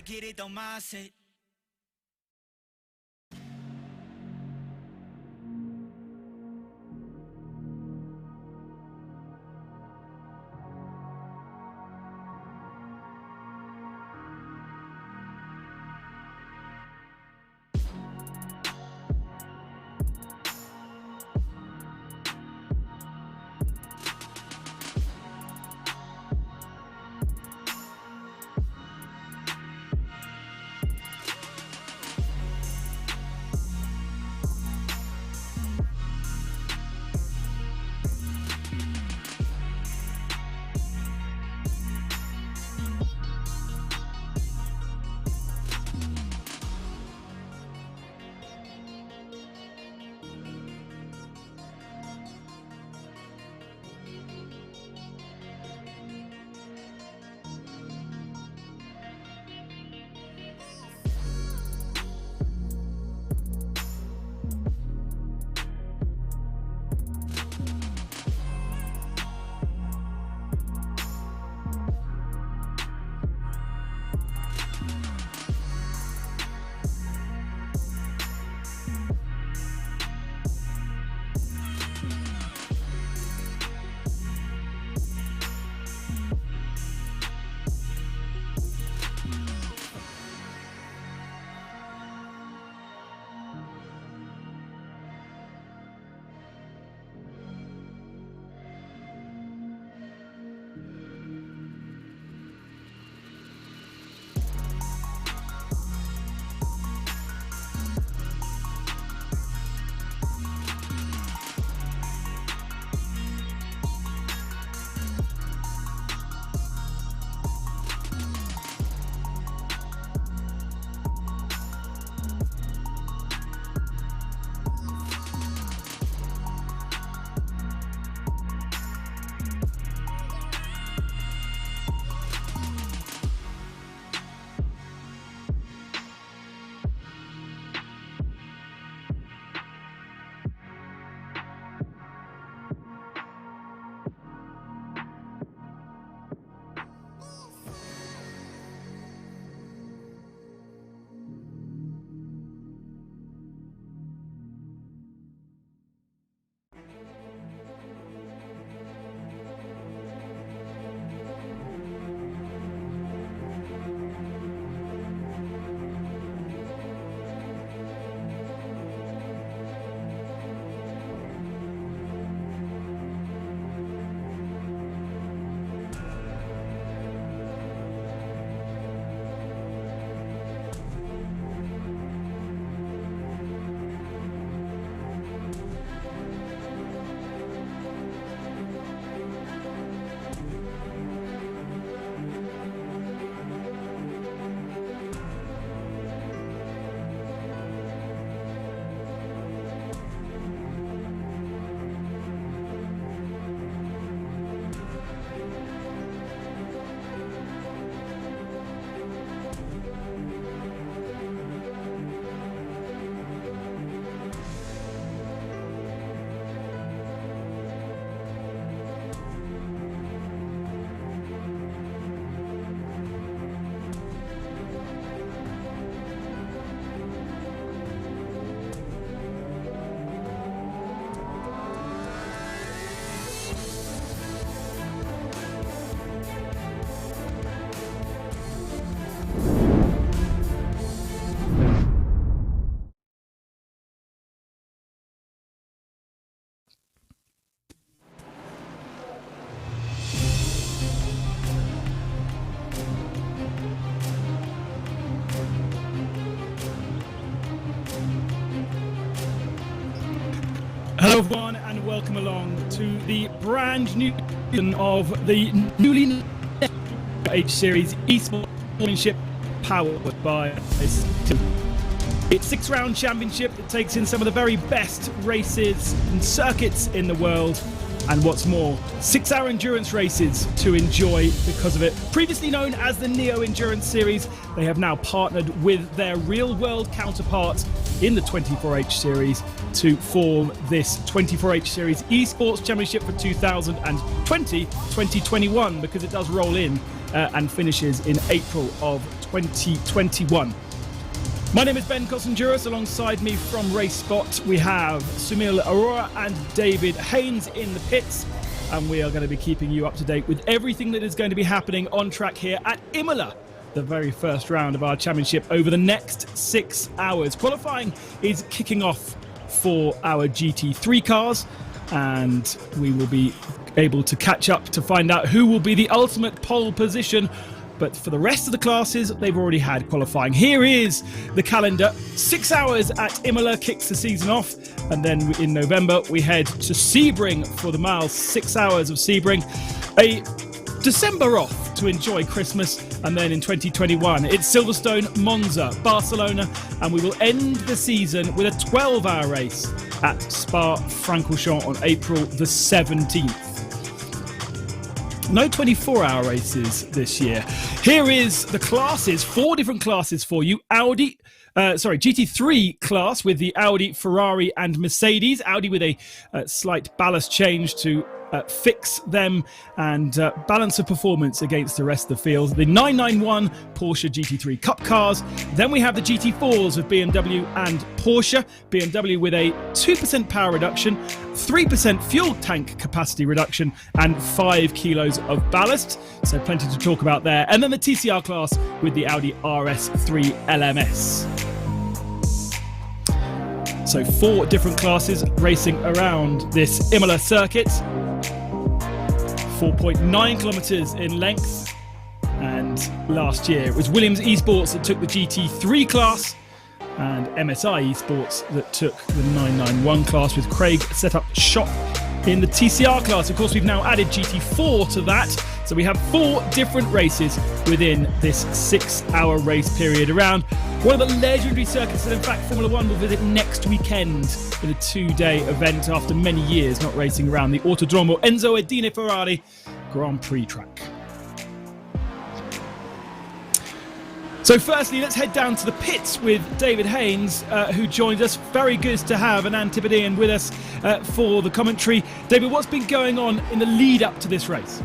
get it on my set. Hello everyone and welcome along to the brand new season of the newly H Series Esports Championship powered by it's a 6-round championship that takes in some of the very best races and circuits in the world, and what's more, 6-hour endurance races to enjoy because of it. Previously known as the Neo Endurance Series, they have now partnered with their real-world counterparts in the 24H Series to form this 24H Series Esports Championship for 2020-2021, because it does roll in and finishes in April of 2021. My name is Ben Kostenjuris. Alongside me from Race Spot, we have Sumil Arora and David Haynes in the pits. And we are going to be keeping you up to date with everything that is going to be happening on track here at Imola, the very first round of our championship over the next 6 hours. Qualifying is kicking off for our GT3 cars, and we will be able to catch up to find out who will be the ultimate pole position. But for the rest of the classes, they've already had qualifying. Here is the calendar. 6 hours at Imola kicks the season off. And then in November, we head to Sebring for the miles. 6 hours of Sebring. A December off to enjoy Christmas. And then in 2021, it's Silverstone, Monza, Barcelona. And we will end the season with a 12-hour race at Spa-Francorchamps on April the 17th. No 24-hour races this year. Here is the classes, 4 different classes for you. GT3 class with the Audi, Ferrari and Mercedes. Audi with a slight ballast change to fix them and balance of performance against the rest of the field. The 991 Porsche GT3 Cup cars. Then we have the GT4s with BMW and Porsche. BMW with a 2% power reduction, 3% fuel tank capacity reduction and 5 kilos of ballast. So plenty to talk about there. And then the TCR class with the Audi RS3 LMS. So 4 different classes racing around this Imola circuit. 4.9 kilometres in length, and last year it was Williams Esports that took the GT3 class and MSI Esports that took the 991 class, with Craig set up shop in the TCR class. Of course, we've now added GT4 to that, so we have 4 different races within this 6-hour race period around one of the legendary circuits that in fact Formula 1 will visit next weekend in a 2-day event after many years not racing around the Autodromo Enzo Edine Ferrari Grand Prix track. So firstly, let's head down to the pits with David Haynes, who joins us. Very good to have an Antipodean with us for the commentary. David, what's been going on in the lead up to this race?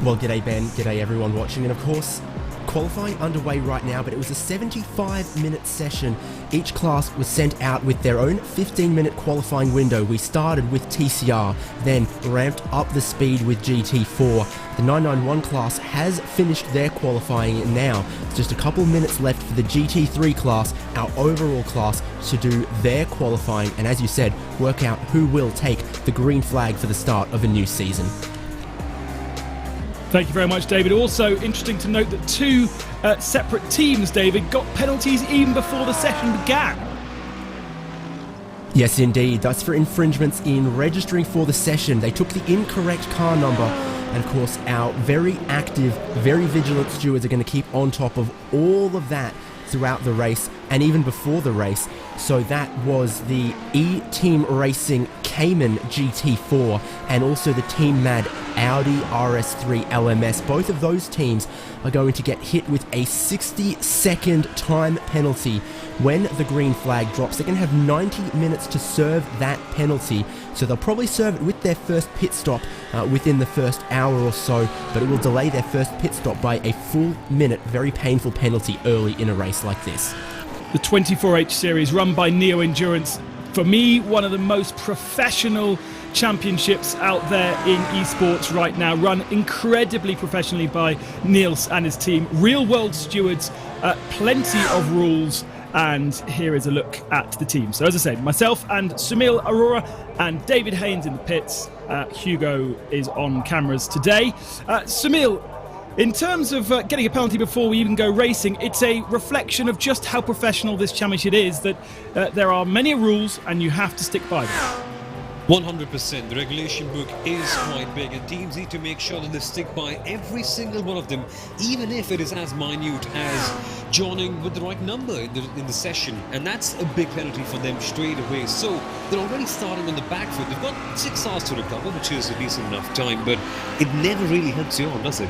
Well, g'day Ben, g'day everyone watching, and of course, qualifying underway right now, but it was a 75-minute session. Each class was sent out with their own 15-minute qualifying window. We started with TCR, then ramped up the speed with GT4. The 991 class has finished their qualifying, and now it's just a couple minutes left for the GT3 class, our overall class, to do their qualifying, and as you said, work out who will take the green flag for the start of a new season. Thank you very much, David. Also interesting to note that 2 separate teams, David, got penalties even before the session began. Yes, indeed. That's for infringements in registering for the session. They took the incorrect car number. And of course, our very active, very vigilant stewards are going to keep on top of all of that throughout the race and even before the race. So that was the E-Team Racing Cayman GT4 and also the Team Mad Audi RS3 LMS. Both of those teams are going to get hit with a 60-second time penalty when the green flag drops. They're going to have 90 minutes to serve that penalty, so they'll probably serve it with their first pit stop within the first hour or so, but it will delay their first pit stop by a full minute. Very painful penalty early in a race like this. The 24H series run by Neo Endurance, for me, one of the most professional championships out there in esports right now, run incredibly professionally by Niels and his team. Real world stewards, plenty of rules, and here is a look at the team. So as I say, myself and Sumil Arora and David Haynes in the pits. Hugo is on cameras today. Sumil, in terms of getting a penalty before we even go racing, it's a reflection of just how professional this championship is, that there are many rules and you have to stick by them. 100%. The regulation book is quite big, and teams need to make sure that they stick by every single one of them, even if it is as minute as joining with the right number in the session, and that's a big penalty for them straight away. So they're already starting on the back foot. They've got 6 hours to recover, which is a decent enough time, but it never really helps you on, does it?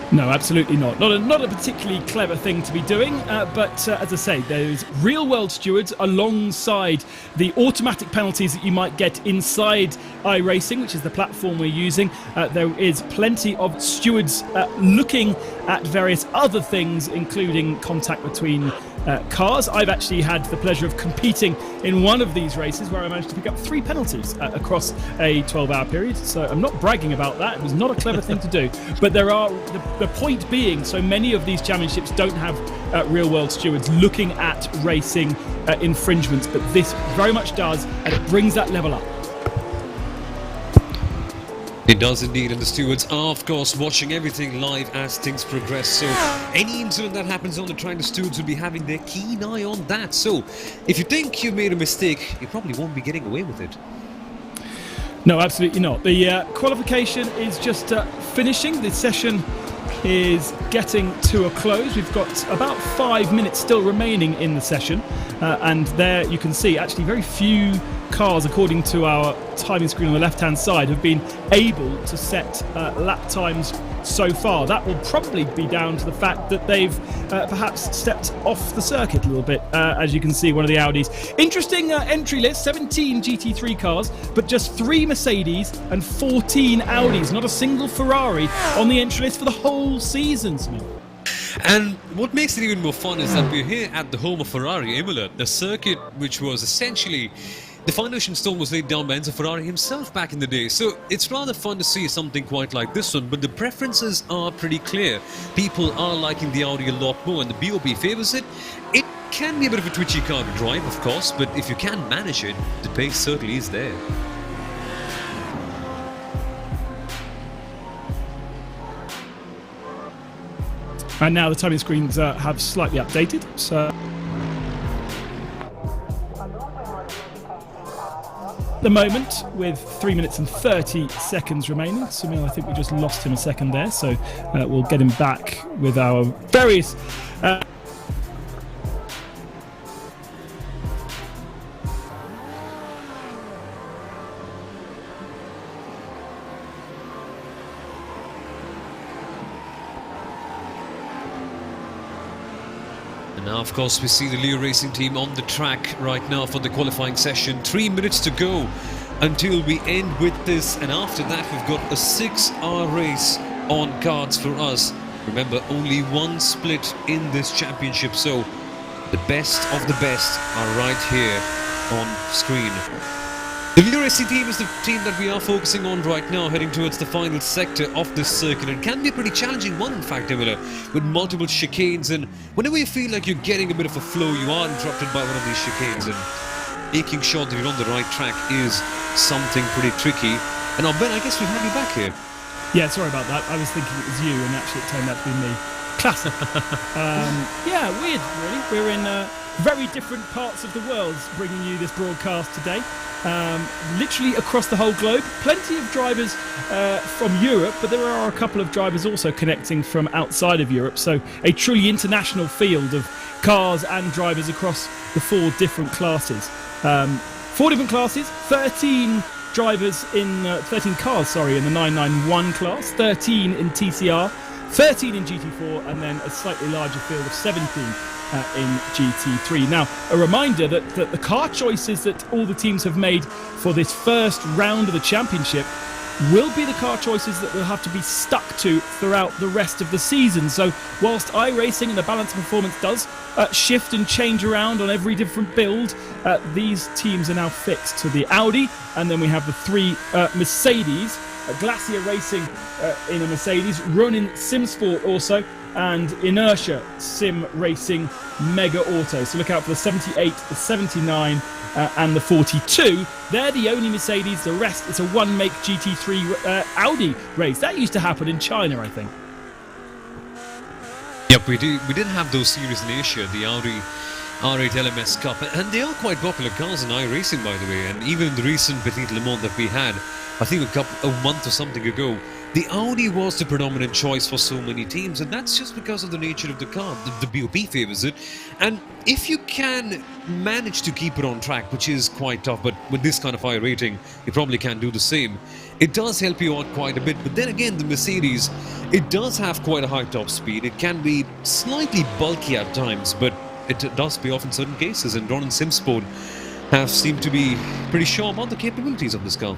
No, absolutely not. Not a particularly clever thing to be doing, but as I say, there's real-world stewards alongside the automatic penalties that you might get inside iRacing, which is the platform we're using. There is plenty of stewards looking at various other things, including contact between cars. I've actually had the pleasure of competing in one of these races where I managed to pick up 3 penalties across a 12-hour period. So I'm not bragging about that. It was not a clever thing to do. But there are, the point being, so many of these championships don't have real-world stewards looking at racing infringements, but this very much does, and it brings that level up. It does indeed, and the stewards are, of course, watching everything live as things progress. So any incident that happens on the track, the stewards will be having their keen eye on that. So if you think you made a mistake, you probably won't be getting away with it. No, absolutely not. The qualification is just finishing. The session is getting to a close. We've got about 5 minutes still remaining in the session, and there you can see actually very few cars, according to our timing screen on the left hand side, have been able to set lap times so far. That will probably be down to the fact that they've perhaps stepped off the circuit a little bit. As you can see, one of the Audis. Interesting entry list, 17 GT3 cars, but just 3 Mercedes and 14 Audis. Not a single Ferrari on the entry list for the whole season, Smith. And what makes it even more fun is that we're here at the home of Ferrari, Imola, the circuit which was essentially the foundation stone was laid down by Enzo Ferrari himself back in the day. So it's rather fun to see something quite like this one, but the preferences are pretty clear. People are liking the Audi a lot more, and the BOP favours it. It can be a bit of a twitchy car to drive, of course, but if you can manage it, the pace certainly is there. And now the timing screens have slightly updated, so the moment with 3 minutes and 30 seconds remaining. Sunil, I think we just lost him a second there, so we'll get him back with our various Now, of course, we see the Leo Racing team on the track right now for the qualifying session. 3 minutes to go until we end with this, and after that we've got a 6-hour race on cards for us. Remember, only one split in this championship, so the best of the best are right here on screen. The Leo Racing team is the team that we are focusing on right now, heading towards the final sector of this circuit. It can be a pretty challenging one, in fact, Imola, with multiple chicanes, and whenever you feel like you're getting a bit of a flow, you are interrupted by one of these chicanes, and making sure that you're on the right track is something pretty tricky. And now, Ben, I guess we have you back here. Yeah, sorry about that. I was thinking it was you, and actually it turned out to be me. Classic. Yeah, weird, really. We're in very different parts of the world bringing you this broadcast today. Literally across the whole globe. Plenty of drivers from Europe, but there are a couple of drivers also connecting from outside of Europe. So a truly international field of cars and drivers across the 4 different classes. 4 different classes, 13 drivers in 13 cars, sorry, in the 991 class, 13 in TCR, 13 in GT4, and then a slightly larger field of 17 in GT3. Now, a reminder that the car choices that all the teams have made for this first round of the championship will be the car choices that we'll have to be stuck to throughout the rest of the season. So whilst iRacing and the balance of performance does shift and change around on every different build, these teams are now fixed to the Audi, and then we have the 3 Mercedes, Glacier Racing in a Mercedes, Ronin Simsport also, and Inertia Sim Racing Mega Auto. So look out for the 78, the 79 and the 42. They're the only Mercedes. The rest, it's a one-make GT3 Audi race. That used to happen in China, I think. Yep, we did have those series in Asia, the Audi R8 LMS Cup, and they are quite popular cars in iRacing, by the way. And even in the recent Petit Le Mans that we had, I think a month or something ago, the Audi was the predominant choice for so many teams, and that's just because of the nature of the car. The BOP favours it, and if you can manage to keep it on track, which is quite tough, but with this kind of high rating, you probably can do the same. It does help you out quite a bit, but then again, the Mercedes, it does have quite a high top speed. It can be slightly bulky at times, but it does pay off in certain cases, and Ron and Simsport have seemed to be pretty sure about the capabilities of this car.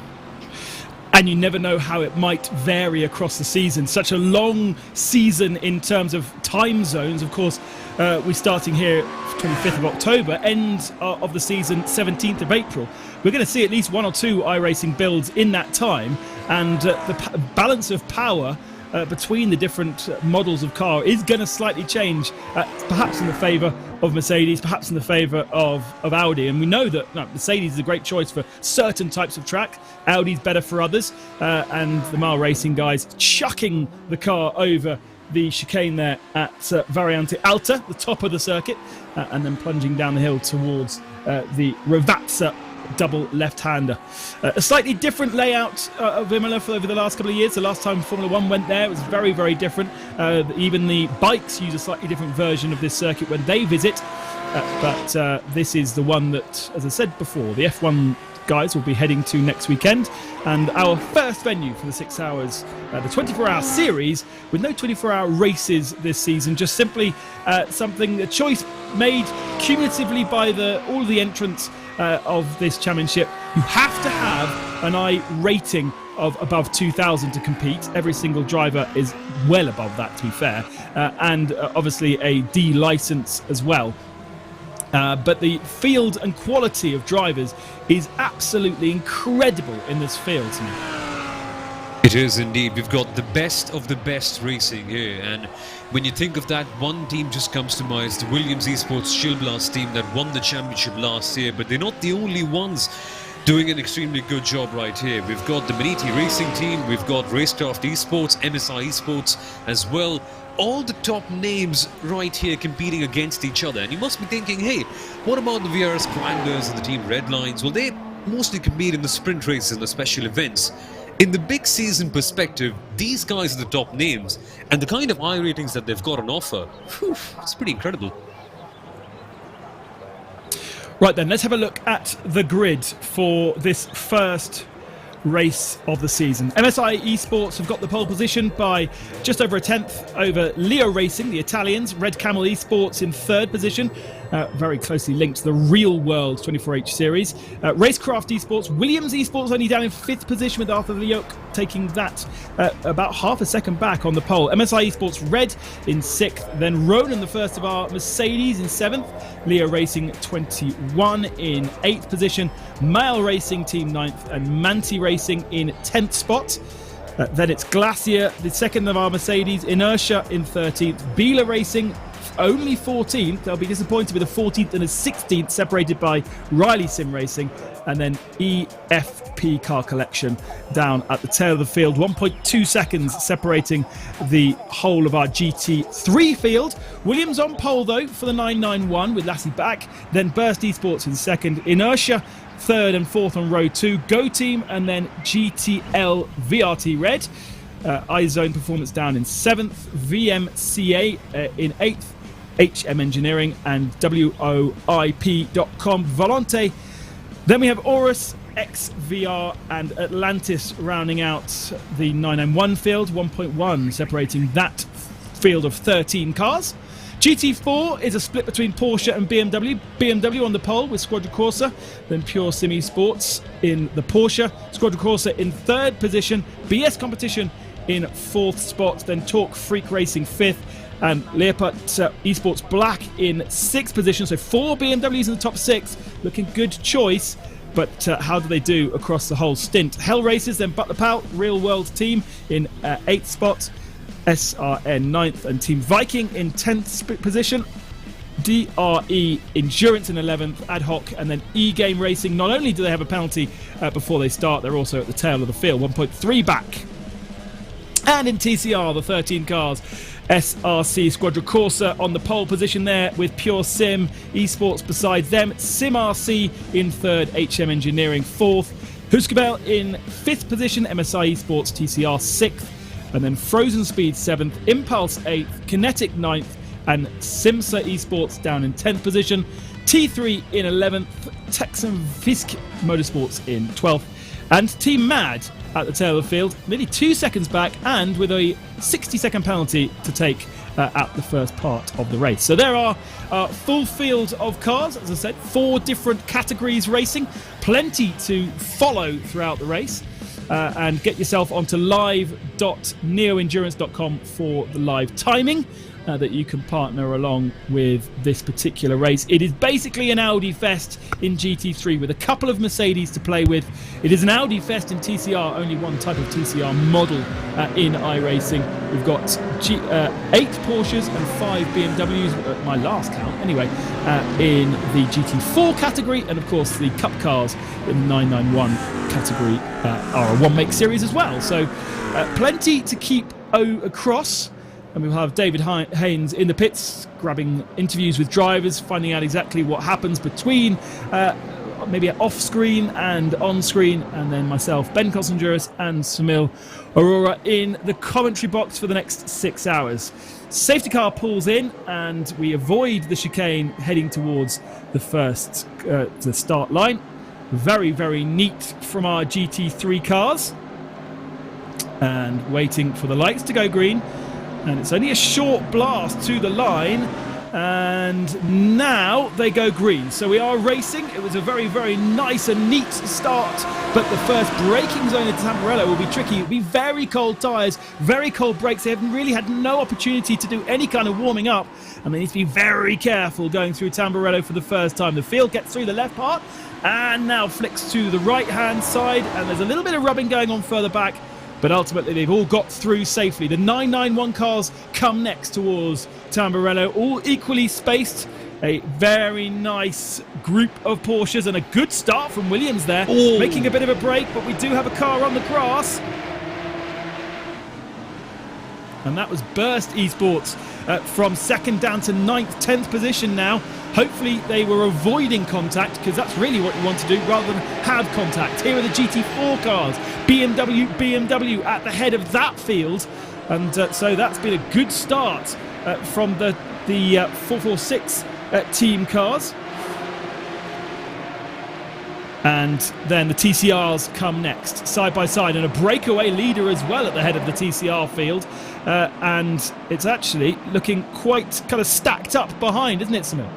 And you never know how it might vary across the season. Such a long season in terms of time zones. Of course, we're starting here 25th of October, end of the season 17th of April. We're going to see at least one or two iRacing builds in that time, and the balance of power between the different models of car is going to slightly change, perhaps in the favour of Mercedes, perhaps in the favour of Audi. And we know that Mercedes is a great choice for certain types of track, Audi's better for others, and the Mile Racing guys chucking the car over the chicane there at Variante Alta, the top of the circuit, and then plunging down the hill towards the Ravazza double left-hander. A slightly different layout of Imola over the last couple of years. The last time Formula 1 went there, it was very, very different. Even the bikes use a slightly different version of this circuit when they visit. But this is the one that, as I said before, the F1 guys will be heading to next weekend, and our first venue for the 6 hours, the 24-hour series with no 24-hour races this season, just simply a choice made cumulatively by all the entrants of this championship. You have to have an I rating of above 2,000 to compete. Every single driver is well above that, to be fair, and obviously a D license as well. But the field and quality of drivers is absolutely incredible in this field to me. It is indeed. We've got the best of the best racing here, and when you think of that, one team just comes to mind, the Williams Esports Chillblast team that won the championship last year, but they're not the only ones doing an extremely good job right here. We've got the Maniti Racing team, we've got Racecraft Esports, MSI Esports as well. All the top names right here competing against each other. And you must be thinking, hey, what about the VRS Commanders and the Team Redlines? Well, they mostly compete in the sprint races and the special events. In the big season perspective, these guys are the top names, and the kind of I ratings that they've got on offer, it's pretty incredible. Right then, let's have a look at the grid for this first race of the season. MSI Esports have got the pole position by just over a tenth over Leo Racing, the Italians. Red Camel Esports in third position, very closely linked to the real world 24H series. Racecraft Esports, Williams Esports only down in fifth position with Arthur Leoc taking that about half a second back on the pole. MSI Esports Red in sixth, then Ronan, the first of our Mercedes, in seventh. Leo Racing 21 in eighth position. Mile Racing team ninth, and Manti Racing in 10th spot. Then it's Glacier, the second of our Mercedes. Inertia in 13th. Bila Racing only 14th. They'll be disappointed with a 14th and a 16th, separated by Riley Sim Racing. And then EFP Car Collection down at the tail of the field. 1.2 seconds separating the whole of our GT3 field. Williams on pole, though, for the 991 with Lassie back. Then Burst Esports in second. Inertia third and fourth on row 2. Go Team, and then GTL VRT Red. iZone Performance down in 7th. VMCA in 8th. HM Engineering and WOIP.com Volante. Then we have Aurus, XVR and Atlantis rounding out the 991 field. 1.1 separating that field of 13 cars. GT4 is a split between Porsche and BMW. BMW on the pole with Squadra Corsa, then Pure Sim Esports in the Porsche. Squadra Corsa in third position, BS Competition in fourth spot, then Torque Freak Racing fifth, and Leopard Esports Black in sixth position. So 4 BMWs in the top 6, looking good choice. But how do they do across the whole stint? Hell Races, then Butler Powell, Real World Team in 8th spot. SRN 9th, and Team Viking in 10th position. DRE Endurance in 11th, Ad Hoc, and then E-Game Racing. Not only do they have a penalty before they start, they're also at the tail of the field, 1.3 back. And in TCR, the 13 cars, SRC Squadra Corsa on the pole position there with Pure Sim Esports beside them. Sim RC in third, HM Engineering fourth. Husqvarna in fifth position, MSI Esports TCR sixth. and then Frozen Speed 7th, Impulse 8th, Kinetic 9th, and Simsa Esports down in 10th position, T3 in 11th, Texan Fisk Motorsports in 12th, and Team Mad at the tail of the field, nearly 2 seconds back, and with a 60-second penalty to take at the first part of the race. So there are full field of cars, as I said, 4 different categories racing, plenty to follow throughout the race. And get yourself onto live.neoendurance.com for the live timing that you can partner along with this particular race. It is basically an Audi Fest in GT3 with a couple of Mercedes to play with. It is an Audi Fest in TCR, only one type of TCR model in iRacing. We've got 8 Porsches and 5 BMWs, at my last count anyway, in the GT4 category, and of course the Cup cars in the 991 category are a one-make series as well. So plenty to keep across. And we'll have David Haynes in the pits, grabbing interviews with drivers, finding out exactly what happens between maybe off-screen and on-screen, and then myself, Ben Kostenjuris, and Samil Aurora in the commentary box for the next 6 hours. Safety car pulls in, and we avoid the chicane heading towards the start line. Very, very neat from our GT3 cars. And waiting for the lights to go green. And it's only a short blast to the line, and now they go green. So we are racing. It was a very, very nice and neat start, but the first braking zone into Tamburello will be tricky. It'll be very cold tyres, very cold brakes. They haven't really had no opportunity to do any kind of warming up, and they need to be very careful going through Tamburello for the first time. The field gets through the left part and now flicks to the right-hand side, and there's a little bit of rubbing going on further back. But ultimately, they've all got through safely. The 991 cars come next towards Tamburello, all equally spaced. A very nice group of Porsches, and a good start from Williams there. Ooh. Making a bit of a break, but we do have a car on the grass. And that was Burst Esports from 2nd down to 9th, 10th position now. Hopefully they were avoiding contact, because that's really what you want to do rather than have contact. Here are the GT4 cars. BMW at the head of that field. And so that's been a good start from the 446 team cars. And then the TCRs come next, side by side, and a breakaway leader as well at the head of the TCR field. And it's actually looking quite kind of stacked up behind, isn't it, Samir?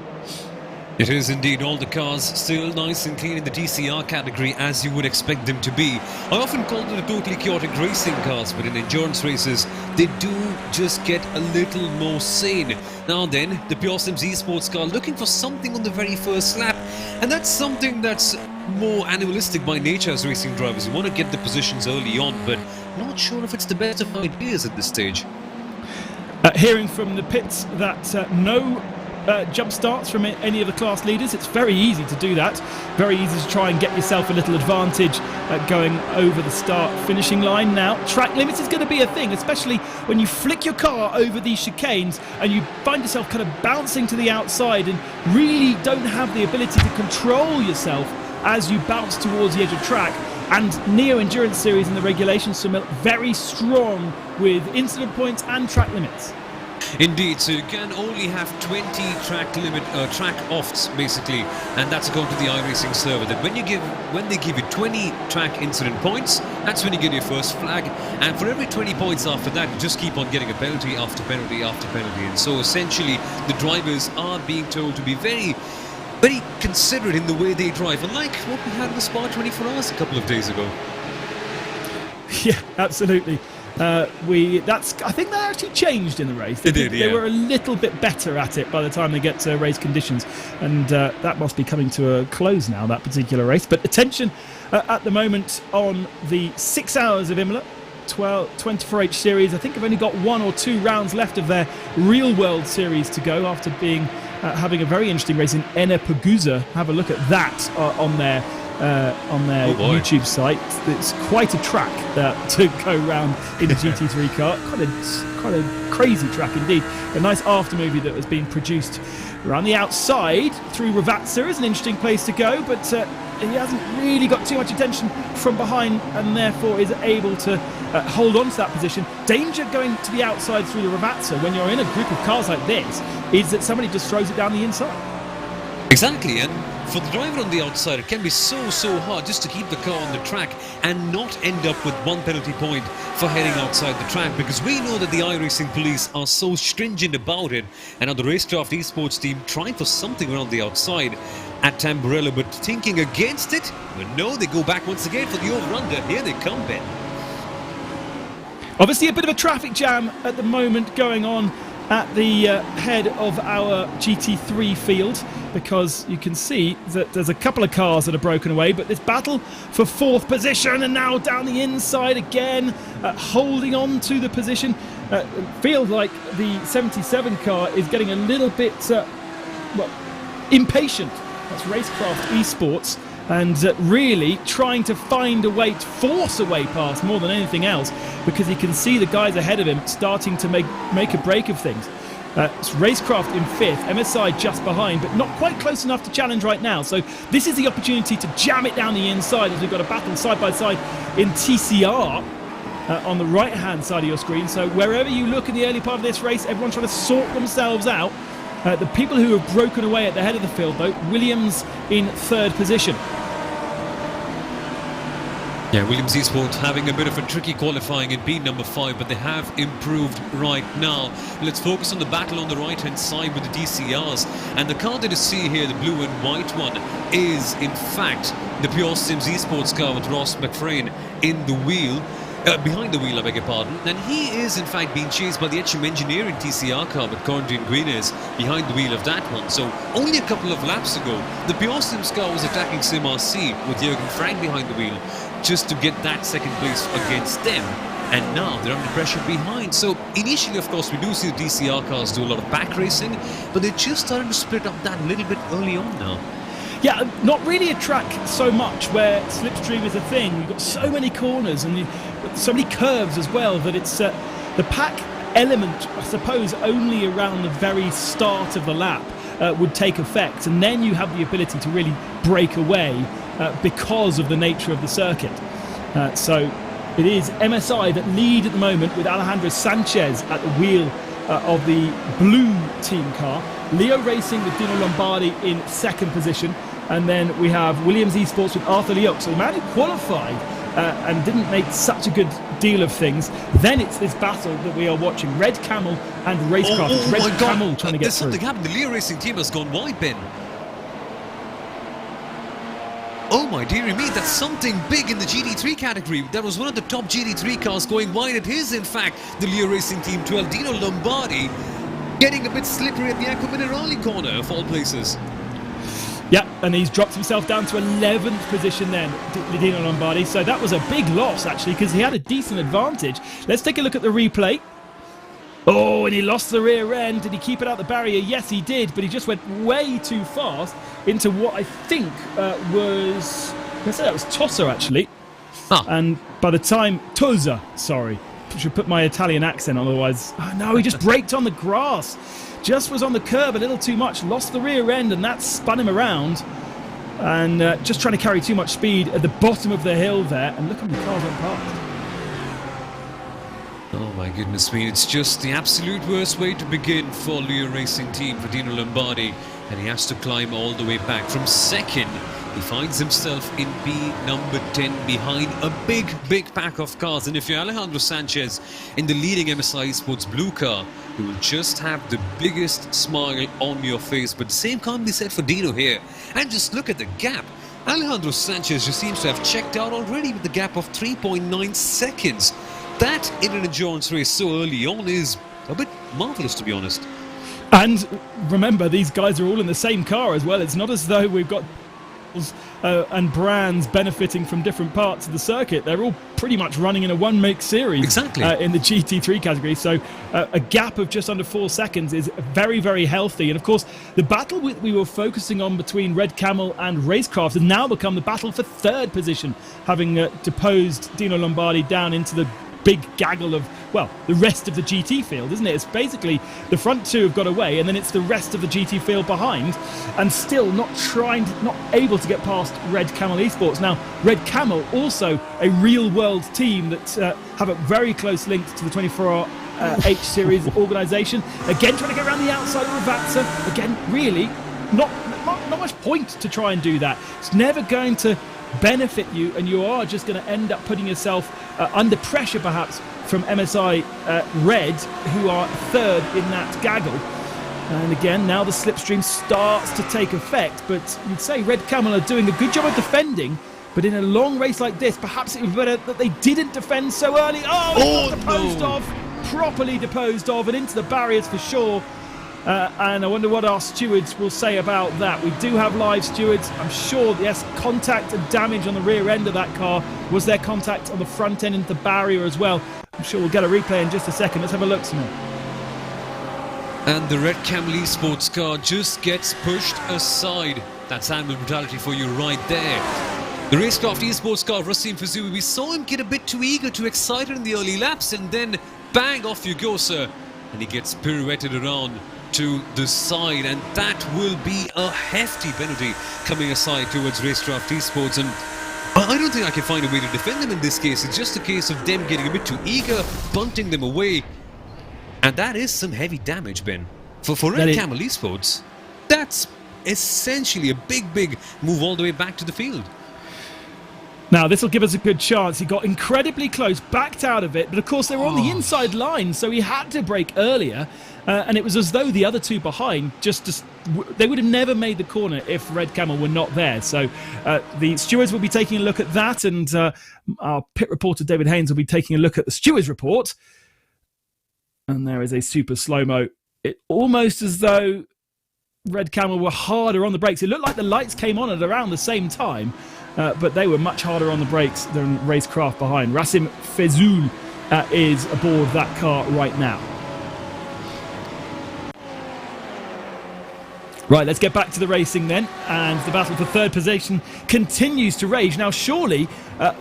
It is indeed. All the cars still nice and clean in the TCR category, as you would expect them to be. I often call them the totally chaotic racing cars, but in endurance races, they do just get a little more sane. Now then, the Pure Sims Esports car looking for something on the very first lap, and that's something that's more animalistic by nature as racing drivers. You want to get the positions early on, but not sure if it's the best of ideas at this stage. Hearing from the pits that no jump starts from any of the class leaders. It's very easy to do that. Very easy to try and get yourself a little advantage going over the start finishing line. Now track limits is going to be a thing, especially when you flick your car over these chicanes and you find yourself kind of bouncing to the outside and really don't have the ability to control yourself as you bounce towards the edge of track. And Neo Endurance Series in the regulations, very strong with incident points and track limits. Indeed, so you can only have 20 track offs basically, and that's according to the iRacing server. That when they give you 20 track incident points, that's when you get your first flag, and for every 20 points after that, you just keep on getting a penalty after penalty after penalty. And so essentially, the drivers are being told to be very, very considerate in the way they drive, unlike what we had in the Spa 24 Hours a couple of days ago. Yeah, absolutely. I think that actually changed in the race. They were a little bit better at it by the time they get to race conditions, and that must be coming to a close now, that particular race. But attention at the moment on the 6 hours of Imola 24H series. I think they've only got 1 or 2 rounds left of their real world series to go after having a very interesting race in Enna Pagusa. Have a look at that on their on their YouTube site. It's quite a track to go round in a GT3 car. Quite a crazy track indeed. A nice after movie that has been produced around the outside through Ravazza is an interesting place to go, but he hasn't really got too much attention from behind and therefore is able to hold on to that position. Danger going to the outside through the Ravazza when you're in a group of cars like this is that somebody just throws it down the inside. Exactly, and for the driver on the outside, it can be so hard just to keep the car on the track and not end up with 1 penalty point for heading outside the track, because we know that the iRacing police are so stringent about it, and now the Racecraft Esports team trying for something around the outside at Tamburello, but thinking against it. But no, they go back once again for the over-under. Here they come, Ben. Obviously a bit of a traffic jam at the moment going on at the head of our GT3 field, because you can see that there's a couple of cars that are broken away, but this battle for 4th position, and now down the inside again, holding on to the position. Feels like the 77 car is getting a little bit impatient. That's Racecraft Esports, and really trying to find a way to force a way past more than anything else, because he can see the guys ahead of him starting to make a break of things. It's Racecraft in 5th, MSI just behind, but not quite close enough to challenge right now. So this is the opportunity to jam it down the inside, as we've got a battle side by side in TCR on the right hand side of your screen. So wherever you look in the early part of this race, everyone's trying to sort themselves out. The people who have broken away at the head of the field, though, Williams in 3rd position. Yeah, Williams Esports having a bit of a tricky qualifying in being number 5, but they have improved right now. Let's focus on the battle on the right-hand side with the DCRs. And the car that you see here, the blue and white one, is in fact the Pure Sims Esports car with Ross McFrain in the wheel. Behind the wheel, I beg your pardon, and he is in fact being chased by the HM Engineering TCR car with Corndine Greeners behind the wheel of that one. So only a couple of laps ago, the Pure Sims car was attacking Sim RC with Jürgen Frank behind the wheel just to get that 2nd place against them. And now they're under pressure behind. So initially, of course, we do see the DCR cars do a lot of back racing, but they're just starting to split up that little bit early on now. Yeah, not really a track so much where slipstream is a thing. You've got so many corners and so many curves as well that it's the pack element, I suppose, only around the very start of the lap would take effect, and then you have the ability to really break away because of the nature of the circuit. So it is MSI that lead at the moment with Alejandro Sanchez at the wheel of the blue team car. Leo Racing with Dino Lombardi in 2nd position. And then we have Williams Esports with Arthur Leoc. So the man who qualified and didn't make such a good deal of things. Then it's this battle that we are watching. Red Camel and Racecraft. Oh Red my God. Camel trying to get There's through. something happened. The Leo Racing team has gone wide, Ben. Oh my dearie me, that's something big in the GT3 category. That was one of the top GT3 cars going wide. It is, in fact, the Leo Racing Team 12. Dino Lombardi getting a bit slippery at the Acqua Minerale corner, of all places. Yeah, and he's dropped himself down to 11th position then, Dino Lombardi. So that was a big loss, actually, because he had a decent advantage. Let's take a look at the replay. Oh, and he lost the rear end. Did he keep it out the barrier? Yes, he did, but he just went way too fast into what I think was... I say that was Tossa, actually. Huh. And by the time... Tosa, sorry. I should put my Italian accent, otherwise... Oh, no, he just braked on the grass. Just was on the curb a little too much, lost the rear end, and that spun him around. And just trying to carry too much speed at the bottom of the hill there. And look how many cars went past. Oh my goodness me, it's just the absolute worst way to begin for Leo Racing Team for Dino Lombardi. And he has to climb all the way back. From 2nd, he finds himself in B number 10 behind a big pack of cars. And if you're Alejandro Sanchez in the leading MSI Esports blue car, you will just have the biggest smile on your face. But the same can't be said for Dino here. And just look at the gap. Alejandro Sanchez just seems to have checked out already with the gap of 3.9 seconds. That in an endurance race so early on is a bit marvellous, to be honest. And remember, these guys are all in the same car as well. It's not as though we've got and brands benefiting from different parts of the circuit. They're all pretty much running in a one-make series Exactly. In the GT3 category. So a gap of just under 4 seconds is very, very healthy. And of course, the battle we were focusing on between Red Camel and Racecraft has now become the battle for third position, having deposed Dino Lombardi down into the big gaggle of, well, the rest of the GT field, isn't it? It's basically the front two have got away, and then it's the rest of the GT field behind, and still not able to get past Red Camel Esports. Now, Red Camel, also a real-world team that have a very close link to the 24-hour H Series organisation. Again, trying to get around the outside of Ravazza. Again, really, not much point to try and do that. It's never going to benefit you, and you are just going to end up putting yourself under pressure, perhaps, from MSI Red, who are third in that gaggle. And again, now the slipstream starts to take effect, but you'd say Red Camel are doing a good job of defending, but in a long race like this, perhaps it would be better that they didn't defend so early. Properly deposed of, and into the barriers for sure. And I wonder what our stewards will say about that. We do have live stewards. I'm sure, yes, contact and damage on the rear end of that car. Was there contact on the front end into the barrier as well? I'm sure we'll get a replay in just a second. Let's have a look, Smith. And the Red Camel Esports car just gets pushed aside. That's animal brutality for you right there. The Racecraft Esports car, Rasim Fazoubi, we saw him get a bit too eager, too excited in the early laps, and then bang, off you go, sir. And he gets pirouetted around to the side, and that will be a hefty penalty coming aside towards Racecraft Esports. And I don't think I can find a way to defend them in this case. It's just a case of them getting a bit too eager, bunting them away, and that is some heavy damage, Ben. For Red Camel Esports, that's essentially a big move all the way back to the field. Now, this will give us a good chance. He got incredibly close, backed out of it, but of course they were on the inside line, so he had to brake earlier. And it was as though the other two behind they would have never made the corner if Red Camel were not there. So the stewards will be taking a look at that, and our pit reporter David Haynes will be taking a look at the stewards report. And there is a super slow-mo. It almost as though Red Camel were harder on the brakes. It looked like the lights came on at around the same time, but they were much harder on the brakes than Racecraft behind. Rasim Fezul is aboard that car right now. Right, let's get back to the racing then, and the battle for third position continues to rage. Now, surely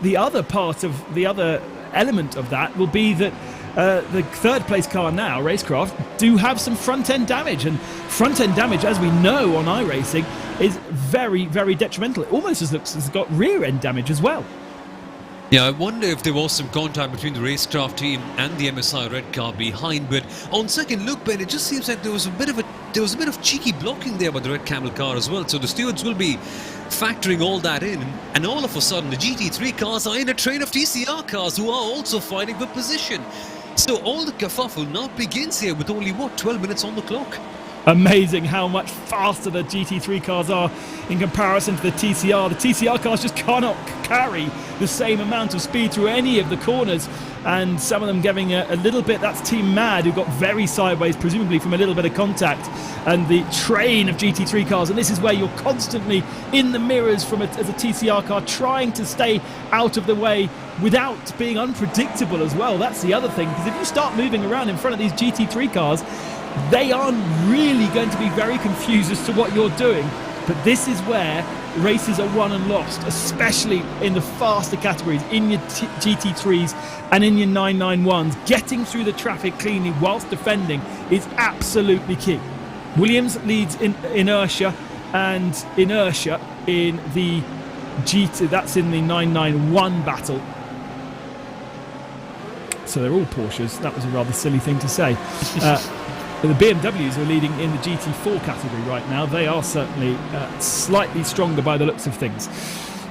the other element of that will be that the third place car now, Racecraft, do have some front-end damage, and front-end damage, as we know on iRacing, is very, very detrimental. It almost looks as it's got rear-end damage as well. Yeah, I wonder if there was some contact between the Racecraft team and the MSI Red car behind, but on second look, Ben, it just seems like there was a bit of cheeky blocking there by the Red Camel car as well. So the stewards will be factoring all that in, and all of a sudden the GT3 cars are in a train of TCR cars who are also fighting for position. So all the kerfuffle now begins here with only, 12 minutes on the clock. Amazing how much faster the GT3 cars are in comparison to the TCR. The TCR cars just cannot carry the same amount of speed through any of the corners, and some of them giving a little bit. That's Team Mad, who got very sideways, presumably from a little bit of contact, and the train of GT3 cars. And this is where you're constantly in the mirrors as a TCR car, trying to stay out of the way without being unpredictable as well. That's the other thing, because if you start moving around in front of these GT3 cars, they aren't really going to be very confused as to what you're doing. But this is where races are won and lost, especially in the faster categories, in your GT3s and in your 991s. Getting through the traffic cleanly whilst defending is absolutely key. Williams leads in inertia, and inertia in the GT, that's in the 991 battle. So they're all Porsches. That was a rather silly thing to say. The BMWs are leading in the GT4 category right now. They are certainly slightly stronger by the looks of things.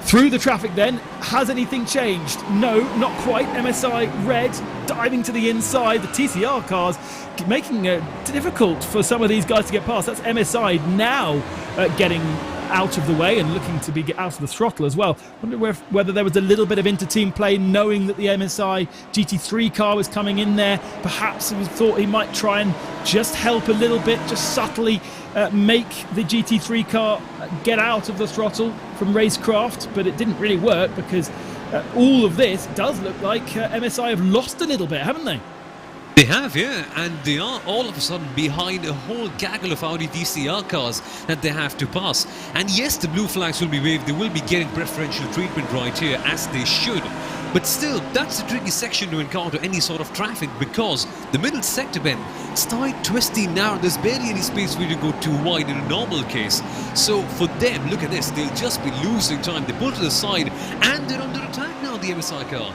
Through the traffic then, has anything changed? No, not quite. MSI Red diving to the inside. The TCR cars making it difficult for some of these guys to get past. That's MSI now getting out of the way and looking to get out of the throttle as well. I wonder whether there was a little bit of inter-team play, knowing that the MSI GT3 car was coming in there. Perhaps he thought he might try and just help a little bit, just subtly make the GT3 car get out of the throttle from racecraft, but it didn't really work because all of this does look like MSI have lost a little bit, haven't they? They have, yeah, and they are all of a sudden behind a whole gaggle of Audi TCR cars that they have to pass. And yes, the blue flags will be waved, they will be getting preferential treatment right here, as they should. But still, that's a tricky section to encounter any sort of traffic, because the middle sector, Ben, it's tight, twisty, narrow. There's barely any space for you to go too wide in a normal case. So for them, look at this, they'll just be losing time. They pull to the side and they're under attack now, the MSI car.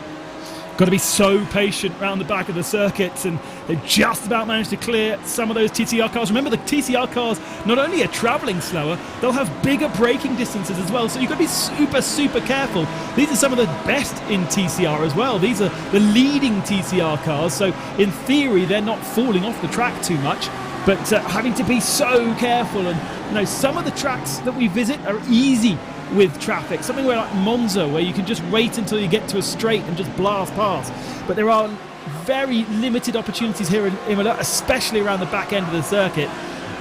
Got to be so patient around the back of the circuits, and they just about managed to clear some of those TCR cars. Remember, the TCR cars not only are travelling slower, they'll have bigger braking distances as well, so you've got to be super, super careful. These are some of the best in TCR as well. These are the leading TCR cars, so in theory they're not falling off the track too much, but having to be so careful. And you know, some of the tracks that we visit are easy with traffic, something where like Monza, where you can just wait until you get to a straight and just blast past. But there are very limited opportunities here in Imola, especially around the back end of the circuit.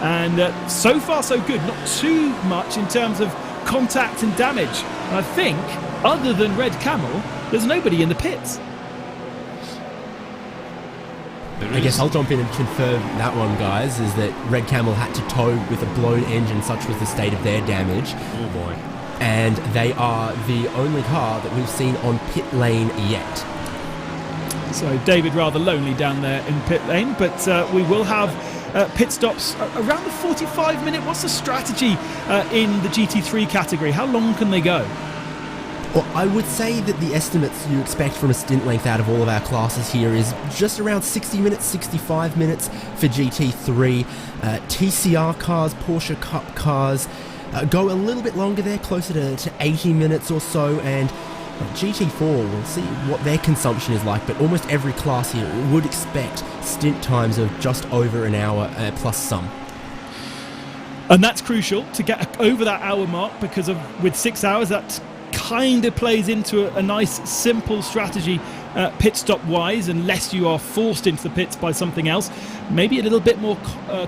And so far so good, not too much in terms of contact and damage. And I think, other than Red Camel, there's nobody in the pits. I guess I'll jump in and confirm that one, guys, is that Red Camel had to tow with a blown engine, such was the state of their damage. Oh boy. And they are the only car that we've seen on pit lane yet. So David rather lonely down there in pit lane, but we will have pit stops around the 45-minute. What's the strategy in the GT3 category? How long can they go? Well, I would say that the estimates you expect from a stint length out of all of our classes here is just around 60 minutes, 65 minutes for GT3. TCR cars, Porsche Cup cars go a little bit longer there, closer to 80 minutes or so, and GT4, we'll see what their consumption is like, but almost every class here would expect stint times of just over an hour plus some. And that's crucial to get over that hour mark, because with 6 hours, that kind of plays into a nice simple strategy pit stop wise, unless you are forced into the pits by something else. Maybe a little bit more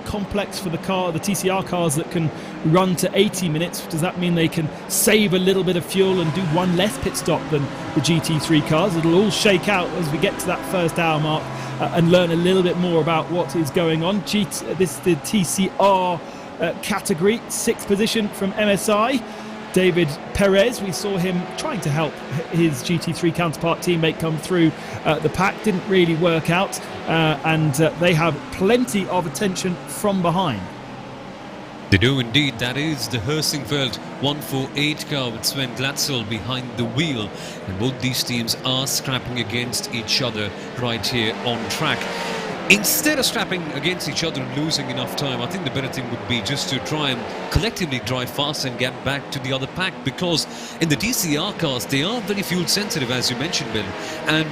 complex for the TCR cars that can run to 80 minutes. Does that mean they can save a little bit of fuel and do one less pit stop than the GT3 cars? It'll all shake out as we get to that first hour mark and learn a little bit more about what is going on. This is the TCR category, 6th position from MSI. David Perez, we saw him trying to help his GT3 counterpart teammate come through the pack. Didn't really work out, and they have plenty of attention from behind. They do indeed. That is the Hersingfeld 148 car with Sven Glatzel behind the wheel, and both these teams are scrapping against each other right here on track. Instead of scrapping against each other and losing enough time, I think the better thing would be just to try and collectively drive fast and get back to the other pack, because in the TCR cars, they are very fuel sensitive, as you mentioned, Ben, and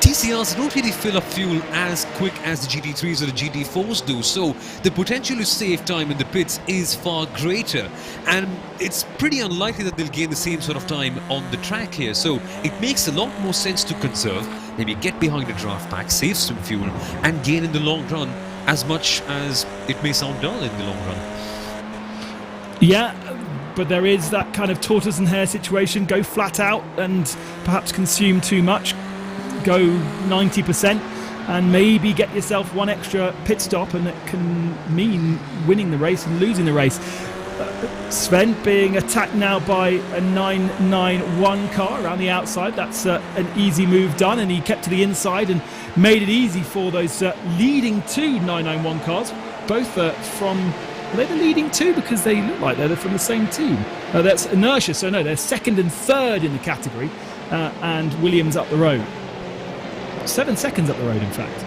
TCRs don't really fill up fuel as quick as the GT3s or the GT4s do, so the potential to save time in the pits is far greater, and it's pretty unlikely that they'll gain the same sort of time on the track here. So it makes a lot more sense to conserve, maybe get behind a draft pack, save some fuel, and gain in the long run, as much as it may sound dull in the long run. Yeah, but there is that kind of tortoise and hare situation. Go flat out and perhaps consume too much. Go 90% and maybe get yourself one extra pit stop, and it can mean winning the race and losing the race. Sven being attacked now by a 991 car around the outside. That's an easy move done, and he kept to the inside and made it easy for those leading two 991 cars, both from... Are they the leading two? Because they look like they're from the same team. That's Inertia, so no, they're second and third in the category, and Williams up the road. 7 seconds up the road, in fact.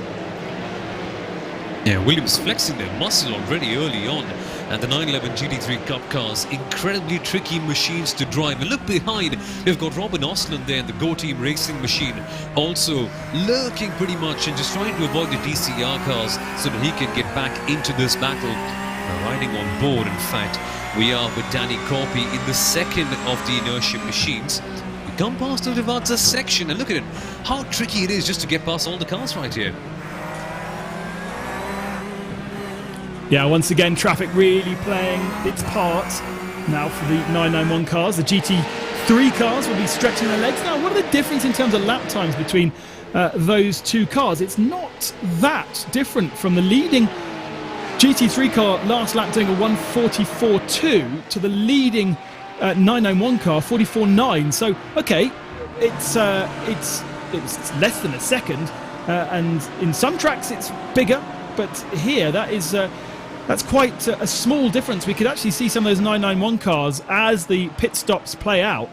Yeah, Williams flexing their muscle already early on, and the 911 GT3 Cup cars, incredibly tricky machines to drive. And look behind, they've got Robin Osland there in the Go Team Racing machine, also lurking pretty much and just trying to avoid the DCR cars so that he can get back into this battle. Now, riding on board, in fact, we are with Danny Corpy in the second of the inertia machines. We come past the Devadza section, and look at it, how tricky it is just to get past all the cars right here. Yeah, once again, traffic really playing its part now for the 991 cars. The GT3 cars will be stretching their legs. Now, what are the difference in terms of lap times between those two cars? It's not that different from the leading GT3 car last lap doing a 1:44.2 to the leading 991 car 44.9. So, okay, it's less than a second, and in some tracks it's bigger, but here that's quite a small difference. We could actually see some of those 991 cars as the pit stops play out,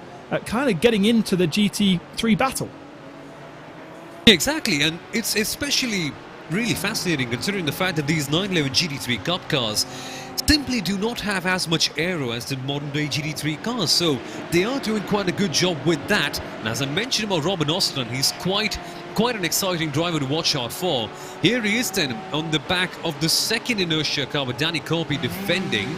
kind of getting into the GT3 battle. Exactly, and it's especially really fascinating considering the fact that these 911 GT3 Cup cars simply do not have as much aero as the modern day GT3 cars, so they are doing quite a good job with that. And as I mentioned about Robin Ostlund, he's quite an exciting driver to watch out for. Here he is then on the back of the second inertia car with Danny Corby defending.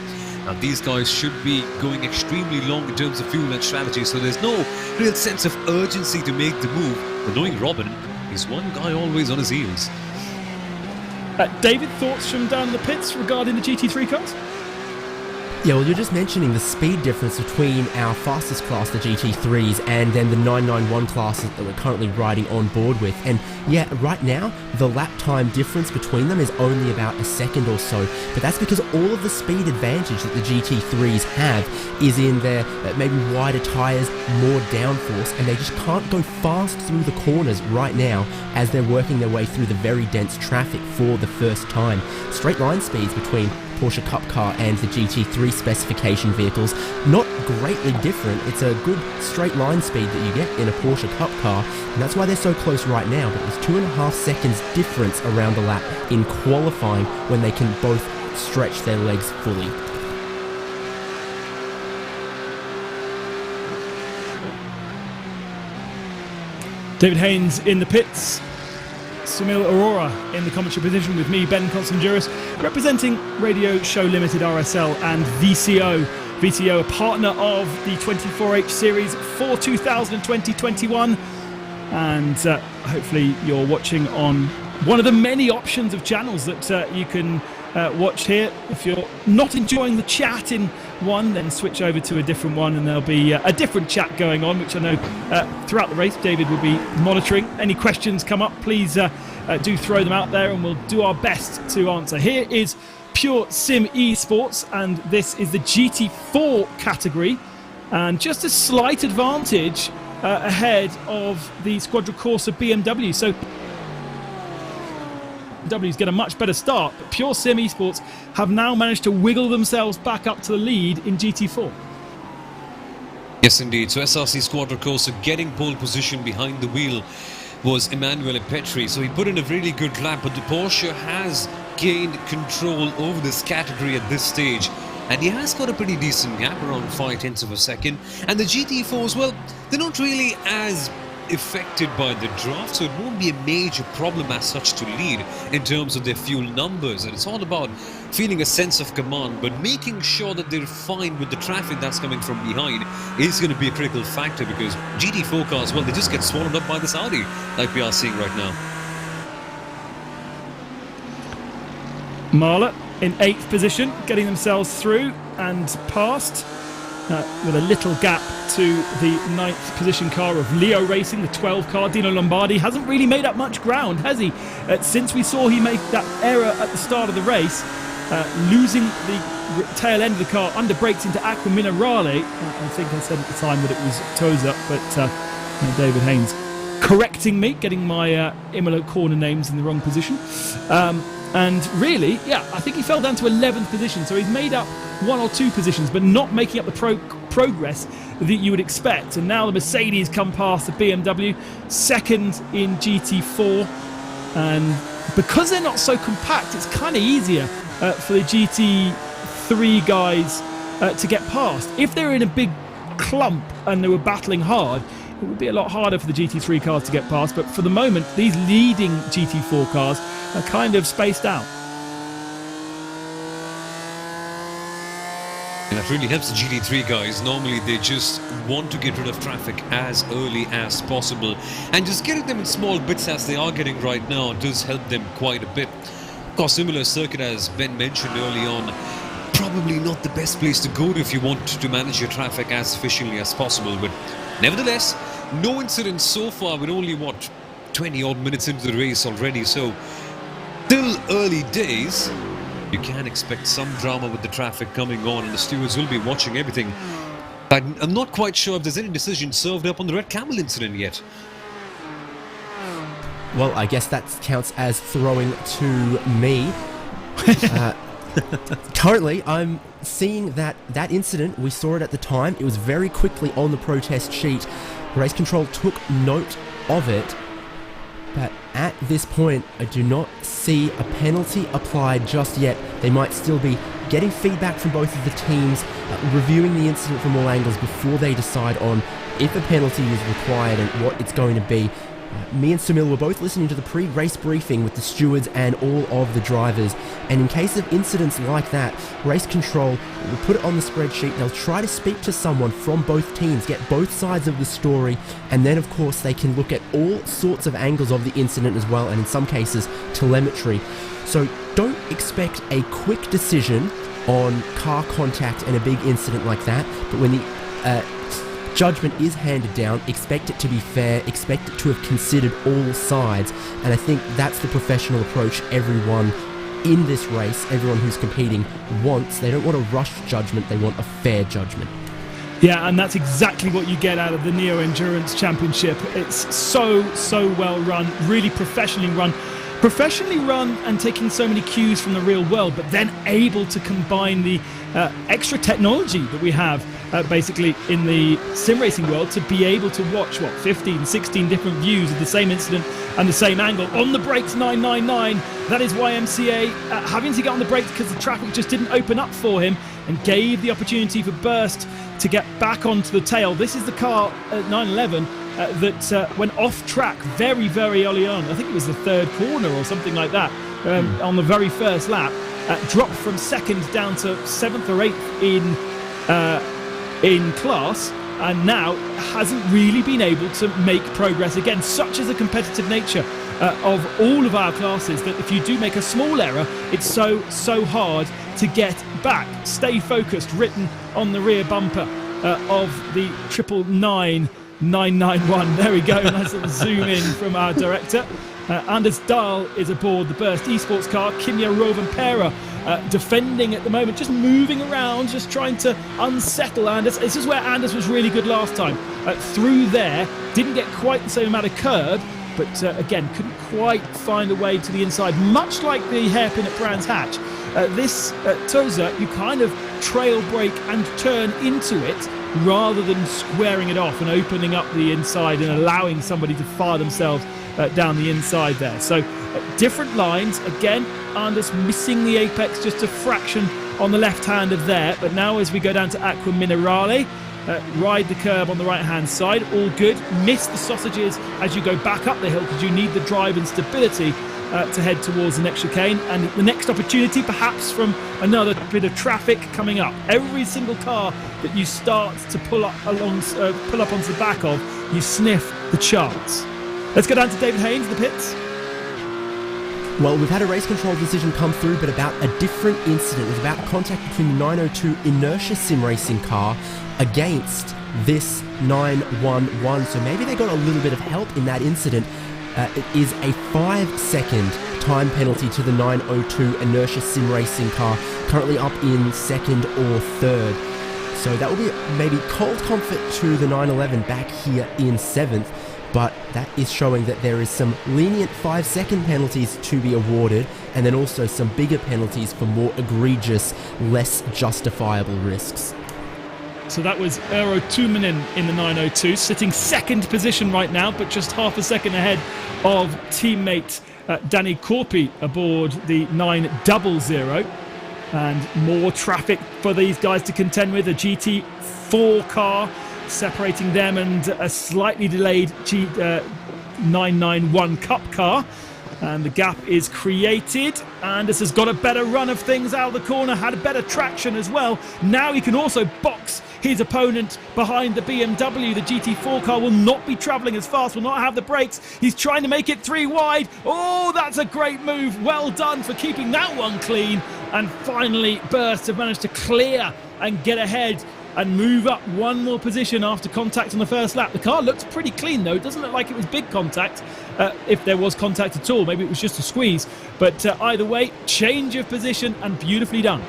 Now these guys should be going extremely long in terms of fuel and strategy, so there's no real sense of urgency to make the move. But knowing Robin, he's one guy always on his heels. David, thoughts from down in the pits regarding the GT3 cars? Yeah, well, you're just mentioning the speed difference between our fastest class, the GT3s, and then the 991 classes that we're currently riding on board with. And yeah, right now, the lap time difference between them is only about a second or so, but that's because all of the speed advantage that the GT3s have is in their maybe wider tyres, more downforce, and they just can't go fast through the corners right now as they're working their way through the very dense traffic for the first time. Straight line speeds between Porsche Cup car and the GT3 specification vehicles, not greatly different. It's a good straight line speed that you get in a Porsche Cup car, and that's why they're so close right now. But it was 2.5 seconds difference around the lap in qualifying when they can both stretch their legs fully. David Haynes in the pits, Sunil Arora in the commentary position with me, Ben Constanduris, representing Radio Show Limited, RSL and VCO. VCO, a partner of the 24H series for 2020-21, and hopefully you're watching on one of the many options of channels that you can watch here. If you're not enjoying the chat in one, then switch over to a different one, and there'll be a different chat going on, which I know throughout the race David will be monitoring. Any questions come up, please do throw them out there and we'll do our best to answer. Here is Pure Sim Esports, and this is the GT4 category, and just a slight advantage ahead of the Squadra Corsa BMW. So W's get a much better start, but Pure Sim Esports have now managed to wiggle themselves back up to the lead in GT4. Yes, indeed. So SRC Squadra Corsa getting pole position behind the wheel was Emanuele Petri. So he put in a really good lap, but the Porsche has gained control over this category at this stage. And he has got a pretty decent gap, around 0.5 of a second. And the GT4s, well, they're not really as affected by the draft, so it won't be a major problem as such to lead in terms of their fuel numbers. And it's all about feeling a sense of command, but making sure that they're fine with the traffic that's coming from behind is going to be a critical factor, because GT4 cars, well, they just get swallowed up by the Saudi like we are seeing right now. Mahler in 8th position, getting themselves through and past with a little gap to the 9th position car of Leo Racing, the 12 car. Dino Lombardi hasn't really made up much ground, has he? Since we saw he make that error at the start of the race, losing the tail end of the car under brakes into Aqua Minerale. I think I said at the time that it was toes up, but David Haynes correcting me, getting my Imola corner names in the wrong position. And really, yeah, I think he fell down to 11th position, so he's made up 1 or 2 positions, but not making up the progress that you would expect. And now the Mercedes come past the BMW, second in GT4, and because they're not so compact, it's kind of easier for the GT3 guys to get past. If they're in a big clump and they were battling hard, it would be a lot harder for the GT3 cars to get past, but for the moment, these leading GT4 cars are kind of spaced out. And that really helps the GT3 guys. Normally they just want to get rid of traffic as early as possible, and just getting them in small bits as they are getting right now does help them quite a bit. Of course, Imola circuit, as Ben mentioned early on, probably not the best place to go to if you want to manage your traffic as efficiently as possible. But nevertheless, no incidents so far, with only, 20 odd minutes into the race already. So, still early days. You can expect some drama with the traffic coming on, and the stewards will be watching everything. I'm not quite sure if there's any decision served up on the Red Camel incident yet. Well, I guess that counts as throwing to me. Currently, I'm seeing that incident, we saw it at the time, it was very quickly on the protest sheet. Race Control took note of it, but at this point, I do not see a penalty applied just yet. They might still be getting feedback from both of the teams, reviewing the incident from all angles before they decide on if a penalty is required and what it's going to be. Me and Sunil were both listening to the pre-race briefing with the stewards and all of the drivers, and in case of incidents like that, Race Control will put it on the spreadsheet. They'll try to speak to someone from both teams, get both sides of the story, and then of course they can look at all sorts of angles of the incident as well, and in some cases telemetry. So don't expect a quick decision on car contact and a big incident like that, but when the judgment is handed down, expect it to be fair, expect it to have considered all sides, and I think that's the professional approach everyone in this race, everyone who's competing, wants. They don't want a rushed judgment, they want a fair judgment. Yeah, and that's exactly what you get out of the Neo Endurance Championship. It's so well run, really professionally run and taking so many cues from the real world, but then able to combine the extra technology that we have basically in the sim racing world to be able to watch 15, 16 different views of the same incident and the same angle. On the brakes, 999. That is YMCA having to get on the brakes because the traffic just didn't open up for him and gave the opportunity for Burst to get back onto the tail. This is the car at 911 that went off track very early on. I think it was the third corner or something like that on the very first lap. Dropped from second down to 7th or 8th in class, and now hasn't really been able to make progress again. Such is the competitive nature of all of our classes that if you do make a small error, it's so hard to get back. Stay focused, written on the rear bumper of the 991. There we go. Nice little zoom in from our director. Anders Dahl is aboard the Burst Esports car. Kimya Rovanpera defending at the moment, just moving around, just trying to unsettle Anders. This is where Anders was really good last time. Through there, didn't get quite the same amount of curb, but again, couldn't quite find a way to the inside, much like the hairpin at Brands Hatch. This Toza, you kind of trail brake and turn into it rather than squaring it off and opening up the inside and allowing somebody to fire themselves down the inside there. So different lines. Again, Anders missing the apex just a fraction on the left hand of there. But now as we go down to Aqua Minerale, ride the curb on the right hand side, all good. Miss the sausages as you go back up the hill because you need the drive and stability to head towards the next chicane, and the next opportunity perhaps from another bit of traffic coming up. Every single car that you start to pull up onto the back of, you sniff the chance. Let's go down to David Haynes, the pits. Well, we've had a race control decision come through, but about a different incident. It was about contact between the 902 Inertia sim racing car against this 911. So maybe they got a little bit of help in that incident. It is a 5-second time penalty to the 902 Inertia sim racing car, currently up in second or third. So that will be maybe cold comfort to the 911 back here in seventh. But that is showing that there is some lenient 5-second penalties to be awarded, and then also some bigger penalties for more egregious, less justifiable risks. So that was Eero Tuominen in the 902, sitting second position right now, but just half a second ahead of teammate Danny Korpi aboard the 900. And more traffic for these guys to contend with. A GT4 car separating them and a slightly delayed 991 Cup car. And the gap is created. Anders has got a better run of things out of the corner, had a better traction as well. Now he can also box his opponent behind the BMW. The GT4 car will not be travelling as fast, will not have the brakes. He's trying to make it 3 wide. Oh, that's a great move. Well done for keeping that one clean. And finally, Burst have managed to clear and get ahead and move up one more position after contact on the first lap. The car looks pretty clean though. It doesn't look like it was big contact, if there was contact at all. Maybe it was just a squeeze. But either way, change of position and beautifully done.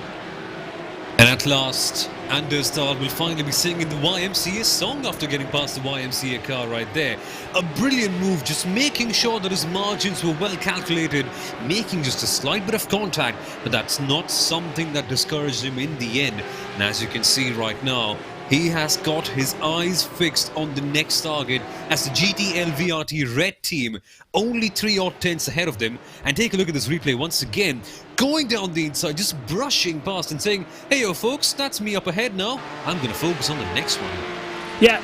And at last, Anders Dahl will finally be singing the YMCA song after getting past the YMCA car right there. A brilliant move, just making sure that his margins were well calculated, making just a slight bit of contact, but that's not something that discouraged him in the end. And as you can see right now, he has got his eyes fixed on the next target as the GTL VRT Red team, only 3 odd tenths ahead of them. And take a look at this replay once again, going down the inside, just brushing past and saying, hey yo folks, that's me up ahead now, I'm going to focus on the next one. Yeah,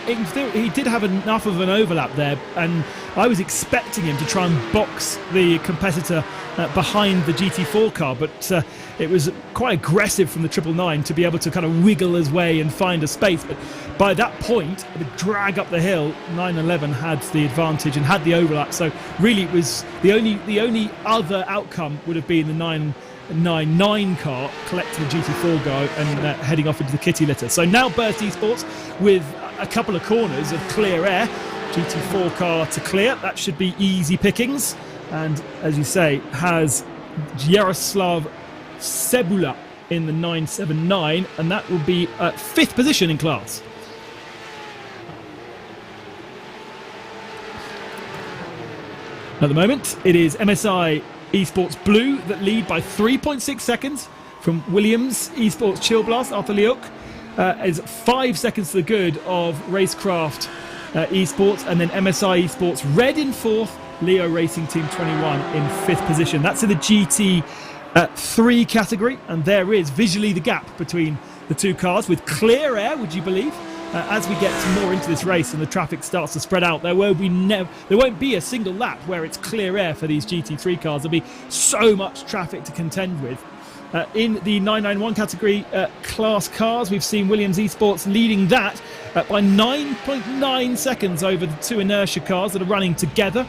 he did have enough of an overlap there, and I was expecting him to try and box the competitor behind the GT4 car, but it was quite aggressive from the 999 to be able to kind of wiggle his way and find a space. But by that point, the drag up the hill, 911 had the advantage and had the overlap. So really, it was the only other outcome would have been the 999 car collecting the GT4 guy and heading off into the kitty litter. So now Burst Esports with a couple of corners of clear air. GT4 car to clear. That should be easy pickings. And as you say, has Jaroslav Cebula in the 979, and that will be at 5th position in class. At the moment, it is MSI Esports Blue that lead by 3.6 seconds from Williams Esports Chill Blast. Arthur Leok is 5 seconds to the good of Racecraft Esports, and then MSI Esports Red in 4th, Leo Racing Team 21 in 5th position. That's in the GT3 category, and there is visually the gap between the two cars with clear air, would you believe? As we get more into this race and the traffic starts to spread out, there won't be a single lap where it's clear air for these GT3 cars. There'll be so much traffic to contend with. In the 991 category class cars, we've seen Williams Esports leading that by 9.9 seconds over the two Inertia cars that are running together.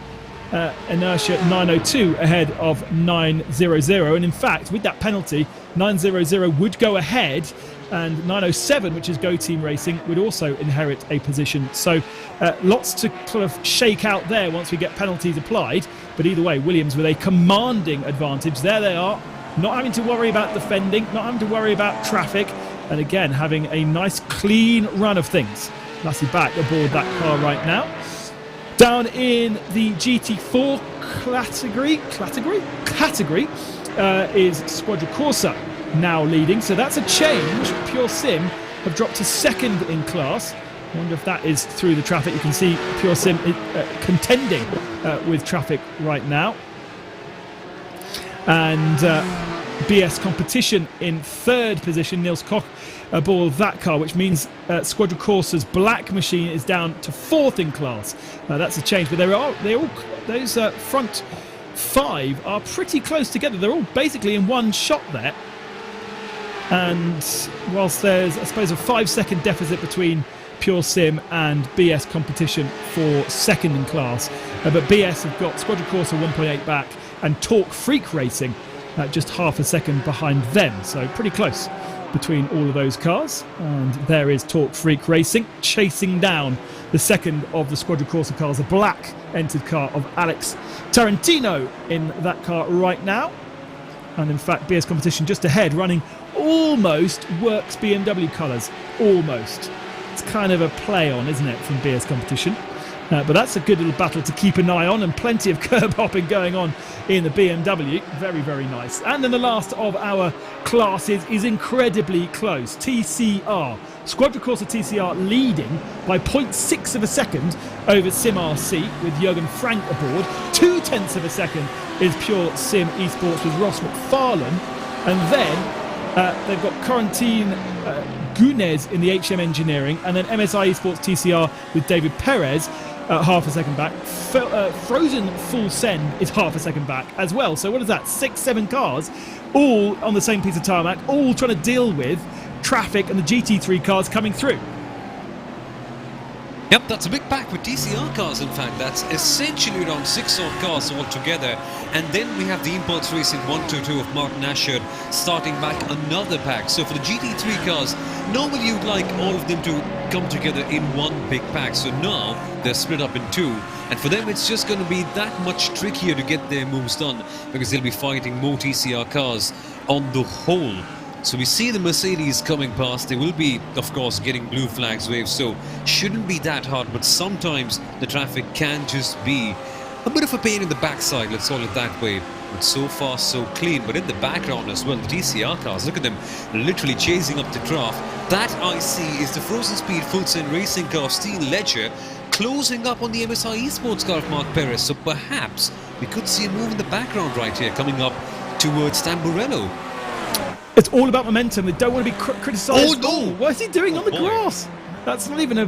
Inertia 902 ahead of 900, and in fact with that penalty 900 would go ahead, and 907, which is Go Team Racing, would also inherit a position. So lots to sort of shake out there once we get penalties applied, but either way, Williams with a commanding advantage. There they are, not having to worry about defending, not having to worry about traffic, and again having a nice clean run of things. Lassie back aboard that car right now. Down in the GT4 category is Squadra Corsa now leading. So that's a change. Pure Sim have dropped to 2nd in class. I wonder if that is through the traffic. You can see Pure Sim contending with traffic right now. And BS Competition in 3rd position. Niels Koch aboard that car, which means Squadra Corsa's black machine is down to 4th in class. That's a change, but those front 5 are pretty close together. They're all basically in one shot there. And whilst there's, I suppose, a 5-second deficit between Pure Sim and BS Competition for 2nd in class, but BS have got Squadra Corsa 1.8 back and Torque Freak Racing just half a second behind them. So pretty close between all of those cars. And there is Torque Freak Racing chasing down the second of the Squadra Corsa cars, a black entered car of Alex Tarantino in that car right now. And in fact, BS Competition just ahead, running almost Works BMW colours. Almost. It's kind of a play on, isn't it, from BS Competition? But that's a good little battle to keep an eye on, and plenty of curb hopping going on in the BMW. Very, very nice. And then the last of our classes is incredibly close. TCR. Squadra Corsa TCR leading by 0.6 of a second over Sim RC with Jürgen Frank aboard. 0.2 of a second is Pure Sim Esports with Ross McFarlane. And then they've got Corentin Gunez in the HM Engineering, and then MSI Esports TCR with David Perez. half a second back. Frozen full send is half a second back as well. So what is that? 6, 7 cars all on the same piece of tarmac, all trying to deal with traffic and the GT3 cars coming through. Yep, that's a big pack with TCR cars, in fact. That's essentially around 6 odd cars altogether. And then we have the Impulse Racing 122 of Martin Asher starting back another pack. So for the GT3 cars, normally you'd like all of them to come together in one big pack. So now they're split up in 2. And for them, it's just going to be that much trickier to get their moves done because they'll be fighting more TCR cars on the whole. So we see the Mercedes coming past. They will be, of course, getting blue flags waved, so shouldn't be that hard. But sometimes the traffic can just be a bit of a pain in the backside, let's call it that way. But so far, so clean. But in the background as well, the TCR cars, look at them literally chasing up the draft. That I see is the Frozen Speed Full Send Racing car of Steel Ledger closing up on the MSI Esports car of Mark Perez. So perhaps we could see a move in the background right here coming up towards Tamburello. It's all about momentum. They don't want to be criticised. Oh, no! What is he doing on the boy. grass? That's not even a...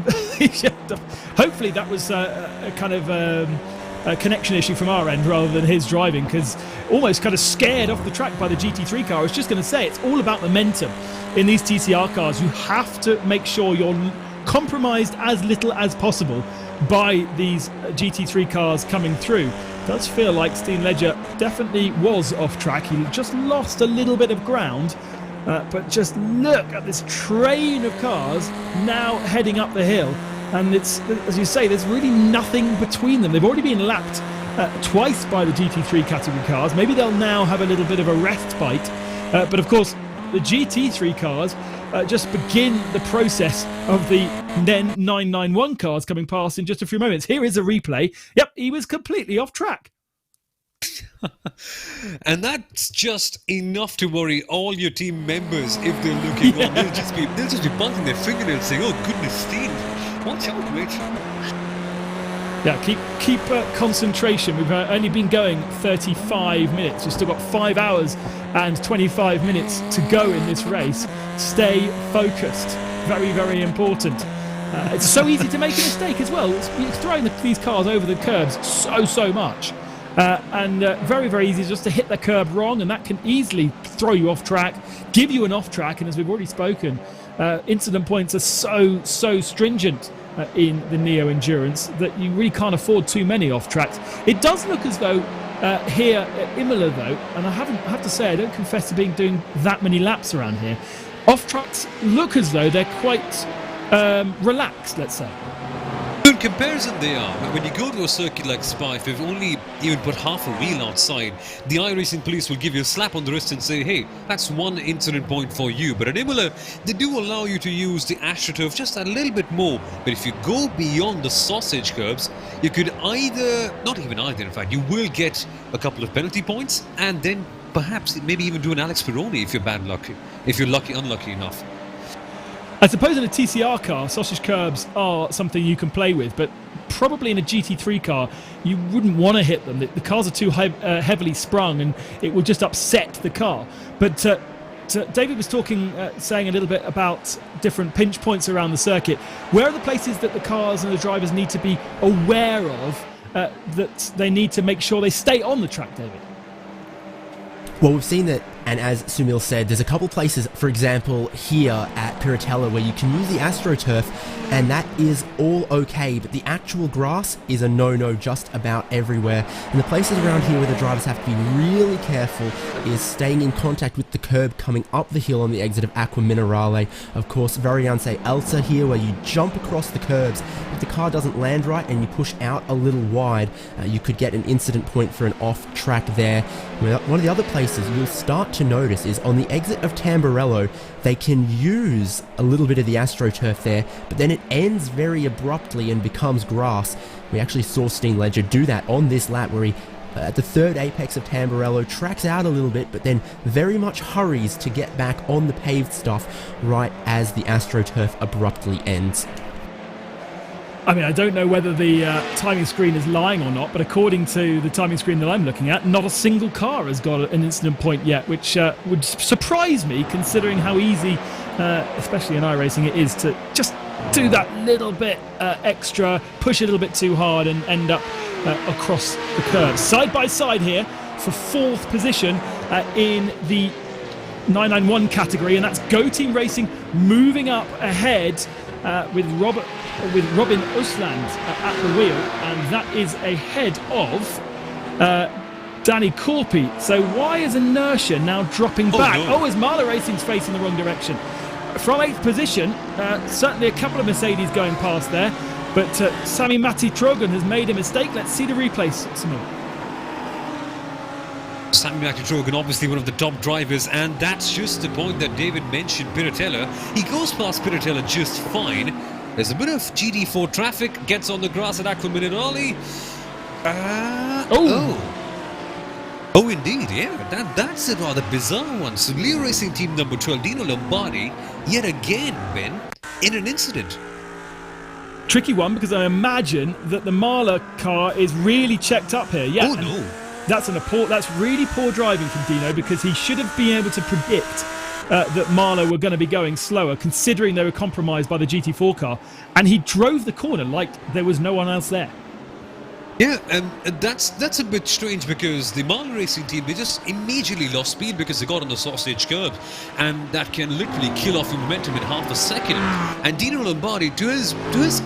Hopefully that was a kind of a connection issue from our end rather than his driving, because almost kind of scared off the track by the GT3 car. I was just going to say, it's all about momentum. In these TCR cars, you have to make sure you're compromised as little as possible by these GT3 cars coming through. Does feel like Steam Ledger definitely was off track. He just lost a little bit of ground, but just look at this train of cars now heading up the hill, and it's, as you say, there's really nothing between them. They've already been lapped twice by the GT3 category cars. Maybe they'll now have a little bit of a respite, but of course the GT3 cars just begin the process of the then 991 cars coming past in just a few moments. Here is a replay. Yep, he was completely off track. And that's just enough to worry all your team members if they're looking on. They'll just be biting their fingernails saying, "Oh goodness, Steve, watch out, mate." Yeah, keep concentration. We've only been going 35 minutes. We've still got 5 hours and 25 minutes to go in this race. Stay focused. Very, very important. It's so easy to make a mistake as well. You're throwing these cars over the curbs so much. And very, very easy just to hit the curb wrong, and that can easily throw you off track, give you an off track. And as we've already spoken, incident points are so stringent in the Neo Endurance that you really can't afford too many off tracks. It does look as though here at Imola, though, and I have to say I don't confess to doing that many laps around here, off tracks look as though they're quite relaxed, let's say. In comparison, they are. When you go to a circuit like Spa, if you've only even put half a wheel outside, the iRacing police will give you a slap on the wrist and say, "Hey, that's one incident point for you." But at Imola, they do allow you to use the AstroTurf just a little bit more. But if you go beyond the sausage curbs, you could not even either, in fact, you will get a couple of penalty points, and then perhaps maybe even do an Alex Peroni if you're unlucky enough. I suppose in a TCR car, sausage curbs are something you can play with, but probably in a GT3 car, you wouldn't want to hit them. The cars are too heavily sprung, and it will just upset the car. But David was saying a little bit about different pinch points around the circuit. Where are the places that the cars and the drivers need to be aware of that they need to make sure they stay on the track, David? Well, we've seen that, and as Sumil said, there's a couple places, for example, here at Piratella, where you can use the AstroTurf, and that is all okay, but the actual grass is a no-no just about everywhere. And the places around here where the drivers have to be really careful is staying in contact with the curb coming up the hill on the exit of Aqua Minerale. Of course, Variance Alta here, where you jump across the curbs. If the car doesn't land right and you push out a little wide, you could get an incident point for an off-track there. One of the other places you'll start to notice is on the exit of Tamburello, they can use a little bit of the AstroTurf there, but then it ends very abruptly and becomes grass. We actually saw Steam Ledger do that on this lap, where he, at the third apex of Tamburello, tracks out a little bit, but then very much hurries to get back on the paved stuff right as the AstroTurf abruptly ends. I mean, I don't know whether the timing screen is lying or not, but according to the timing screen that I'm looking at, not a single car has got an incident point yet, which would surprise me, considering how easy, especially in iRacing, it is to just do that little bit extra, push a little bit too hard and end up across the curve. Side by side here for 4th position in the 991 category, and that's Go Team Racing moving up ahead with Robin Usland at the wheel, and that is ahead of Danny Corpy. So why is Inertia now dropping back? No. Is Marla Racing's facing the wrong direction? From 8th position, certainly a couple of Mercedes going past there, but Sami Matti Trogan has made a mistake. Let's see the replay, Simone. Sami Matti Trogan, obviously one of the top drivers, and that's just the point that David mentioned. Piratella, he goes past Piratella just fine. There's a bit of GT4 traffic, gets on the grass at Aqua Minerali. Oh, indeed, yeah. That's a rather bizarre one. So, Leo Racing Team number 12, Dino Lombardi, yet again, Ben, in an incident. Tricky one, because I imagine that the Marla car is really checked up here. Yeah. Oh, no. That's really poor driving from Dino, because he should have been able to predict that Marla were going to be going slower, considering they were compromised by the GT4 car, and he drove the corner like there was no one else there. Yeah, and that's a bit strange, because the Marla Racing Team, they just immediately lost speed because they got on the sausage curb, and that can literally kill off your momentum in half a second. And Dino Lombardi, to his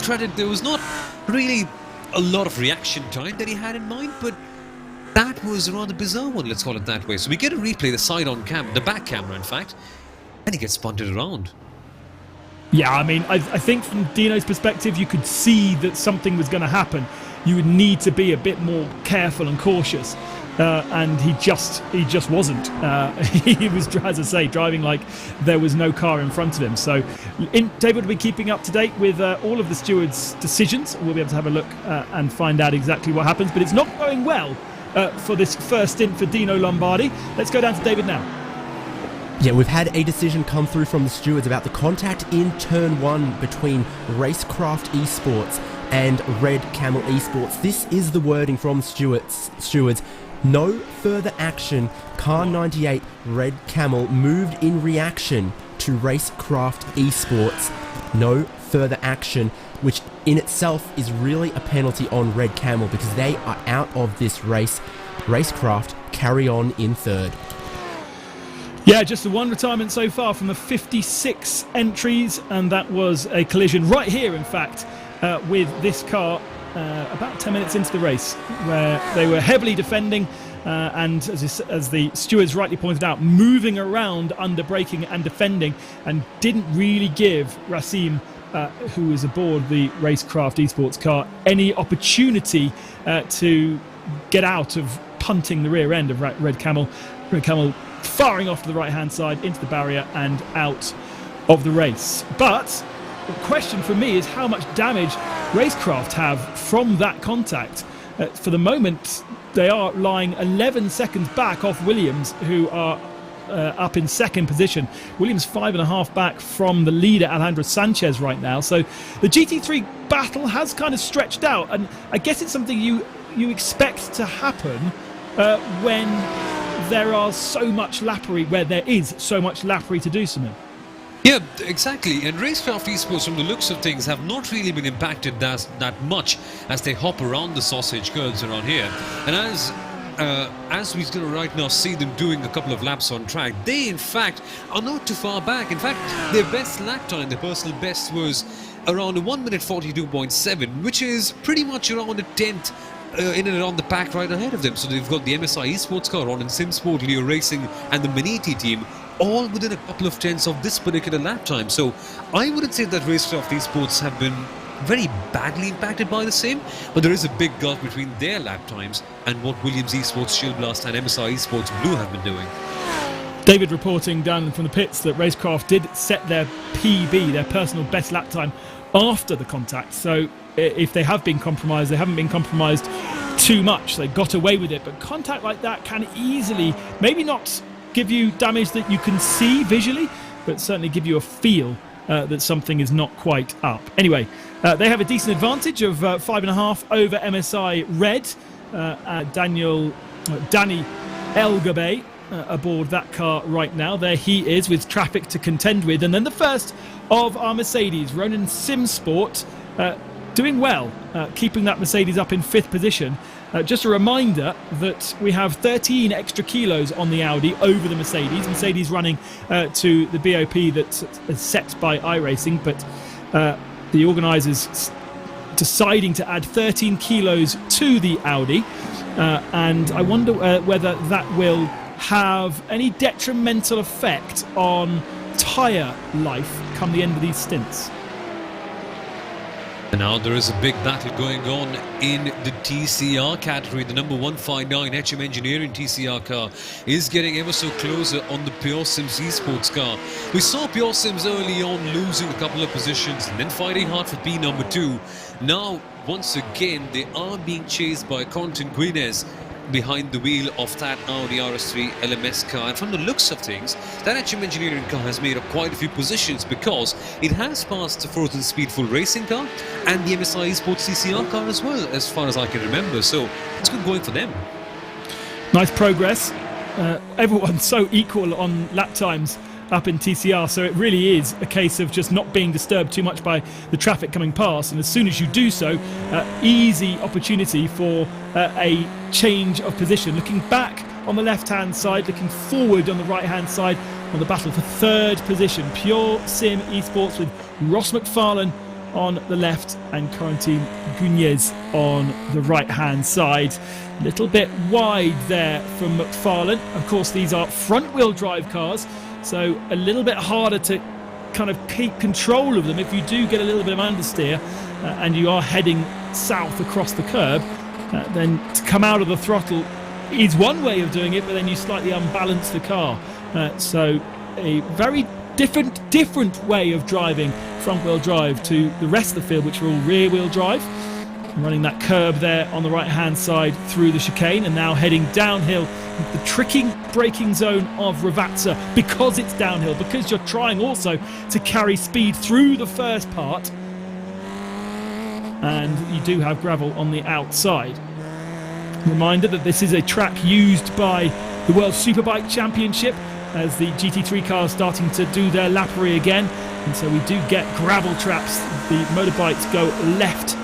credit, there was not really a lot of reaction time that he had in mind, but that was a rather bizarre one, let's call it that way. So we get a replay, the back camera in fact, and he gets punted around. Yeah, I mean, I think from Dino's perspective, you could see that something was going to happen. You would need to be a bit more careful and cautious, and he just wasn't. He was, as I say, driving like there was no car in front of him. So David will be keeping up to date with all of the stewards' decisions. We'll be able to have a look and find out exactly what happens, but it's not going well for this first stint for Dino Lombardi. Let's go down to David now. Yeah, we've had a decision come through from the stewards about the contact in turn 1 between Racecraft Esports and Red Camel Esports. This is the wording from stewards. No further action. Car 98 Red Camel moved in reaction to Racecraft Esports. No further action, which in itself is really a penalty on Red Camel, because they are out of this race. Racecraft carry on in 3rd. Yeah, just the one retirement so far from the 56 entries, and that was a collision right here, in fact, with this car about 10 minutes into the race, where they were heavily defending and, as the stewards rightly pointed out, moving around under braking and defending, and didn't really give Racim, who was aboard the Racecraft Esports car, any opportunity to get out of punting the rear end of Red Camel. Red Camel firing off to the right-hand side into the barrier and out of the race. But the question for me is how much damage Racecraft have from that contact. For the moment, they are lying 11 seconds back off Williams, who are up in 2nd position. Williams 5.5 back from the leader, Alejandro Sanchez, right now. So the GT3 battle has kind of stretched out, and I guess it's something you expect to happen when there is so much lappery to do, Simon. Yeah, exactly. And Racecraft Esports, from the looks of things, have not really been impacted that much as they hop around the sausage curves around here. And as we can right now see them doing a couple of laps on track, they in fact are not too far back. In fact, their best lap time, their personal best, was around 1 minute 42.7, which is pretty much around a tenth in and around the pack right ahead of them. So they've got the MSI Esports car, Ron and Simsport, Leo Racing, and the Maniti team, all within a couple of tenths of this particular lap time. So I wouldn't say that Racecraft Esports have been very badly impacted by the same, but there is a big gulf between their lap times and what Williams Esports, Shield Blast, and MSI Esports Blue have been doing. David reporting down from the pits that Racecraft did set their PB, their personal best lap time, after the contact. So if they have been compromised, they haven't been compromised too much. They got away with it. But contact like that can easily, maybe not give you damage that you can see visually, but certainly give you a feel that something is not quite up. Anyway, they have a decent advantage of 5.5 over MSI Red. Danny Elgabe aboard that car right now. There he is with traffic to contend with. And then the first of our Mercedes. Ronan Simsport doing well, keeping that Mercedes up in 5th position. Just a reminder that we have 13 extra kilos on the Audi over the Mercedes. Mercedes running to the BOP that's set by iRacing, but the organisers deciding to add 13 kilos to the Audi. And I wonder whether that will have any detrimental effect on tyre life come the end of these stints. And now there is a big battle going on in the TCR category. The number 159 HM Engineering TCR car is getting ever so closer on the Pure Sims Esports car. We saw Pure Sims early on losing a couple of positions and then fighting hard for P number 2. Now, once again, they are being chased by Quentin Guinness behind the wheel of that Audi RS3 LMS car. And from the looks of things, that HM Engineering car has made up quite a few positions because it has passed the Frozen Speedful Racing car and the MSI Esports TCR car as well, as far as I can remember. So it's good going for them. Nice progress. Everyone's so equal on lap times up in TCR, so it really is a case of just not being disturbed too much by the traffic coming past, and as soon as you do so, easy opportunity for a change of position. Looking back on the left hand side, looking forward on the right hand side on the battle for 3rd position. Pure Sim Esports with Ross McFarlane on the left and Corentin Guinness on the right hand side. A little bit wide there from McFarlane. Of course, these are front wheel drive cars, so a little bit harder to kind of keep control of them if you do get a little bit of understeer and you are heading south across the curb. Then to come out of the throttle is one way of doing it, but then you slightly unbalance the car. So a very different way of driving front wheel drive to the rest of the field, which are all rear wheel drive. Running that curb there on the right hand side through the chicane, and now heading downhill, the tricking braking zone of Ravazza, because it's downhill, because you're trying also to carry speed through the first part, and you do have gravel on the outside. Reminder that this is a track used by the World Superbike Championship, as the GT3 cars starting to do their lappery again, and so we do get gravel traps. The motorbikes go left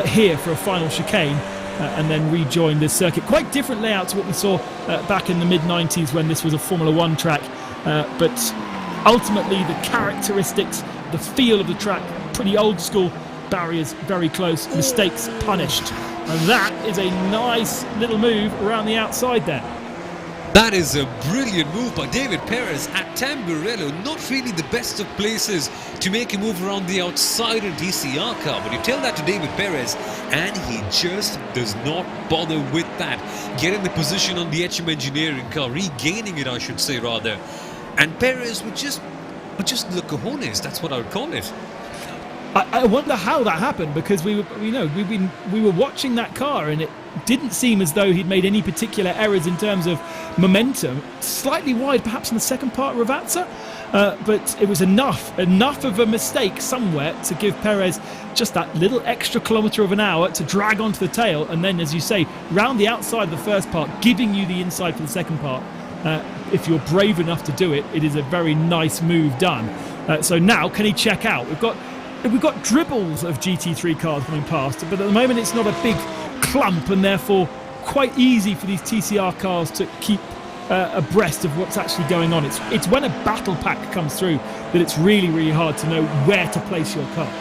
here for a final chicane and then rejoin this circuit. Quite different layout to what we saw back in the mid-90s when this was a Formula 1 track, but ultimately the characteristics, the feel of the track, pretty old school, barriers very close, mistakes punished, and that is a nice little move around the outside there. That is a brilliant move by David Perez at Tamburello. Not really the best of places to make a move around the outside of TCR car, but you tell that to David Perez and he just does not bother with that. Getting the position on the HM Engineering car, regaining it I should say rather. And Perez with just the cojones, that's what I would call it. I wonder how that happened, because we were watching that car and it didn't seem as though he'd made any particular errors in terms of momentum. Slightly wide perhaps in the second part of Ravazza, but it was enough of a mistake somewhere to give Perez just that little extra kilometre of an hour to drag onto the tail, and then, as you say, round the outside of the first part, giving you the inside for the second part. If you're brave enough to do it, it is a very nice move done. So now, can he check out? We've got dribbles of GT3 cars coming past, but at the moment it's not a big clump, and therefore quite easy for these TCR cars to keep abreast of what's actually going on. It's when a battle pack comes through that it's really, really hard to know where to place your car.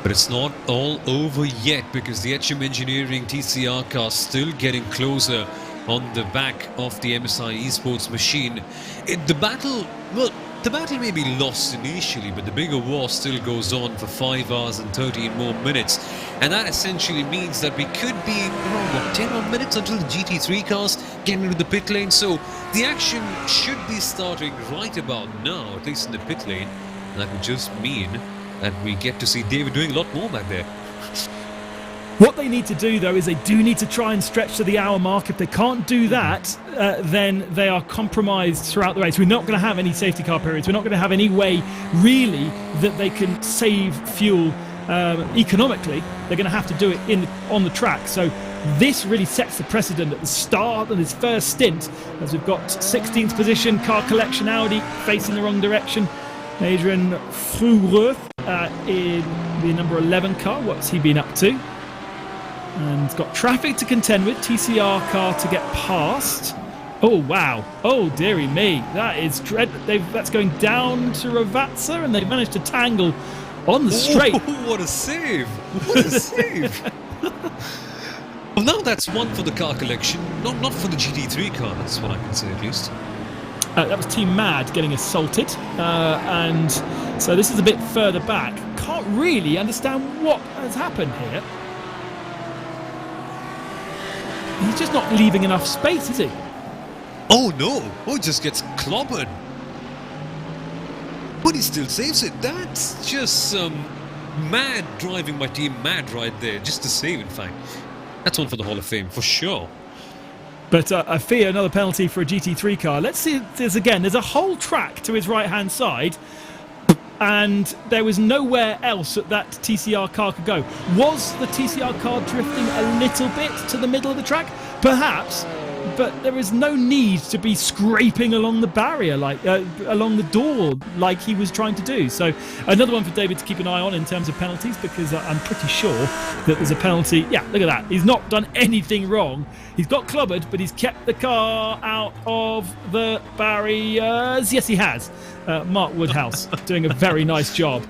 But it's not all over yet, because the HM Engineering TCR car still getting closer on the back of the MSI Esports machine. The battle may be lost initially, but the bigger war still goes on for 5 hours and 13 more minutes. And that essentially means that we could be around, 10 odd minutes until the GT3 cars get into the pit lane. So the action should be starting right about now, at least in the pit lane. And that would just mean that we get to see David doing a lot more back there. What they need to do, though, is they do need to try and stretch to the hour mark. If they can't do that, then they are compromised throughout the race. We're not going to have any safety car periods. We're not going to have any way, really, that they can save fuel economically. They're going to have to do it on the track. So this really sets the precedent at the start of his first stint, as we've got 16th position, car collection Audi facing the wrong direction. Adrian Fruwerth in the number 11 car. What's he been up to? And got traffic to contend with. TCR car to get past. Oh, wow. Oh, dearie me. That is dread. That's going down to Ravazza, and they've managed to tangle on the straight. Oh, what a save. What a save. Well, now that's one for the car collection, not for the GT3 car, that's what I can say at least. That was Team Mad getting assaulted, and so this is a bit further back. Can't really understand what has happened here. He's just not leaving enough space, is he? Oh no! Oh, he just gets clobbered. But he still saves it. That's just mad driving by Team Mad right there, just to save, in fact. That's one for the Hall of Fame, for sure. But I fear another penalty for a GT3 car. Let's see this again. There's a whole track to his right-hand side, and there was nowhere else that TCR car could go. Was the TCR car drifting a little bit to the middle of the track? Perhaps, but there is no need to be scraping along the barrier, like along the door, like he was trying to do. So another one for David to keep an eye on in terms of penalties, because I'm pretty sure that there's a penalty. Yeah, look at that. He's not done anything wrong. He's got clobbered, but he's kept the car out of the barriers. Yes, he has. Mark Woodhouse doing a very nice job.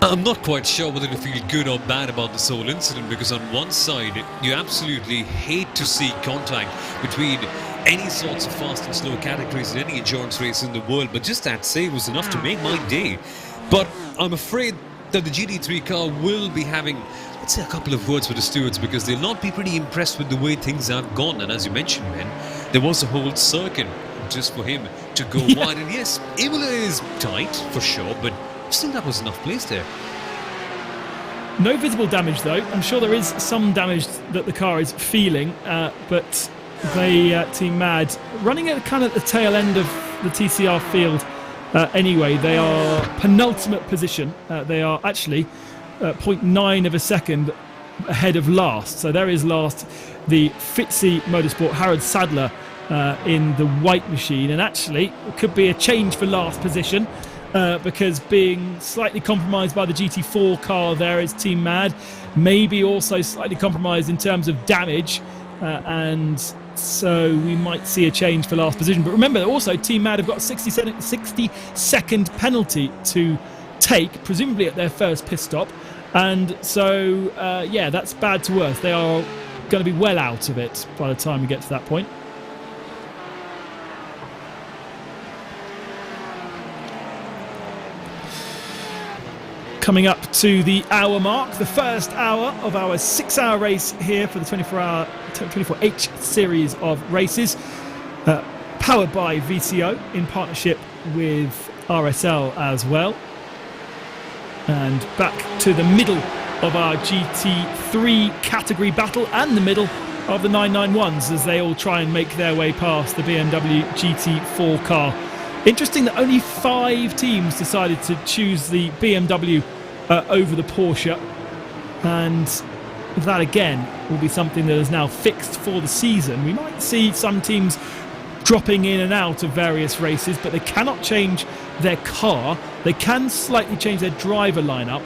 I'm not quite sure whether to feel good or bad about this whole incident, because on one side, you absolutely hate to see contact between any sorts of fast and slow categories in any endurance race in the world, but just that save was enough to make my day. But I'm afraid that the GT3 car will be having, let's say, a couple of words with the stewards, because they'll not be pretty impressed with the way things have gone. And as you mentioned, Ben, there was a whole circuit just for him to go wide. And yes, Imola is tight for sure, but still that was enough place there. No visible damage though. I'm sure there is some damage that the car is feeling, but they, Team Mad, running at kind of the tail end of the TCR field anyway. They are penultimate position. They are actually 0.9 of a second ahead of last. So there is last, the Fitzy Motorsport, Harald Sadler in the white machine. And actually, it could be a change for last position. Because being slightly compromised by the GT4 car there is Team Mad, maybe also slightly compromised in terms of damage, and so we might see a change for last position. But remember, also Team Mad have got a 60-second penalty to take, presumably at their first pit stop, and so yeah, that's bad to worse. They are going to be well out of it by the time we get to that point. Coming up to the hour mark, the first hour of our 6-hour race here for the 24H series of races, powered by VCO in partnership with RSL as well. And back to the middle of our GT3 category battle and the middle of the 991s as they all try and make their way past the BMW GT4 car. Interesting that only 5 teams decided to choose the BMW over the Porsche, and that again will be something that is now fixed for the season. We might see some teams dropping in and out of various races, but they cannot change their car. They can slightly change their driver lineup,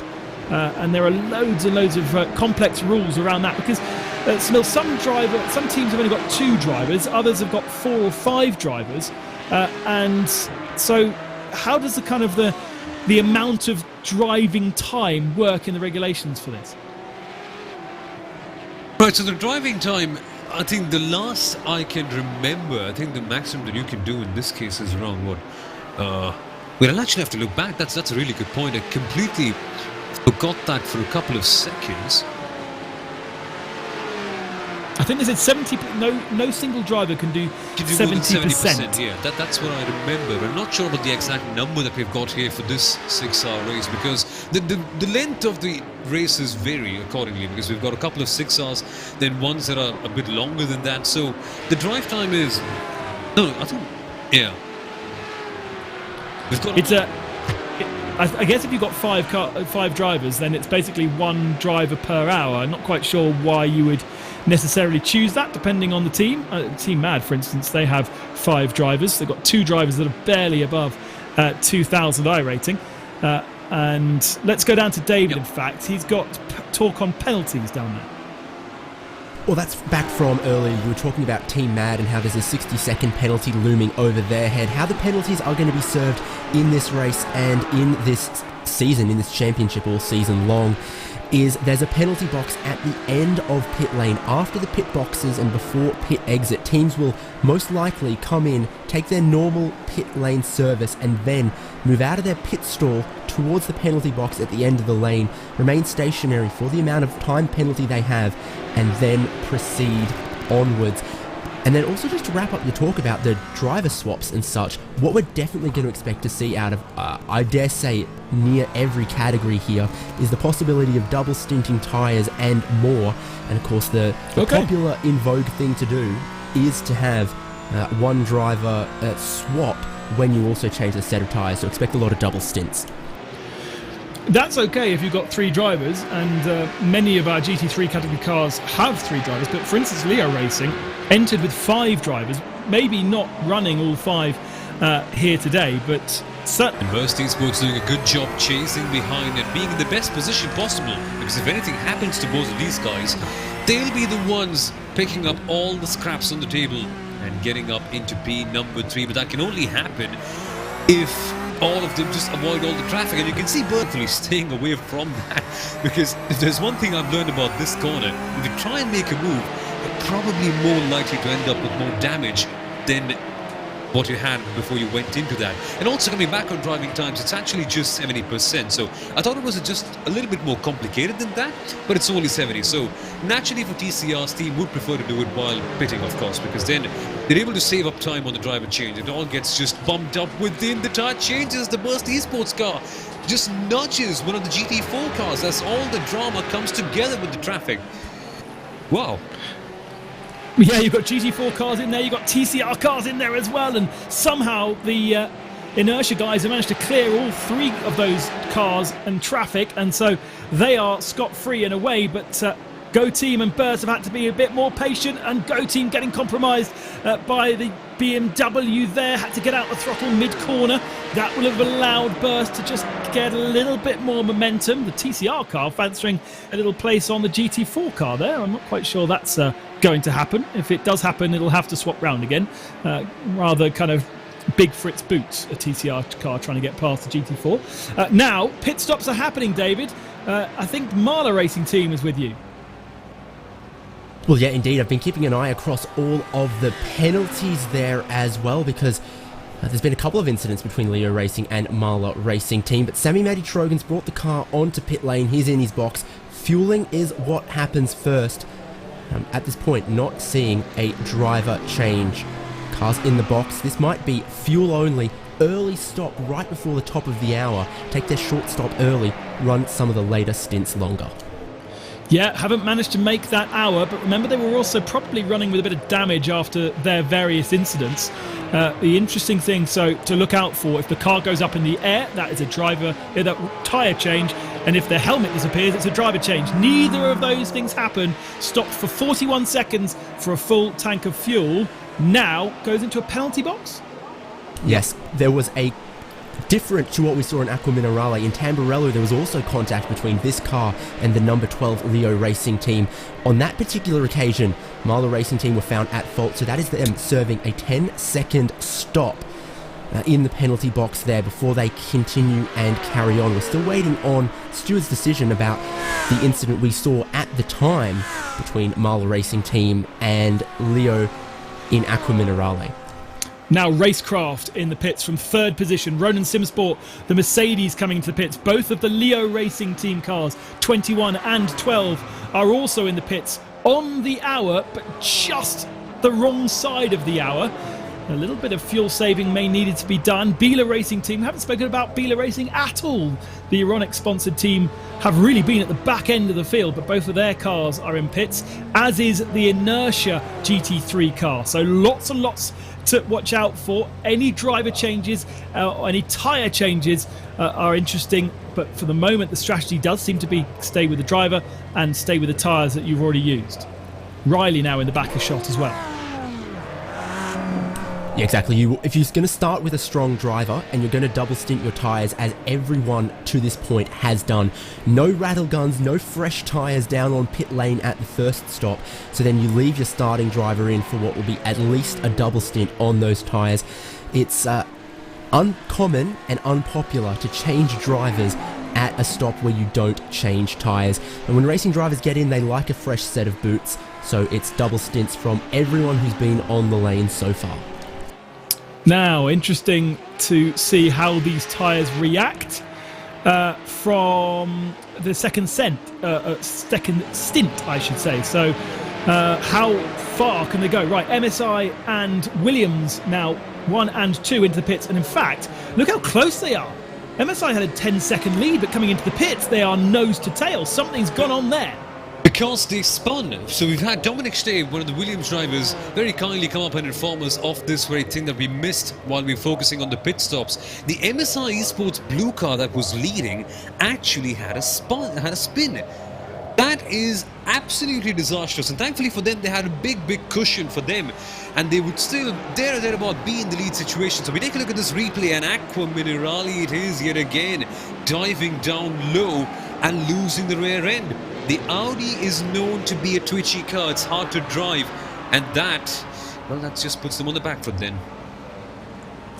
and there are loads and loads of complex rules around that, because Smil, some teams have only got 2 drivers, others have got 4 or 5 drivers. And so how does the kind of the amount of driving time work in the regulations for this? Right, so the driving time, I think the last I can remember, I think the maximum that you can do in this case is around what? Well, I'll actually have to look back. That's a really good point. I completely forgot that for a couple of seconds. I think they said 70. No single driver can do 70%. Yeah, that's what I remember. I'm not sure about the exact number that we've got here for this 6-hour race, because the length of the races vary accordingly, because we've got a couple of 6 hours, then ones that are a bit longer than that. So the drive time is we've got I guess if you've got five drivers, then it's basically one driver per hour. I'm not quite sure why you would necessarily choose that, depending on the team. Team Mad, for instance, they have 5 drivers. They've got 2 drivers that are barely above 2,000 iRating. And let's go down to David, in fact. He's got talk on penalties down there. Well, that's back from earlier. You were talking about Team Mad and how there's a 60-second penalty looming over their head. How the penalties are going to be served in this race and in this season, in this championship all season long, is there's a penalty box at the end of pit lane. After the pit boxes and before pit exit, teams will most likely come in, take their normal pit lane service, and then move out of their pit stall towards the penalty box at the end of the lane, remain stationary for the amount of time penalty they have, and then proceed onwards. And then also, just to wrap up the talk about the driver swaps and such, what we're definitely going to expect to see out of, I dare say, near every category here is the possibility of double stinting tyres and more. And of course, the popular in vogue thing to do is to have one driver swap when you also change the set of tyres, so expect a lot of double stints. That's okay if you've got 3 drivers, and many of our GT3 category cars have 3 drivers, but for instance Leo Racing entered with 5 drivers, maybe not running all 5 here today, but certainly. And Burst Esports doing a good job chasing behind and being in the best position possible, because if anything happens to both of these guys, they'll be the ones picking up all the scraps on the table and getting up into P number 3, but that can only happen if all of them just avoid all the traffic. And you can see Berkeley staying away from that, because if there's one thing I've learned about this corner, if you try and make a move, you're probably more likely to end up with more damage than what you had before you went into that. And also, coming back on driving times, it's actually just 70%, so I thought it was just a little bit more complicated than that, but it's only 70. So naturally for TCR's team would prefer to do it while pitting, of course, because then they're able to save up time on the driver change. It all gets just bumped up within the tire changes. The Burst Esports car just nudges one of the GT4 cars. That's all the drama comes together with the traffic. Wow. Yeah, you've got GT4 cars in there, you've got TCR cars in there as well, and somehow the Inertia guys have managed to clear all 3 of those cars and traffic, and so they are scot-free in a way, but Go Team and Burst have had to be a bit more patient, and Go Team getting compromised by the BMW there, had to get out the throttle mid-corner. That will have allowed Burst to just get a little bit more momentum. The TCR car fancying a little place on the GT4 car there. I'm not quite sure that's going to happen. If it does happen, it'll have to swap round again. Rather kind of big Fritz boots, a TCR car trying to get past the GT4. Now, pit stops are happening, David. I think Marla Racing Team is with you. Well, yeah, indeed. I've been keeping an eye across all of the penalties there as well, because there's been a couple of incidents between Leo Racing and Marla Racing Team, but Sammy Matty Trogan's brought the car onto pit lane. He's in his box. Fueling is what happens first. At this point, not seeing a driver change. Cars in the box. This might be fuel only. Early stop right before the top of the hour. Take their short stop early. Run some of the later stints longer. Yeah, haven't managed to make that hour, but remember they were also probably running with a bit of damage after their various incidents. The interesting thing to look out for, if the car goes up in the air, that is a tyre change, and if their helmet disappears, it's a driver change. Neither of those things happen. Stopped for 41 seconds for a full tank of fuel. Now goes into a penalty box. Yes, there was a different to what we saw in Aqua Minerale. In Tamburello, there was also contact between this car and the number 12 Leo Racing Team. On that particular occasion, Marla Racing Team were found at fault, so that is them serving a 10-second stop in the penalty box there before they continue and carry on. We're still waiting on Stewart's decision about the incident we saw at the time between Marla Racing Team and Leo in Aqua Minerale. Now Racecraft in the pits from 3rd position. Ronan Simsport, the Mercedes coming into the pits. Both of the Leo Racing Team cars, 21 and 12, are also in the pits on the hour, but just the wrong side of the hour. A little bit of fuel saving may needed to be done. Bila Racing Team, haven't spoken about Bila Racing at all. The Euronic sponsored team have really been at the back end of the field, but both of their cars are in pits, as is the Inertia GT3 car. So lots and lots to watch out for. Any driver changes or any tyre changes are interesting, but for the moment the strategy does seem to be stay with the driver and stay with the tyres that you've already used. Riley now in the back of shot as well. Yeah, exactly. If you're going to start with a strong driver and you're going to double stint your tyres, as everyone to this point has done, no rattle guns, no fresh tyres down on pit lane at the first stop, so then you leave your starting driver in for what will be at least a double stint on those tyres. It's uncommon and unpopular to change drivers at a stop where you don't change tyres. And when racing drivers get in, they like a fresh set of boots, so it's double stints from everyone who's been on the lane so far. Now, interesting to see how these tyres react from the second stint, I should say. So, how far can they go? Right, MSI and Williams now 1 and 2 into the pits, and in fact, look how close they are. MSI had a 10-second lead, but coming into the pits, they are nose to tail. Something's gone on there. Because they spun. So we've had Dominic Stave, one of the Williams drivers, very kindly come up and inform us of this very thing that we missed while we were focusing on the pit stops. The MSI Esports blue car that was leading actually had a spin. That is absolutely disastrous, and thankfully for them, they had a big cushion for them, and they would still thereabout be in the lead situation. So we take a look at this replay, and Aqua Minerali it is yet again, diving down low and losing the rear end. The Audi is known to be a twitchy car, it's hard to drive, and that just puts them on the back foot then.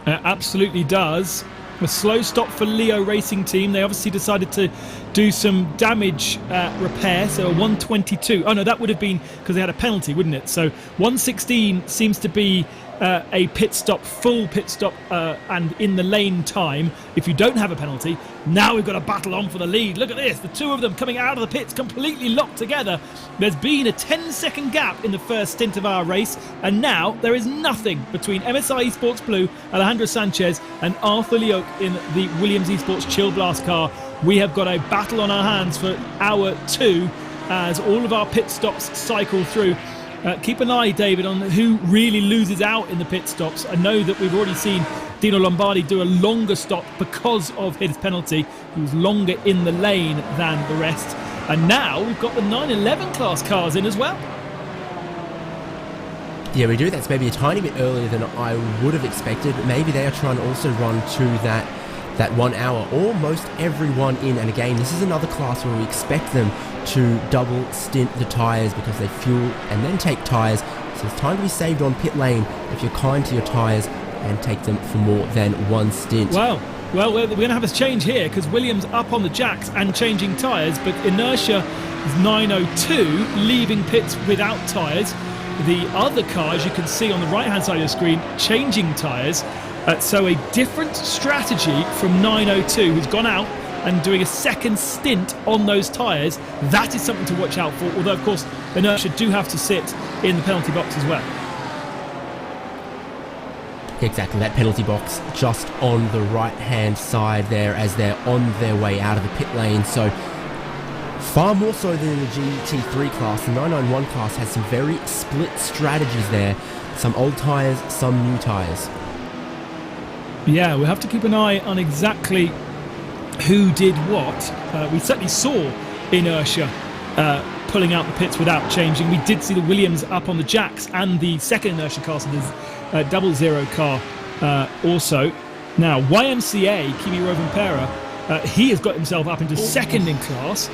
It absolutely does. A slow stop for Leo Racing Team. They obviously decided to do some damage repair, so a 122. Oh no, that would have been because they had a penalty, wouldn't it? So 116 seems to be a pit stop, full pit stop, and in the lane time if you don't have a penalty. Now we've got a battle on for the lead. Look at this, the two of them coming out of the pits completely locked together. There's been a 10-second gap in the first stint of our race, and now there is nothing between MSI Esports Blue, Alejandro Sanchez, and Arthur Leoc in the Williams Esports Chill Blast car. We have got a battle on our hands for hour 2 as all of our pit stops cycle through. Keep an eye, David, on who really loses out in the pit stops. I know that we've already seen Dino Lombardi do a longer stop because of his penalty. He was longer in the lane than the rest. And now we've got the 911 class cars in as well. Yeah, we do. That's maybe a tiny bit earlier than I would have expected, but maybe they are trying to also run to that 1 hour. Almost everyone in, and again, this is another class where we expect them to double stint the tyres because they fuel and then take tyres. So it's time to be saved on pit lane if you're kind to your tyres and take them for more than one stint. Well, we're going to have a change here because Williams up on the jacks and changing tyres, but Inertia is 902 leaving pits without tyres. The other car, as you can see on the right-hand side of the screen, changing tyres. So a different strategy from 902, who's gone out and doing a second stint on those tyres. That is something to watch out for, although of course Inertia do have to sit in the penalty box as well. Exactly, that penalty box just on the right-hand side there as they're on their way out of the pit lane. So far more so than in the GT3 class, the 991 class has some very split strategies there. Some old tyres, some new tyres. Yeah, we'll have to keep an eye on exactly who did what. We certainly saw Inertia pulling out the pits without changing. We did see the Williams up on the jacks and the second Inertia car, so there's 00 car also. Now, YMCA, Kimi Rovanpera, he has got himself up into second in class.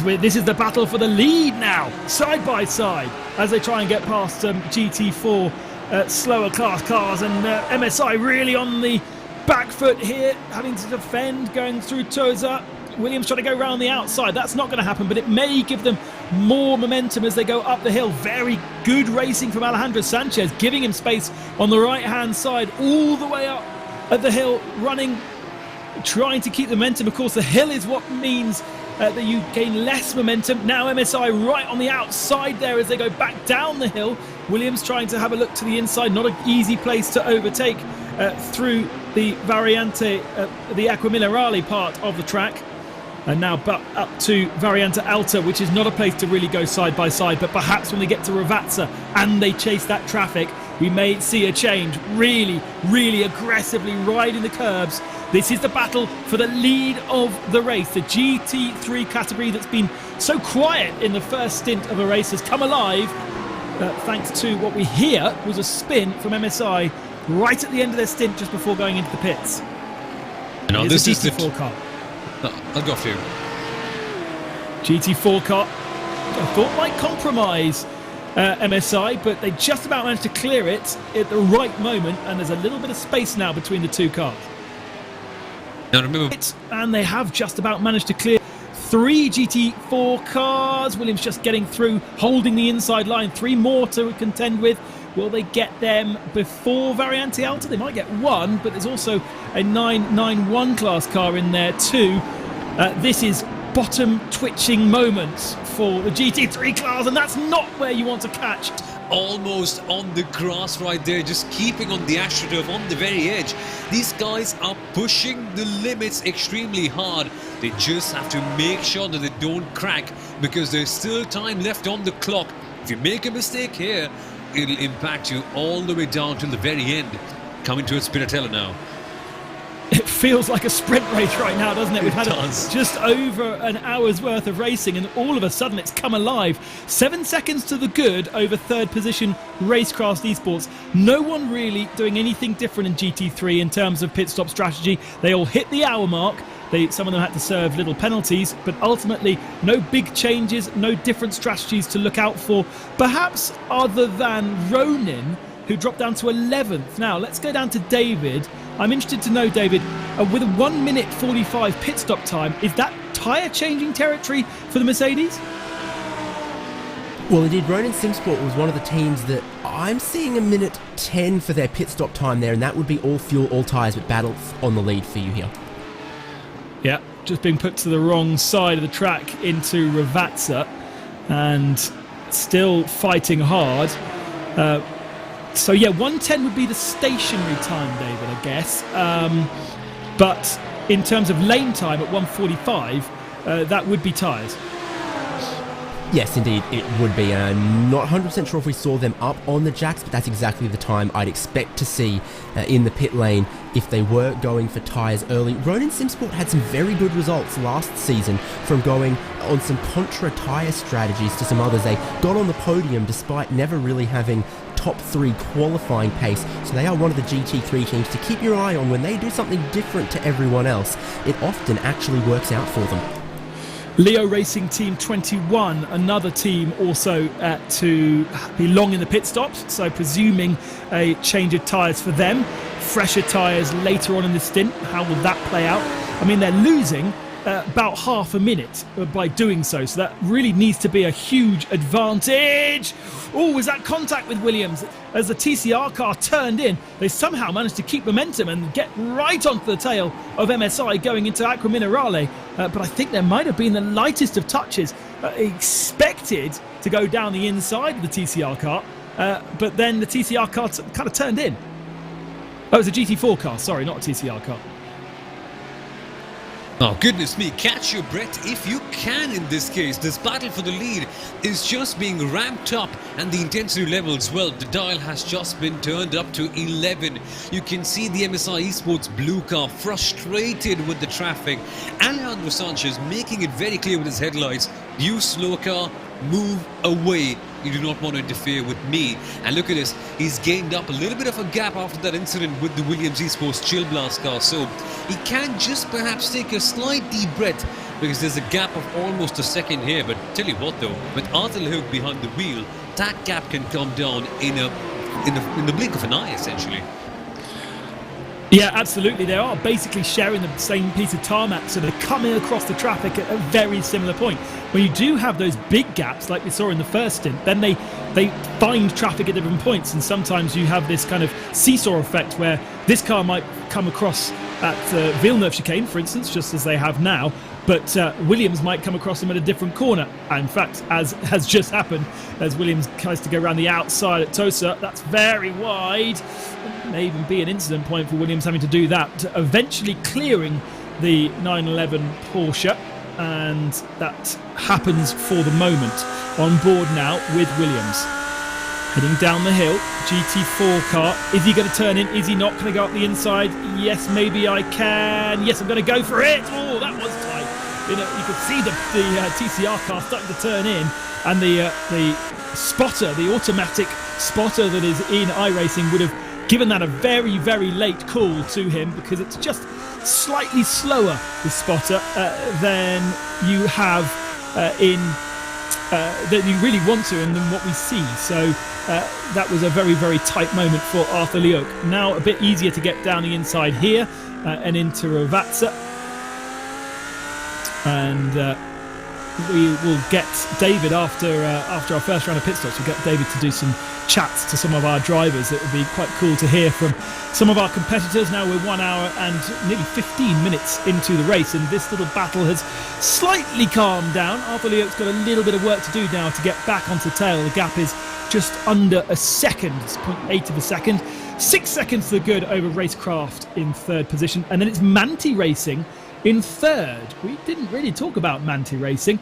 This is the battle for the lead now, side by side, as they try and get past GT4 slower class cars, and MSI really on the back foot here, having to defend, going through Toza. Williams trying to go around the outside. That's not going to happen, but it may give them more momentum as they go up the hill. Very good racing from Alejandro Sanchez, giving him space on the right-hand side, all the way up at the hill, running, trying to keep the momentum. Of course, the hill is what means that you gain less momentum. Now MSI right on the outside there as they go back down the hill. Williams trying to have a look to the inside. Not an easy place to overtake through the Variante, the Aqua Minerali part of the track. And now up to Variante Alta, which is not a place to really go side by side, but perhaps when they get to Ravazza and they chase that traffic, we may see a change. Really, really aggressively riding the curbs. This is the battle for the lead of the race. The GT3 category that's been so quiet in the first stint of a race has come alive thanks to what we hear was a spin from MSI right at the end of their stint just before going into the pits. Now this is the GT4 car. I'll go for you. GT4 car, I thought might compromise MSI, but they just about managed to clear it at the right moment, and there's a little bit of space now between the two cars. Now remember, and they have just about managed to clear 3 GT4 cars. Williams just getting through, holding the inside line. 3 more to contend with. Will they get them before Variante Alta? They might get 1, but there's also a 991 class car in there too. This is bottom twitching moments for the GT3 class, and that's not where you want to catch. almost on the grass right there, just keeping on the astroturf on the very edge. These guys are pushing the limits extremely hard. They just have to make sure that they don't crack, because there's still time left on the clock. If you make a mistake here, it'll impact you all the way down till the very end. Coming towards Piratella now. It feels like a sprint race right now, doesn't it? We've had just over an hour's worth of racing, and all of a sudden it's come alive. 7 seconds to the good over third position Racecraft Esports. No one really doing anything different in GT3 in terms of pit stop strategy. They all hit the hour mark. Some of them had to serve little penalties, but ultimately no big changes, no different strategies to look out for, perhaps other than Ronin, who dropped down to 11th. Now let's go down to David. I'm interested to know, David, with a 1 minute 45 pit stop time, is that tyre changing territory for the Mercedes? Well, indeed, Ronin Simsport was one of the teams that I'm seeing a minute 10 for their pit stop time there, and that would be all fuel, all tyres, but battle on the lead for you here. Yeah, just being put to the wrong side of the track into Ravazza, and still fighting hard. So yeah, 1:10 would be the stationary time, David, I guess. But in terms of lane time at 1:45, that would be tyres. Yes, indeed, it would be. Not 100% sure if we saw them up on the jacks, but that's exactly the time I'd expect to see in the pit lane if they were going for tyres early. Ronin Simsport had some very good results last season from going on some contra tyre strategies to some others. They got on the podium despite never really having top 3 qualifying pace, so they are one of the GT3 teams to keep your eye on. When they do something different to everyone else, it often actually works out for them. Leo Racing Team 21, another team also to be long in the pit stops, so presuming a change of tyres for them. Fresher tyres later on in the stint, how will that play out? I mean, they're losing about half a minute by doing so that really needs to be a huge advantage. Oh, was that contact with Williams? As the TCR car turned in, they somehow managed to keep momentum and get right onto the tail of MSI going into Aqua Minerale. But I think there might have been the lightest of touches expected to go down the inside of the TCR car, but then the TCR car kind of turned in. Oh, it was a GT4 car, sorry, not a TCR car. Oh, goodness me, catch your breath if you can in this case. This battle for the lead is just being ramped up, and the intensity levels, well, the dial has just been turned up to 11. You can see the MSI Esports blue car frustrated with the traffic. Alejandro Sanchez making it very clear with his headlights, you slow car, move away. You do not want to interfere with me. And look at this, he's gained up a little bit of a gap after that incident with the Williams Esports Chill Blast car, so he can just perhaps take a slight deep breath, because there's a gap of almost a second here. But tell you what though, with Arthur Hook behind the wheel, that gap can come down in the blink of an eye, essentially. Yeah, absolutely. They are basically sharing the same piece of tarmac, so they're coming across the traffic at a very similar point. When you do have those big gaps, like we saw in the first stint, then they find traffic at different points, and sometimes you have this kind of seesaw effect where this car might come across at Villeneuve chicane, for instance, just as they have now, but Williams might come across them at a different corner. And in fact, as has just happened, as Williams tries to go around the outside at Tosa, that's very wide. It may even be an incident point for Williams having to do that, eventually clearing the 911 Porsche, and that happens for the moment. On board now with Williams. Heading down the hill, GT4 car. Is he going to turn in? Is he not? Can I go up the inside? Yes, maybe I can. Yes, I'm going to go for it. Oh, that was tight. You could see the TCR car starting to turn in, and the spotter, the automatic spotter that is in iRacing, would have given that a very, very late call to him, because it's just slightly slower, the spotter, than you have that you really want to, and than what we see. So that was a very, very tight moment for Arthur Leoc. Now a bit easier to get down the inside here and into Ravazza. And we will get David after our first round of pit stops. We'll get David to do some chats to some of our drivers. It would be quite cool to hear from some of our competitors. Now we're 1 hour and nearly 15 minutes into the race, and this little battle has slightly calmed down. Arthur Leoc's got a little bit of work to do now to get back onto the tail. The gap is just under a second. It's 0.8 of a second. 6 seconds to the good over Racecraft in third position, and then it's Manti Racing in third. We didn't really talk about Manti Racing.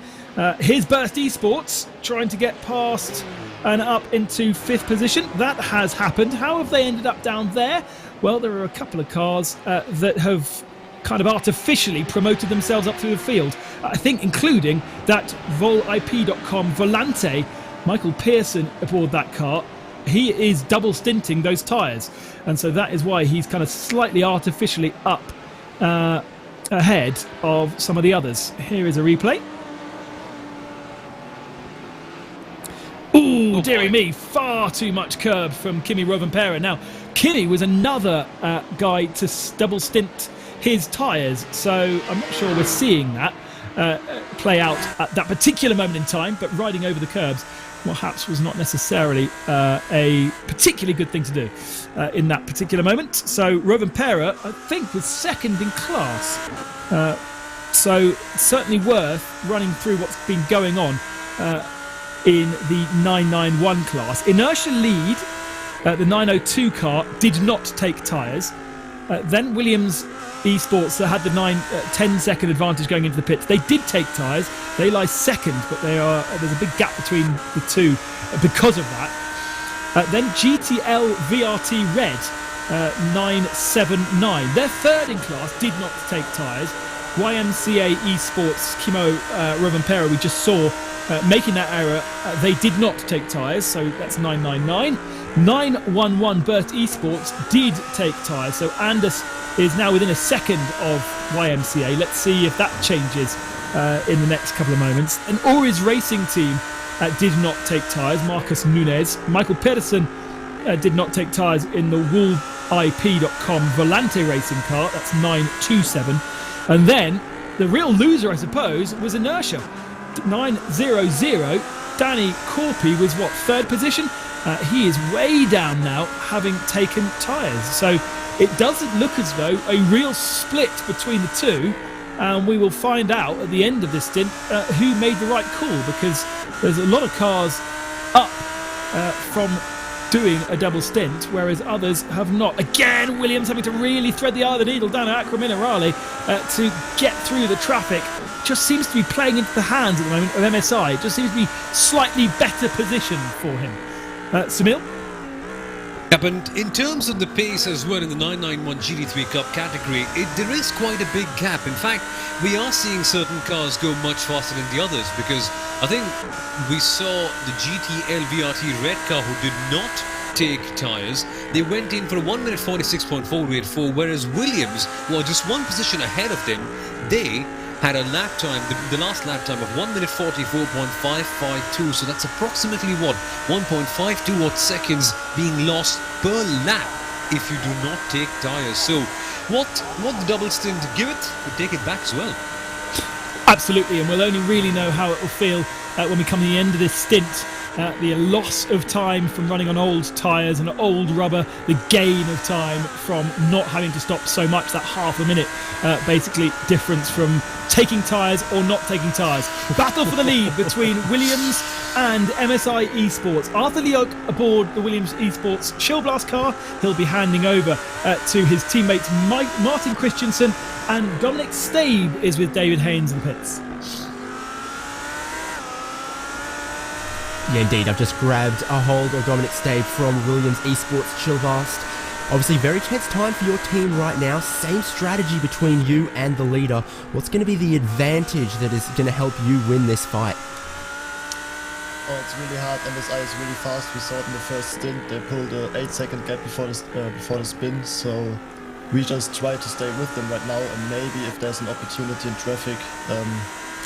Here's Burst Esports trying to get past and up into fifth position. That has happened. How have they ended up down there? Well, there are a couple of cars that have kind of artificially promoted themselves up through the field. I think including that volip.com Volante, Michael Pearson aboard that car. He is double stinting those tyres, and so that is why he's kind of slightly artificially up ahead of some of the others. Here is a replay. Ooh, dearie me, far too much curb from Kimi Rovanperä. Now, Kimi was another guy to double stint his tyres, so I'm not sure we're seeing that play out at that particular moment in time, but riding over the curbs perhaps was not necessarily a particularly good thing to do in that particular moment. So Rovanperä, I think, was second in class. So certainly worth running through what's been going on in the 991 class. Inertia lead, the 902 car did not take tyres. Then Williams Esports that had the 10-second advantage going into the pits. They did take tyres. They lie second, but there's a big gap between the two because of that. Then GTL VRT Red 979. They're third in class, did not take tyres. YMCA Esports Kimo Rovanperä, we just saw making that error. They did not take tyres, so that's 999. 911 Burst Esports did take tyres, so Anders is now within a second of YMCA. Let's see if that changes in the next couple of moments. And Ori's racing team did not take tyres. Marcus Nunes. Michael Pedersen did not take tyres in the woolip.com Volante racing car. That's 927. And then the real loser, I suppose, was Inertia. 900. Danny Corpy was what, third position? He is way down now, having taken tyres. So it doesn't look as though a real split between the two. And we will find out at the end of this stint who made the right call, because there's a lot of cars up from doing a double stint, whereas others have not. Again, Williams having to really thread the eye of the needle down at Acqua Minerale to get through the traffic. Just seems to be playing into the hands at the moment of MSI. It just seems to be slightly better position for him. Samil? Yep, and in terms of the pace as well in the 991 GT3 Cup category, there is quite a big gap. In fact, we are seeing certain cars go much faster than the others, because I think we saw the GTL VRT red car who did not take tyres. They went in for a 1 minute 46.484, whereas Williams, who are just one position ahead of them, they had a lap time, the last lap time of 1 minute 44.552. So that's approximately what, 1.52 odd seconds being lost per lap if you do not take tyres. So what the double stint give it, we take it back as well. Absolutely, and we'll only really know how it will feel when we come to the end of this stint. The loss of time from running on old tyres and old rubber, the gain of time from not having to stop so much, that half a minute basically difference from taking tyres or not taking tyres. Battle for the lead between Williams and MSI Esports. Arthur Leoc aboard the Williams Esports Shellblast car. He'll be handing over to his teammates Martin Christensen, and Dominic Stabe is with David Haynes in the pits. Yeah, indeed. I've just grabbed a hold of Dominic Stabe from Williams Esports Chilvast. Obviously, very tense time for your team right now. Same strategy between you and the leader. What's going to be the advantage that is going to help you win this fight? Oh, it's really hard. MSI is really fast. We saw it in the first stint. They pulled a 8-second gap before the spin. So we just try to stay with them right now. And maybe if there's an opportunity in traffic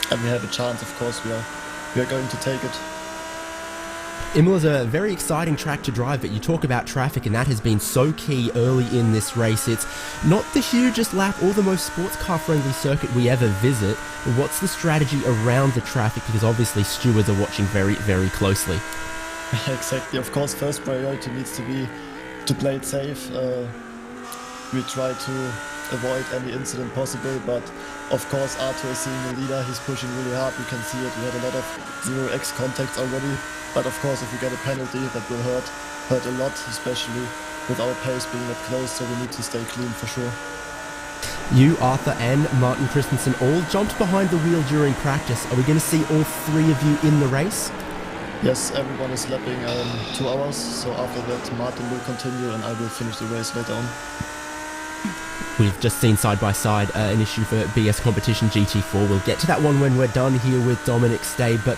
and we have a chance, of course, we are going to take it. Imola's a very exciting track to drive, but you talk about traffic, and that has been so key early in this race. It's not the hugest lap or the most sports car friendly circuit we ever visit. What's the strategy around the traffic? Because obviously stewards are watching very, very closely. Exactly. Of course, first priority needs to be to play it safe. We try to avoid any incident possible, but of course Arthur is seeing the leader. He's pushing really hard. We can see it. We had a lot of 0x contacts already. But of course, if we get a penalty, that will hurt a lot, especially with our pace being that close, so we need to stay clean for sure. You, Arthur, and Martin Christensen all jumped behind the wheel during practice. Are we going to see all three of you in the race? Yes, everyone is lapping 2 hours, so after that Martin will continue and I will finish the race later on. We've just seen side by side an issue for BS Competition GT4. We'll get to that one when we're done here with Dominic Stabe, but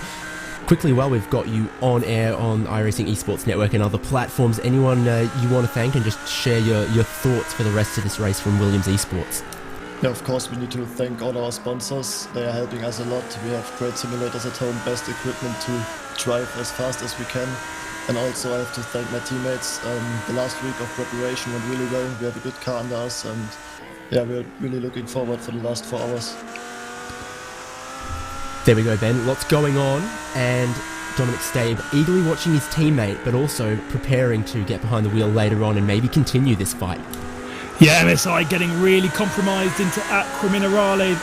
quickly, while we've got you on air on iRacing Esports Network and other platforms, anyone you want to thank and just share your thoughts for the rest of this race from Williams Esports? Yeah, of course, we need to thank all our sponsors. They are helping us a lot. We have great simulators at home, best equipment to drive as fast as we can. And also I have to thank my teammates. The last week of preparation went really well. We have a good car under us, and yeah, we're really looking forward for the last 4 hours. There we go, Ben. Lots going on, and Dominic Stabe eagerly watching his teammate, but also preparing to get behind the wheel later on and maybe continue this fight. Yeah, MSI getting really compromised into Acqua Minerale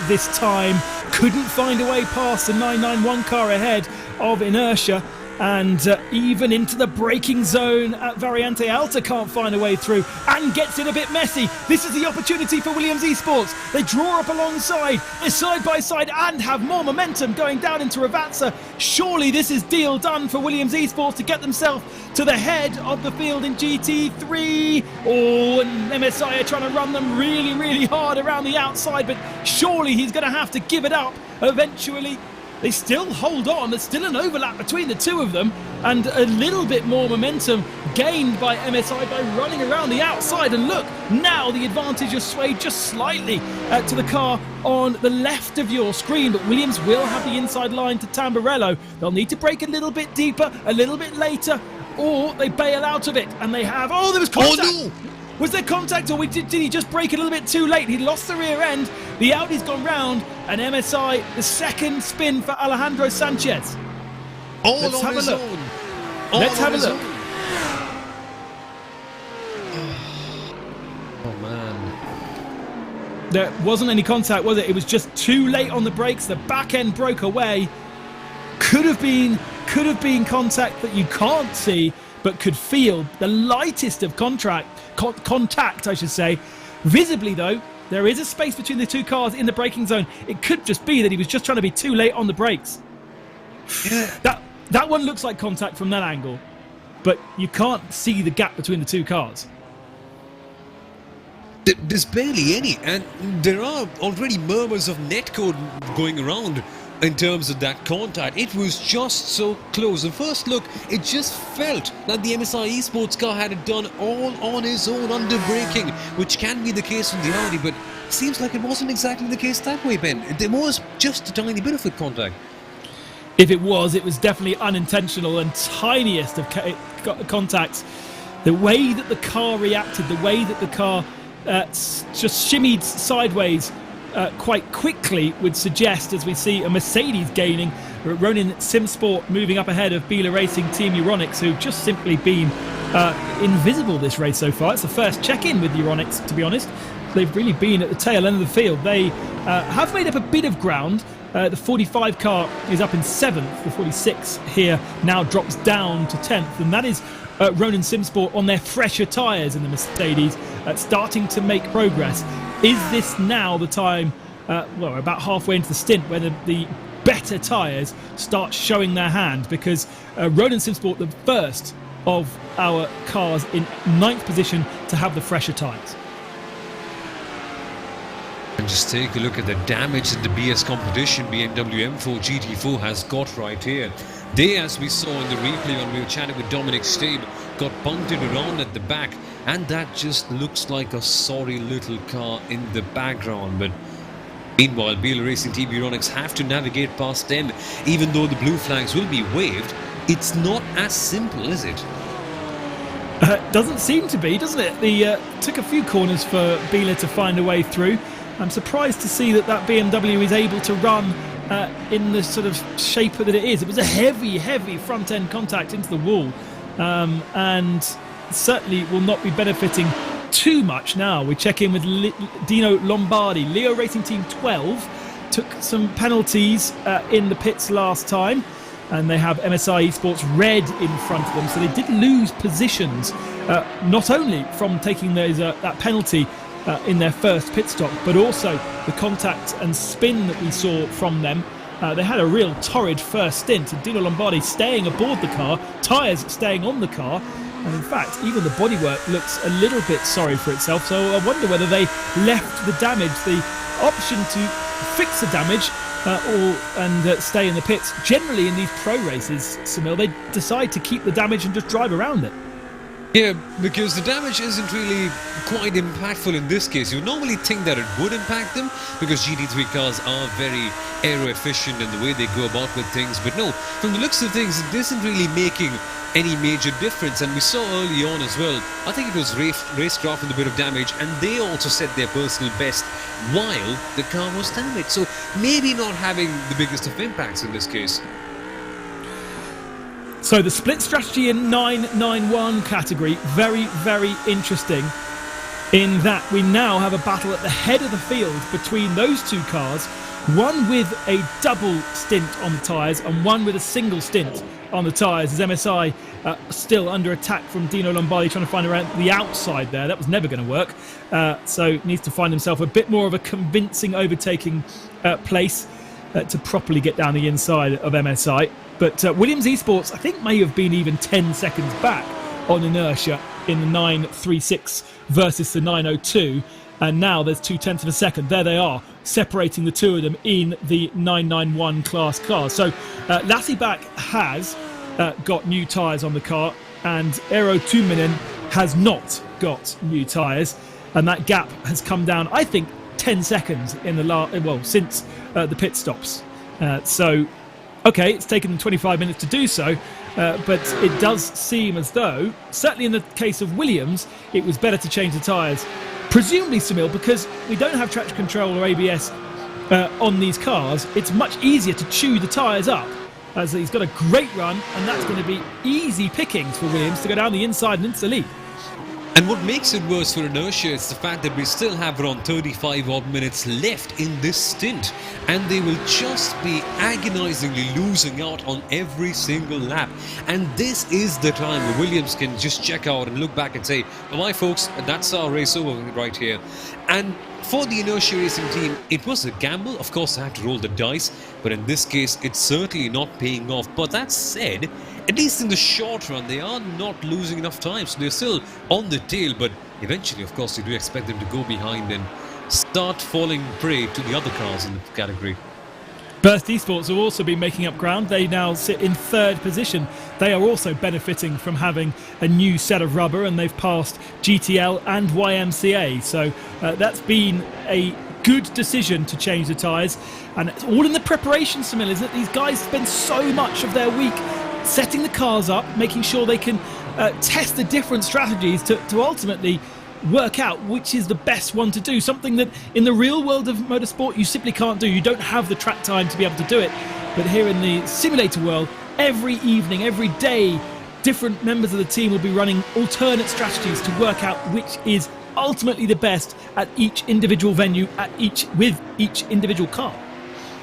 this time. Couldn't find a way past the 991 car ahead of Inertia. And even into the braking zone at Variante Alta can't find a way through and gets it a bit messy. This is the opportunity for Williams Esports. They draw up alongside, they're side by side and have more momentum going down into Ravazza. Surely this is deal done for Williams Esports to get themselves to the head of the field in GT3. Oh, and MSI are trying to run them really, really hard around the outside, but surely he's going to have to give it up eventually. They still hold on. There's still an overlap between the two of them, and a little bit more momentum gained by MSI by running around the outside. And look, now the advantage is swayed just slightly to the car on the left of your screen, but Williams will have the inside line to Tamburello. They'll need to brake a little bit deeper, a little bit later, or they bail out of it. And they have... Oh, there was contact! Oh, no! Was there contact, or did he just brake a little bit too late? He lost the rear end, the Audi's gone round, and MSI, the second spin for Alejandro Sanchez. Let's have a look. Let's have a look. Oh, man. There wasn't any contact, was it? It was just too late on the brakes. The back end broke away. Could have been contact that you can't see, but could feel the lightest of contact, I should say. Visibly, though, there is a space between the two cars in the braking zone. It could just be that he was just trying to be too late on the brakes. Yeah. That one looks like contact from that angle, but you can't see the gap between the two cars. There's barely any, and there are already murmurs of netcode going around in terms of that contact. It was just so close. The first look, it just felt like the MSI Esports car had it done all on his own under braking, which can be the case from the Audi, but seems like it wasn't exactly the case that way, Ben. There was just a tiny bit of a contact. If it was definitely unintentional and tiniest of contacts. The way that the car reacted, the way that the car just shimmied sideways quite quickly would suggest, as we see a Mercedes gaining, Ronin Simsport moving up ahead of Bila Racing Team Euronics, who've just simply been invisible this race so far. It's the first check-in with Euronics, to be honest. They've really been at the tail end of the field. They have made up a bit of ground. The 45 car is up in 7th. The 46 here now drops down to 10th, and that is Ronin Simsport on their fresher tyres in the Mercedes, starting to make progress. Is this now the time, well, about halfway into the stint, where the better tyres start showing their hand, because Roland Simsport, the first of our cars in 9th position to have the fresher tyres. And just take a look at the damage that the BS competition BMW M4 GT4 has got right here. They, as we saw in the replay when we were chatting with Dominic Stabe, got punted around at the back, and that just looks like a sorry little car in the background. But meanwhile, BL Racing Team Euronics have to navigate past them. Even though the blue flags will be waved, it's not as simple, is it? Doesn't seem to be, doesn't it? The took a few corners for Bieler to find a way through. I'm surprised to see that BMW is able to run in the sort of shape that it is. It was a heavy front-end contact into the wall, and certainly will not be benefiting too much now. We check in with Dino Lombardi. Leo Racing Team 12 took some penalties in the pits last time, and they have MSI Esports red in front of them, so they did lose positions, not only from taking those that penalty in their first pit stop, but also the contact and spin that we saw from them. They had a real torrid first stint, and Dino Lombardi staying aboard the car, tyres staying on the car, and in fact even the bodywork looks a little bit sorry for itself. So I wonder whether they left the damage, the option to fix the damage and stay in the pits. Generally in these pro races, Samil, they decide to keep the damage and just drive around it. Yeah, because the damage isn't really quite impactful in this case. You normally think that it would impact them, because GT3 cars are very aero efficient in the way they go about with things. But no, from the looks of things, it isn't really making any major difference. And we saw early on as well, I think it was Racecraft with a bit of damage, and they also set their personal best while the car was damaged. So maybe not having the biggest of impacts in this case. So the split strategy in 991 category, very interesting, in that we now have a battle at the head of the field between those two cars, one with a double stint on the tyres and one with a single stint on the tyres, as MSI still under attack from Dino Lombardi, trying to find around the outside there. That was never going to work, so needs to find himself a bit more of a convincing overtaking place to properly get down the inside of MSI. But Williams Esports, I think, may have been even 10 seconds back on inertia in the 936 versus the 902. And now there's 0.2 of a second. There they are, separating the two of them in the 991 class cars. So Lassibach has got new tyres on the car, and Eero Tuominen has not got new tyres. And that gap has come down, I think, 10 seconds in the since the pit stops. Okay, it's taken them 25 minutes to do so, but it does seem as though, certainly in the case of Williams, it was better to change the tyres. Presumably, Samil, because we don't have traction control or ABS on these cars, it's much easier to chew the tyres up, as he's got a great run, and that's going to be easy pickings for Williams to go down the inside and into the lead. And what makes it worse for inertia is the fact that we still have around 35 odd minutes left in this stint, and they will just be agonizingly losing out on every single lap. And this is the time where Williams can just check out and look back and say, "Bye folks, that's our race over right here." And for the Inertia Racing team, it was a gamble. Of course, they had to roll the dice, but in this case, it's certainly not paying off. But that said, at least in the short run, they are not losing enough time, so they're still on the tail. But eventually, of course, you do expect them to go behind and start falling prey to the other cars in the category. Burst Esports have also been making up ground. They now sit in 3rd position. They are also benefiting from having a new set of rubber, and they've passed GTL and YMCA. So that's been a good decision to change the tyres. And it's all in the preparation, Samil, isn't it? These guys spend so much of their week setting the cars up, making sure they can test the different strategies to ultimately work out which is the best one to do. Something that in the real world of motorsport you simply can't do. You don't have the track time to be able to do it. But here in the simulator world, every evening, every day, different members of the team will be running alternate strategies to work out which is ultimately the best at each individual venue, with each individual car.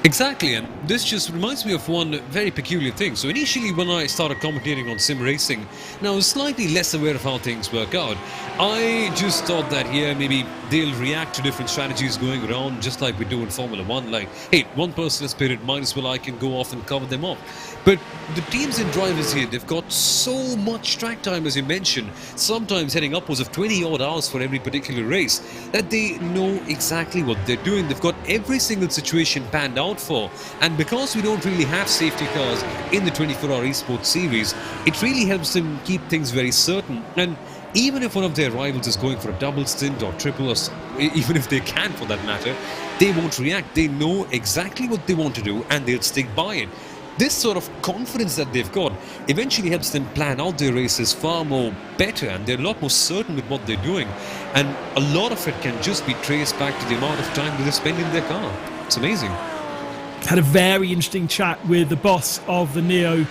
Exactly, and this just reminds me of one very peculiar thing. So initially when I started commentating on sim racing, and I was slightly less aware of how things work out, I just thought that maybe they'll react to different strategies going around just like we do in Formula 1. Like, hey, one person is pitted, might as well I can go off and cover them off. But the teams and drivers here, they've got so much track time, as you mentioned, sometimes heading upwards of 20 odd hours for every particular race, that they know exactly what they're doing. They've got every single situation panned out for, and because we don't really have safety cars in the 24-hour esports series, it really helps them keep things very certain. And even if one of their rivals is going for a double stint or triple, or even if they can for that matter, they won't react. They know exactly what they want to do and they'll stick by it. This sort of confidence that they've got eventually helps them plan out their races far more better, and they're a lot more certain with what they're doing. And a lot of it can just be traced back to the amount of time that they spend in their car. It's amazing. Had a very interesting chat with the boss of the Neo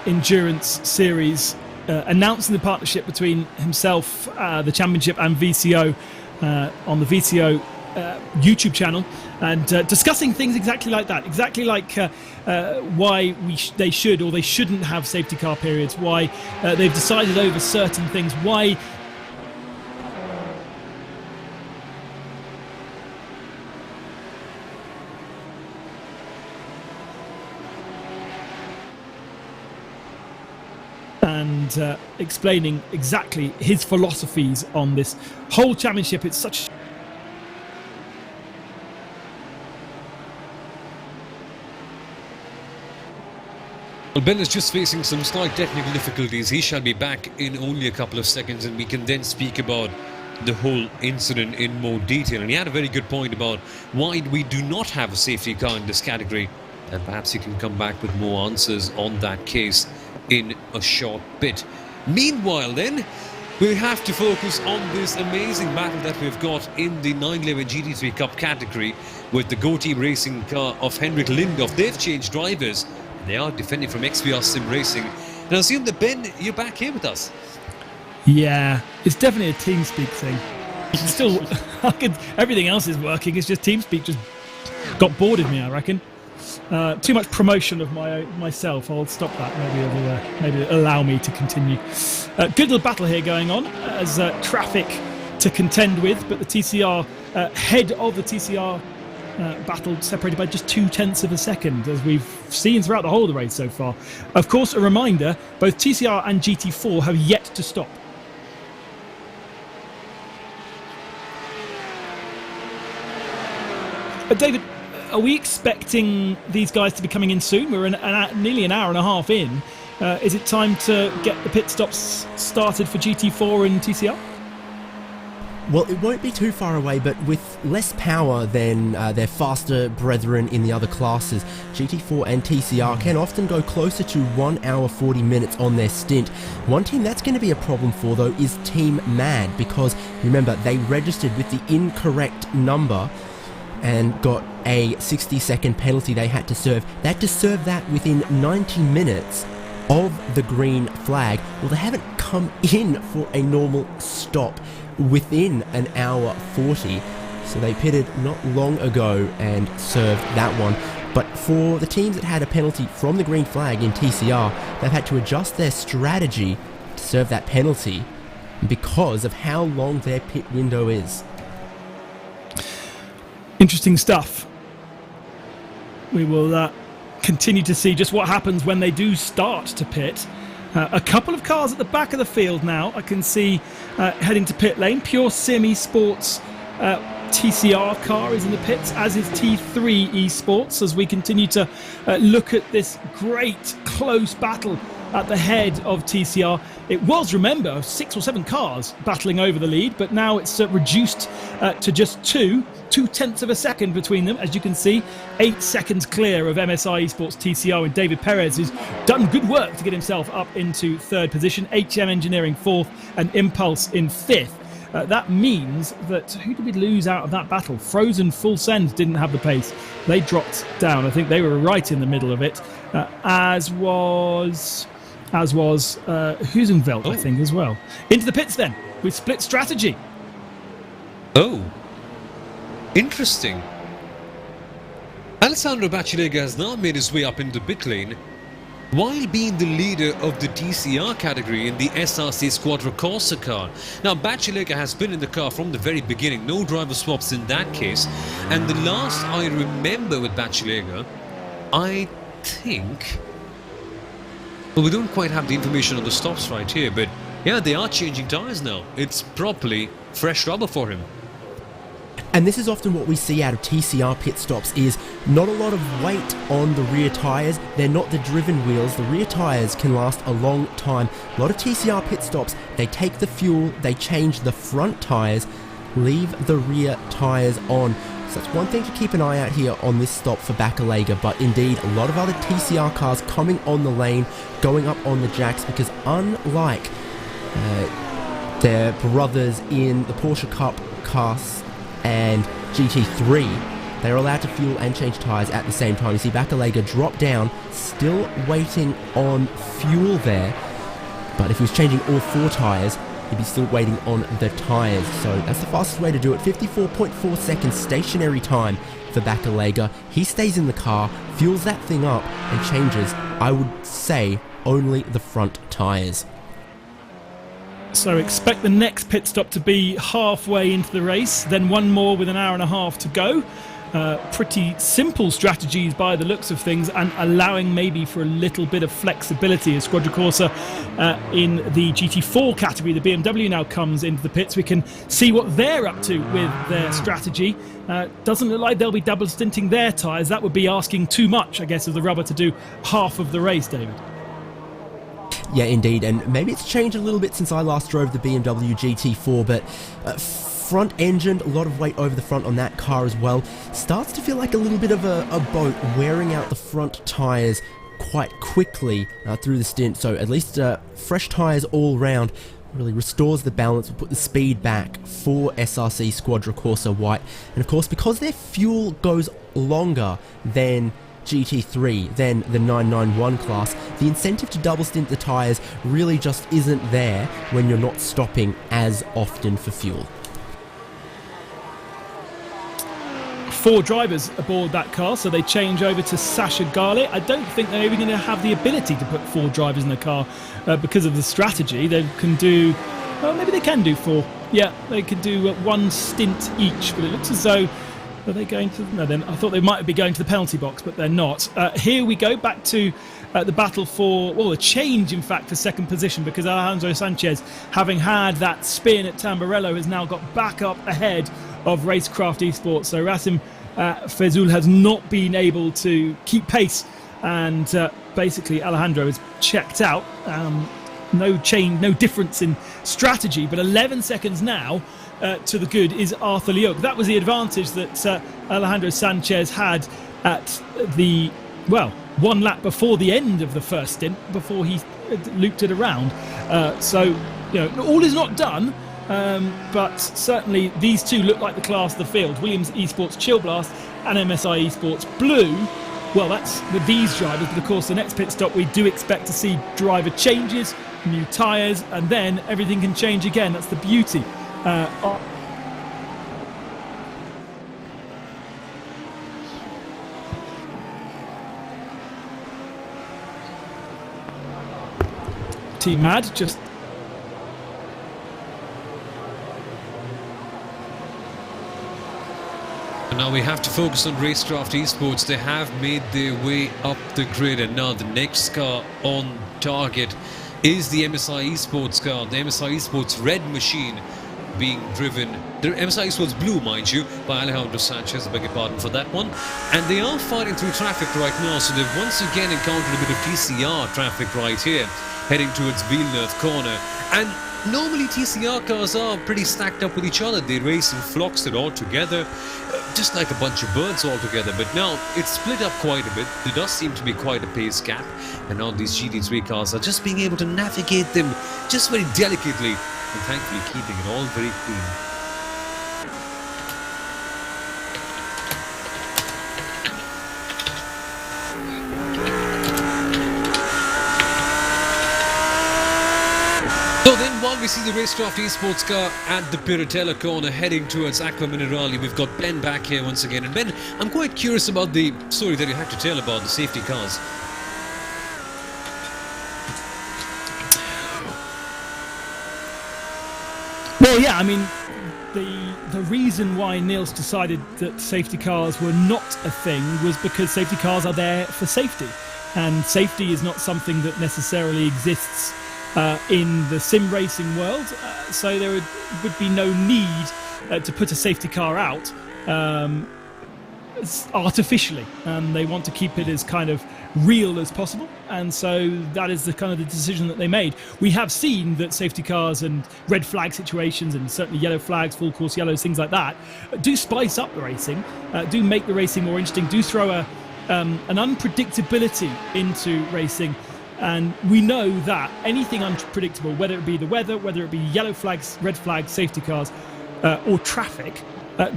Endurance Series, announcing the partnership between himself, the championship, and VCO on the VCO YouTube channel, and discussing things exactly like that, exactly like why they should or they shouldn't have safety car periods, why they've decided over certain things, why and explaining exactly his philosophies on this whole championship. It's such Well, Ben is just facing some slight technical difficulties. He shall be back in only a couple of seconds, and we can then speak about the whole incident in more detail. And he had a very good point about why we do not have a safety car in this category, and perhaps he can come back with more answers on that case in a short bit. Meanwhile then, we have to focus on this amazing battle that we've got in the 911 GT3 Cup category with the Go Team racing car of Henrik Lindhoff. They've changed drivers. They are defending from XVR Sim Racing. And I assume that, Ben, you're back here with us. Yeah, it's definitely a TeamSpeak thing. Still, everything else is working. It's just TeamSpeak just got bored of me, I reckon. Too much promotion of myself. I'll stop that. Maybe it'll allow me to continue. Good little battle here going on as traffic to contend with, but the TCR head of the TCR battle separated by just 0.2 of a second, as we've seen throughout the whole of the race so far. Of course, a reminder, both TCR and GT4 have yet to stop. David, are we expecting these guys to be coming in soon? We're nearly an hour and a half in. Is it time to get the pit stops started for GT4 and TCR? Well, it won't be too far away, but with less power than their faster brethren in the other classes, GT4 and TCR can often go closer to 1 hour 40 minutes on their stint. One team that's going to be a problem for, though, is Team Mad, because remember, they registered with the incorrect number and got a 60-second penalty they had to serve. They had to serve that within 90 minutes of the green flag. Well, they haven't come in for a normal stop within an hour 40, so they pitted not long ago and served that one. But for the teams that had a penalty from the green flag in TCR, they've had to adjust their strategy to serve that penalty because of how long their pit window is. Interesting stuff. We will continue to see just what happens when they do start to pit. A couple of cars at the back of the field now. I can see heading to pit lane. Pure Sim Esports TCR car is in the pits, as is T3 Esports, as we continue to look at this great close battle at the head of TCR. It was, remember, 6 or 7 cars battling over the lead, but now it's reduced to just 2.2 of a second between them. As you can see, 8 seconds clear of MSI Esports TCR with David Perez, who's done good work to get himself up into 3rd position, HM Engineering 4th, and Impulse in 5th. That means that, who did we lose out of that battle? Frozen Full Send didn't have the pace. They dropped down. I think they were right in the middle of it, as was Husenveld, I think, as well. Into the pits then, with split strategy. Oh, interesting. And Alessandro Bacilega has now made his way up into the pit lane, while being the leader of the TCR category in the SRC Quadricorsa car. Now, Bacilega has been in the car from the very beginning, no driver swaps in that case. And the last I remember with Bacilega, I think... Well, we don't quite have the information on the stops right here, but yeah, they are changing tyres now. It's properly fresh rubber for him. And this is often what we see out of TCR pit stops, is not a lot of weight on the rear tyres. They're not the driven wheels. The rear tyres can last a long time. A lot of TCR pit stops, they take the fuel, they change the front tyres, leave the rear tyres on. So that's one thing to keep an eye out here on this stop for Bacilega, but indeed a lot of other TCR cars coming on the lane, going up on the jacks, because unlike their brothers in the Porsche Cup class and GT3, they're allowed to fuel and change tyres at the same time. You see Bacilega drop down, still waiting on fuel there, but if he was changing all 4 tyres, he'd be still waiting on the tyres. So that's the fastest way to do it. 54.4 seconds stationary time for Bacilega. He stays in the car, fuels that thing up, and changes, I would say, only the front tyres. So expect the next pit stop to be halfway into the race, then one more with an hour and a half to go. Pretty simple strategies by the looks of things, and allowing maybe for a little bit of flexibility as Quadricorsa in the GT4 category. The BMW now comes into the pits. We can see what they're up to with their strategy. Doesn't look like they'll be double stinting their tyres. That would be asking too much, I guess, of the rubber to do half of the race, David. Yeah, indeed, and maybe it's changed a little bit since I last drove the BMW GT4, but front engine, a lot of weight over the front on that car as well. Starts to feel like a little bit of a boat, wearing out the front tyres quite quickly through the stint, so at least fresh tyres all round really restores the balance, will put the speed back for SRC Quadricorsa White. And of course, because their fuel goes longer than GT3, then the 991 class, the incentive to double stint the tyres really just isn't there when you're not stopping as often for fuel. 4 drivers aboard that car, so they change over to Sasha Gale. I don't think they're even going to have the ability to put 4 drivers in the car because of the strategy. They can do, well, maybe they can do 4. Yeah, they could do 1 stint each, but it looks as though, are they going to, no, then I thought they might be going to the penalty box, but they're not. Here we go back to the battle for, well, a change in fact for second position, because Alejandro Sanchez, having had that spin at Tamburello, has now got back up ahead of Racecraft Esports. So Rasim Fezul has not been able to keep pace, and basically Alejandro is checked out. No difference in strategy, but 11 seconds now to the good is Arthur Liuk. That was the advantage that Alejandro Sanchez had at the, well, 1 lap before the end of the first stint, before he looped it around. So, you know, all is not done, but certainly these two look like the class of the field. Williams Esports Chill Blast and MSI Esports Blue. Well, that's with these drivers, but of course the next pit stop we do expect to see driver changes, new tyres, and then everything can change again. That's the beauty. Team Mad just Now we have to focus on Racecraft Esports. They have made their way up the grid, and now the next car on target is the MSI Esports car, the MSI Esports red machine, being driven, the MSI Esports blue, mind you, by Alejandro Sanchez, I beg your pardon for that one. And they are fighting through traffic right now, so they've once again encountered a bit of TCR traffic right here, heading towards Villeneuve corner. And normally TCR cars are pretty stacked up with each other. They race in flocks, they're all together, just like a bunch of birds all together. But now it's split up quite a bit. There does seem to be quite a pace gap, and now these GT3 cars are just being able to navigate them just very delicately, and thankfully keeping it all very clean. So then one we see the Racecraft Esports car at the Piratella corner heading towards Aqua Minerali. We've got Ben back here once again. And Ben, I'm quite curious about the story that you had to tell about the safety cars. Well, yeah, I mean, the reason why Niels decided that safety cars were not a thing was because safety cars are there for safety. And safety is not something that necessarily exists in the sim racing world, so there would be no need to put a safety car out artificially. They want to keep it as kind of real as possible, and so that is the kind of the decision that they made. We have seen that safety cars and red flag situations, and certainly yellow flags, full course yellows, things like that, do spice up the racing, do make the racing more interesting, do throw an unpredictability into racing. And we know that anything unpredictable, whether it be the weather, whether it be yellow flags, red flags, safety cars, or traffic,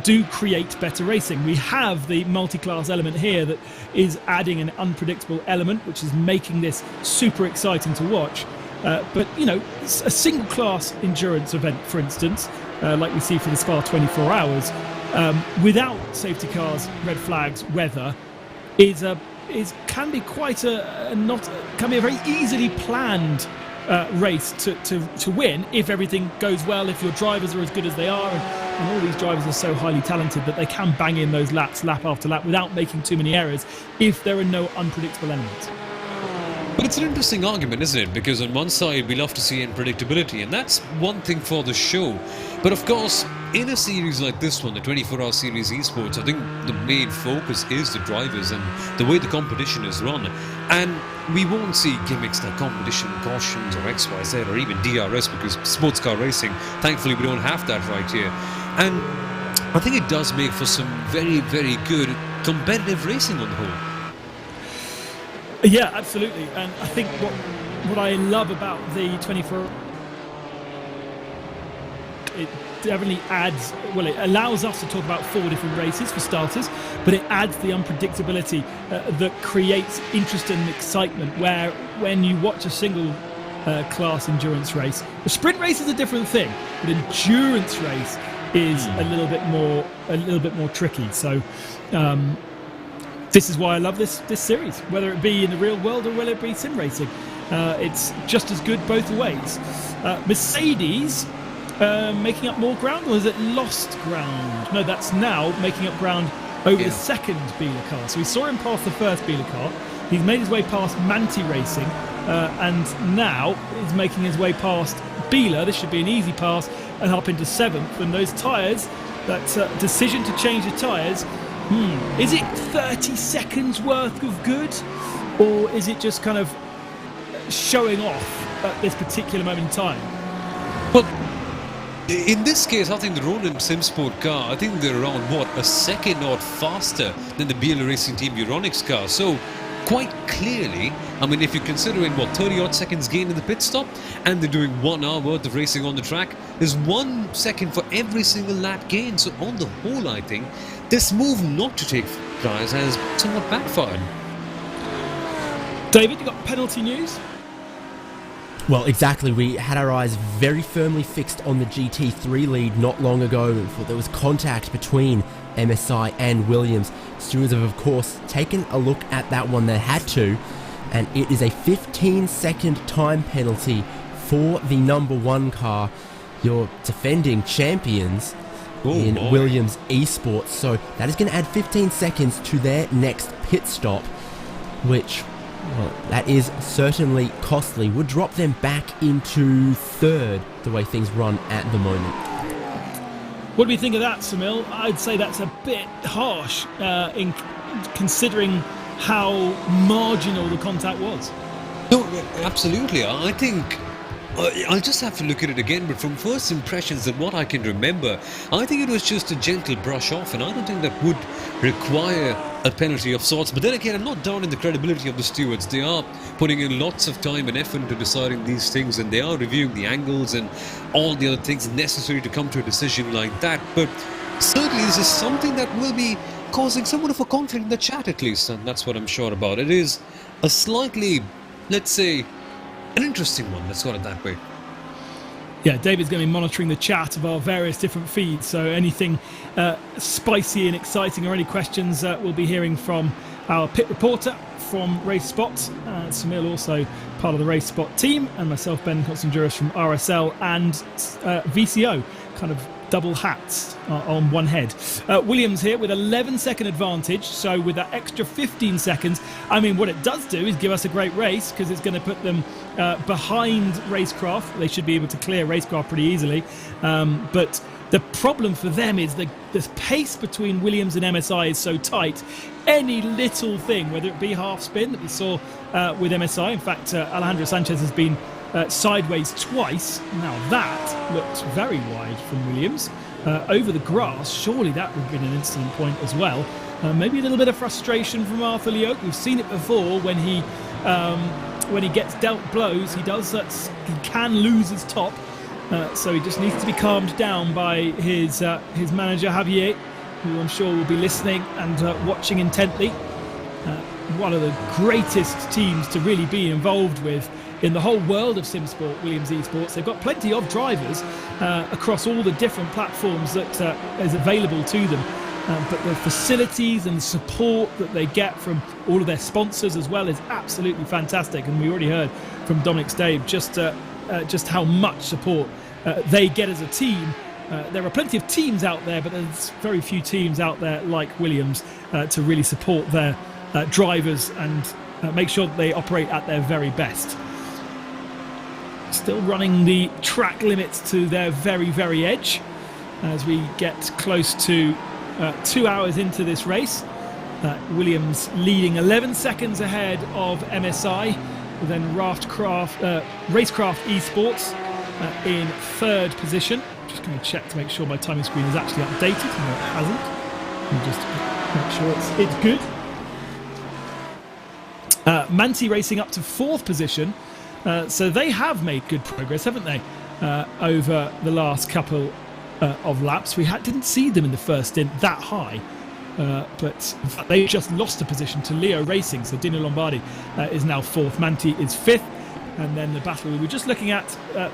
do create better racing. We have the multi-class element here that is adding an unpredictable element, which is making this super exciting to watch. But, you know, a single class endurance event, for instance, like we see for the Spa 24 Hours, without safety cars, red flags, weather, can be quite can be a very easily planned race to win if everything goes well, if your drivers are as good as they are, and all these drivers are so highly talented that they can bang in those laps lap after lap without making too many errors if there are no unpredictable elements. But it's an interesting argument, isn't it? Because on one side we love to see unpredictability, and that's one thing for the show. But of course, in a series like this one, the 24-hour series Esports, I think the main focus is the drivers and the way the competition is run. And we won't see gimmicks like competition cautions or XYZ or even DRS, because sports car racing, thankfully we don't have that right here. And I think it does make for some very, very good competitive racing on the whole. Yeah, absolutely. And I think what I love about the 24, it definitely adds, well, it allows us to talk about 4 different races for starters, but it adds the unpredictability that creates interest and excitement, where when you watch a single class endurance race, the sprint race is a different thing, but endurance race is a little bit more tricky. So this is why I love this series, whether it be in the real world or whether it be sim racing. It's just as good both ways. Mercedes making up more ground, or is it lost ground? No, that's now making up ground over the second Biela car. So we saw him pass the first Biela car. He's made his way past Manti Racing, and now he's making his way past Biela. This should be an easy pass, and up into 7th. And those tyres, that decision to change the tyres, is it 30 seconds worth of good, or is it just kind of showing off at this particular moment in time? Well, in this case, I think the Ronin SimSport car, I think they're around, a second or faster than the Biela Racing Team Euronics car. So, quite clearly, I mean, if you're considering, 30-odd seconds gain in the pit stop, and they're doing 1 hour worth of racing on the track, there's 1 second for every single lap gain. So, on the whole, I think this move not to take tyres has somewhat backfired. David, you got penalty news? Well, exactly. We had our eyes very firmly fixed on the GT3 lead not long ago. There was contact between MSI and Williams. Stewards have, of course, taken a look at that one. They had to, and it is a 15-second time penalty for the number 1 car, your defending champions in Williams Esports. So that is going to add 15 seconds to their next pit stop, which, well, that is certainly costly. Would drop them back into 3rd, the way things run at the moment. What do we think of that, Samil? I'd say that's a bit harsh in considering how marginal the contact was. No, absolutely. I think I'll just have to look at it again, but from first impressions and what I can remember, I think it was just a gentle brush off, and I don't think that would require a penalty of sorts. But then again, I'm not down in the credibility of the stewards. They are putting in lots of time and effort into deciding these things, and they are reviewing the angles and all the other things necessary to come to a decision like that. But certainly this is something that will be causing somewhat of a conflict in the chat, at least, and that's what I'm sure about. It is a slightly, let's say, an interesting one, let's call it that way. Yeah, David's going to be monitoring the chat of our various different feeds, so anything spicy and exciting or any questions we'll be hearing from our pit reporter from Race Spot, Samil also part of the Race Spot team, and myself, Ben Constanduris from RSL and VCO, kind of double hats on one head. Williams here with 11-second advantage, so with that extra 15 seconds, I mean, what it does do is give us a great race, because it's going to put them behind Racecraft. They should be able to clear Racecraft pretty easily, but the problem for them is the pace between Williams and MSI is so tight. Any little thing, whether it be half spin that we saw with MSI, in fact, Alejandro Sanchez has been sideways twice. Now that looks very wide from Williams. Over the grass, surely that would have been an incident point as well. Maybe a little bit of frustration from Arthur Leoc. We've seen it before when he gets dealt blows, he can lose his top. So he just needs to be calmed down by his manager Javier, who I'm sure will be listening and watching intently. One of the greatest teams to really be involved with in the whole world of SimSport, Williams Esports. They've got plenty of drivers across all the different platforms that is available to them. But the facilities and the support that they get from all of their sponsors as well is absolutely fantastic. And we already heard from Dominic Stave just how much support they get as a team. There are plenty of teams out there, but there's very few teams out there like Williams to really support their drivers and make sure that they operate at their very best. Still running the track limits to their very, very edge as we get close to 2 hours into this race. Williams leading 11 seconds ahead of MSI, then Racecraft Esports in third position. Just going to check to make sure my timing screen is actually updated. No, it hasn't. And just make sure it's good. Manti racing up to fourth position. So they have made good progress, haven't they, over the last couple of laps. We didn't see them in the first stint that high, but they just lost a position to Leo Racing. So Dino Lombardi is now fourth, Manti is fifth, and then the battle we were just looking at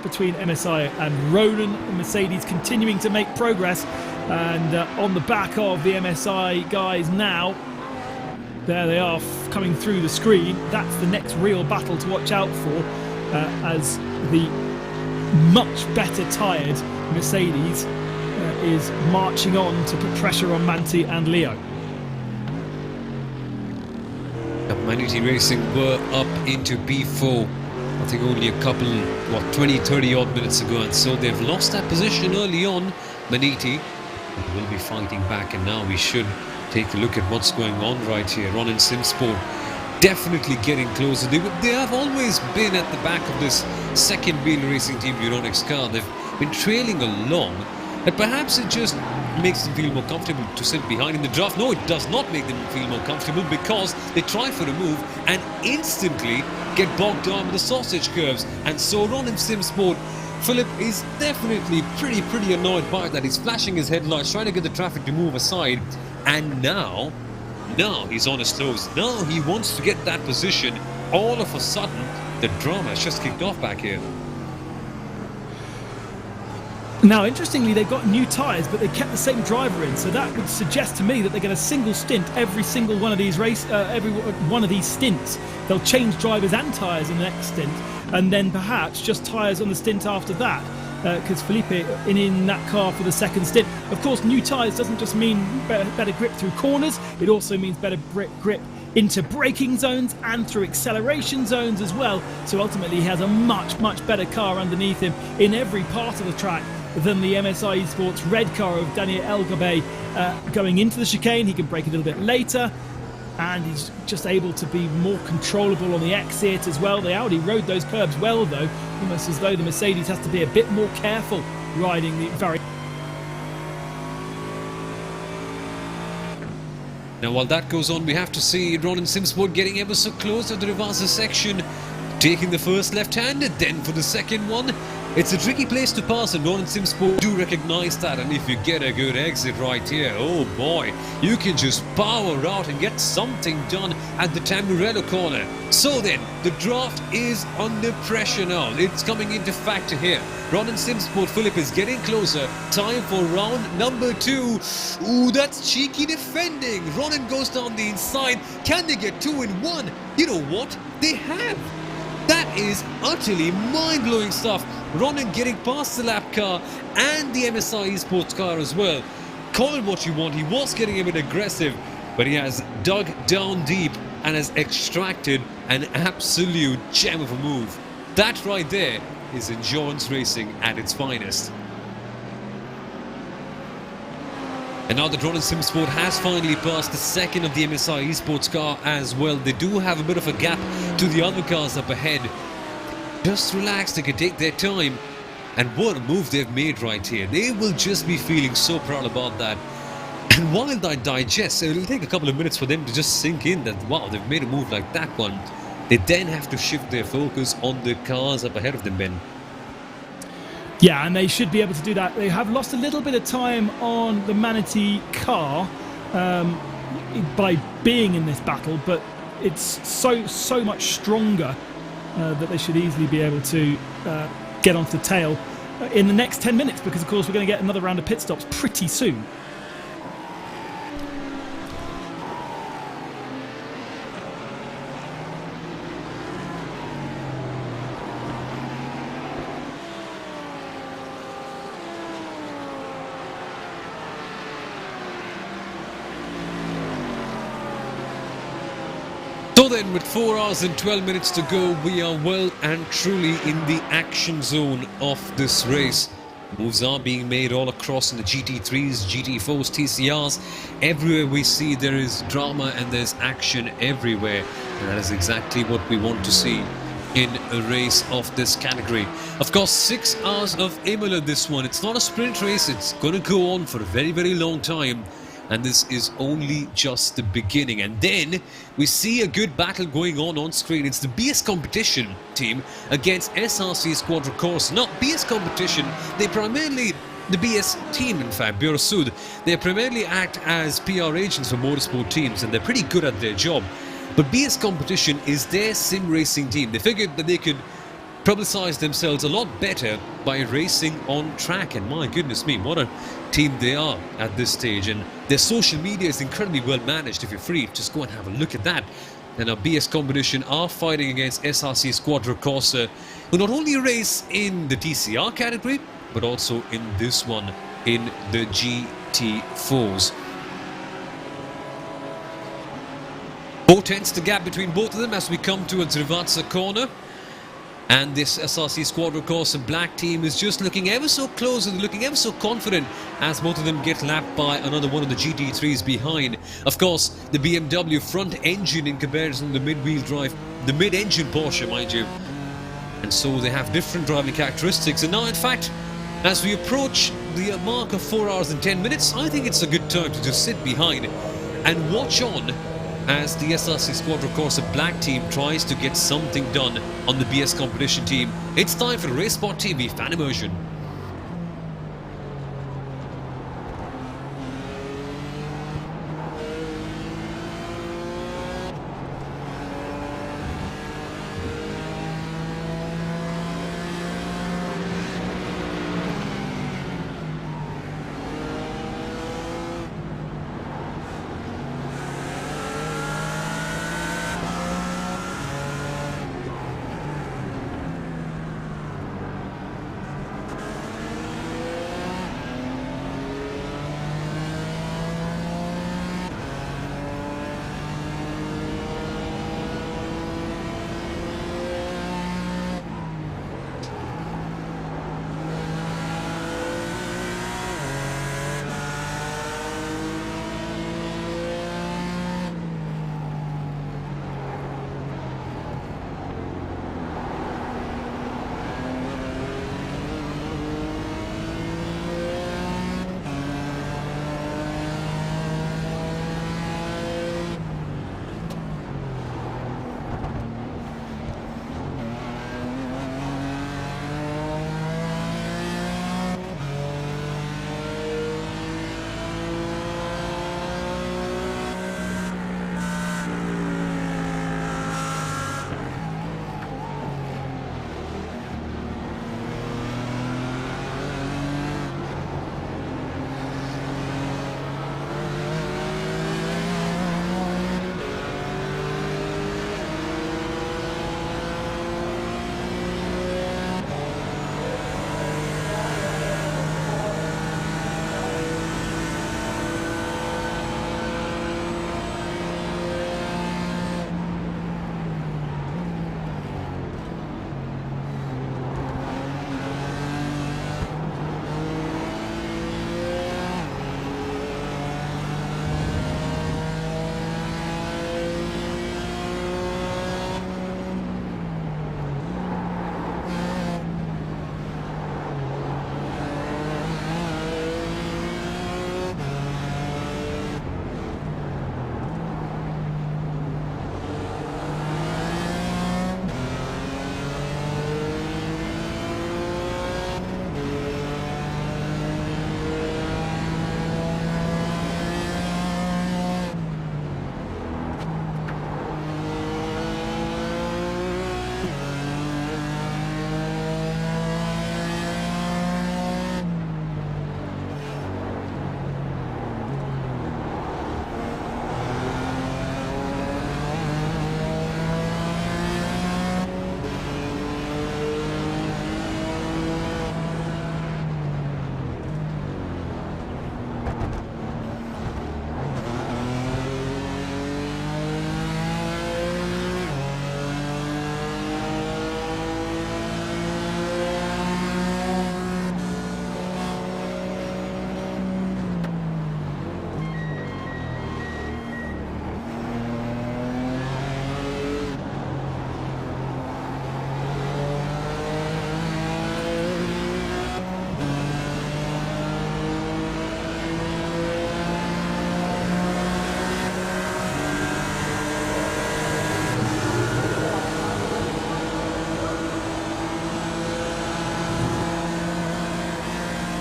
between MSI and Ronan and Mercedes continuing to make progress, and on the back of the MSI guys now. There they are coming through the screen. That's the next real battle to watch out for as the much better tired Mercedes is marching on to put pressure on Manti and Leo. Manti Racing were up into B4, I think only a couple, 20-30 odd minutes ago, and so they've lost that position early on. Maniti will be fighting back, and now we should take a look at what's going on right here on in SimSport. Definitely getting closer. They have always been at the back of this second wheel racing team Euronics car. They've been trailing along, but perhaps it just makes them feel more comfortable to sit behind in the draft. No, it does not make them feel more comfortable, because they try for a move and instantly get bogged down with the sausage curves. And so on in SimSport, Philip is definitely pretty annoyed by that. He's flashing his headlights, trying to get the traffic to move aside. And now he's on his toes. Now he wants to get that position. All of a sudden, the drama has just kicked off back here. Now, interestingly, they've got new tyres, but they kept the same driver in. So that would suggest to me that they're going to single stint every single one of these every one of these stints. They'll change drivers and tyres in the next stint, and then perhaps just tyres on the stint after that. Because Felipe in that car for the second stint. Of course, new tyres doesn't just mean better grip through corners, it also means better grip into braking zones and through acceleration zones as well. So ultimately he has a much better car underneath him in every part of the track than the MSI Esports red car of Daniel Elgabe. Going into the chicane, he can brake a little bit later, and he's just able to be more controllable on the exit as well. The Audi rode those curbs well, though, almost as though the Mercedes has to be a bit more careful riding the very... Now, while that goes on, we have to see Ron and SimSport getting ever so close to the Rivasa section. taking the first left-handed, then for the second one. It's a tricky place to pass, and Ronan Simsport do recognise that, and if you get a good exit right here, oh boy, you can just power out and get something done at the Tamburello corner. So then, the draft is under pressure now. It's coming into factor here. Ronan Simsport Philip is getting closer. Time for round number 2. Ooh, that's cheeky defending. Ronan goes down the inside. Can they get 2 in 1? You know what? They have. That is utterly mind-blowing stuff. Ronan getting past the lap car and the MSI Esports car as well. Call it what you want, he was getting a bit aggressive, but he has dug down deep and has extracted an absolute gem of a move. That right there is endurance racing at its finest. And now that Ronan Simsport has finally passed the second of the MSI Esports car as well, they do have a bit of a gap to the other cars up ahead. Just relax, they can take their time. And what a move they've made right here. They will just be feeling so proud about that. And while that digests, it will take a couple of minutes for them to just sink in that, wow, they've made a move like that one. They then have to shift their focus on the cars up ahead of them, Ben. Yeah, and they should be able to do that. They have lost a little bit of time on the Manatee car by being in this battle, but it's so much stronger that they should easily be able to get onto the tail in the next 10 minutes, because of course we're going to get another round of pit stops pretty soon. So then, with 4 hours and 12 minutes to go, we are well and truly in the action zone of this race. Moves are being made all across in the GT3s, GT4s, TCRs. Everywhere we see there is drama and there's action everywhere. And that is exactly what we want to see in a race of this category. Of course, 6 hours of Imola this one. It's not a sprint race, it's going to go on for a very, very long time. And this is only just the beginning. And then we see a good battle going on screen. It's the BS Competition team against SRC Squadra Corsa. Not BS Competition, they primarily, the BS team in fact, Bureau Sud, they primarily act as PR agents for motorsport teams, and they're pretty good at their job. But BS Competition is their sim racing team. They figured that they could publicize themselves a lot better by racing on track, and my goodness me, what a team they are at this stage. And their social media is incredibly well managed. If you're free, just go and have a look at that. And our BS Competition are fighting against SRC Squadra Corsa, who not only race in the TCR category, but also in this one, in the GT4s. 4/10 the gap between both of them as we come towards Rivazza corner. And this SRC Squadra Corsa black team is just looking ever so close and looking ever so confident as both of them get lapped by another one of the GT3s behind. Of course, the BMW front engine in comparison to the mid-wheel drive, the mid-engine Porsche, mind you. And so they have different driving characteristics. And now, in fact, as we approach the mark of 4 hours and 10 minutes, I think it's a good time to just sit behind and watch on as the SRC Squadra Corsa black team tries to get something done on the BS Competition team. It's time for RaceSpot TV fan immersion.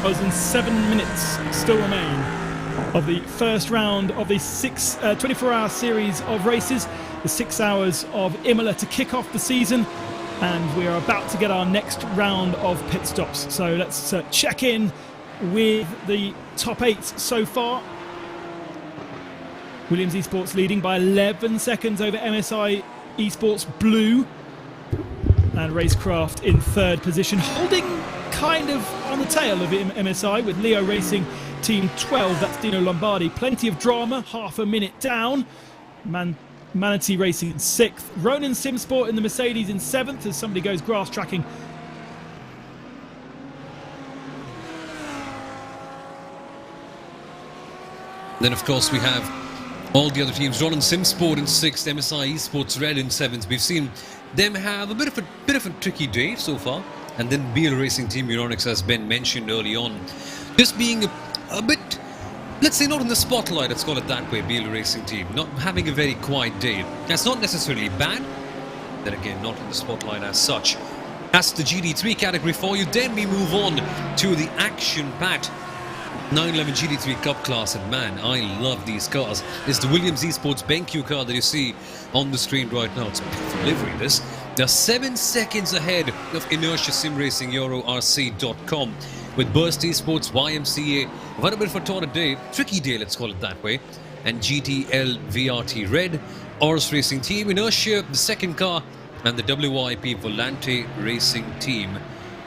hours and 7 minutes still remain of the first round of the 24-hour series of races, the 6 hours of Imola to kick off the season, and we are about to get our next round of pit stops. So let's check in with the top 8 so far. Williams Esports leading by 11 seconds over MSI Esports Blue, and Racecraft in third position, holding kind of on the tail of MSI with Leo Racing Team 12, that's Dino Lombardi. Plenty of drama, half a minute down. Manatee Racing in 6th. Ronin Simsport in the Mercedes in 7th as somebody goes grass tracking. Then, of course, we have all the other teams. Ronin Simsport in 6th, MSI Esports Red in 7th. We've seen them have a bit of a tricky day so far. And then BL Racing Team Euronics, as Ben mentioned early on, just being a bit, let's say, not in the spotlight, let's call it that way. BL Racing Team not having a very quiet day. That's not necessarily bad, then again, not in the spotlight as such. That's the GT3 category for you. Then we move on to the action-packed 911 GT3 Cup class, and man, I love these cars. It's the Williams Esports BenQ car that you see on the screen right now. It's a beautiful livery, this. They're 7 seconds ahead of Inertia Sim Racing EuroRC.com. With Burst Esports, YMCA, we've had a bit of a torrid day, tricky day, let's call it that way, and GTL VRT Red, Ors Racing Team, Inertia, the second car, and the WIP Volante Racing Team,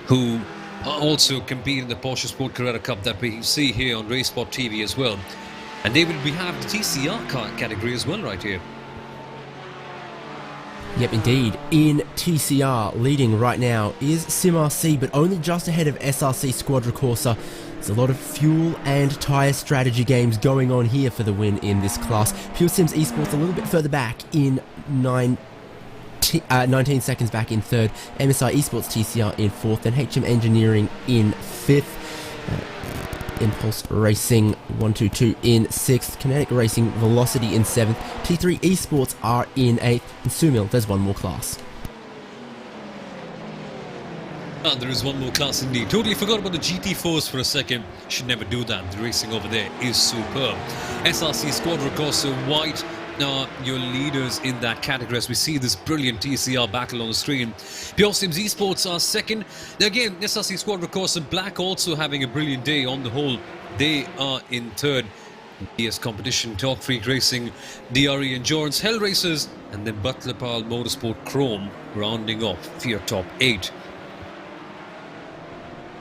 who also compete in the Porsche Sport Carrera Cup that we see here on RaceSport TV as well. And they will have the TCR car category as well right here. Yep, indeed. In TCR, leading right now is SimRC, but only just ahead of SRC Squadra Corsa. There's a lot of fuel and tyre strategy games going on here for the win in this class. Pure Sims Esports a little bit further back in 19 seconds back in 3rd. MSI Esports TCR in 4th, and HM Engineering in 5th. Impulse Racing 122 in 6th, Kinetic Racing Velocity in 7th, T3 Esports are in 8th, and Sumil, there's one more class. There is one more class indeed. Totally forgot about the GT4s for a second. Should never do that. The racing over there is superb. SRC Squadra Corsa White are your leaders in that category as we see this brilliant TCR battle on the screen. Pure Sims Esports are second. Again, SRC Squadra Corsa Black also having a brilliant day on the whole. They are in 3rd. DS Competition, Top Freak Racing, DRE Endurance, Hell Racers, and then Butler Powell Motorsport Chrome rounding off for your top 8.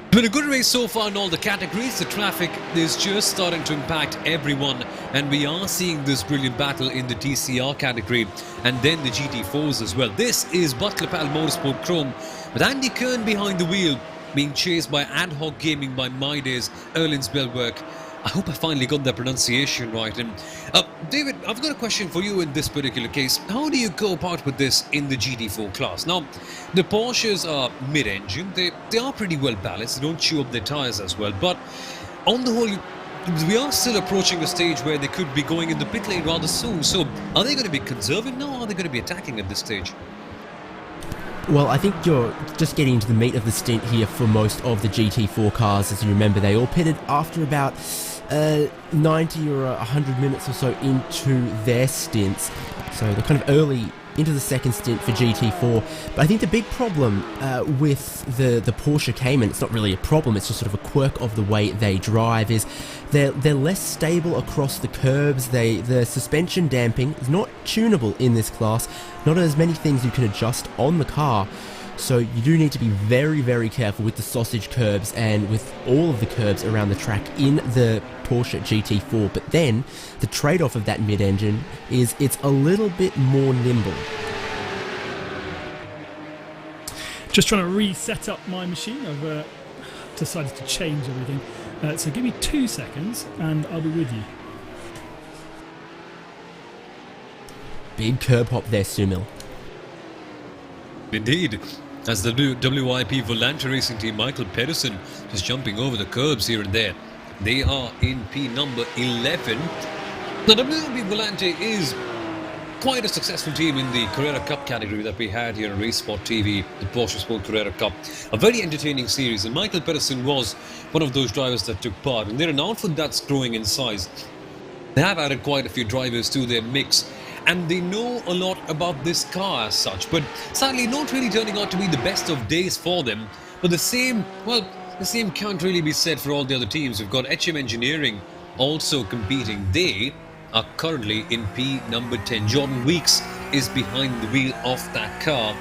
It's been a good race so far in all the categories. The traffic is just starting to impact everyone, and we are seeing this brilliant battle in the TCR category and then the GT4s as well. This is Butler Powell Motorsport Chrome with Andy Kern behind the wheel, being chased by Ad Hoc Gaming by My Days, Erlin's Bellwork. I hope I finally got the pronunciation right. And David, I've got a question for you in this particular case. How do you go about with this in the GT4 class? Now, the Porsches are mid-engine. They are pretty well balanced. They don't chew up their tyres as well. But on the whole, we are still approaching a stage where they could be going in the pit lane rather soon. So are they going to be conserving now, or are they going to be attacking at this stage? Well, I think you're just getting into the meat of the stint here for most of the GT4 cars. As you remember, they all pitted after about 90 or 100 minutes or so into their stints. So they're kind of early into the second stint for GT4. But I think the big problem with the Porsche Cayman, it's not really a problem, it's just sort of a quirk of the way they drive, is they're less stable across the curbs. The suspension damping is not tunable in this class. Not as many things you can adjust on the car. So you do need to be very, very careful with the sausage curbs and with all of the curbs around the track in the Porsche GT4. But then the trade-off of that mid-engine is it's a little bit more nimble. Just trying to reset up my machine. I've decided to change everything. So give me 2 seconds and I'll be with you. Big curb hop there, Sumil. Indeed. As the WIP Volante Racing Team, Michael Pedersen, just jumping over the curbs here and there. They are in P number 11. The WIP Volante is quite a successful team in the Carrera Cup category that we had here on Race Sport TV, the Porsche Sport Carrera Cup. A very entertaining series, and Michael Pedersen was one of those drivers that took part. And they're an outfit that's growing in size. They have added quite a few drivers to their mix, and they know a lot about this car as such, but sadly not really turning out to be the best of days for them. But the same can't really be said for all the other teams. We've got HM Engineering also competing. They are currently in P number 10. Jordan Weeks is behind the wheel of that car.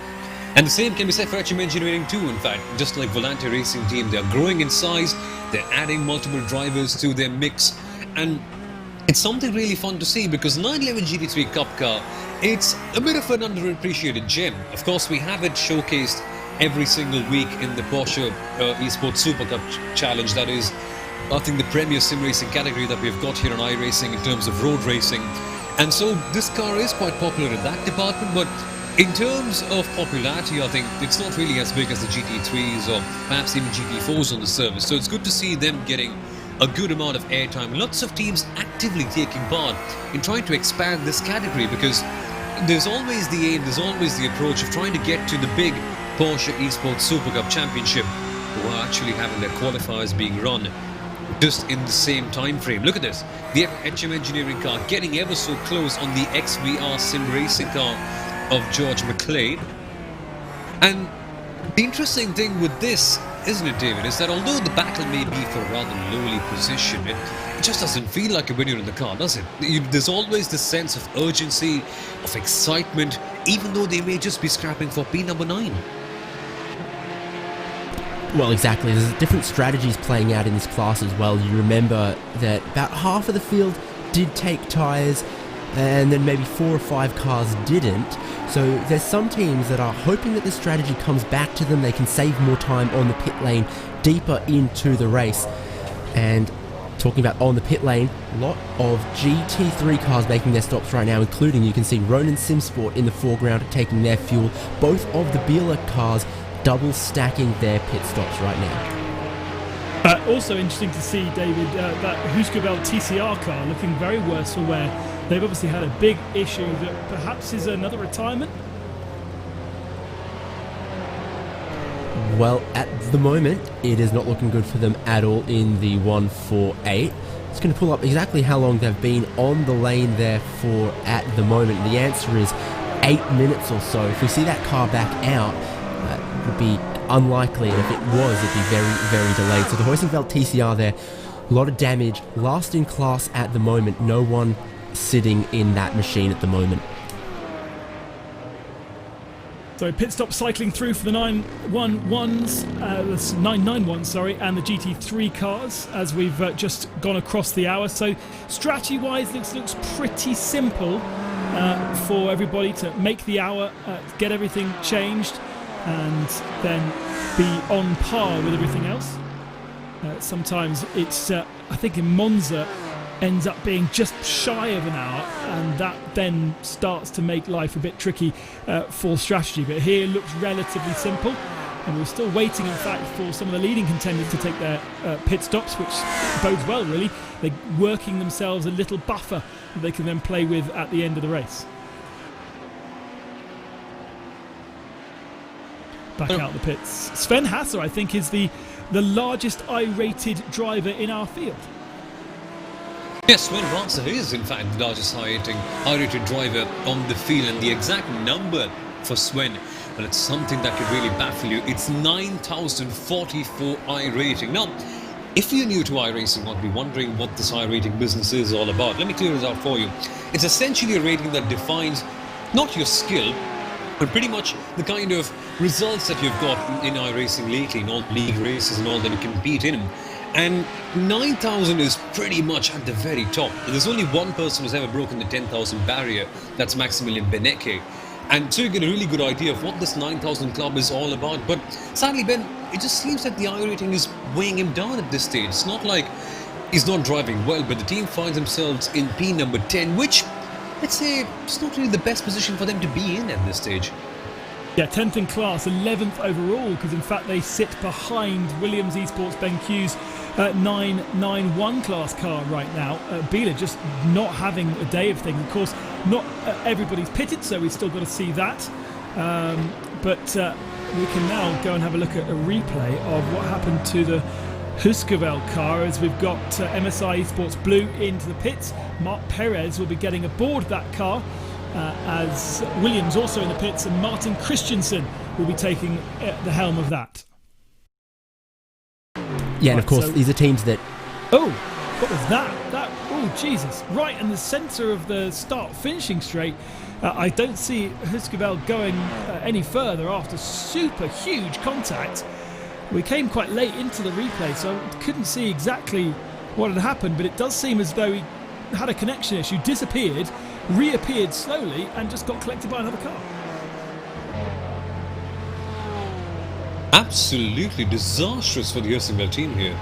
And the same can be said for HM Engineering too, in fact. Just like Volante Racing Team, they're growing in size, they're adding multiple drivers to their mix, and it's something really fun to see, because 911 GT3 Cup car, it's a bit of an underappreciated gem. Of course, we have it showcased every single week in the Porsche Esports Super Cup Challenge. That is, I think, the premier sim racing category that we've got here on iRacing in terms of road racing. And so this car is quite popular in that department, but in terms of popularity, I think it's not really as big as the GT3s or perhaps even GT4s on the service. So it's good to see them getting a good amount of airtime. Lots of teams actively taking part in trying to expand this category, because there's always the aim, there's always the approach of trying to get to the big Porsche Esports Super Cup Championship, who are actually having their qualifiers being run just in the same time frame. Look at this, the HM Engineering car getting ever so close on the XVR sim racing car of George McClay. And the interesting thing with this, isn't it, David, is that although the battle may be for a rather lowly position, it just doesn't feel like it when you're in the car, does it? There's always this sense of urgency, of excitement, even though they may just be scrapping for P number 9. Well, exactly. There's different strategies playing out in this class as well. You remember that about half of the field did take tyres, and then maybe 4 or 5 cars didn't. So there's some teams that are hoping that this strategy comes back to them. They can save more time on the pit lane deeper into the race. And talking about on the pit lane, a lot of GT3 cars making their stops right now, including, you can see Ronin Simsport in the foreground taking their fuel. Both of the Biela cars double stacking their pit stops right now. Also interesting to see, David, that Husqvarna TCR car looking very worse for wear. They've obviously had a big issue that perhaps is another retirement. Well, at the moment, it is not looking good for them at all in the 148. It's going to pull up exactly how long they've been on the lane there for at the moment. The answer is 8 minutes or so. If we see that car back out, it would be unlikely, and if it was, it'd be very, very delayed. So the Heusinkveld TCR there, a lot of damage. Last in class at the moment. No one sitting in that machine at the moment. So pit stop cycling through for the 991s, sorry, and the GT3 cars as we've just gone across the hour. So strategy-wise, looks pretty simple for everybody to make the hour, get everything changed, and then be on par with everything else. Sometimes it's, I think in Monza, ends up being just shy of an hour, and that then starts to make life a bit tricky for strategy. But here it looks relatively simple, and we're still waiting, in fact, for some of the leading contenders to take their pit stops, which bodes well, really. They're working themselves a little buffer that they can then play with at the end of the race. Back out the pits. Sven Hasser, I think, is the largest I-rated driver in our field. Yes, Sven Hasser is, in fact, the largest I-rated driver on the field, and the exact number for Sven, well, it's something that could really baffle you. It's 9,044 I-rating. Now, if you're new to iRacing, might be wondering what this I-rating business is all about. Let me clear it out for you. It's essentially a rating that defines not your skill, but pretty much the kind of results that you've got in iRacing lately, in all league races and all that you compete in. And 9,000 is pretty much at the very top. There's only one person who's ever broken the 10,000 barrier. That's Maximilian Benecke. And so you get a really good idea of what this 9,000 club is all about. But sadly, Ben, it just seems that the I-rating is weighing him down at this stage. It's not like he's not driving well, but the team finds themselves in P number 10, which, let's say, it's not really the best position for them to be in at this stage. Yeah, 10th in class, 11th overall, because in fact they sit behind Williams Esports, Ben Hughes, 991 class car right now. Biela just not having a day of things. Of course, not everybody's pitted, so we've still got to see that. But we can now go and have a look at a replay of what happened to the Huskervel car, as we've got MSI Esports Blue into the pits. Mark Perez will be getting aboard that car, as Williams also in the pits, and Martin Christensen will be taking the helm of that. Yeah, and of course, these are teams that... Oh, what was that? Oh, Jesus. Right in the centre of the start-finishing straight. I don't see Huskervel going any further after super huge contact. We came quite late into the replay, so I couldn't see exactly what had happened, but it does seem as though he had a connection issue, disappeared, reappeared slowly, and just got collected by another car. Absolutely disastrous for the Huskervel team here.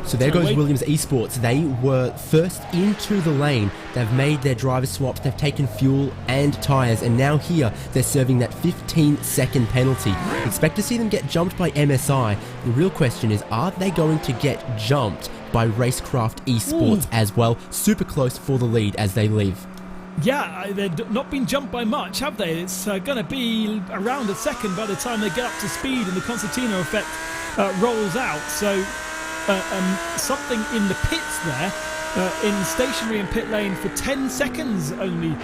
So there goes Williams Esports. They were first into the lane. They've made their driver swaps. They've taken fuel and tyres. And now here, they're serving that 15-second penalty. Expect to see them get jumped by MSI. The real question is, are they going to get jumped by Racecraft Esports as well? Super close for the lead as they leave. Yeah, they've not been jumped by much, have they? It's going to be around a second by the time they get up to speed and the concertina effect rolls out. So something in the pits there, in stationary and pit lane for 10 seconds only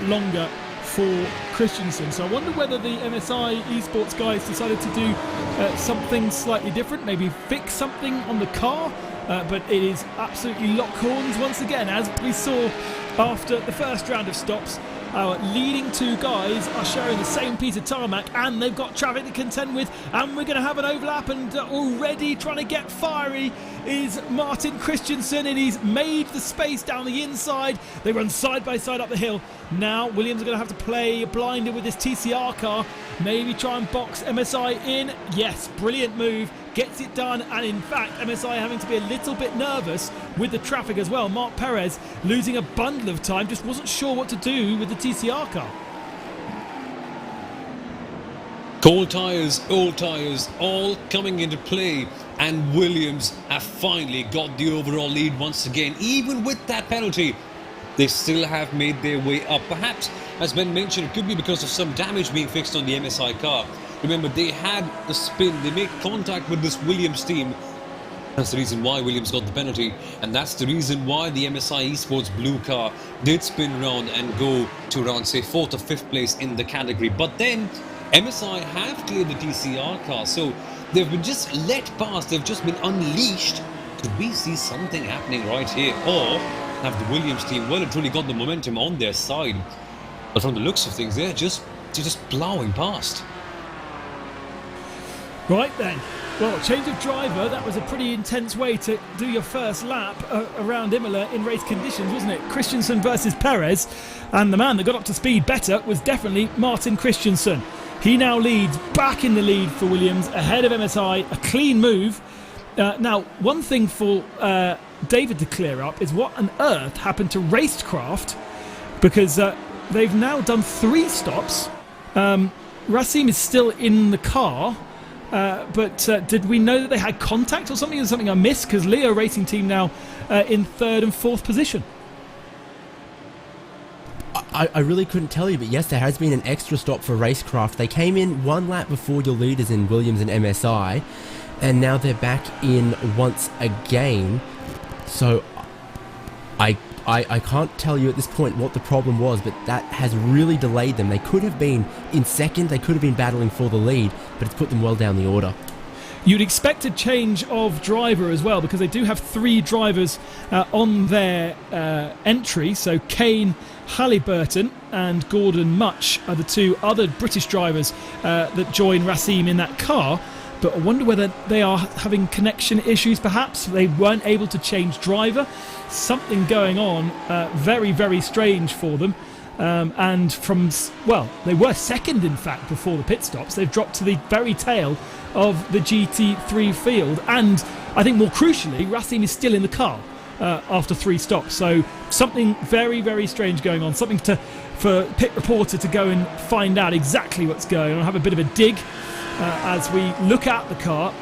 longer for Christensen. So I wonder whether the MSI Esports guys decided to do something slightly different, maybe fix something on the car, but it is absolutely lock horns once again, as we saw after the first round of stops. Our leading two guys are sharing the same piece of tarmac, and they've got traffic to contend with, and we're going to have an overlap, and already trying to get fiery is Martin Christensen, and he's made the space down the inside. They run side by side up the hill. Now Williams are going to have to play blinder with this TCR car, maybe try and box MSI in. Yes, brilliant move, gets it done, and in fact MSI having to be a little bit nervous with the traffic as well. Mark Perez losing a bundle of time, just wasn't sure what to do with the TCR car. Cold tyres, old tyres, all coming into play, and Williams have finally got the overall lead once again. Even with that penalty, they still have made their way up. Perhaps, as Ben mentioned, it could be because of some damage being fixed on the MSI car. Remember, they had the spin, they made contact with this Williams team. That's the reason why Williams got the penalty, and that's the reason why the MSI Esports blue car did spin around and go to around, say, 4th or 5th place in the category. But then MSI have cleared the TCR car, so they've been just let pass, they've just been unleashed. Could we see something happening right here? Or have the Williams team well and truly got the momentum on their side? But from the looks of things, they're just ploughing past. Right then, well, change of driver, that was a pretty intense way to do your first lap around Imola in race conditions, wasn't it? Christensen versus Perez, and the man that got up to speed better was definitely Martin Christensen. He now leads, back in the lead for Williams, ahead of MSI, a clean move. Now, one thing for David to clear up is what on earth happened to Racecraft, because they've now done 3 stops. Racing is still in the car, but did we know that they had contact or something? Is something I missed? Because Leo Racing Team now in 3rd and 4th position. I really couldn't tell you, but yes, there has been an extra stop for Racecraft. They came in 1 lap before your leaders in Williams and MSI, and now they're back in once again. So I can't tell you at this point what the problem was, but that has really delayed them. They could have been in 2nd, they could have been battling for the lead, but it's put them well down the order. You'd expect a change of driver as well, because they do have 3 drivers on their entry. So Kane Halliburton and Gordon Much are the 2 other British drivers that join Racing in that car. But I wonder whether they are having connection issues, perhaps. They weren't able to change driver. Something going on, very, very strange for them. And from, well, they were 2nd, in fact, before the pit stops. They've dropped to the very tail of the GT3 field. And I think more crucially, Racing is still in the car. after 3 stops. So something very, very strange going on. Something for pit reporter to go and find out exactly what's going on. Have a bit of a dig as we look at the car.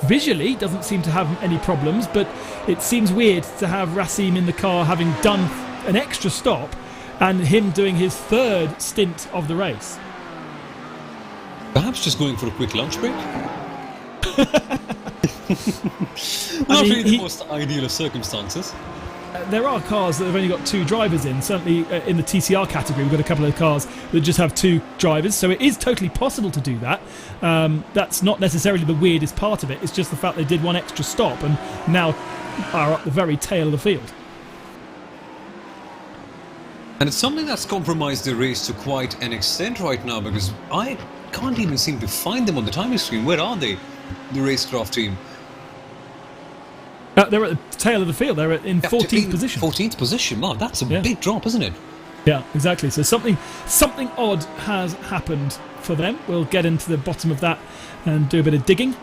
Visually, doesn't seem to have any problems, but it seems weird to have Racim in the car having done an extra stop and him doing his 3rd stint of the race. Perhaps just going for a quick lunch break? I mean, really the most ideal of circumstances. There are cars that have only got 2 drivers in. Certainly in the TCR category, we've got a couple of cars that just have 2 drivers. So it is totally possible to do that. That's not necessarily the weirdest part of it. It's just the fact they did one extra stop and now are at the very tail of the field. And it's something that's compromised the race to quite an extent right now, because I can't even seem to find them on the timing screen. Where are they, the racecraft team? They're at the tail of the field. They're in 14th position. 14th position. Wow, that's a big drop, isn't it? Yeah, exactly. So something odd has happened for them. We'll get into the bottom of that and do a bit of digging.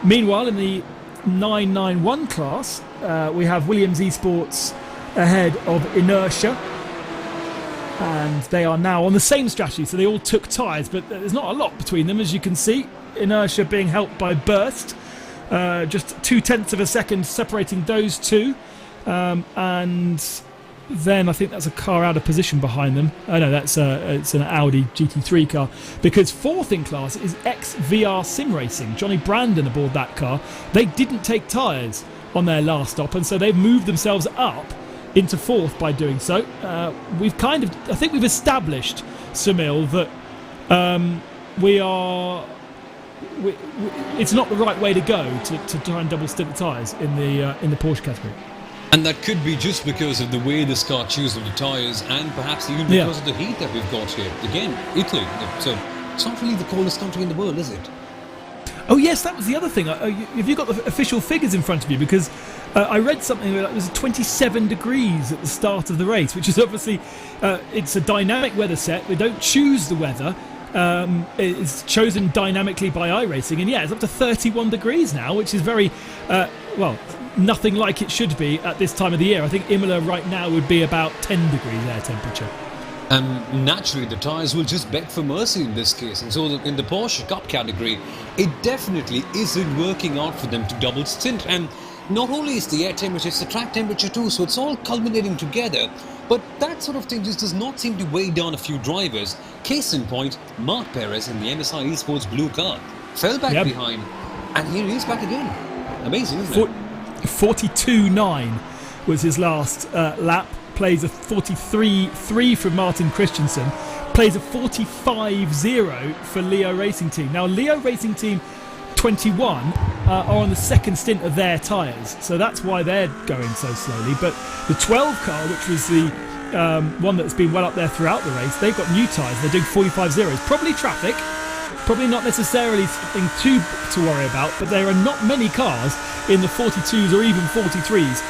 Meanwhile, in the 991 class, we have Williams Esports ahead of Inertia. And they are now on the same strategy. So they all took tyres, but there's not a lot between them, as you can see. Inertia being helped by Burst. Just 0.2 of a second separating those two, and then I think that's a car out of position behind them. Oh no, it's an Audi GT3 car, because 4th in class is XVR Sim Racing. Johnny Brandon aboard that car. They didn't take tyres on their last stop, and so they've moved themselves up into 4th by doing so. I think we've established, Sunil, that it's not the right way to go to try and double stint the tyres in the Porsche category. And that could be just because of the way this car chooses the tyres, and perhaps even because of the heat that we've got here. Again, Italy, so it's not really the coldest country in the world, is it? Oh yes, that was the other thing. Have you got the official figures in front of you? Because I read something that it was 27 degrees at the start of the race, which is obviously it's a dynamic weather set. We don't choose the weather. It's chosen dynamically by iRacing, and it's up to 31 degrees now, which is very, nothing like it should be at this time of the year. I think Imola right now would be about 10 degrees air temperature. And naturally, the tyres will just beg for mercy in this case. And so in the Porsche Cup category, it definitely isn't working out for them to double stint. And not only is the air temperature, it's the track temperature too, so it's all culminating together. But that sort of thing just does not seem to weigh down a few drivers. Case in point, Mark Perez in the MSI Esports blue car fell back behind, and here he is back again. Amazing, isn't it? 42.9 was his last lap. Plays a 43.3 from Martin Christensen. Plays a 45.0 for Leo Racing Team. Now, Leo Racing Team 21 are on the 2nd stint of their tyres, so that's why they're going so slowly. But the 12 car, which was the one that's been well up there throughout the race, they've got new tyres. They're doing 45.0s. Probably traffic, probably not necessarily something to worry about, but there are not many cars in the 42s or even 43s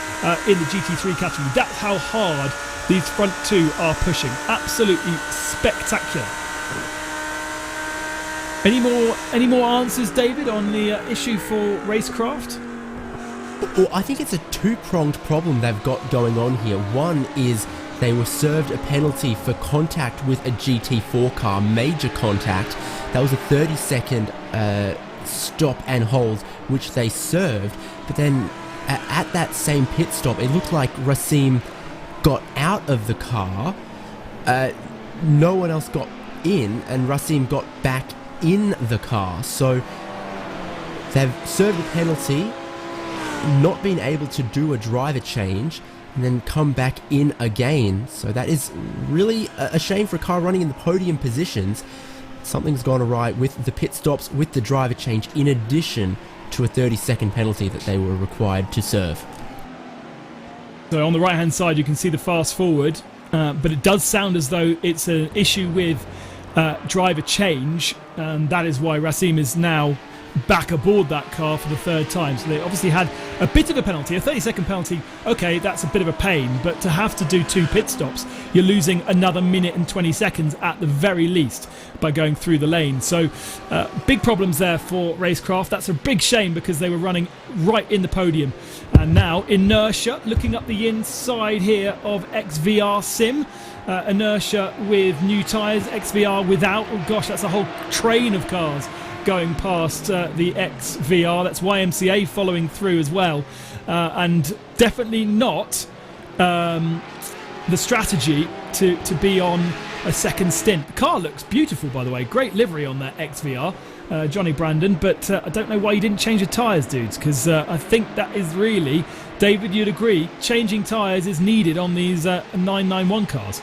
in the GT3 category. That's how hard these front 2 are pushing. Absolutely spectacular. Any more answers, David, on the issue for racecraft? Well, I think it's a 2-pronged problem they've got going on here. One is they were served a penalty for contact with a GT4 car, major contact. That was a 30-second stop and hold, which they served. But then at that same pit stop, it looked like Racim got out of the car. No one else got in, and Racim got back in the car. So they've served a penalty, not been able to do a driver change, and then come back in again. So that is really a shame for a car running in the podium positions. Something's gone awry with the pit stops, with the driver change, in addition to a 30-second penalty that they were required to serve. So on the right-hand side, you can see the fast forward, but it does sound as though it's an issue with driver change, and that is why Racim is now back aboard that car for the third time. So they obviously had a bit of a penalty, a 30-second penalty. Okay, that's a bit of a pain, but to have to do 2 pit stops, you're losing another minute and 20 seconds at the very least by going through the lane. So big problems there for Racecraft. That's a big shame because they were running right in the podium. And now Inertia looking up the inside here of XVR Sim. Inertia with new tyres, XVR without. Oh gosh, that's a whole train of cars going past the XVR. That's YMCA following through as well. And definitely not the strategy to be on a second stint. The car looks beautiful, by the way. Great livery on that XVR, Johnny Brandon. But I don't know why you didn't change the tyres, dudes, because I think that is really, David, you'd agree, changing tyres is needed on these 991 cars.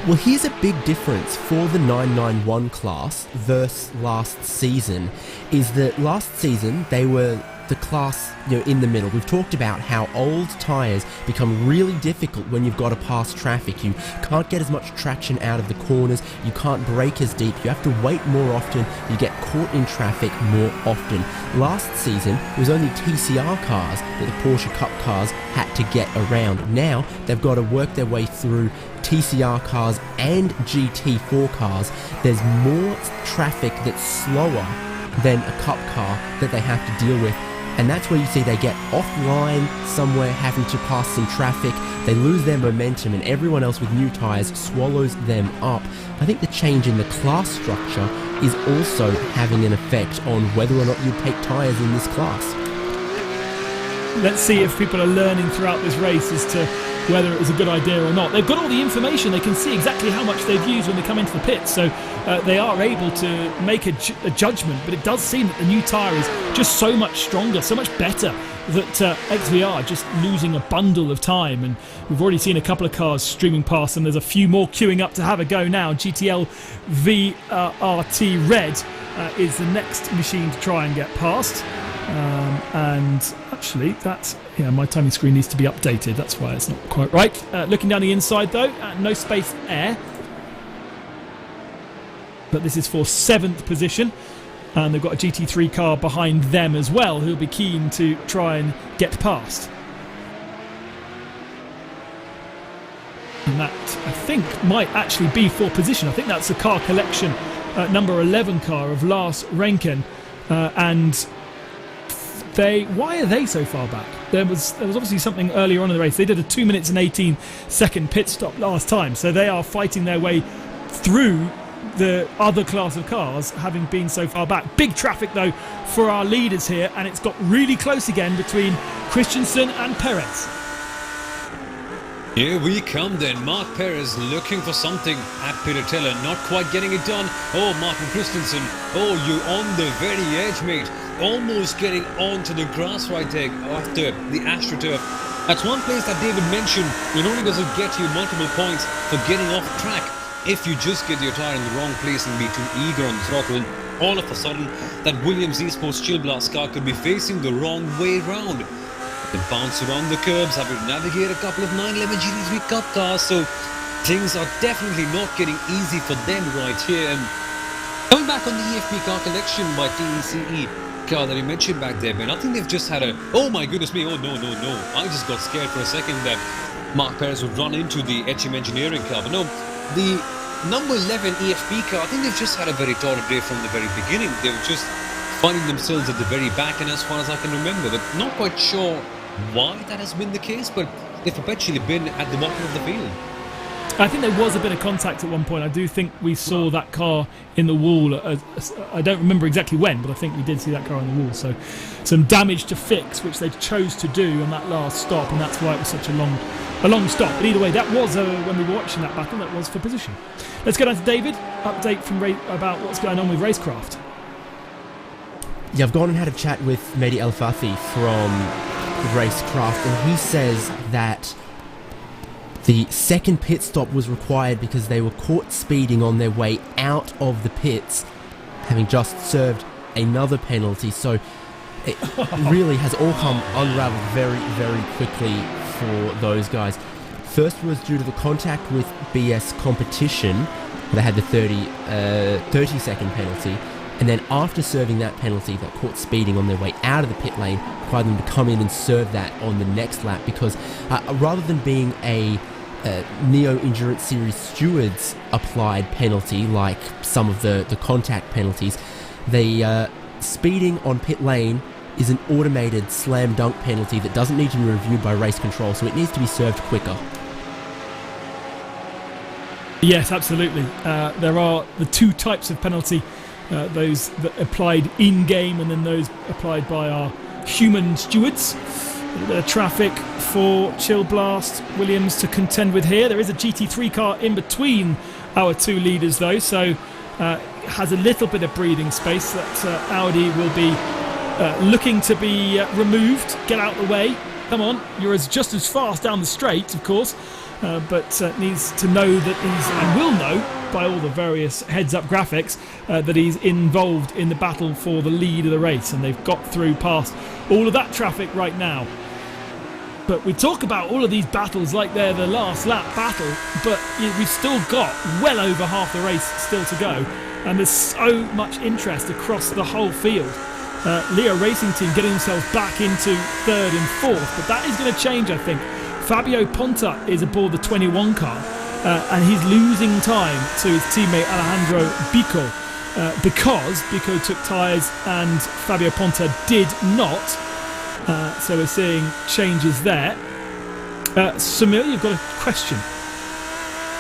Well, here's a big difference for the 991 class versus last season, is that last season they were the class, in the middle. We've talked about how old tyres become really difficult when you've got to pass traffic. You can't get as much traction out of the corners, you can't brake as deep, you have to wait more often, you get caught in traffic more often. Last season, it was only TCR cars that the Porsche Cup cars had to get around. Now, they've got to work their way through TCR cars and GT4 cars. There's more traffic that's slower than a Cup car that they have to deal with. And that's where you see they get offline somewhere, having to pass some traffic. They lose their momentum, and everyone else with new tyres swallows them up. I think the change in the class structure is also having an effect on whether or not you take tyres in this class. Let's see if people are learning throughout this race as to whether it was a good idea or not. They've got all the information. They can see exactly how much they've used when they come into the pits, so they are able to make a judgment. But it does seem that the new tyre is just so much stronger, so much better, that XVR just losing a bundle of time. And we've already seen a couple of cars streaming past, and there's a few more queuing up to have a go now. GTL VRT Red is the next machine to try and get past. And actually, that's, my timing screen needs to be updated. That's why it's not quite right. Looking down the inside though, no space air. But this is for 7th position. And they've got a GT3 car behind them as well, who'll be keen to try and get past. And that, I think, might actually be for position. I think that's the car collection, number 11 car of Lars Renken. And why are they so far back? There was obviously something earlier on in the race. They did a 2 minutes and 18-second pit stop last time, so they are fighting their way through the other class of cars, having been so far back. Big traffic though for our leaders here, and it's got really close again between Christensen and Perez. Here we come then. Mark Perez looking for something at Piratella, not quite getting it done. Oh, Martin Christensen, oh, you're on the very edge, mate. Almost getting onto the grass right there after the AstroTurf. That's one place that David mentioned. It only doesn't get you multiple points for getting off track. If you just get your tyre in the wrong place and be too eager on the throttle, all of a sudden that Williams Esports Chill Blast car could be facing the wrong way round. They bounce around the curbs, have to navigate a couple of 911 GT3 Cup cars, so things are definitely not getting easy for them right here. And coming back on the EFP car collection by TECE car that he mentioned back there, man, I think they've just had a, oh my goodness me, oh no, I just got scared for a second that Mark Perez would run into the HM Engineering car, but no, the number 11 EFP car, I think they've just had a very torrid day from the very beginning. They were just finding themselves at the very back, and as far as I can remember, but not quite sure why that has been the case, but they've perpetually been at the bottom of the field. I think there was a bit of contact at one point. I do think we saw that car in the wall. I don't remember exactly when, but I think we did see that car on the wall. So some damage to fix, which they chose to do on that last stop, and that's why it was such a long stop. But either way, that was, when we were watching that battle, that was for position. Let's go down to David. Update from about what's going on with Racecraft. Yeah, I've gone and had a chat with Mehdi El Fathi from Racecraft, and he says that the second pit stop was required because they were caught speeding on their way out of the pits, having just served another penalty. So it really has all come unraveled very, very quickly for those guys. First was due to the contact with BS Competition. They had the 30-second penalty. And then after serving that penalty, that caught speeding on their way out of the pit lane, required them to come in and serve that on the next lap, because rather than being a Neo Endurance Series stewards applied penalty like some of the contact penalties, the speeding on pit lane is an automated slam dunk penalty that doesn't need to be reviewed by race control, so it needs to be served quicker. Yes, absolutely. There are the two types of penalty, those that applied in-game and then those applied by our human stewards. A little bit of traffic for Chill Blast Williams to contend with here. There is a GT3 car in between our two leaders though, so has a little bit of breathing space that Audi will be looking to be removed. Get out the way. Come on, you're just as fast down the straight, of course, but needs to know that he's, and will know by all the various heads-up graphics, that he's involved in the battle for the lead of the race, and they've got through past all of that traffic right now. But we talk about all of these battles like they're the last lap battle, but we've still got well over half the race still to go, and there's so much interest across the whole field. Leo Racing Team getting themselves back into third and fourth, but that is going to change, I think. Fabio Ponta is aboard the 21 car, and he's losing time to his teammate Alejandro Bico, because Bico took tyres and Fabio Ponta did not. So we're seeing changes there. Samir, you've got a question.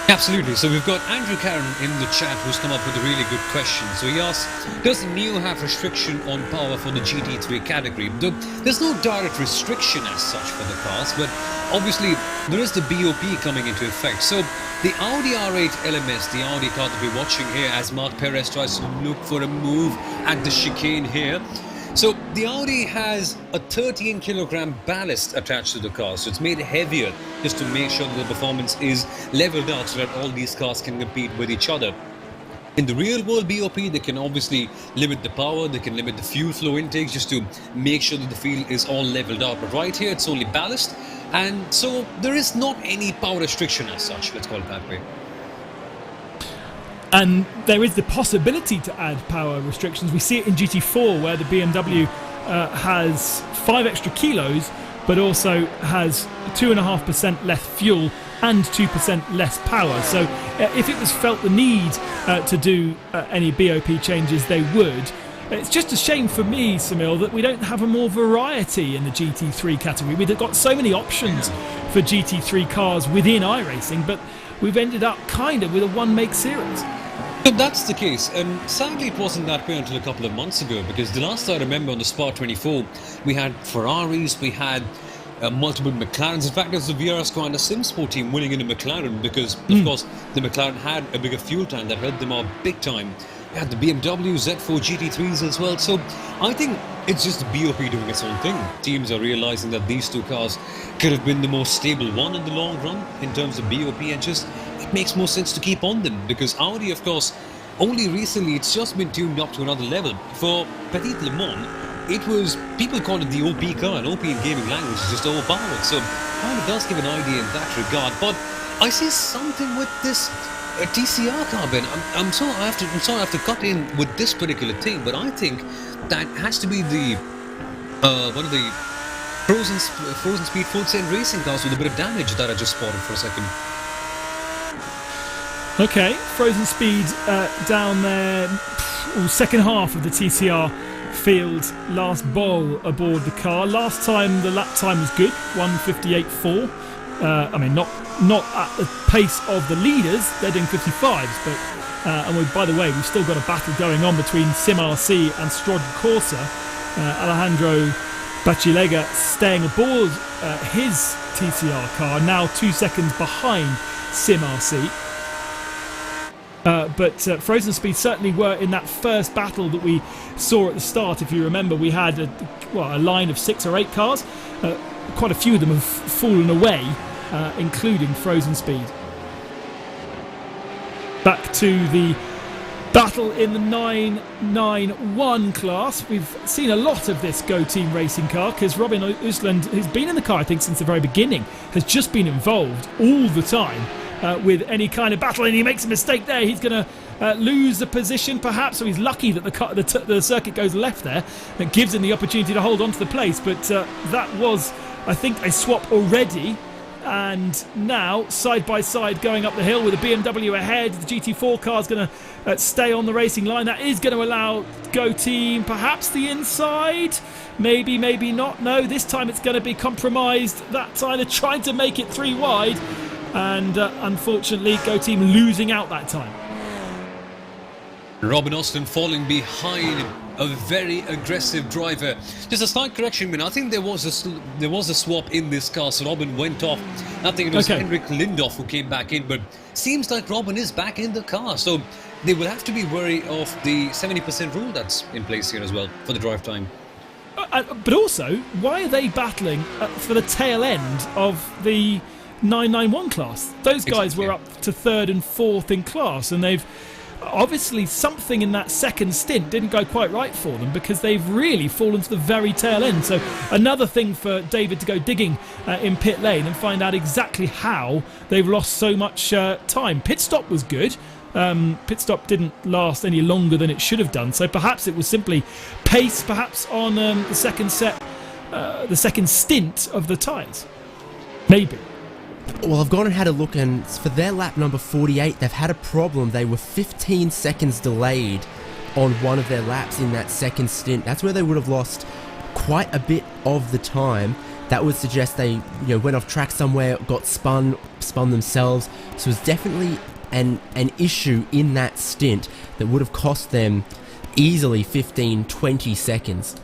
Absolutely. So we've got Andrew Karen in the chat who's come up with a really good question. So he asks, does the Neo have restriction on power for the GT3 category? There's no direct restriction as such for the cars, but obviously there is the BOP coming into effect. So the Audi R8 LMS, the Audi car that we're watching here as Marc Perez tries to look for a move at the chicane here. So the Audi has a 13 kilogram ballast attached to the car, so it's made heavier just to make sure that the performance is leveled out so that all these cars can compete with each other. In the real world BOP, they can obviously limit the power, they can limit the fuel flow intakes just to make sure that the field is all leveled out. But right here, it's only ballast, and so there is not any power restriction as such, let's call it that way. And there is the possibility to add power restrictions. We see it in GT4 where the BMW has 5 extra kilos, but also has 2.5% less fuel and 2% less power. So if it was felt the need to do any BOP changes, they would. It's just a shame for me, Samil, that we don't have a more variety in the GT3 category. We've got so many options for GT3 cars within iRacing, but we've ended up kind of with a one-make series. So that's the case, and sadly it wasn't that way until a couple of months ago, because the last I remember on the Spa 24, we had Ferraris, we had multiple McLarens. In fact, it was the VRS and the SimSport team winning in a McLaren because, of course, the McLaren had a bigger fuel tank that helped them out big time. We had the BMW Z4 GT3s as well, so I think it's just the BOP doing its own thing. Teams are realising that these two cars could have been the most stable one in the long run in terms of BOP, and just it makes more sense to keep on them, because Audi, of course, only recently it's just been tuned up to another level. For Petit Le Mans, it was, people called it the OP car, and OP in gaming language is just overpowered, so kind of does give an idea in that regard. But I see something with this TCR car, Ben. I'm sorry I have to cut in with this particular thing, but I think that has to be the one of the frozen speed full send racing cars with a bit of damage that I just spotted for a second. Okay, Frozen Speed down there, second half of the TCR field, last bowl aboard the car. Last time the lap time was good, 1:58.4. I mean, not at the pace of the leaders, they're doing 55s, but and by the way, we've still got a battle going on between SimRC and Strod Corsa. Alejandro Bachilega staying aboard his TCR car, now 2 seconds behind SimRC. But Frozen Speed certainly were in that first battle that we saw at the start. If you remember, we had a line of 6 or 8 cars. Quite a few of them have fallen away, including Frozen Speed. Back to the battle in the 991 class. We've seen a lot of this Go Team racing car because Robin Usland, who's been in the car I think since the very beginning, has just been involved all the time with any kind of battle, and he makes a mistake there. He's going to lose the position perhaps, so he's lucky that the circuit goes left there. That gives him the opportunity to hold on to the place, but that was, I think, a swap already. And now, side by side, going up the hill with a BMW ahead. The GT4 car is going to stay on the racing line. That is going to allow Go Team perhaps the inside. Maybe, maybe not. No, this time it's going to be compromised. That time they're trying to make it 3 wide. And unfortunately, Go Team losing out that time. Robin Austin falling behind a very aggressive driver. Just a slight correction, I think there was a swap in this car, so Robin went off. I think it was Henrik Lindhoff who came back in, but seems like Robin is back in the car, so they will have to be wary of the 70% rule that's in place here as well for the drive time. But also, why are they battling for the tail end of the 991 class? Those guys were up to 3rd and 4th in class, and they've obviously something in that second stint didn't go quite right for them, because they've really fallen to the very tail end. So another thing for David to go digging in pit lane and find out exactly how they've lost so much time. Pit stop was good. Pit stop didn't last any longer than it should have done, so perhaps it was simply pace perhaps on the second stint of the tyres. Maybe. Well, I've gone and had a look, and for their lap number 48, they've had a problem. They were 15 seconds delayed on one of their laps in that second stint. That's where they would have lost quite a bit of the time. That would suggest they went off track somewhere, got spun themselves. So it was definitely an issue in that stint that would have cost them easily 15-20 seconds.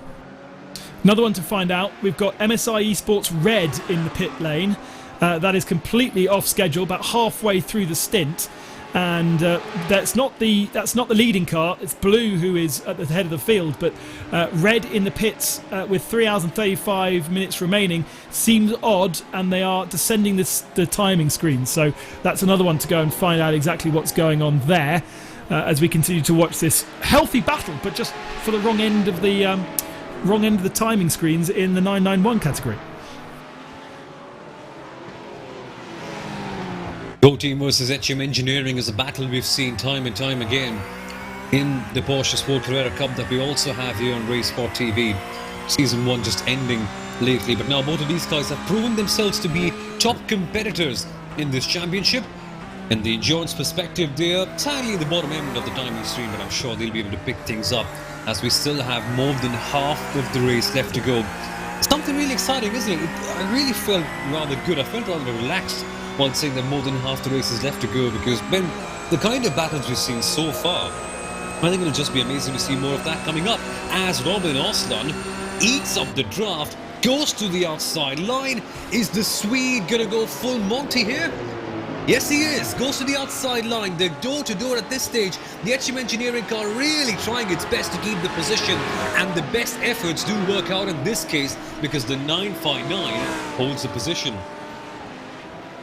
Another one to find out, we've got MSI Esports Red in the pit lane. That is completely off schedule, about halfway through the stint, and that's not the leading car. It's Blue who is at the head of the field, but Red in the pits with 3 hours and 35 minutes remaining seems odd, and they are descending the timing screen. So that's another one to go and find out exactly what's going on there as we continue to watch this healthy battle, but just for the wrong end of the timing screens in the 991 category. Go Team versus HM Engineering is a battle we've seen time and time again in the Porsche Sport Carrera Cup that we also have here on Race Sport TV. Season 1 just ending lately, but now both of these guys have proven themselves to be top competitors in this championship. In the endurance perspective, they're tiny at the bottom end of the timing stream, but I'm sure they'll be able to pick things up as we still have more than half of the race left to go. Something really exciting, isn't it? I really felt rather good. I felt rather relaxed while saying that more than half the race is left to go, because when the kind of battles we've seen so far, I think it'll just be amazing to see more of that coming up as Robin Oslan eats up the draft, goes to the outside line. Is the Swede gonna go full Monty here? Yes, he is. Goes to the outside line. They're door-to-door at this stage. The HM Engineering car really trying its best to keep the position, and the best efforts do work out in this case because the 959 holds the position.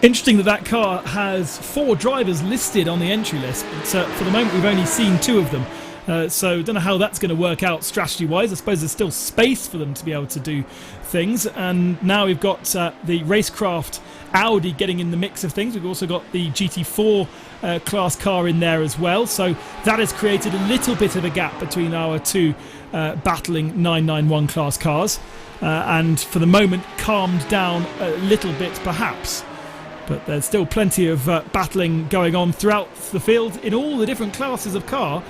Interesting that car has 4 drivers listed on the entry list, but for the moment we've only seen 2 of them. So don't know how that's going to work out strategy-wise. I suppose there's still space for them to be able to do things. And now we've got the Racecraft Audi getting in the mix of things. We've also got the GT4 class car in there as well. So that has created a little bit of a gap between our 2 battling 991 class cars. And for the moment calmed down a little bit perhaps. But there's still plenty of battling going on throughout the field in all the different classes of car.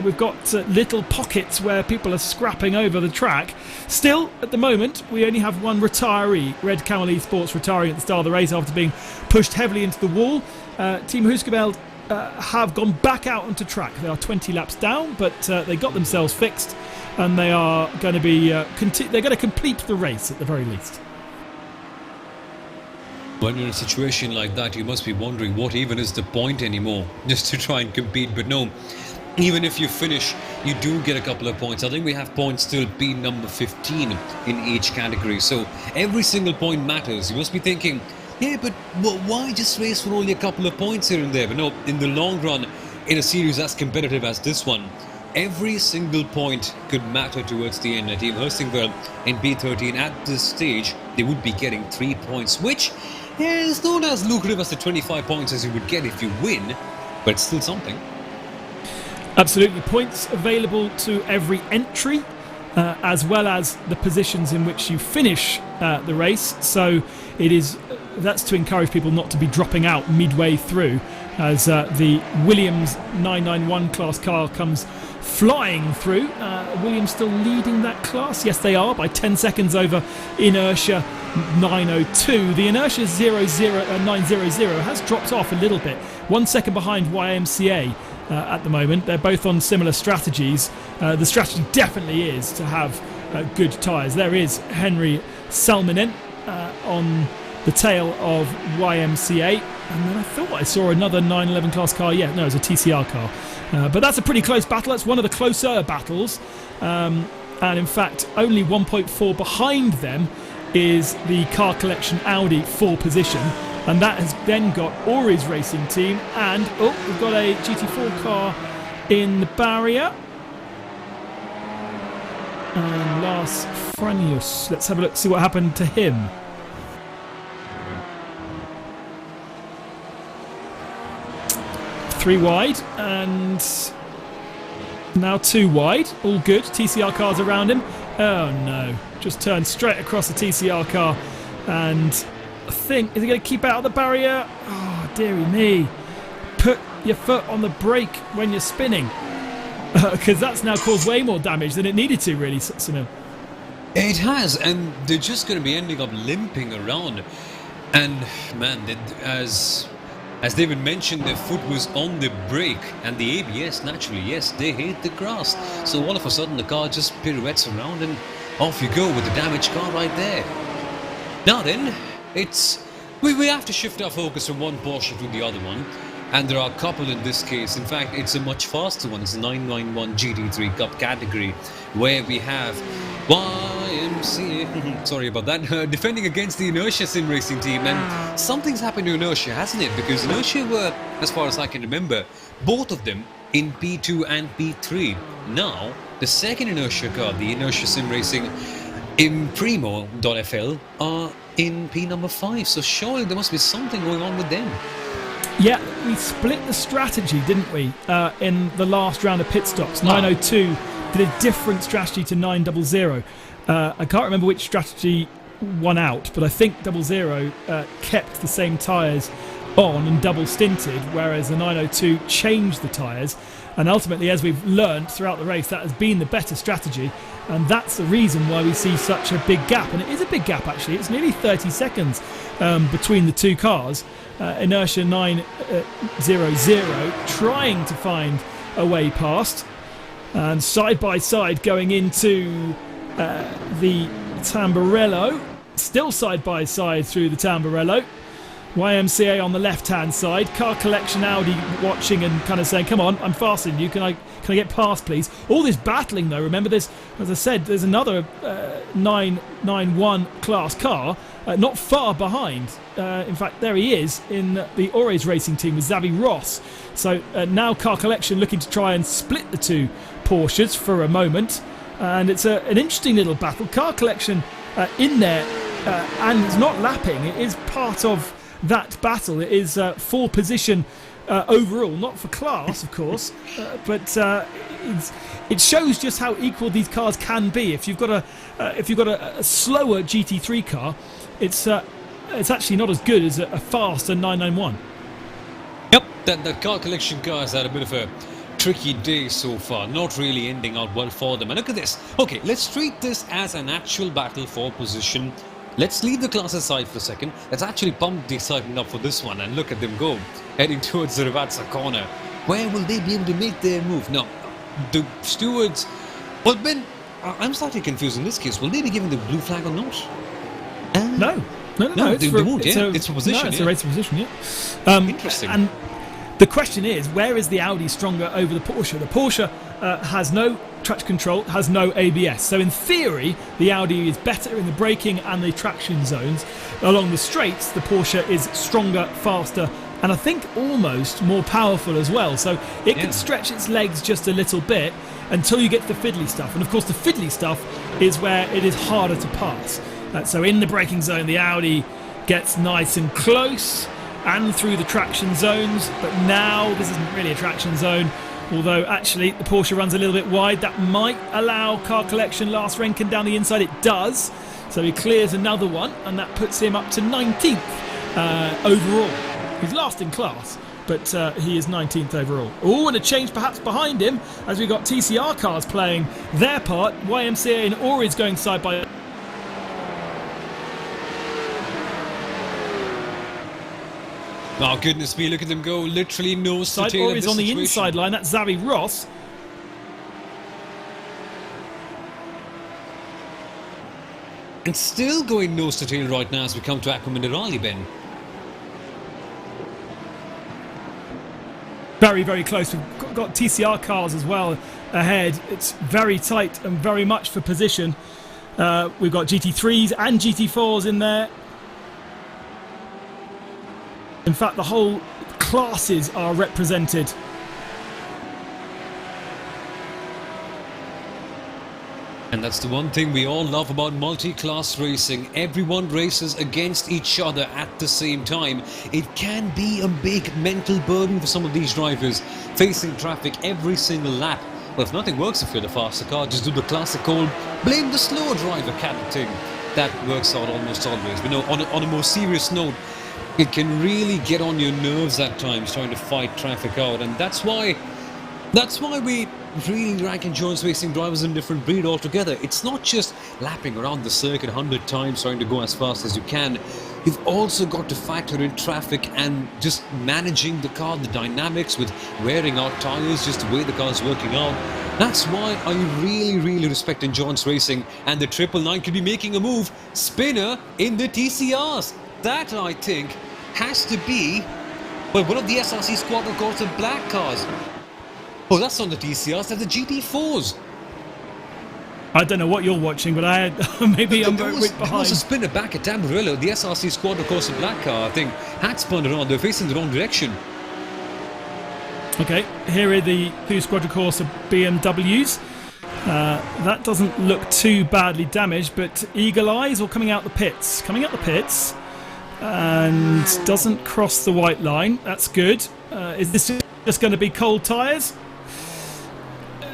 We've got little pockets where people are scrapping over the track. Still, at the moment, we only have one retiree, Red Camel Esports, retiring at the start of the race after being pushed heavily into the wall. Team Husqvarna have gone back out onto track. They are 20 laps down, but they got themselves fixed, and they are going to be they're going to complete the race at the very least. When you're in a situation like that, you must be wondering what even is the point anymore, just to try and compete. But no, even if you finish, you do get a couple of points. I think we have points still be number 15 in each category, so every single point matters. You must be thinking, yeah, but why just race for only a couple of points here and there? But no, in the long run, in a series as competitive as this one, every single point could matter towards the end. Team Husqvarna in B13 at this stage, they would be getting 3 points, which is not as lucrative as the 25 points as you would get if you win, but it's still something. Absolutely. Points available to every entry, as well as the positions in which you finish the race. So that's to encourage people not to be dropping out midway through, as the Williams 991 class car comes flying through. Williams still leading that class. Yes, they are, by 10 seconds over Inertia 902. The Inertia 900 has dropped off a little bit. 1 second behind YMCA at the moment. They're both on similar strategies. The strategy definitely is to have good tyres. There is Henry Salminen on the tail of YMCA. And then I thought I saw another 911 class car. Yeah, no, it was a TCR car. But that's a pretty close battle. That's one of the closer battles. And in fact, only 1.4 behind them is the Car Collection Audi 4 position. And that has then got Ori's racing team. And, we've got a GT4 car in the barrier. And Lars Franius. Let's have a look, see what happened to him. Three wide and now 2 wide. All good. TCR cars around him. Oh no. Just turned straight across the TCR car. And I think, is he going to keep out of the barrier? Oh, dearie me. Put your foot on the brake when you're spinning. Because that's now caused way more damage than it needed to, really, Sunil. It has, and they're just going to be ending up limping around. And man, as David mentioned, their foot was on the brake, and the ABS, naturally, yes, they hate the grass. So all of a sudden the car just pirouettes around and off you go with the damaged car right there. Now then, we have to shift our focus from one Porsche to the other one. And there are a couple in this case. In fact, it's a much faster one. It's a 991 GT3 Cup category, where we have YMCA, sorry about that, defending against the Inertia Sim Racing team. And something's happened to Inertia, hasn't it? Because Inertia were, as far as I can remember, both of them in P2 and P3. Now, the second Inertia car, the Inertia Sim Racing Imprimo.fl, are in P number 5. So surely there must be something going on with them. Yeah, we split the strategy, didn't we, in the last round of pit stops. 902 did a different strategy to 900. I can't remember which strategy won out, but I think 00 kept the same tyres on and double stinted, whereas the 902 changed the tyres. And ultimately, as we've learned throughout the race, that has been the better strategy. And that's the reason why we see such a big gap. And it is a big gap, actually. It's nearly 30 seconds between the two cars. Inertia 900 trying to find a way past. And side by side going into the Tamburello. Still side by side through the Tamburello. YMCA on the left-hand side. Car Collection Audi watching and kind of saying, come on, I'm faster than you. Can I get past, please? All this battling, though. Remember, there's, as I said, there's another 991 class car not far behind. In fact, there he is in the Ori's racing team with Xavi Ross. So now Car Collection looking to try and split the two Porsches for a moment. And it's an interesting little battle. Car Collection in there, and it's not lapping. It is part of that battle. It is 4 position overall, not for class, of course, but it shows just how equal these cars can be. If you've got a slower GT3 car, it's actually not as good as a faster 991. Yep, that Car Collection car has had a bit of a tricky day so far, not really ending out well for them. And look at this. Okay, let's treat this as an actual battle for position. Let's leave the class aside for a second. Let's actually pump the excitement up for this one and look at them go, heading towards the Ravazza corner. Where will they be able to make their move? Now, the stewards... Well, Ben, I'm slightly confused in this case. Will they be given the blue flag or not? No. They won't, yeah. It's for position, it's a race for position, yeah. Interesting. And the question is, where is the Audi stronger over the Porsche? The Porsche has no traction control, has no ABS. So in theory, the Audi is better in the braking and the traction zones. Along the straights, the Porsche is stronger, faster, and I think almost more powerful as well. So it can stretch its legs just a little bit until you get to the fiddly stuff. And of course, the fiddly stuff is where it is harder to pass. So in the braking zone, the Audi gets nice and close and through the traction zones. But now this isn't really a traction zone. Although actually the Porsche runs a little bit wide. That might allow car collection Lars Renken down the inside. It does. So he clears another one, and that puts him up to 19th overall. He's last in class, but he is 19th overall. Oh, and a change perhaps behind him as we've got TCR cars playing their part. YMCA and Ori's going side by. Oh, goodness me, look at them go. Literally nose to tail. Ori's on the inside line. That's Xavi Ross. And still going nose to tail right now as we come to Aqua Minerali, Ben. Very, very close. We've got TCR cars as well ahead. It's very tight and very much for position. We've got GT3s and GT4s in there. In fact, the whole classes are represented. And that's the one thing we all love about multi-class racing. Everyone races against each other at the same time. It can be a big mental burden for some of these drivers, facing traffic every single lap. Well, if nothing works if you're the faster car, just do the classic old blame the slow driver kind of thing. That works out almost always. But no, on a more serious note, it can really get on your nerves at times trying to fight traffic out, and that's why we really rank endurance racing drivers in a different breed altogether. It's not just lapping around the circuit 100 times trying to go as fast as you can. You've also got to factor in traffic and just managing the car, the dynamics with wearing out tyres, just the way the car's working out. That's why I really respect endurance racing, and the 999 could be making a move. Spinner in the TCRs. That, I think, has to be one of the SRC squad records of black cars. Oh, that's on the TCRs, they're the GT4s. I don't know what you're watching, but maybe I'm very weak behind. There was a spinner back at Tamburello, the SRC squad records of black car, I think, had spun around, they're facing the wrong direction. Okay, here are the two Squadra Corsa BMWs. That doesn't look too badly damaged, but Eagle Eyes or coming out the pits? Coming out the pits. And doesn't cross the white line. That's good. Is this just going to be cold tyres?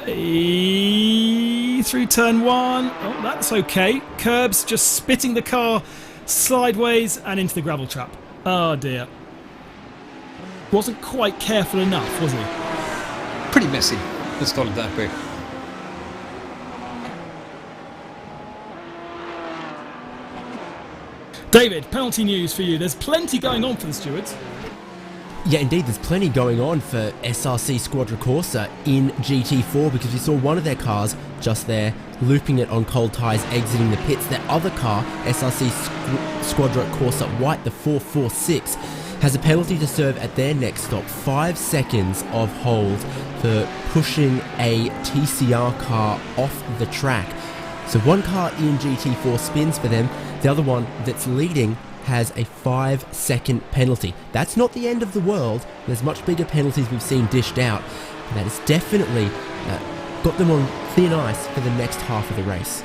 Through turn one. Oh, that's okay. Curbs just spitting the car sideways and into the gravel trap. Oh dear. Wasn't quite careful enough, was he? Pretty messy. Let's call it that way. David, penalty news for you. There's plenty going on for the stewards. Yeah, indeed, there's plenty going on for SRC Squadra Corsa in GT4 because we saw one of their cars just there, looping it on cold tyres, exiting the pits. Their other car, SRC Squadra Corsa White, the 446, has a penalty to serve at their next stop. 5 seconds of hold for pushing a TCR car off the track. So one car in GT4 spins for them, the other one that's leading has a 5-second penalty. That's not the end of the world. There's much bigger penalties we've seen dished out. And that has definitely got them on thin ice for the next half of the race.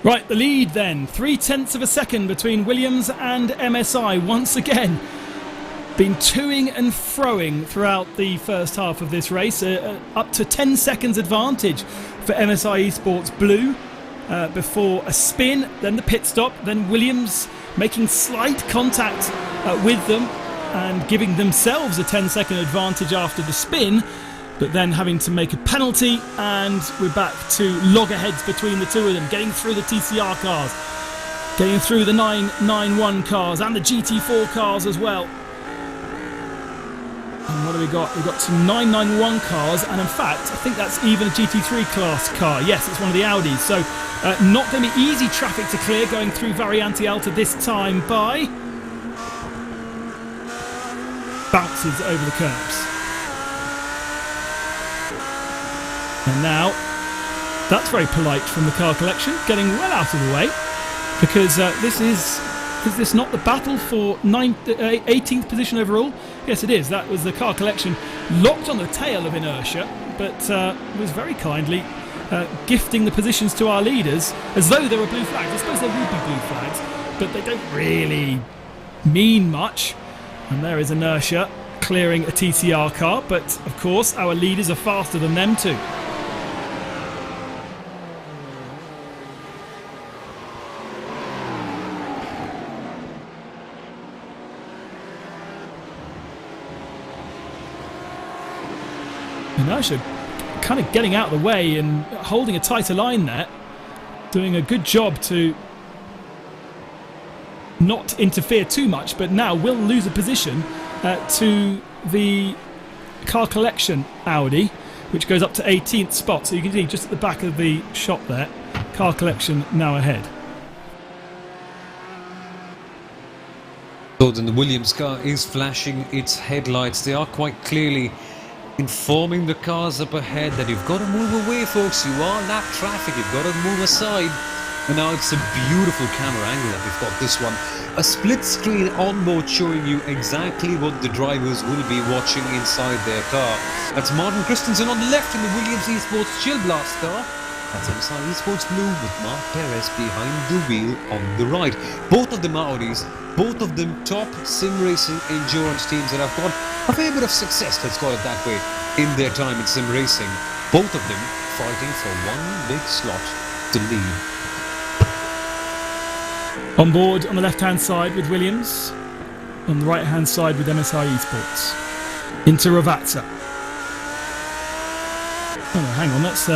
Right, the lead then. 0.3 of a second between Williams and MSI. Once again, been toing and froing throughout the first half of this race. Up to 10 seconds advantage for MSI Esports Blue. Before a spin, then the pit stop, then Williams making slight contact with them and giving themselves a 10-second advantage after the spin, but then having to make a penalty, and we're back to loggerheads between the two of them, getting through the TCR cars, getting through the 991 cars and the GT4 cars as well. And what do we got? We've got some 991 cars, and in fact, I think that's even a GT3 class car. Yes, it's one of the Audis. So, not going to be easy traffic to clear going through Variante Alta this time by bounces over the curbs. And now, that's very polite from the car collection, getting well out of the way, because is this not the battle for 18th position overall? Yes, it is. That was the car collection locked on the tail of inertia, but was very kindly gifting the positions to our leaders as though they were blue flags. I suppose they would be blue flags, but they don't really mean much. And there is inertia clearing a TCR car, but of course our leaders are faster than them too. And Usher kind of getting out of the way and holding a tighter line there, doing a good job to not interfere too much, but now will lose a position to the car collection Audi, which goes up to 18th spot. So you can see just at the back of the shop there, car collection now ahead. So then the Williams car is flashing its headlights. They are quite clearly informing the cars up ahead that you've got to move away, folks. You are lap traffic. You've got to move aside. And now it's a beautiful camera angle that we've got this one. A split screen on board showing you exactly what the drivers will be watching inside their car. That's Martin Christensen on the left in the Williams Esports Chill Blast car. That's MSI Esports Blue with Mark Perez behind the wheel on the right. Both of them Audis, both of them top sim racing endurance teams that have got a fair bit of success, let's call it that way, in their time in sim racing. Both of them fighting for one big slot to lead. On board on the left-hand side with Williams, on the right-hand side with MSI Esports. Into Ravazza. Oh, hang on, that's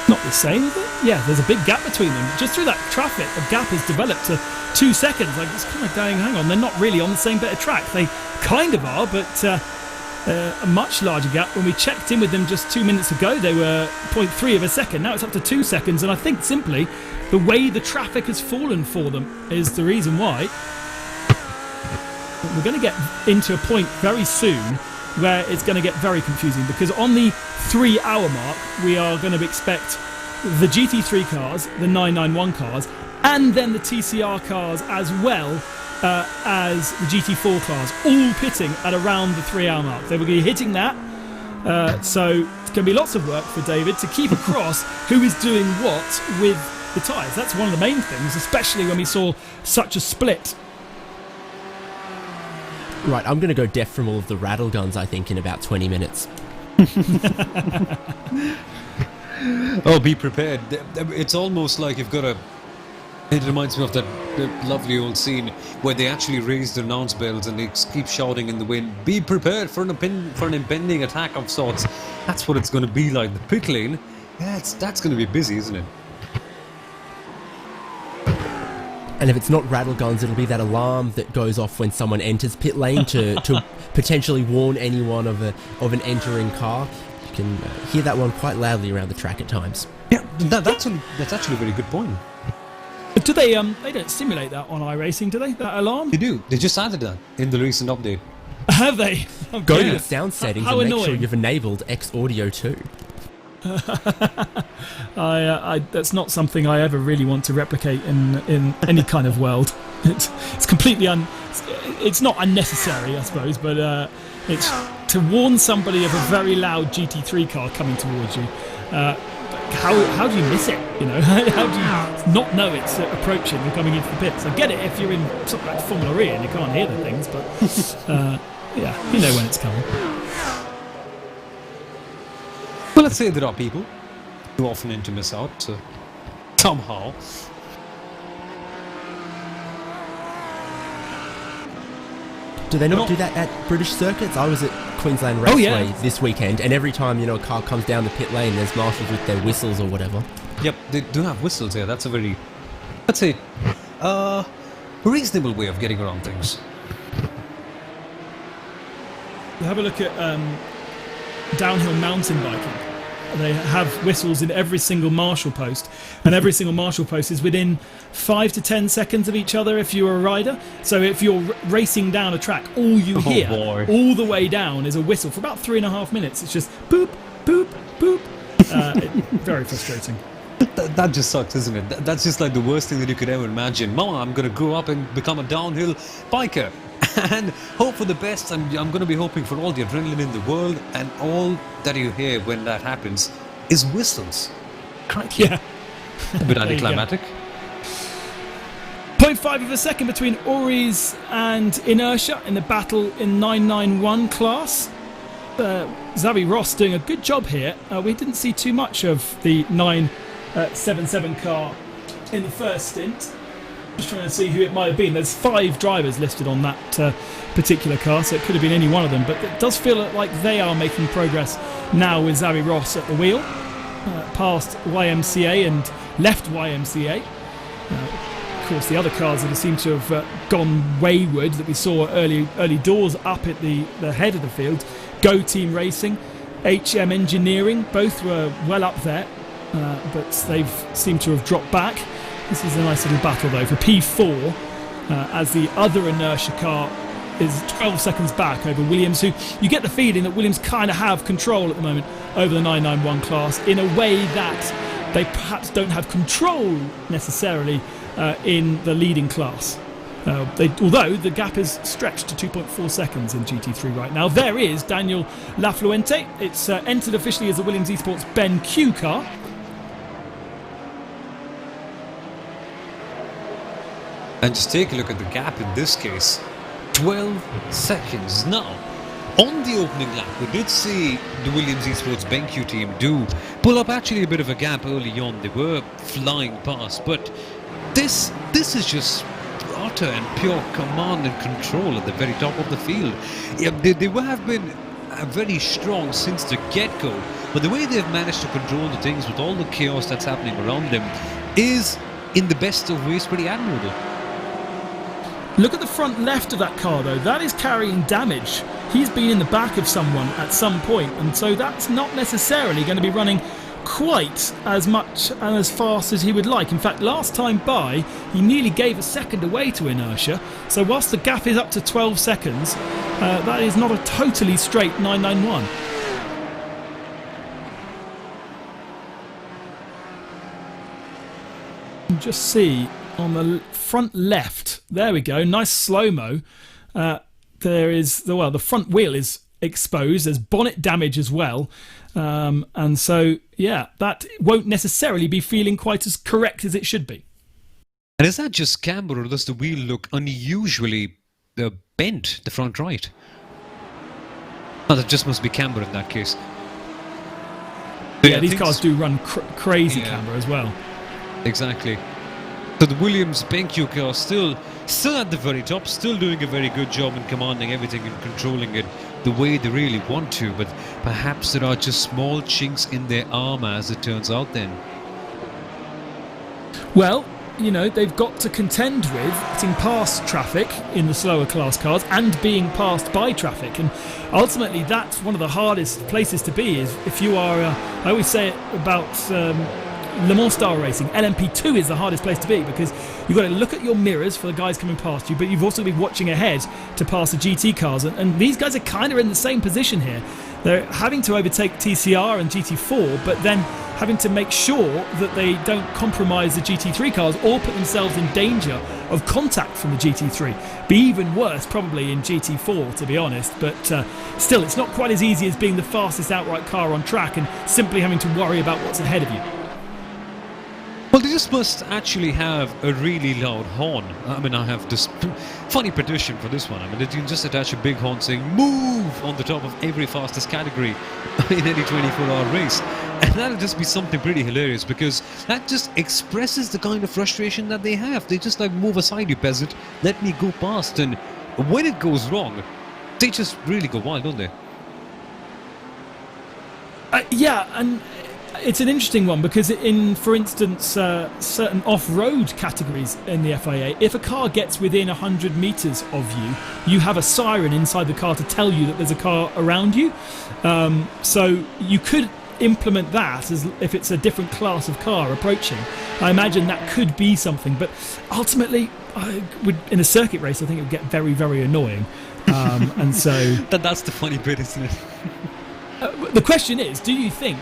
not the same, is it? Yeah, there's a big gap between them. Just through that traffic, a gap has developed to 2 seconds. Like, it's kind of going, hang on, they're not really on the same bit of track. They kind of are, but a much larger gap. When we checked in with them just 2 minutes ago, they were 0.3 of a second. Now it's up to 2 seconds, and I think simply the way the traffic has fallen for them is the reason why. We're going to get into a point very soon where it's going to get very confusing, because on the 3-hour mark we are going to expect the GT3 cars, the 991 cars, and then the TCR cars as well as the GT4 cars, all pitting at around the 3-hour mark. They will be hitting that, so it's going to be lots of work for David to keep across who is doing what with the tyres. That's one of the main things, especially when we saw such a split. Right, I'm going to go deaf from all of the rattle guns, I think, in about 20 minutes. Oh, be prepared. It's almost like you've got to... It reminds me of that lovely old scene where they actually raise their announce bells and they keep shouting in the wind, be prepared for an impending attack of sorts. That's what it's going to be like. The pit lane, that's going to be busy, isn't it? And if it's not rattle guns, it'll be that alarm that goes off when someone enters pit lane to potentially warn anyone of an entering car. You can hear that one quite loudly around the track at times. Yeah, that's actually a very good point. But do they don't simulate that on iRacing, do they? That alarm? They do. They just added that in the recent update. Have they? Oh, Go to your sound settings how and make annoying. sure you've enabled X Audio too. That's not something I ever really want to replicate in any kind of world. It's completely it's not unnecessary, I suppose, but it's to warn somebody of a very loud GT3 car coming towards you. How do you miss it? You know, how do you not know it's approaching and coming into the pits? I get it if you're in something like Formula E and you can't hear the things, but yeah, you know when it's coming. Well, let's say there are people who often to miss out somehow. Do they not do that at British circuits? I was at Queensland Raceway this weekend, and every time a car comes down the pit lane, there's marshals with their whistles or whatever. Yep, they do have whistles here. That's a very, let's say, reasonable way of getting around things. We'll have a look at downhill mountain biking. They have whistles in every single marshal post, and every single marshal post is within 5 to 10 seconds of each other if you're a rider. So if you're racing down a track, all you hear all the way down is a whistle for about 3.5 minutes. It's just boop, boop, boop. Very frustrating. That just sucks, isn't it? That's just like the worst thing that you could ever imagine. Mama, I'm going to grow up and become a downhill biker. And hope for the best. I'm going to be hoping for all the adrenaline in the world, and all that you hear when that happens is whistles. Crikey. Yeah. A bit anticlimactic. Point 0.5 of a second between Uri's and Inertia in the battle in 991 class. Xavi Ross doing a good job here. We didn't see too much of the 977 car in the first stint. Just trying to see who it might have been. There's 5 drivers listed on that particular car, so it could have been any one of them. But it does feel like they are making progress now with Xavi Ross at the wheel. Past YMCA and left YMCA. Of course, the other cars that seem to have gone wayward that we saw early doors up at the head of the field. Go Team Racing, HM Engineering, both were well up there, but they've seemed to have dropped back. This is a nice little battle though for P4, as the other Inertia car is 12 seconds back over Williams, who you get the feeling that Williams kind of have control at the moment over the 991 class in a way that they perhaps don't have control necessarily in the leading class. Although the gap is stretched to 2.4 seconds in GT3 right now. There is Daniel Lafluente. It's entered officially as the Williams Esports Ben Q car. And just take a look at the gap in this case. 12 seconds. Now, on the opening lap, we did see the Williams Esports BenQ team do pull up actually a bit of a gap early on. They were flying past, but this is just utter and pure command and control at the very top of the field. Yeah, they have been very strong since the get-go, but the way they've managed to control the things with all the chaos that's happening around them is, in the best of ways, pretty admirable. Look at the front left of that car though, that is carrying damage. He's been in the back of someone at some point, and so that's not necessarily going to be running quite as much and as fast as he would like. In fact, last time by, he nearly gave a second away to Inertia, so whilst the gap is up to 12 seconds, that is not a totally straight 991. Just see on the front left, there we go, nice slow-mo. There is, the front wheel is exposed, there's bonnet damage as well, and so yeah, that won't necessarily be feeling quite as correct as it should be. And is that just camber, or does the wheel look unusually bent, the front right? Oh, that just must be camber in that case. Yeah, these cars do run crazy camber as well. Exactly. So the Williams BenQ car still at the very top, still doing a very good job in commanding everything and controlling it the way they really want to, but perhaps there are just small chinks in their armour as it turns out then. Well, you know, they've got to contend with getting past traffic in the slower class cars and being passed by traffic, and ultimately that's one of the hardest places to be. Is if you are, I always say it about Le Mans style racing, LMP2 is the hardest place to be, because you've got to look at your mirrors for the guys coming past you, but you've also been watching ahead to pass the GT cars, and these guys are kind of in the same position here. They're having to overtake TCR and GT4, but then having to make sure that they don't compromise the GT3 cars or put themselves in danger of contact from the GT3. Be even worse probably in GT4, to be honest, but still, it's not quite as easy as being the fastest outright car on track and simply having to worry about what's ahead of you. Well, they just must actually have a really loud horn. I mean, I have this funny petition for this one. I mean, they can just attach a big horn saying "move" on the top of every fastest category in any 24-hour race. And that'll just be something pretty hilarious, because that just expresses the kind of frustration that they have. They just like, move aside, you peasant, let me go past. And when it goes wrong, they just really go wild, don't they? Yeah, and it's an interesting one, because in, for instance, certain off-road categories in the FIA, if a car gets within 100 metres of you, you have a siren inside the car to tell you that there's a car around you. So you could implement that as if it's a different class of car approaching. I imagine that could be something, but ultimately, in a circuit race, I think it would get very, very annoying. And so that's the funny bit, isn't it? The question is, do you think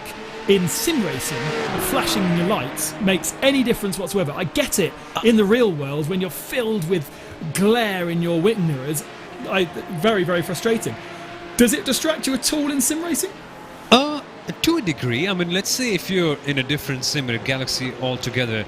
in sim racing, flashing your lights makes any difference whatsoever? I get it in the real world when you're filled with glare in your wing mirrors. Very, very frustrating. Does it distract you at all in sim racing? To a degree. I mean, let's say if you're in a different sim, a galaxy altogether,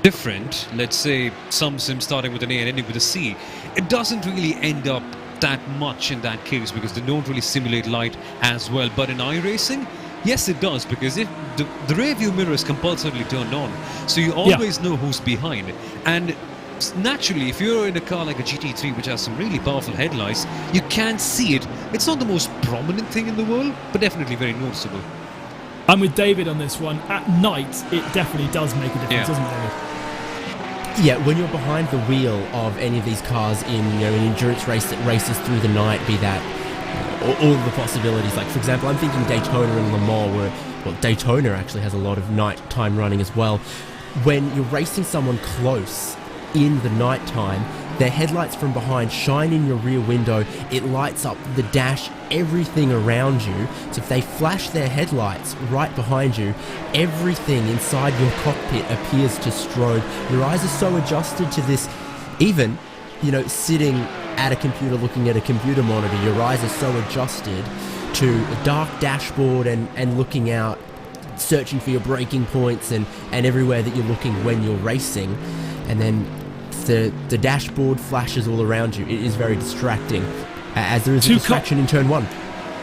different, let's say some sim starting with an A and ending with a C, it doesn't really end up that much in that case because they don't really simulate light as well. But in iRacing, yes, it does, because if the rear view mirror is compulsorily turned on, so you always know who's behind. And naturally, if you're in a car like a GT3 which has some really powerful headlights, you can see it. It's not the most prominent thing in the world, but definitely very noticeable. I'm with David on this one. At night, it definitely does make a difference, doesn't it, David? Yeah, when you're behind the wheel of any of these cars in an endurance race that races through the night, be that all of the possibilities. Like, for example, I'm thinking Daytona and Le Mans, well, Daytona actually has a lot of nighttime running as well. When you're racing someone close in the nighttime, their headlights from behind shine in your rear window. It lights up the dash, everything around you. So if they flash their headlights right behind you, everything inside your cockpit appears to strobe. Your eyes are so adjusted to this, even, sitting at a computer looking at a computer monitor, your eyes are so adjusted to a dark dashboard and looking out, searching for your braking points and everywhere that you're looking when you're racing. And then the dashboard flashes all around you. It is very distracting, as there is a distraction in turn one.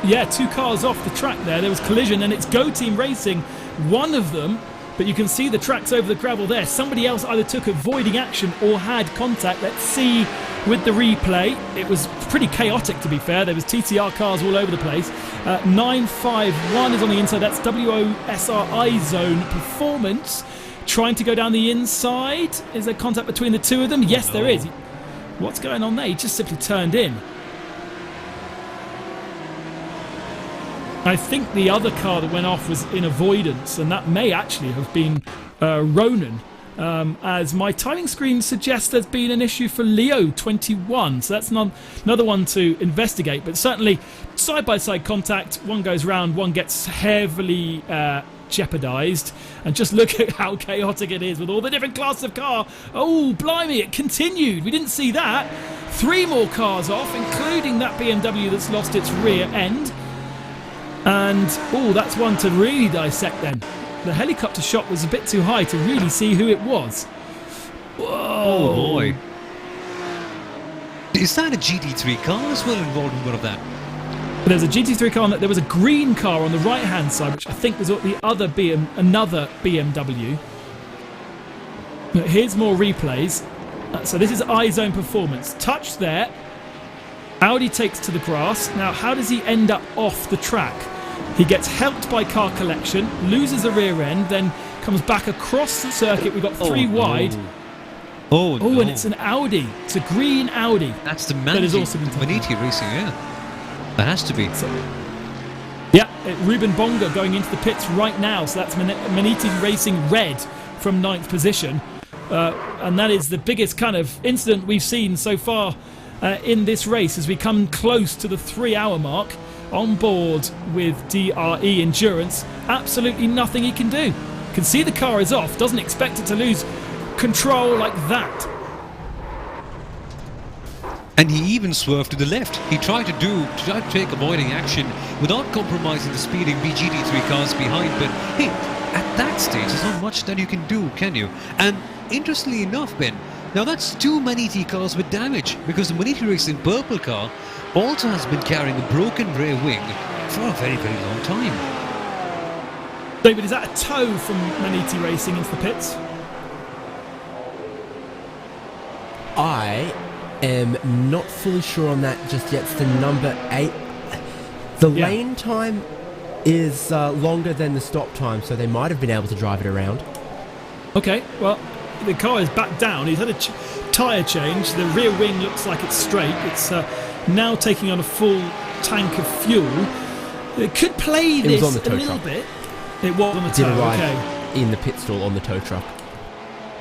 Yeah, 2 cars off the track there. There was collision, and it's Go Team Racing, one of them, but you can see the tracks over the gravel there. Somebody else either took avoiding action or had contact. Let's see with the replay. It was pretty chaotic, to be fair. There was TTR cars all over the place. 951 is on the inside. That's WOSR iZone Performance. Trying to go down the inside. Is there contact between the two of them? Yes, there is. What's going on there? He just simply turned in. I think the other car that went off was in avoidance, and that may actually have been Ronan. As my timing screen suggests, there's been an issue for Leo 21, so that's another one to investigate. But certainly, side-by-side contact, one goes round, one gets heavily jeopardised. And just look at how chaotic it is with all the different classes of car. Oh, blimey, it continued. We didn't see that. 3 more cars off, including that BMW that's lost its rear end. And, that's one to really dissect then. The helicopter shot was a bit too high to really see who it was. Whoa. Oh, boy. Is that a GT3 car as well involved in one of that? There's a GT3 car, there was a green car on the right-hand side, which I think was the other another BMW. But here's more replays. So this is iZone Performance. Touch there. Audi takes to the grass. Now, how does he end up off the track? He gets helped by car collection, loses a rear end, then comes back across the circuit. We've got 3 wide. Oh, no. And it's an Audi. It's a green Audi. That's the Maniti Racing, yeah. That has to be. Ruben Bonga going into the pits right now. So that's Maniti Racing red from 9th position. And that is the biggest kind of incident we've seen so far in this race as we come close to the 3-hour mark. On board with DRE Endurance, absolutely nothing he can do. Can see the car is off, doesn't expect it to lose control like that. And he even swerved to the left. He tried to take avoiding action without compromising the speeding GT3 cars behind. But hey, at that stage, there's not much that you can do, can you? And interestingly enough, Ben, now that's 2 Maniti cars with damage, because the Maniti Racing purple car also has been carrying a broken rear wing for a very, very long time. David, is that a tow from Maniti Racing into the pits? I am not fully sure on that just yet. It's the number 8. The lane time is longer than the stop time, so they might have been able to drive it around. Okay, well, the car is back down. He's had a tyre change. The rear wing looks like it's straight. It's now taking on a full tank of fuel. It could play this a little bit. It was on the tow, okay. In the pit stall on the tow truck.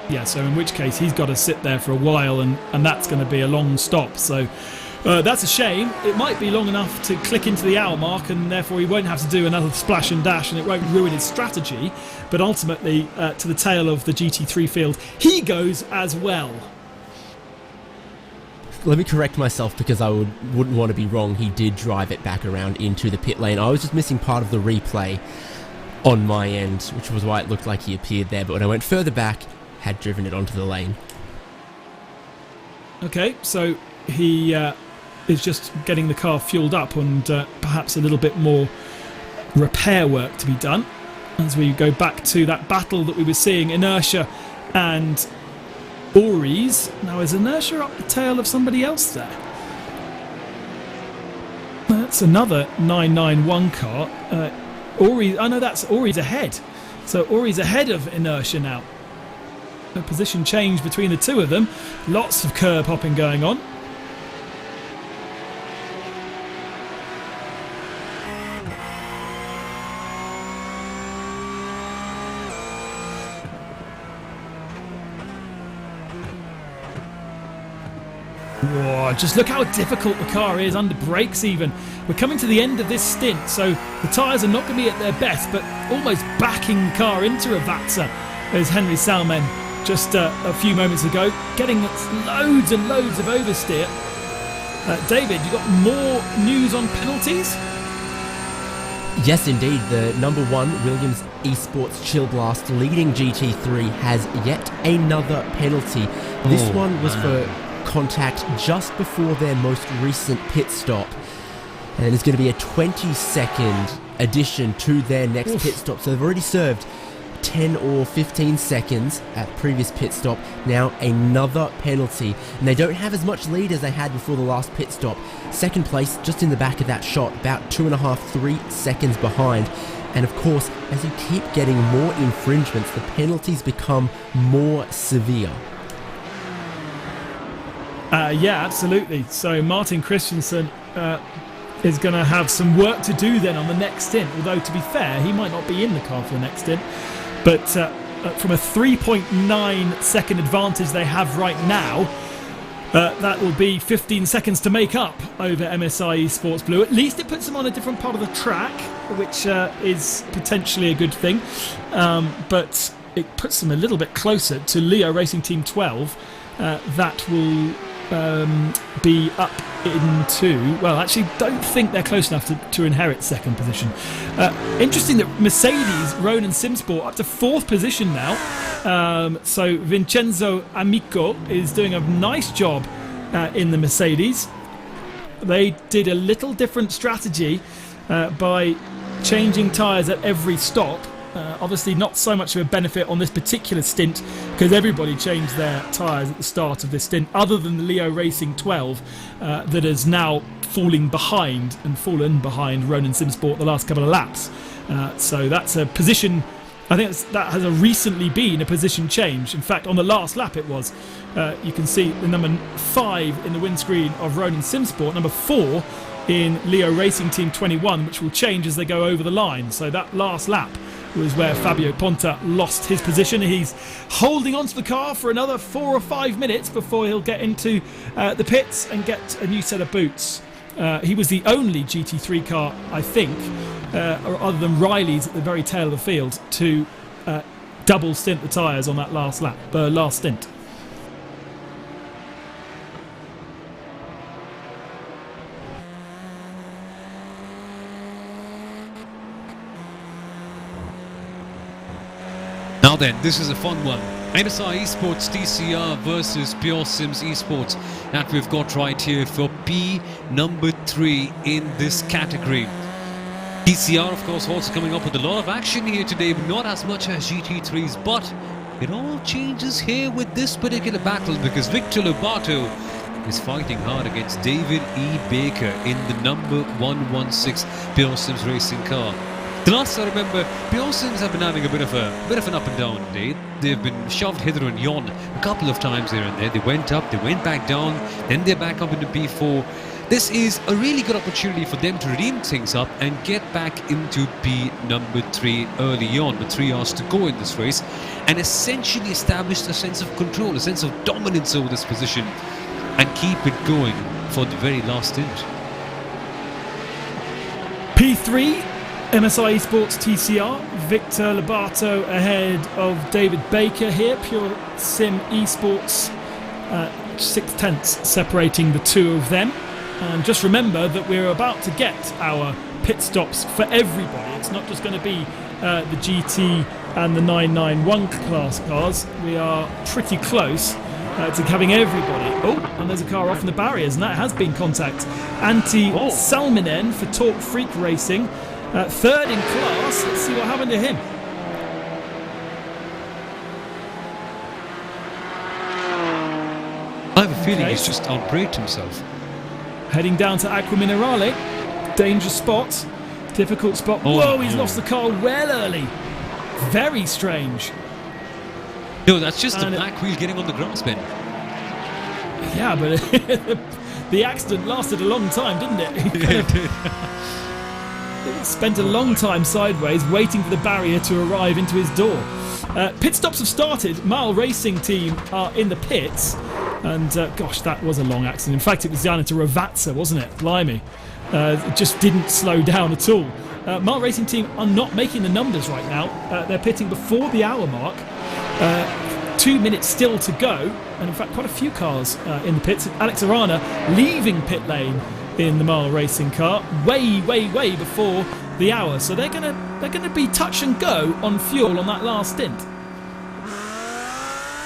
Yeah, so in which case he's got to sit there for a while, and that's going to be a long stop. So that's a shame. It might be long enough to click into the hour mark, and therefore he won't have to do another splash and dash, and it won't ruin his strategy. But ultimately, to the tail of the GT3 field, he goes as well. Let me correct myself, because I wouldn't want to be wrong. He did drive it back around into the pit lane. I was just missing part of the replay on my end, which was why it looked like he appeared there. But when I went further back, had driven it onto the lane. Okay, so he is just getting the car fueled up and perhaps a little bit more repair work to be done as we go back to that battle that we were seeing, Inertia and Ori's. Now, is Inertia up the tail of somebody else there? That's another 991 car. Ori, oh no, that's Ori's ahead. So Ori's ahead of Inertia now. A position change between the two of them. Lots of curb hopping going on. Whoa, just look how difficult the car is under brakes even. We're coming to the end of this stint, so the tyres are not going to be at their best, but almost backing the car into Ravazza as Henry Salmen just a few moments ago, getting loads and loads of oversteer. David, you got more news on penalties? Yes, indeed. The number 1 Williams Esports Chill Blast leading GT3 has yet another penalty. This one was for contact just before their most recent pit stop, and it's going to be a 20-second addition to their next pit stop. So they've already served 10 or 15 seconds at previous pit stop. Now another penalty, and they don't have as much lead as they had before the last pit stop. Second place just in the back of that shot, about 2.5-3 seconds behind. And of course, as you keep getting more infringements, the penalties become more severe. Yeah, absolutely. So Martin Christensen is going to have some work to do then on the next stint. Although, to be fair, he might not be in the car for the next stint. But from a 3.9 second advantage they have right now, that will be 15 seconds to make up over MSI Esports Blue. At least it puts them on a different part of the track, which is potentially a good thing. But it puts them a little bit closer to Leo Racing Team 12. That will be up into, well, actually don't think they're close enough to inherit second position. Interesting that Mercedes, Ronan Simsport, up to 4th position now. So Vincenzo Amico is doing a nice job in the Mercedes. They did a little different strategy by changing tyres at every stop. Obviously not so much of a benefit on this particular stint because everybody changed their tyres at the start of this stint, other than the Leo Racing 12 that is now fallen behind Ronan Simsport the last couple of laps. So that's a position, I think that has recently been a position change. In fact, on the last lap it was. You can see the number 5 in the windscreen of Ronan Simsport, number 4 in Leo Racing Team 21, which will change as they go over the line. So that last lap was where Fabio Ponta lost his position. He's holding onto the car for another 4 or 5 minutes before he'll get into the pits and get a new set of boots. He was the only GT3 car, I think, other than Riley's at the very tail of the field, to double stint the tyres on that last stint. Now then, this is a fun one. MSI Esports TCR versus Pure Sims Esports that we've got right here for P number 3 in this category. TCR, of course, also coming up with a lot of action here today, but not as much as GT3's, but it all changes here with this particular battle because Victor Lobato is fighting hard against David E. Baker in the number 116 Pure Sims racing car. The last I remember, Pure Sims have been having a bit of an up and down day. They've been shoved hither and yon a couple of times here and there. They went up, they went back down, then they're back up into P4. This is a really good opportunity for them to redeem things up and get back into P number 3 early on, with 3 hours to go in this race, and essentially establish a sense of control, a sense of dominance over this position, and keep it going for the very last stint. P3, MSI Esports TCR, Victor Lobato ahead of David Baker here. Pure Sim Esports, 6/10 separating the two of them. And just remember that we're about to get our pit stops for everybody. It's not just going to be the GT and the 991 class cars. We are pretty close to having everybody. Oh, and there's a car off in the barriers, and that has been contact. Antti Salminen for Talk Freak Racing, third in class. Let's see what happened to him. I have a feeling he's just outbraked himself. Heading down to Acqua Minerale. Dangerous spot. Difficult spot. Whoa, he's lost the car well early. Very strange. No, that's just the back wheel getting on the grass bin. Yeah, but the accident lasted a long time, didn't it? He spent a long time sideways waiting for the barrier to arrive into his door. Pit stops have started. Mile Racing team are in the pits. And gosh, that was a long accident. In fact, it was down into Ravazza, wasn't it? Blimey. It just didn't slow down at all. Mile Racing team are not making the numbers right now. They're pitting before the hour mark. 2 minutes still to go, and in fact quite a few cars in the pits. Alex Arana leaving pit lane in the Mile Racing car way before the hour, so they're gonna be touch and go on fuel on that last stint.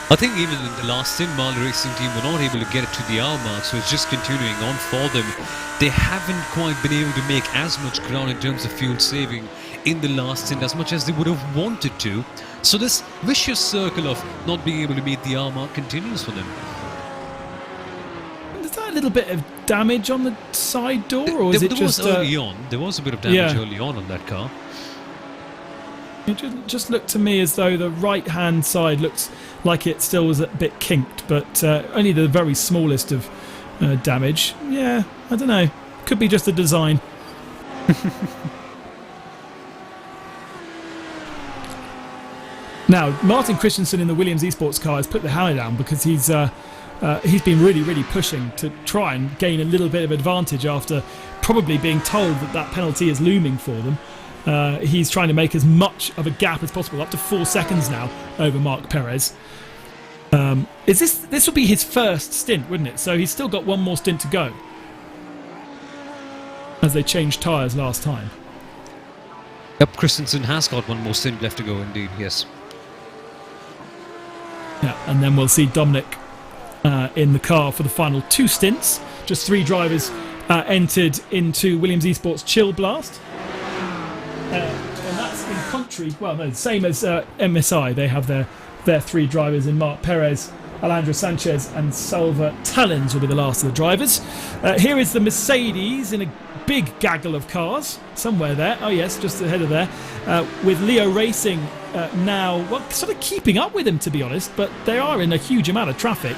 I think even in the last stint, Mile Racing team were not able to get it to the hour mark, so it's just continuing on for them. They haven't quite been able to make as much ground in terms of fuel saving in the last stint as much as they would have wanted to. So this vicious circle of not being able to meet the hour mark continues for them. Is that a little bit of damage on the side door, or is it just early on? There was a bit of damage early on that car. It just looked to me as though the right-hand side looks like it still was a bit kinked, but only the very smallest of damage. Yeah, I don't know. Could be just the design. Now, Martin Christensen in the Williams Esports car has put the hammer down because he's been really pushing to try and gain a little bit of advantage after probably being told that penalty is looming for them. He's trying to make as much of a gap as possible, up to 4 seconds now over Marc Perez. This will be his first stint, wouldn't it? So he's still got one more stint to go, as they changed tyres last time. Yep, Christensen has got one more stint left to go indeed, yes. Yeah, and then we'll see Dominic in the car for the final 2 stints. Just 3 drivers entered into Williams Esports Chill Blast. And that's in country, well, no, same as MSI. They have their 3 drivers in Marc Perez, Alejandro Sanchez and Salva Tallins will be the last of the drivers. Here is the Mercedes in a big gaggle of cars somewhere there. Oh yes, just ahead of there, with Leo Racing now, well, sort of keeping up with them, to be honest, but they are in a huge amount of traffic.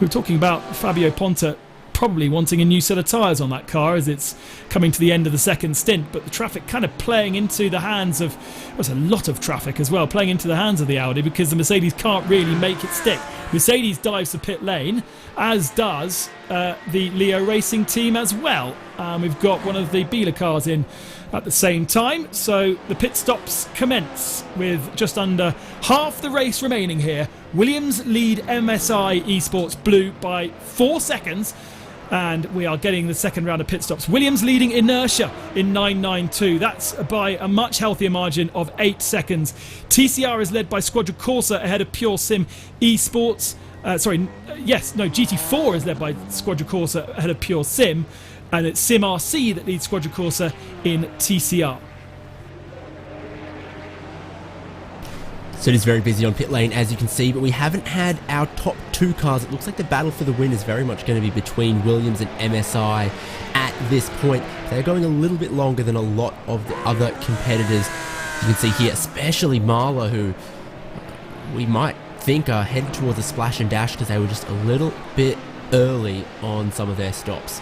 We were talking about Fabio Ponta probably wanting a new set of tyres on that car as it's coming to the end of the second stint, but the traffic kind of playing into the hands of, there's a lot of traffic as well, playing into the hands of the Audi because the Mercedes can't really make it stick. Mercedes dives to pit lane, as does the Leo Racing team as well. We've got one of the Biela cars in at the same time, so the pit stops commence with just under half the race remaining here. Williams lead MSI Esports Blue by 4 seconds, and we are getting the second round of pit stops. Williams leading Inertia in 992. That's by a much healthier margin of 8 seconds. TCR is led by Squadra Corsa ahead of Pure Sim Esports. GT4 is led by Squadra Corsa ahead of Pure Sim, and it's Sim RC that leads Squadra Corsa in TCR. So it is very busy on pit lane, as you can see, but we haven't had our top 2 cars. It looks like the battle for the win is very much going to be between Williams and MSI at this point. They're going a little bit longer than a lot of the other competitors. You can see here, especially Marla, who we might think are headed towards a splash and dash because they were just a little bit early on some of their stops.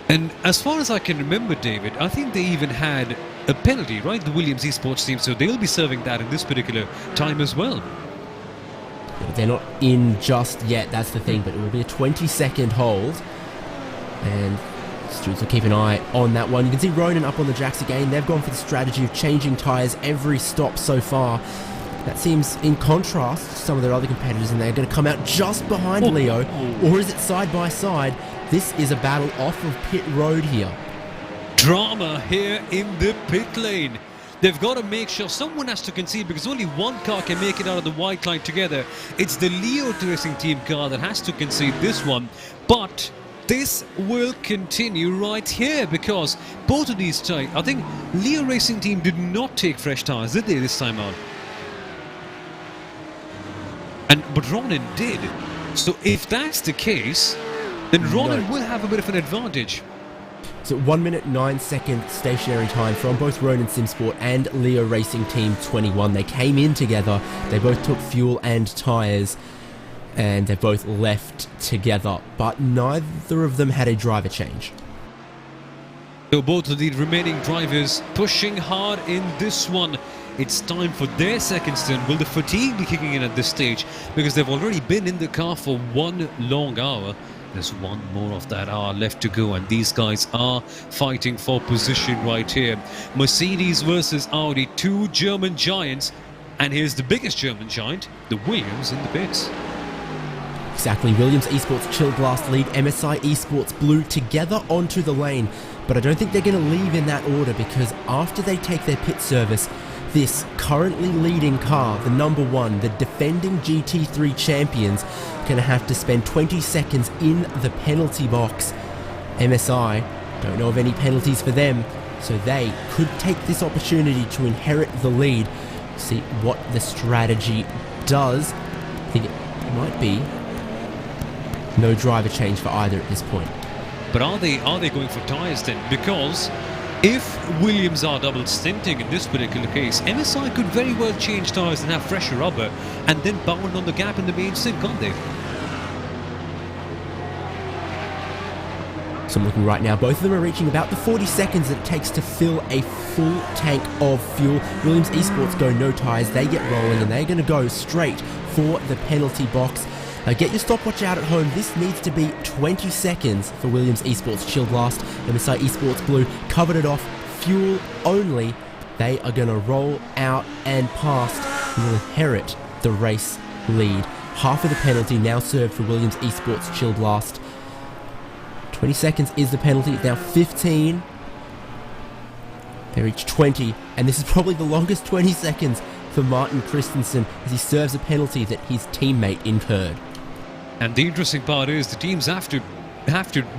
And as far as I can remember, David, I think they even had a penalty, right? The Williams Esports team, so they'll be serving that in this particular time as well. They're not in just yet, that's the thing, but it will be a 20-second hold. And Stewards will keep an eye on that one. You can see Ronan up on the jacks again. They've gone for the strategy of changing tyres every stop so far. That seems in contrast to some of their other competitors, and they're going to come out just behind Leo, or is it side by side? This is a battle off of pit road here. Drama here in the pit lane. They've got to make sure someone has to concede because only one car can make it out of the white line together. It's the Leo Racing Team car that has to concede this one. But this will continue right here because both of these tyres, I think Leo Racing Team did not take fresh tyres, did they, this time out? But Ronan did. So if that's the case, then Ronan will have a bit of an advantage. So 1 minute 9 second stationary time from both Ronan Simsport and Leo Racing Team 21. They came in together, they both took fuel and tyres, and they both left together, but neither of them had a driver change. So both of the remaining drivers pushing hard in this one. It's time for their second stint. Will the fatigue be kicking in at this stage? Because they've already been in the car for 1 long hour. There's 1 more of that hour left to go, and these guys are fighting for position right here. Mercedes versus Audi, 2 German giants, and here's the biggest German giant, the Williams in the pits. Exactly, Williams Esports Chill Blast lead MSI Esports Blue together onto the lane, but I don't think they're going to leave in that order because after they take their pit service, this currently leading car, the number 1, the defending GT3 champions, going to have to spend 20 seconds in the penalty box. MSI don't know of any penalties for them, so they could take this opportunity to inherit the lead. See what the strategy does. I think it might be no driver change for either at this point. But are they going for tyres then? Because if Williams are double stinting in this particular case, MSI could very well change tyres and have fresher rubber and then bound on the gap in the main stint, can't they? So I'm looking right now, both of them are reaching about the 40 seconds that it takes to fill a full tank of fuel. Williams Esports go no tyres, they get rolling and they're going to go straight for the penalty box. Get your stopwatch out at home. This needs to be 20 seconds for Williams Esports Chill Blast. MSI Esports Blue covered it off, fuel only. They are going to roll out and past and will inherit the race lead. Half of the penalty now served for Williams Esports Chill Blast. 20 seconds is the penalty, now 15. They reach 20, and this is probably the longest 20 seconds for Martin Christensen as he serves a penalty that his teammate incurred. And the interesting part is the teams have to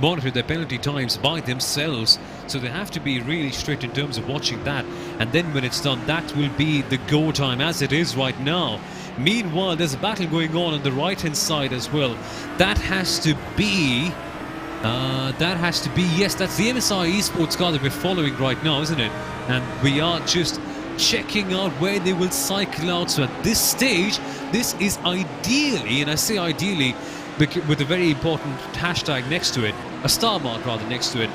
monitor their penalty times by themselves, so they have to be really strict in terms of watching that, and then when it's done, that will be the go time as it is right now. Meanwhile, there's a battle going on the right hand side as well. That has to be yes, that's the MSI Esports car that we're following right now, isn't it? And we are just checking out where they will cycle out. So at this stage, this is ideally, and I say ideally with a very important hashtag next to it, a star mark rather next to it.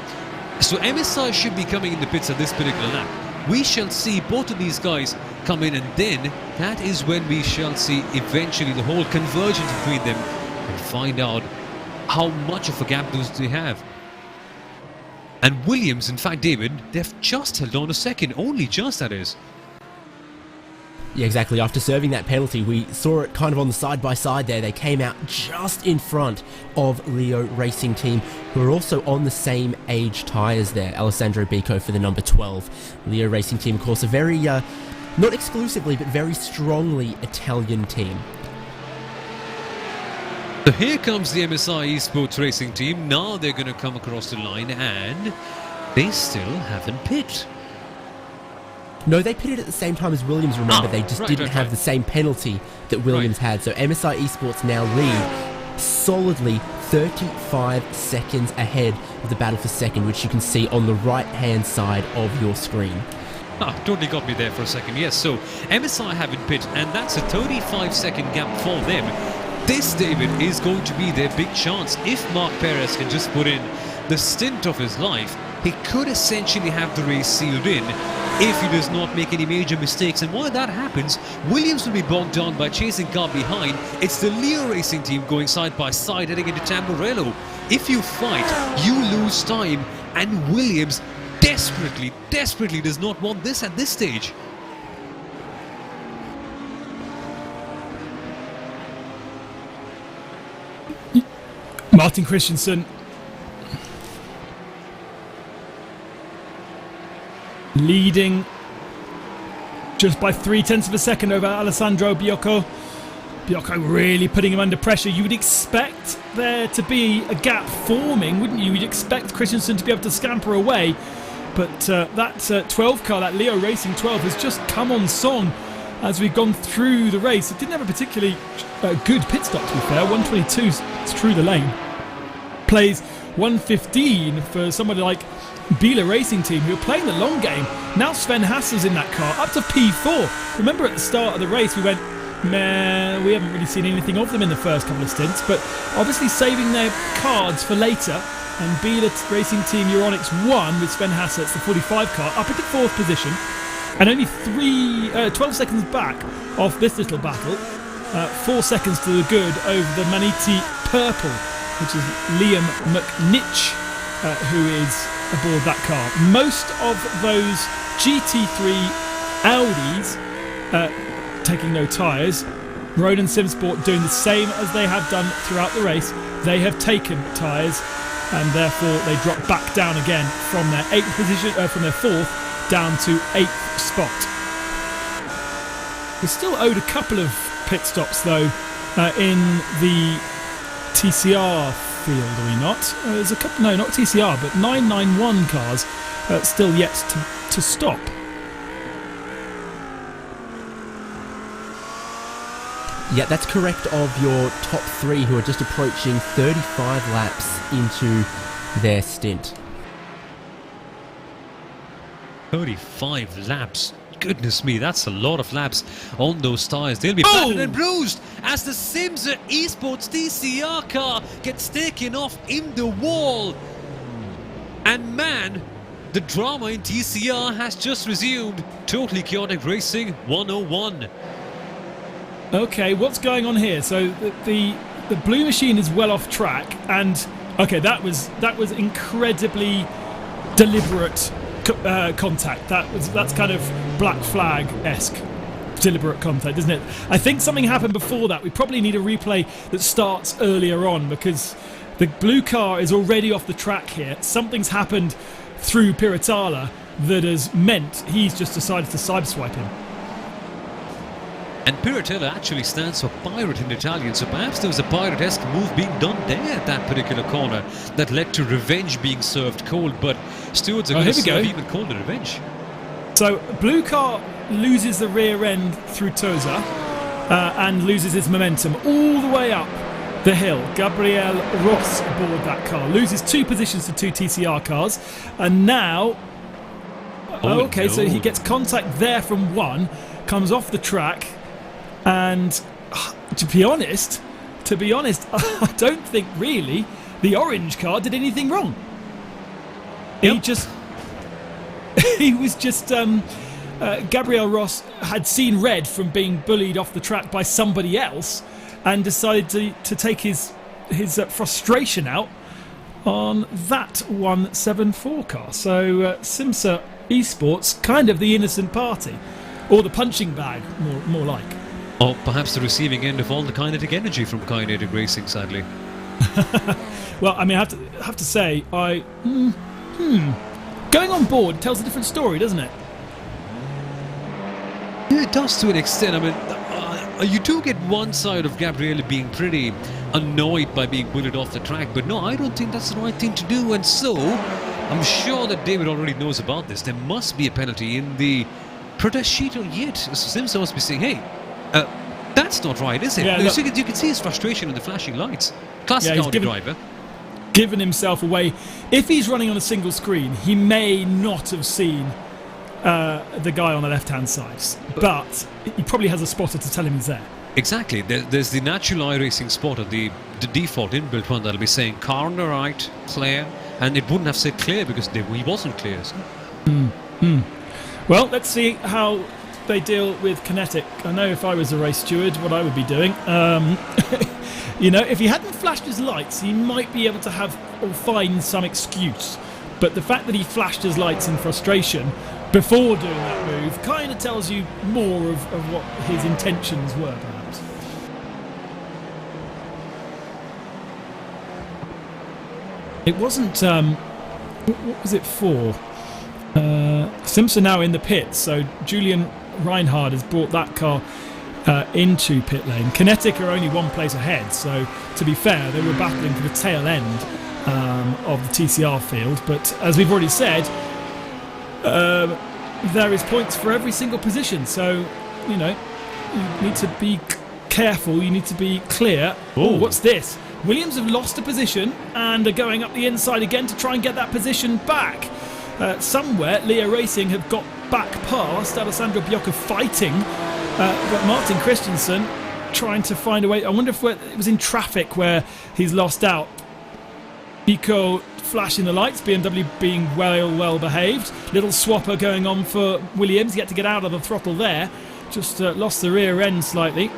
So MSI should be coming in the pits at this particular lap. We shall see both of these guys come in, and then that is when we shall see eventually the whole convergence between them and find out how much of a gap those they have. And Williams, in fact, David, they've just held on a second, only just, that is. Yeah, exactly. After serving that penalty, we saw it kind of on the side-by-side there. They came out just in front of Leo Racing Team, who are also on the same age tyres there. Alessandro Bico for the number 12. Leo Racing Team, of course, a very, not exclusively, but very strongly Italian team. So here comes the MSI Esports Racing Team. Now they're going to come across the line, and they still haven't pit. No, they pitted at the same time as Williams, remember. They just didn't have the same penalty that Williams had. So MSI Esports now lead solidly 35 seconds ahead of the battle for second, which you can see on the right-hand side of your screen. Totally got me there for a second. Yes, so MSI haven't pit, and that's a 35-second gap for them. This, David, is going to be their big chance. If Mark Perez can just put in the stint of his life, he could essentially have the race sealed in if he does not make any major mistakes. And while that happens, Williams will be bogged down by chasing car behind. It's the Leo Racing Team going side by side heading into Tamburello. If you fight, you lose time, and Williams desperately does not want this at this stage. Martin Christensen leading just by 0.3 of a second over Alessandro Biocco. Biocco really putting him under pressure. You would expect there to be a gap forming, wouldn't you? You'd expect Christensen to be able to scamper away. But that 12 car, that Leo Racing 12, has just come on song as we've gone through the race. It didn't have a particularly good pit stop, to be fair. 122 through the lane. Plays 115 for somebody like Biela Racing Team, who are playing the long game. Now Sven Hassel's in that car, up to P4. Remember at the start of the race we went, man, we haven't really seen anything of them in the first couple of stints, but obviously saving their cards for later. And Biela Racing Team Euronics won with Sven Hasse. It's the 45 car, up into 4th position, and only 12 seconds back off this little battle. 4 seconds to the good over the Maniti Purple, which is Liam McNitch, who is aboard that car. Most of those GT3 Audis taking no tyres. Ronan Simsport doing the same as they have done throughout the race. They have taken tyres, and therefore they drop back down again from their 8th position, from their 4th down to 8th spot. We're still owed a couple of pit stops though in the TCR field, are we not? There's a couple, no, not TCR, but 991 cars still yet to stop. Yeah, that's correct of your top 3 who are just approaching 35 laps into their stint. 35 laps. Goodness me, that's a lot of laps on those tyres. They'll be battered and bruised as the Simsa Esports TCR car gets taken off in the wall. And man, the drama in TCR has just resumed. Totally Chaotic Racing 101. Okay, what's going on here? So the blue machine is well off track, and okay, that was incredibly deliberate contact. That's kind of black flag-esque deliberate contact, isn't it? I think something happened before that. We probably need a replay that starts earlier on, because the blue car is already off the track here. Something's happened through Piratala that has meant he's just decided to sideswipe him. And Piratella actually stands for pirate in Italian, so perhaps there was a pirate-esque move being done there at that particular corner that led to revenge being served cold, but stewards are going to serve even colder revenge. So blue car loses the rear end through Tosa and loses its momentum all the way up the hill. Gabriel Ross aboard that car, loses 2 positions to 2 TCR cars, and now so he gets contact there from 1, comes off the track. And to be honest, I don't think really the orange car did anything wrong. Yep. He was just Gabriel Ross had seen red from being bullied off the track by somebody else, and decided to take his frustration out on that 174 car. So Simsa Esports, kind of the innocent party, or the punching bag, more like. Or perhaps the receiving end of all the kinetic energy from Kinetic Racing, sadly. Well, I mean, I have to say, going on board tells a different story, doesn't it? Yeah, it does to an extent. I mean, you do get one side of Gabriele being pretty annoyed by being bullied off the track, but no, I don't think that's the right thing to do, and so I'm sure that David already knows about this. There must be a penalty in the protest sheet, or yet Simsa must be saying, hey, that's not right, is it? Yeah, you can see his frustration in the flashing lights. Classic Audi driver. Given himself away. If he's running on a single screen, he may not have seen the guy on the left-hand side, but he probably has a spotter to tell him he's there. Exactly. There's the natural iRacing spotter, the default inbuilt one that'll be saying car on the right, clear, and it wouldn't have said clear because he wasn't clear. So. Well, let's see how they deal with kinetic. I know if I was a race steward, what I would be doing. You know, if he hadn't flashed his lights, he might be able to find some excuse. But the fact that he flashed his lights in frustration before doing that move kind of tells you more of what his intentions were, perhaps. It wasn't... what was it for? Simpson now in the pits, so Julian Reinhard has brought that car into pit lane. Kinetic are only one place ahead, so to be fair, they were battling for the tail end of the TCR field. But as we've already said, there is points for every single position, so you need to be careful, you need to be clear. Oh, what's this? Williams have lost a position and are going up the inside again to try and get that position back. Somewhere, Leo Racing have got back past Alessandro Biocca fighting, but Martin Christensen trying to find a way. I wonder if it was in traffic where he's lost out. Nico flashing the lights, BMW being well behaved. Little swapper going on for Williams, yet to get out of the throttle there. Just lost the rear end slightly.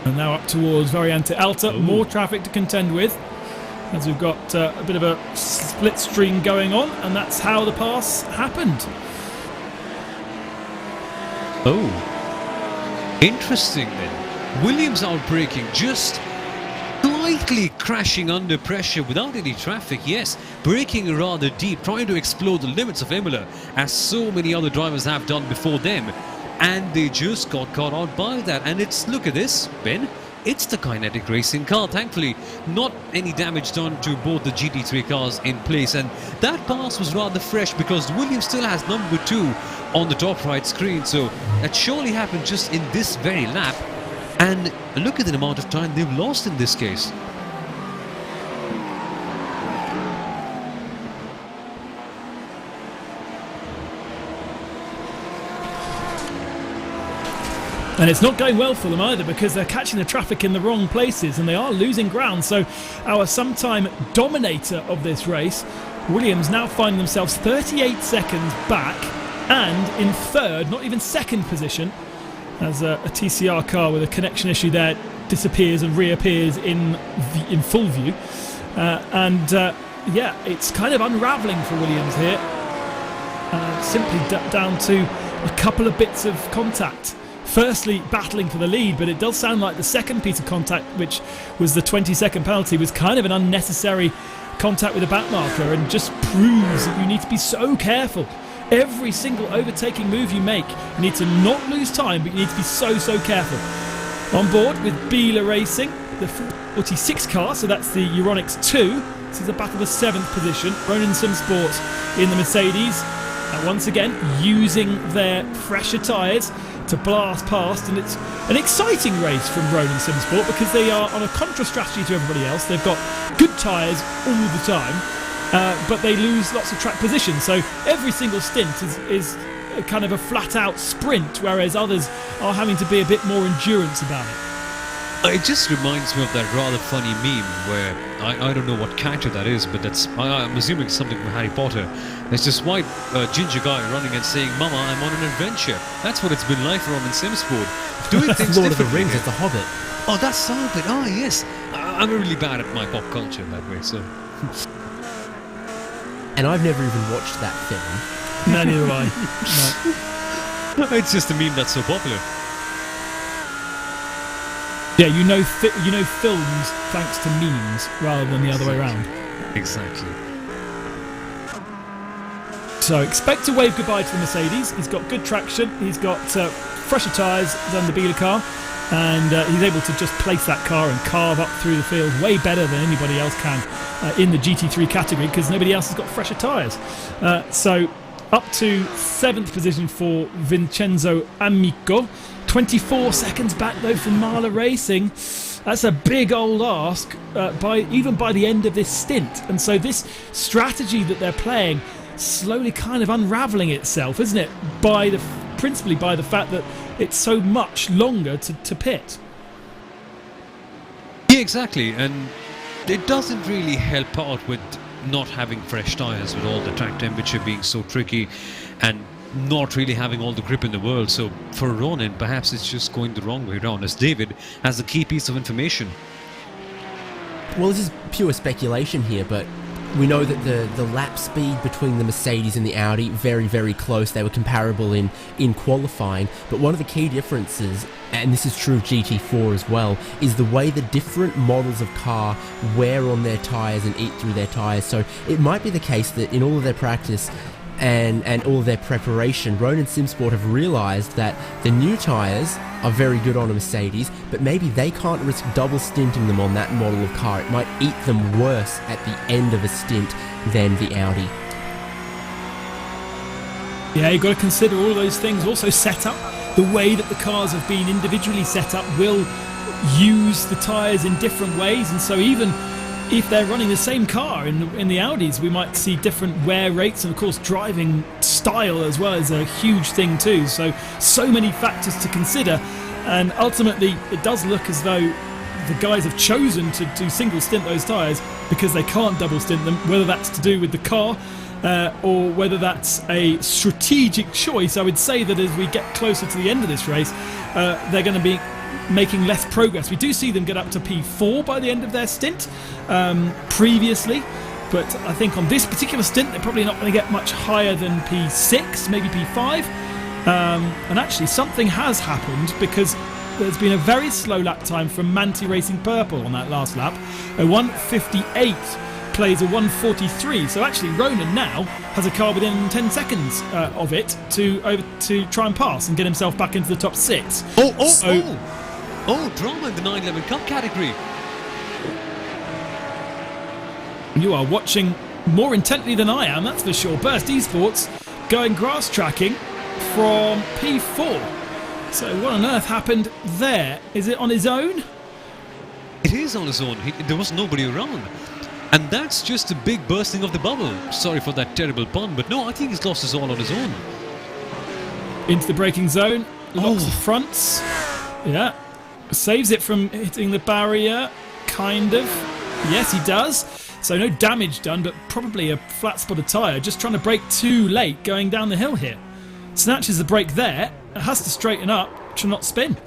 And now up towards Variante Alta. More traffic to contend with, as we've got a bit of a split stream going on, and that's how the pass happened. Oh, interesting then. Williams outbraking, just slightly crashing under pressure without any traffic. Yes, braking rather deep, trying to explore the limits of Imola, as so many other drivers have done before them. And they just got caught out by that. And it's, look at this, Ben, it's the Kinetic Racing car. Thankfully, not any damage done to both the GT3 cars in place. And that pass was rather fresh because Williams still has number 2 on the top right screen. So that surely happened just in this very lap. And look at the amount of time they've lost in this case. And it's not going well for them either, because they're catching the traffic in the wrong places and they are losing ground. So our sometime dominator of this race, Williams, now finding themselves 38 seconds back and in third, not even second position, as a TCR car with a connection issue there disappears and reappears in full view. Yeah, it's kind of unravelling for Williams here. Simply down to a couple of bits of contact. Firstly, battling for the lead, but it does sound like the second piece of contact, which was the 20-second penalty, was kind of an unnecessary contact with a back marker, and just proves that you need to be so careful. Every single overtaking move you make, you need to not lose time, but you need to be so careful. On board with Biela Racing, the 46 car, so that's the Euronics 2. This is a battle for 7th position. Ronin Sim Sports in the Mercedes, once again using their fresher tyres to blast past, and it's an exciting race from Ronin Sim Sport because they are on a contra strategy to everybody else. They've got good tyres all the time, but they lose lots of track position, so every single stint is a kind of a flat out sprint, whereas others are having to be a bit more endurance about it. It just reminds me of that rather funny meme where I don't know what character that is, but I'm assuming it's something from Harry Potter. There's this white ginger guy running and saying, "Mama, I'm on an adventure." That's what it's been like for Ronin Sim Sport. Doing things Lord of the differently. Rings, it's The Hobbit. Oh, that's Hobbit. Oh, yes. I'm really bad at my pop culture that way, so. And I've never even watched that film. No, neither have I. No. It's just a meme that's so popular. Yeah, you know films thanks to memes rather than the other way around. Exactly. So expect to wave goodbye to the Mercedes. He's got good traction. He's got fresher tyres than the Biela car, and he's able to just place that car and carve up through the field way better than anybody else can in the GT3 category, because nobody else has got fresher tyres. So up to 7th position for Vincenzo Amico. 24 seconds back though from Mala Racing. That's a big old ask even by the end of this stint. And so this strategy that they're playing slowly kind of unravelling itself, isn't it? Principally by the fact that it's so much longer to pit. Yeah, exactly. And it doesn't really help out with not having fresh tyres, with all the track temperature being so tricky and not really having all the grip in the world. So for Ronin, perhaps it's just going the wrong way around, as David has the key piece of information. Well, this is pure speculation here, but we know that the lap speed between the Mercedes and the Audi, very, very close. They were comparable in qualifying. But one of the key differences, and this is true of GT4 as well, is the way the different models of car wear on their tyres and eat through their tyres. So it might be the case that in all of their practice and all of their preparation, Ronan and SimSport have realised that the new tyres are very good on a Mercedes, but maybe they can't risk double stinting them on that model of car. It might eat them worse at the end of a stint than the Audi. Yeah, you've got to consider all those things. Also set up, the way that the cars have been individually set up will use the tyres in different ways, and so even if they're running the same car in the Audis, we might see different wear rates, and of course driving style as well is a huge thing too. So many factors to consider, and ultimately it does look as though the guys have chosen to do single stint those tyres because they can't double stint them, whether that's to do with the car or whether that's a strategic choice. I would say that as we get closer to the end of this race, they're going to be making less progress. We do see them get up to P4 by the end of their stint previously, but I think on this particular stint they're probably not going to get much higher than P6, maybe P5. And actually something has happened, because there's been a very slow lap time from Manti Racing Purple on that last lap. A 1:58 plays a 1:43, so actually Ronan now has a car within 10 seconds of it to try and pass and get himself back into the top 6. Drama in the 911 Cup category. You are watching more intently than I am, that's for sure. Burst Esports going grass tracking from P4. So what on earth happened there? Is it on his own? It is on his own. There was nobody around. And that's just a big bursting of the bubble. Sorry for that terrible pun, but no, I think he's lost his all on his own. Into the braking zone, locks the fronts. Yeah. Saves it from hitting the barrier, kind of. Yes, he does. So no damage done, but probably a flat spotted tyre. Just trying to brake too late going down the hill here. Snatches the brake there. It has to straighten up to not spin.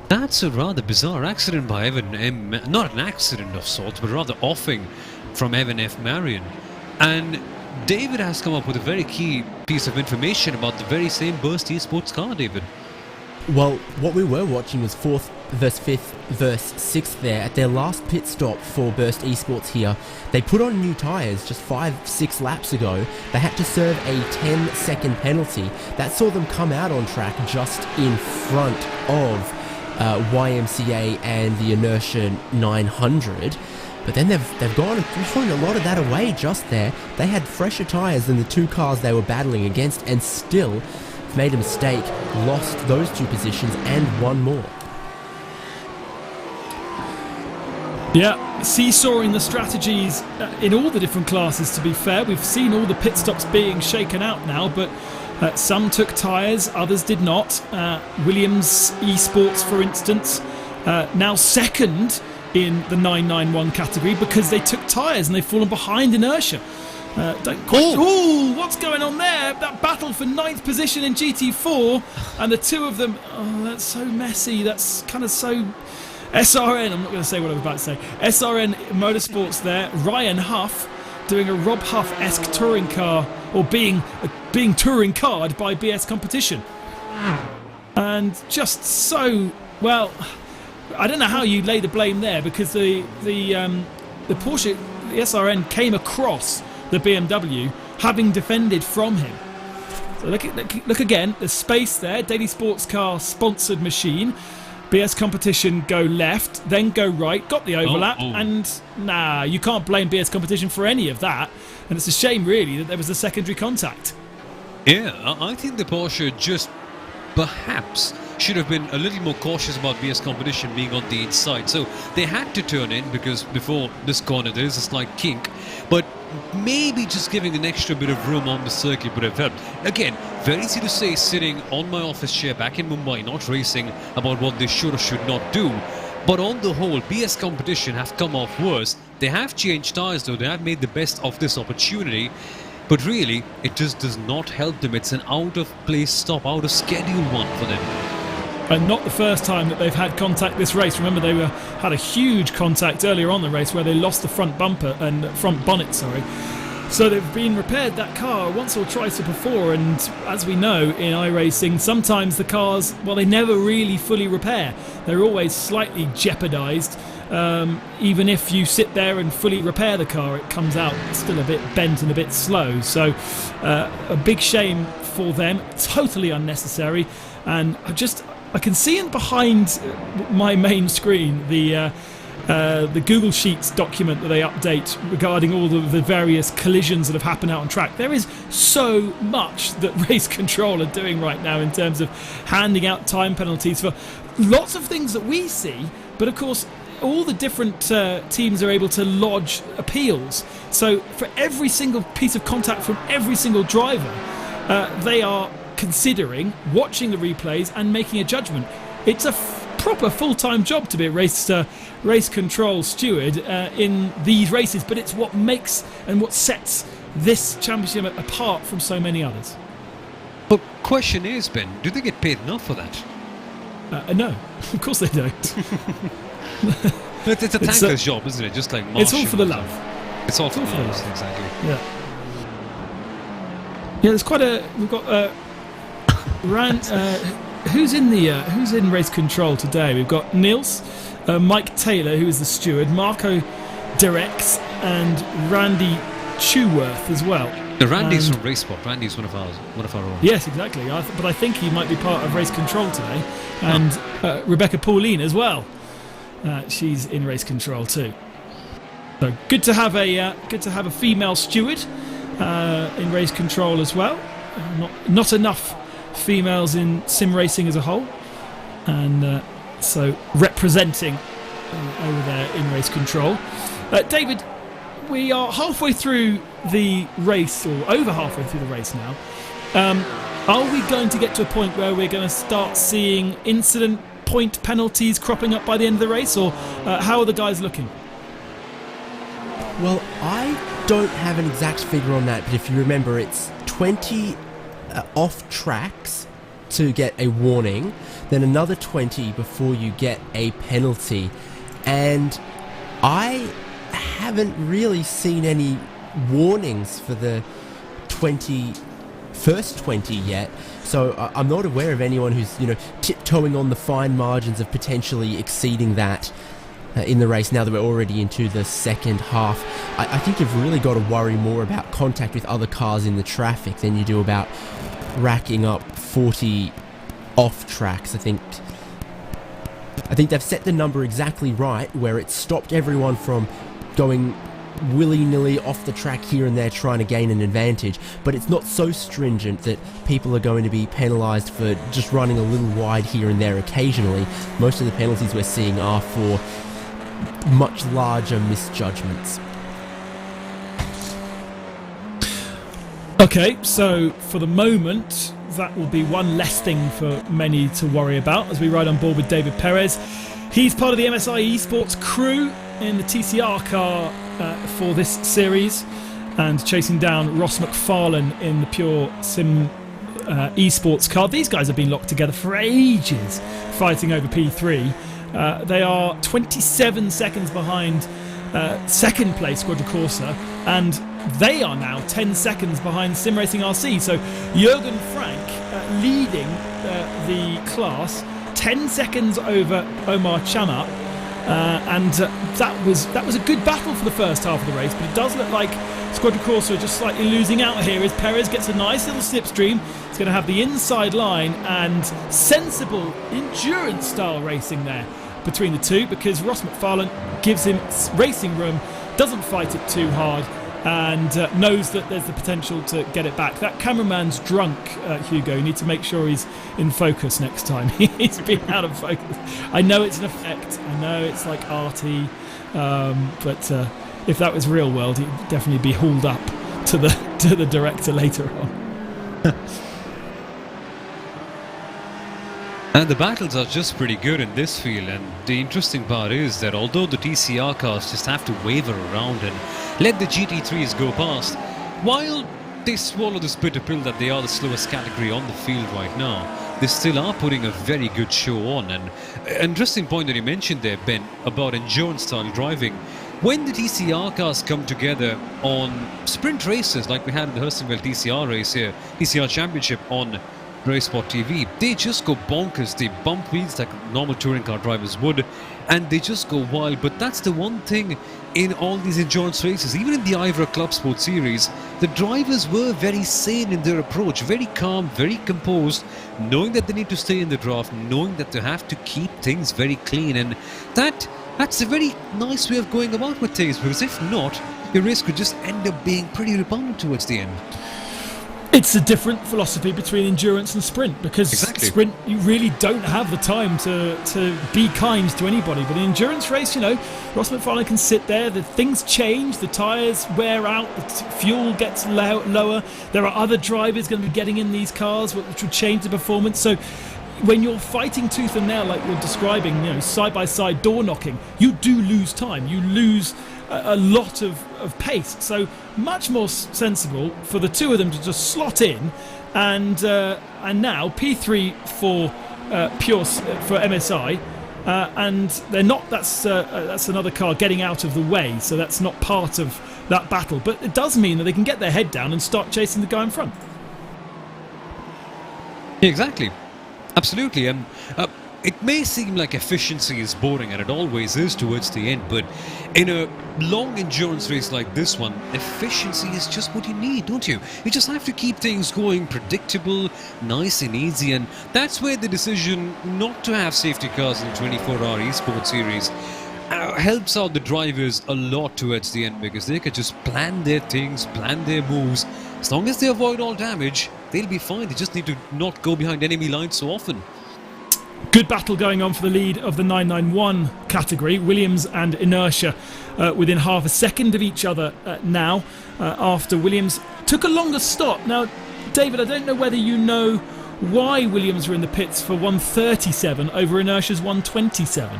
That's a rather bizarre accident by Evan M. Not an accident of sorts, but rather offing from Evan F. Marion. And David has come up with a very key piece of information about the very same Burst Esports car, David. Well, what we were watching was 4th versus 5th versus 6th there. At their last pit stop for Burst Esports here, they put on new tyres just 5-6 laps ago. They had to serve a 10-second penalty. That saw them come out on track just in front of YMCA and the Inertia 900. But then they've gone and thrown a lot of that away just there. They had fresher tyres than the two cars they were battling against, and still made a mistake, lost those two positions and one more. Yeah, seesawing the strategies in all the different classes, to be fair. We've seen all the pit stops being shaken out now, but some took tyres, others did not. Williams Esports, for instance, now second in the 991 category because they took tyres and they've fallen behind Inertia. What's going on there? That battle for 9th position in GT4, and the two of them, that's so messy. That's kind of so SRN, I'm not going to say what I was about to say. SRN Motorsports there. Ryan Huff doing a Rob Huff-esque touring car, or being touring carred by BS Competition. And just so, well, I don't know how you lay the blame there, because the Porsche, the SRN came across the BMW, having defended from him. So look again, there's space there. Daily Sports Car sponsored machine. BS Competition go left, then go right, got the overlap, and nah, you can't blame BS Competition for any of that. And it's a shame, really, that there was a secondary contact. Yeah, I think the Porsche just perhaps should have been a little more cautious about BS Competition being on the inside. So they had to turn in, because before this corner there is a slight kink. But maybe just giving an extra bit of room on the circuit would have helped. Again, very easy to say sitting on my office chair back in Mumbai, not racing, about what they should or should not do. But on the whole, BS Competition have come off worse. They have changed tyres though, they have made the best of this opportunity. But really, it just does not help them. It's an out of place stop, out of schedule one for them. And not the first time that they've had contact this race. Remember, they had a huge contact earlier on the race where they lost the front bumper and front bonnet, sorry. So they've been repaired that car once or twice before, and as we know in iRacing, sometimes the cars, well, they never really fully repair. They're always slightly jeopardised. Even if you sit there and fully repair the car, it comes out still a bit bent and a bit slow. So a big shame for them, totally unnecessary. And I can see in behind my main screen the Google Sheets document that they update regarding all the various collisions that have happened out on track. There is so much that Race Control are doing right now in terms of handing out time penalties for lots of things that we see, but of course all the different teams are able to lodge appeals. So for every single piece of contact from every single driver, they are considering, watching the replays and making a judgment. It's a proper full-time job to be a race control steward in these races, but it's what makes and what sets this championship apart from so many others. But question is, Ben, do they get paid enough for that? No, of course they don't. It's a tanker's job, isn't it? Just like it's all for the love. It's all for the love, exactly. Yeah. Yeah, there's quite a. We've got who's in race control today? We've got Nils, Mike Taylor, who is the steward, Marco Derex, and Randy Cheworth as well. Randy's from Race Sport. Randy's one of our own. Yes, exactly. But I think he might be part of race control today, and Rebecca Pauline as well. She's in race control too. So good to have a female steward in race control as well. Not enough females in sim racing as a whole, and so representing over there in race control. David, we are halfway through the race, or over halfway through the race now. Are we going to get to a point where we're going to start seeing incident point penalties cropping up by the end of the race, or how are the guys looking? Well, I don't have an exact figure on that, but if you remember, it's 20 off tracks to get a warning, then another 20 before you get a penalty. And I haven't really seen any warnings for the first 20 yet, so I'm not aware of anyone who's tiptoeing on the fine margins of potentially exceeding that in the race now that we're already into the second half. I think you've really got to worry more about contact with other cars in the traffic than you do about racking up 40 off tracks. I think they've set the number exactly right, where it's stopped everyone from going willy-nilly off the track here and there trying to gain an advantage, but it's not so stringent that people are going to be penalised for just running a little wide here and there occasionally. Most of the penalties we're seeing are for much larger misjudgments. Okay, so for the moment, that will be one less thing for many to worry about as we ride on board with David Perez. He's part of the MSI Esports crew in the TCR car for this series, and chasing down Ross McFarlane in the Pure Sim Esports car. These guys have been locked together for ages, fighting over P3. They are 27 seconds behind second place Quadricorsa, and they are now 10 seconds behind Sim Racing RC. So Jürgen Frank leading the class 10 seconds over Omar Chamat. And that was a good battle for the first half of the race, but it does look like Quadricorsa are just slightly losing out here as Perez gets a nice little slipstream. It's going to have the inside line and sensible endurance style racing there between the two, because Ross McFarlane gives him racing room, doesn't fight it too hard, and knows that there's the potential to get it back. That cameraman's drunk, Hugo. You need to make sure he's in focus next time. He's been out of focus. I know it's an effect. I know it's like arty, but if that was real world, he'd definitely be hauled up to the director later on. And the battles are just pretty good in this field, and the interesting part is that although the TCR cars just have to waver around and let the GT3s go past, while they swallow this bitter pill that they are the slowest category on the field right now, they still are putting a very good show on. And interesting point that you mentioned there, Ben, about endurance style driving. When the TCR cars come together on sprint races, like we had in the Hurstonville TCR race here, TCR Championship on Racesport TV, they just go bonkers. They bump wheels like normal touring car drivers would, and they just go wild. But that's the one thing in all these endurance races, even in the Ivra Club Sport Series, the drivers were very sane in their approach, very calm, very composed, knowing that they need to stay in the draft, knowing that they have to keep things very clean. And that's a very nice way of going about with things, because if not, your race could just end up being pretty repugnant towards the end. It's a different philosophy between endurance and sprint, because sprint, you really don't have the time to be kind to anybody. But in an endurance race, Ross McFarlane can sit there, the things change, the tyres wear out, the fuel gets lower, there are other drivers going to be getting in these cars which will change the performance. So when you're fighting tooth and nail like you're describing, side-by-side door knocking, you do lose time, you lose a lot of pace. So much more sensible for the two of them to just slot in, and now P3 for Pure for MSI, and they're not. That's another car getting out of the way, so that's not part of that battle. But it does mean that they can get their head down and start chasing the guy in front. Exactly, absolutely. It may seem like efficiency is boring, and it always is towards the end, but in a long endurance race like this one, efficiency is just what you need, don't you? You just have to keep things going predictable, nice and easy, and that's where the decision not to have safety cars in 24-hour Esports Series helps out the drivers a lot towards the end, because they can just plan their things, plan their moves. As long as they avoid all damage, they'll be fine. They just need to not go behind enemy lines so often. Good battle going on for the lead of the 991 category. Williams and Inertia within half a second of each other now, after Williams took a longer stop. Now, David, I don't know whether you know why Williams were in the pits for 137 over Inertia's 127.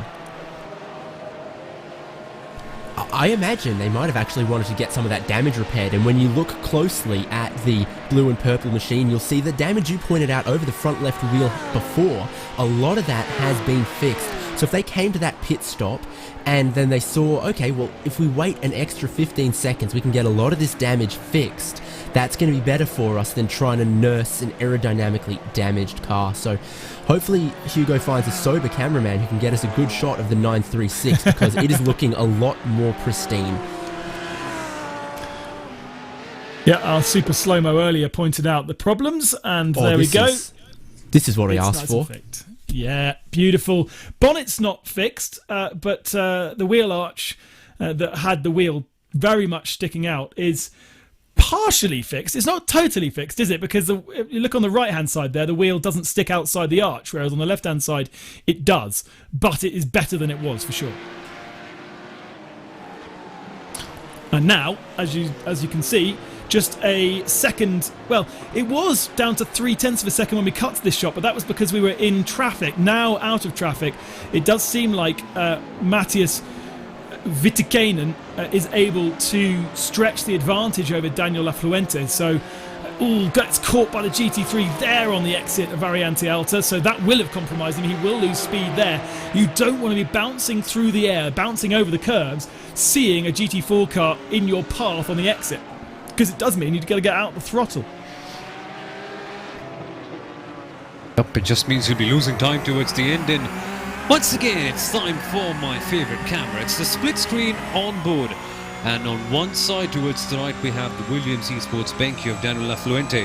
I imagine they might have actually wanted to get some of that damage repaired, and when you look closely at the blue and purple machine, you'll see the damage you pointed out over the front left wheel before. A lot of that has been fixed. So if they came to that pit stop and then they saw, okay, well, if we wait an extra 15 seconds, we can get a lot of this damage fixed. That's going to be better for us than trying to nurse an aerodynamically damaged car. So hopefully Hugo finds a sober cameraman who can get us a good shot of the 936, because it is looking a lot more pristine. Yeah, our super slow-mo earlier pointed out the problems, and there we go. This is what I asked for. Yeah, beautiful. Bonnet's not fixed, but the wheel arch that had the wheel very much sticking out is partially fixed. It's not totally fixed, is it? Because if you look on the right-hand side there, the wheel doesn't stick outside the arch, whereas on the left-hand side, it does. But it is better than it was, for sure. And now, as you can see, just a second. Well, it was down to 0.3 of a second when we cut to this shot, but that was because we were in traffic. Now out of traffic, it does seem like Matthias Vitikainen is able to stretch the advantage over Daniel Lafluente. So, gets caught by the GT3 there on the exit of Variante Alta, so that will have compromised him. He will lose speed there. You don't want to be bouncing through the air, bouncing over the curbs, seeing a GT4 car in your path on the exit, because it does mean you've got to get out the throttle. Yep, it just means you'll be losing time towards the end, and once again it's time for my favourite camera. It's the split screen on board, and on one side towards the right we have the Williams Esports Benki of Daniel Lafluente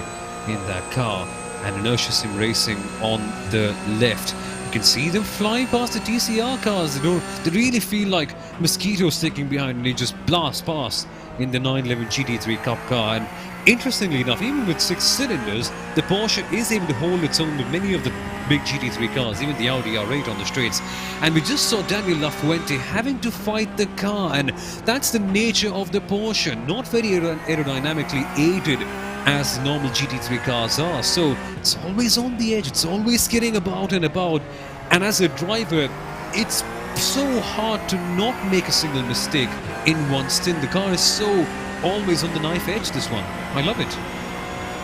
in that car, and Inertia Sim Racing on the left. You can see them flying past the TCR cars. They really feel like mosquitoes sticking behind, and they just blast past in the 911 GT3 Cup car. And interestingly enough, even with 6 cylinders, the Porsche is able to hold its own with many of the big GT3 cars, even the Audi R8 on the straights. And we just saw Daniel Lafluente having to fight the car, and that's the nature of the Porsche, not very aerodynamically aided as normal GT3 cars are. So it's always on the edge, it's always skidding about and about, and as a driver, it's so hard to not make a single mistake in one stint. The car is so always on the knife edge, this one. I love it.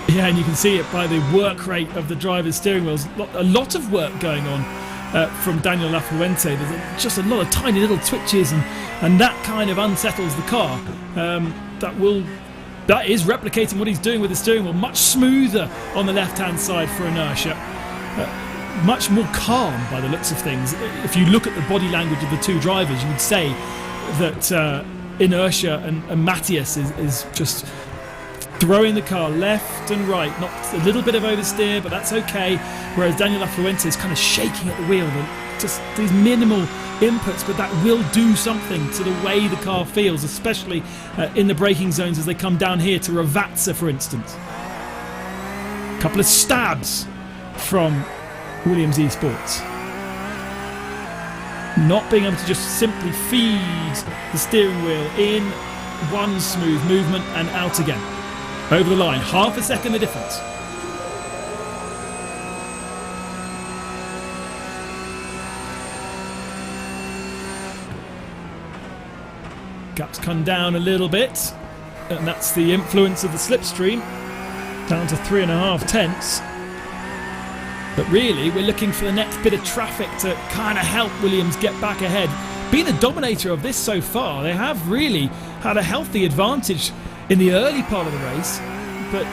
Yeah, and you can see it by the work rate of the driver's steering wheels. A lot of work going on from Daniel Lafuente. There's just a lot of tiny little twitches, and that kind of unsettles the car. That is replicating what he's doing with the steering wheel. Much smoother on the left-hand side for Inertia. Much more calm by the looks of things. If you look at the body language of the two drivers, you would say that Inertia and Matthias is just throwing the car left and right. Not a little bit of oversteer, but that's okay. Whereas Daniel Lafuente is kind of shaking at the wheel. Just these minimal inputs, but that will do something to the way the car feels, especially in the braking zones as they come down here to Ravazza, for instance. A couple of stabs from Williams Esports. Not being able to just simply feed the steering wheel in one smooth movement and out again. Over the line, half a second the difference. Gaps come down a little bit, and that's the influence of the slipstream, down to 3.5 tenths. But really, we're looking for the next bit of traffic to kind of help Williams get back ahead. Being the dominator of this so far, they have really had a healthy advantage in the early part of the race, but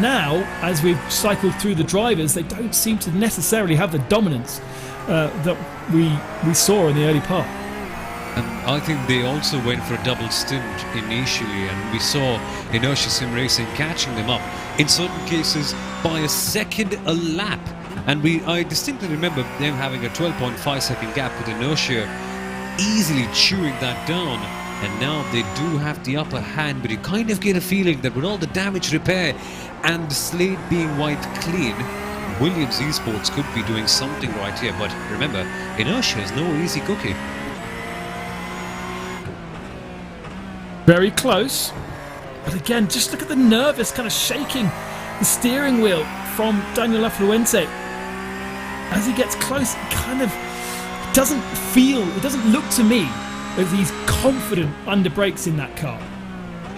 now, as we've cycled through the drivers, they don't seem to necessarily have the dominance that we saw in the early part. And I think they also went for a double stint initially, and we saw Inertia Sim Racing catching them up, in certain cases by a second a lap. And I distinctly remember them having a 12.5 second gap with Inertia easily chewing that down. And now they do have the upper hand, but you kind of get a feeling that with all the damage repair and the slate being wiped clean, Williams Esports could be doing something right here. But remember, Inertia is no easy cookie. Very close. But again, just look at the nervous kind of shaking the steering wheel from Daniel Lafuente. As he gets close, it kind of doesn't look to me as he's confident under brakes in that car.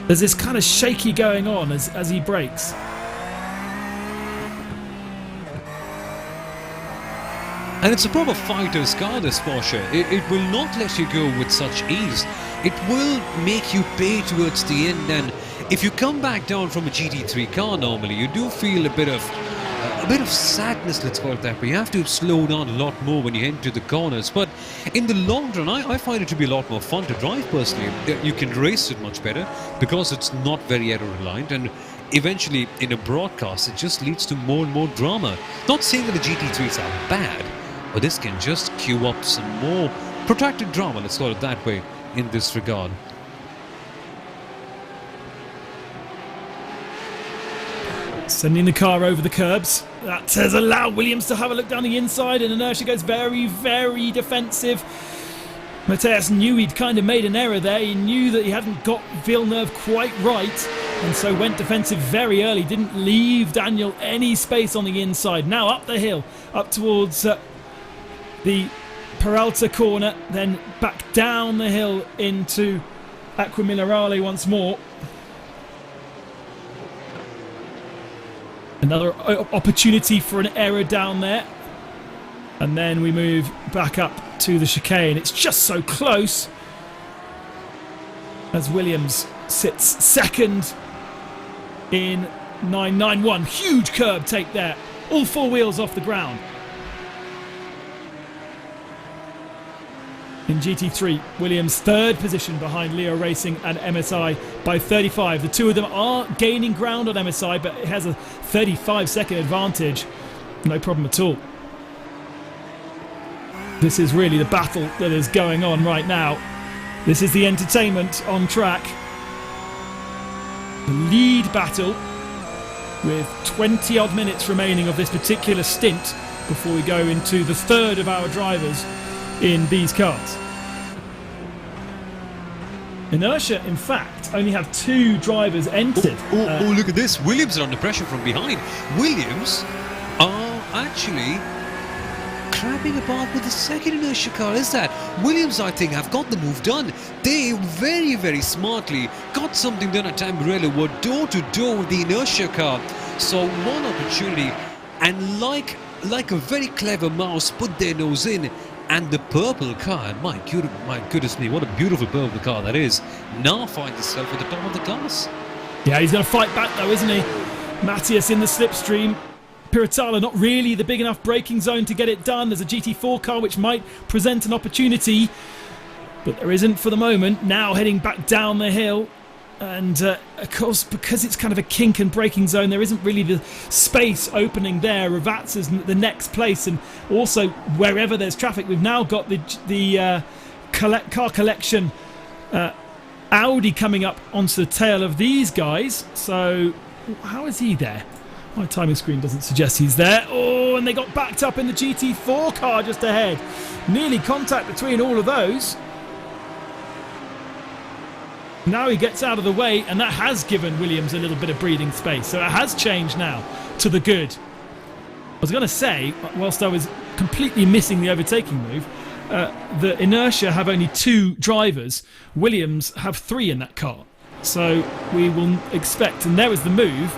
There's this kind of shaky going on as he brakes. And it's a proper fighter's car, this Porsche. It will not let you go with such ease. It will make you pay towards the end, and if you come back down from a GT3 car normally, you do feel a bit of sadness, let's call it that, but you have to slow down a lot more when you head into the corners. But in the long run, I find it to be a lot more fun to drive personally. You can race it much better because it's not very aero-reliant, and eventually in a broadcast it just leads to more and more drama. Not saying that the GT3s are bad, but this can just queue up some more protracted drama, let's call it that way, in this regard. Sending the car over the curbs. That has allowed Williams to have a look down the inside, and Inertia goes very, very defensive. Matthias knew he'd kind of made an error there. He knew that he hadn't got Villeneuve quite right, and so went defensive very early. Didn't leave Daniel any space on the inside. Now up the hill, up towards the Peralta corner, then back down the hill into Acqua Minerale once more. Another opportunity for an error down there. And then we move back up to the chicane. It's just so close as Williams sits second in 991. Huge curb take there. All four wheels off the ground. In GT3, Williams third position behind Leo Racing and MSI by 35. The two of them are gaining ground on MSI, but it has a 35-second advantage. No problem at all. This is really the battle that is going on right now. This is the entertainment on track. The lead battle with 20-odd minutes remaining of this particular stint before we go into the third of our drivers in these cars. Inertia, in fact, only have two drivers entered. Oh, look at this. Williams are under pressure from behind. Williams are actually crabbing about with the second Inertia car. Is that? Williams, I think, have got the move done. They very, very smartly got something done at Tamburello, were door-to-door with the Inertia car. saw one opportunity and like a very clever mouse put their nose in, and the purple car, my goodness me, what a beautiful purple car that is, now finds itself at the top of the class. Yeah, he's going to fight back though, isn't he? Matthias in the slipstream. Piratala not really the big enough braking zone to get it done. There's a GT4 car which might present an opportunity, but there isn't for the moment. Now heading back down the hill. And of course, because it's kind of a kink and braking zone, there isn't really the space opening there. Ravazza's the next place, and also wherever there's traffic, we've now got the car collection Audi coming up onto the tail of these guys. So how is he there? My timing screen doesn't suggest he's there. Oh, and they got backed up in the GT4 car just ahead. Nearly contact between all of those. Now he gets out of the way, and that has given Williams a little bit of breathing space. So it has changed now to the good. I was going to say, whilst I was completely missing the overtaking move, the Inertia have only 2 drivers. Williams have 3 in that car. So we will expect, and there was the move.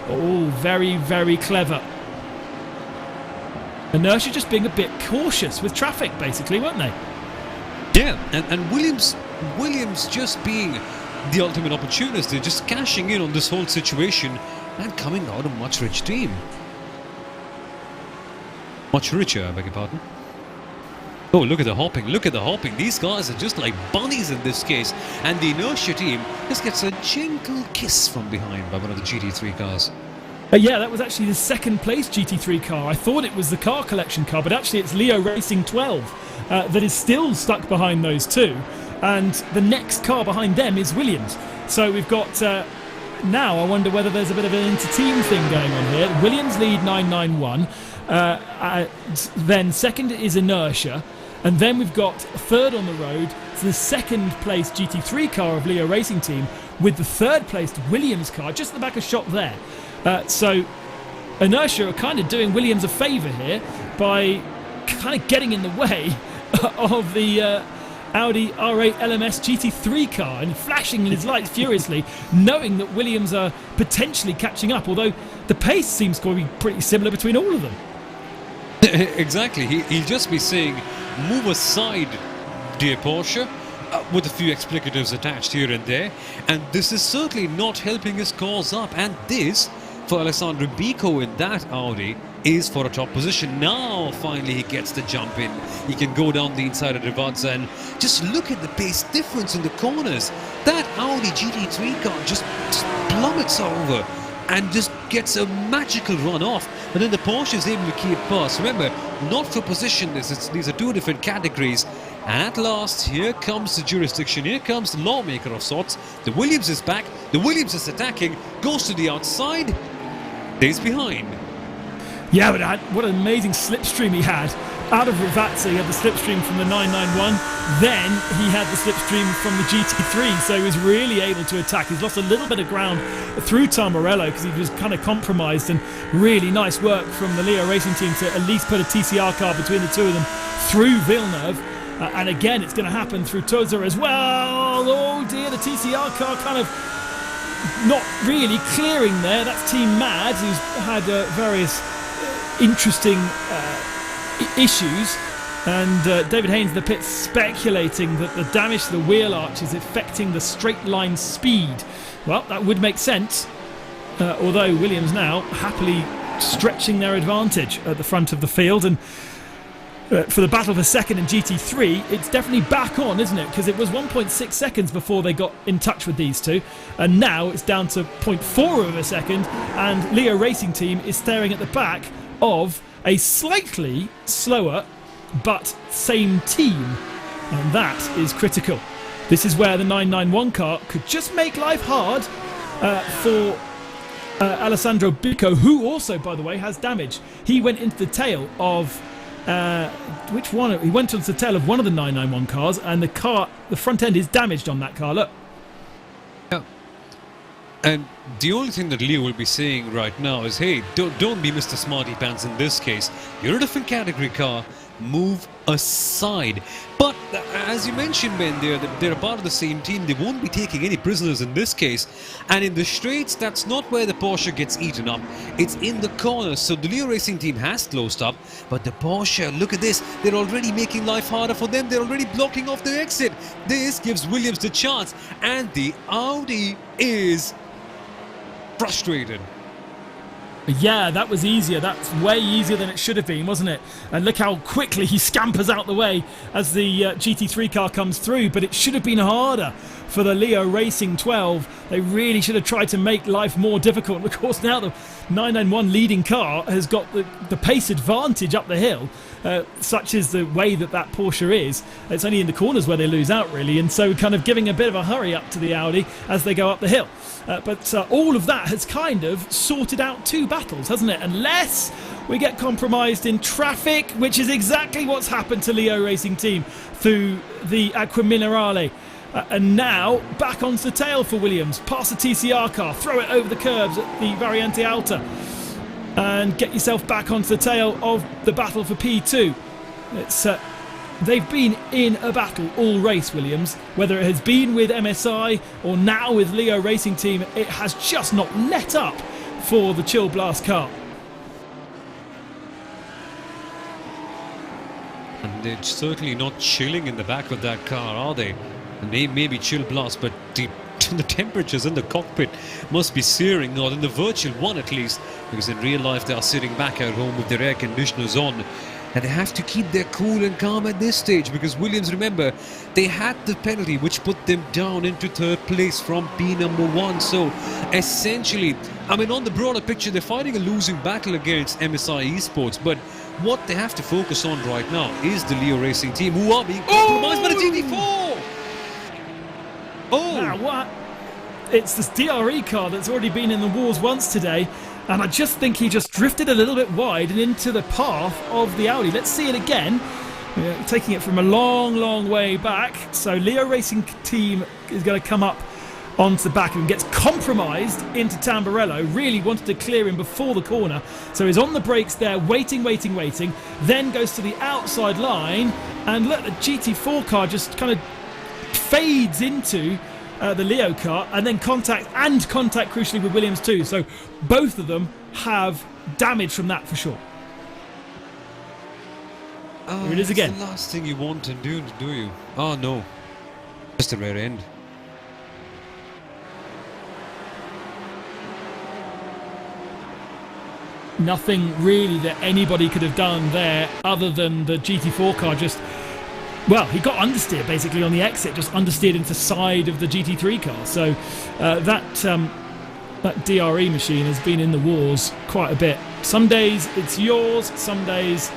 Oh, very, very clever. Inertia just being a bit cautious with traffic, basically, weren't they? Yeah, and Williams just being the ultimate opportunist, just cashing in on this whole situation and coming out a much richer team. Much richer, I beg your pardon. Oh, look at the hopping, look at the hopping. These guys are just like bunnies in this case. And the Inertia team just gets a gentle kiss from behind by one of the GT3 cars. Yeah, that was actually the second place GT3 car. I thought it was the car collection car, but actually it's Leo Racing 12 that is still stuck behind those 2. And the next car behind them is Williams. So we've got, now I wonder whether there's a bit of an inter-team thing going on here. Williams lead 991. Then second is Inertia. And then we've got third on the road, so the second place GT3 car of Leo Racing Team with the third placed Williams car just at the back of shop there. So Inertia are kind of doing Williams a favour here by kind of getting in the way of the Audi R8 LMS GT3 car and flashing his lights furiously, knowing that Williams are potentially catching up, although the pace seems to be pretty similar between all of them. Exactly, he'll just be saying, move aside, dear Porsche, with a few explicatives attached here and there, and this is certainly not helping his cause up. And this, for Alessandro Bico in that Audi, is for a top position. Now finally he gets the jump in. He can go down the inside of Ravazza and just look at the pace difference in the corners. That Audi GT3 car just plummets over and just gets a magical run off, and then the Porsche is able to keep pace. Remember, not for position, these are 2 different categories. And at last, here comes the jurisdiction, here comes the lawmaker of sorts. The Williams is back, the Williams is attacking, goes to the outside, stays behind. Yeah, but what an amazing slipstream he had. Out of Ravazza, he had the slipstream from the 991, then he had the slipstream from the GT3, so he was really able to attack. He's lost a little bit of ground through Tamarello because he was kind of compromised, and really nice work from the Leo Racing Team to at least put a TCR car between the 2 of them through Villeneuve. And again, it's going to happen through Toza as well. Oh dear, the TCR car kind of not really clearing there. That's Team Mad, who's had various interesting issues, and David Haynes in the pit speculating that the damage to the wheel arch is affecting the straight line speed. Well, that would make sense, although Williams now happily stretching their advantage at the front of the field. And for the battle for second in GT3, it's definitely back on, isn't it? Because it was 1.6 seconds before they got in touch with these 2, and now it's down to 0.4 of a second, and Leo Racing Team is staring at the back of a slightly slower but same team, and that is critical. This is where the 991 car could just make life hard for Alessandro Bico, who also, by the way, has damage. He went into the tail of which one? He went into the tail of one of the 991 cars, and the front end is damaged on that car. Look. Yeah. And the only thing that Leo will be saying right now is, hey, don't be Mr. Smarty Pants in this case. You're a different category car. move aside. But as you mentioned, Ben, they're a part of the same team. They won't be taking any prisoners in this case. And in the straights, that's not where the Porsche gets eaten up. It's in the corners. So the Leo Racing team has closed up. But the Porsche, look at this. They're already making life harder for them. They're already blocking off the exit. This gives Williams the chance. And the Audi is frustrated. Yeah, that was easier. That's way easier than it should have been, wasn't it? And look how quickly he scampers out the way as the GT3 car comes through. But it should have been harder for the Leo Racing 12. They really should have tried to make life more difficult. And of course, now the 991 leading car has got the pace advantage up the hill. Such is the way that Porsche is. It's only in the corners where they lose out, really. And so kind of giving a bit of a hurry up to the Audi as they go up the hill. But all of that has kind of sorted out two battles, hasn't it? Unless we get compromised in traffic, which is exactly what's happened to Leo Racing Team through the Acqua Minerale. And now back onto the tail for Williams. Past the TCR car, throw it over the curbs at the Variante Alta. And get yourself back onto the tail of the battle for P2. It's they've been in a battle all race, Williams. Whether it has been with MSI or now with Leo Racing Team, it has just not let up for the Chill Blast car. And they're certainly not chilling in the back of that car, are they? And they may be Chill Blast, but the temperatures in the cockpit must be searing, or in the virtual one at least, because in real life they are sitting back at home with their air conditioners on. And they have to keep their cool and calm at this stage, because Williams, remember, they had the penalty which put them down into third place from P1. So essentially, I mean, on the broader picture, they're fighting a losing battle against MSI Esports, but what they have to focus on right now is the Leo Racing Team, who are being compromised by the GT4. Now what? It's this DRE car that's already been in the wars once today. And I just think he just drifted a little bit wide and into the path of the Audi. Let's see it again. Taking it from a long, long way back. So Leo Racing Team is going to come up onto the back and gets compromised into Tamburello. Really wanted to clear him before the corner. So he's on the brakes there, waiting. Then goes to the outside line. And look, the GT4 car just kind of fades into the Leo car, and then contact crucially with Williams too. So both of them have damage from that for sure. Here it is again. The last thing you want to do you? Oh no, just a rear end. Nothing really that anybody could have done there other than the GT4 car just... Well, he got understeer basically on the exit, just understeered into the side of the GT3 car. So that DRE machine has been in the wars quite a bit. Some days it's yours, some days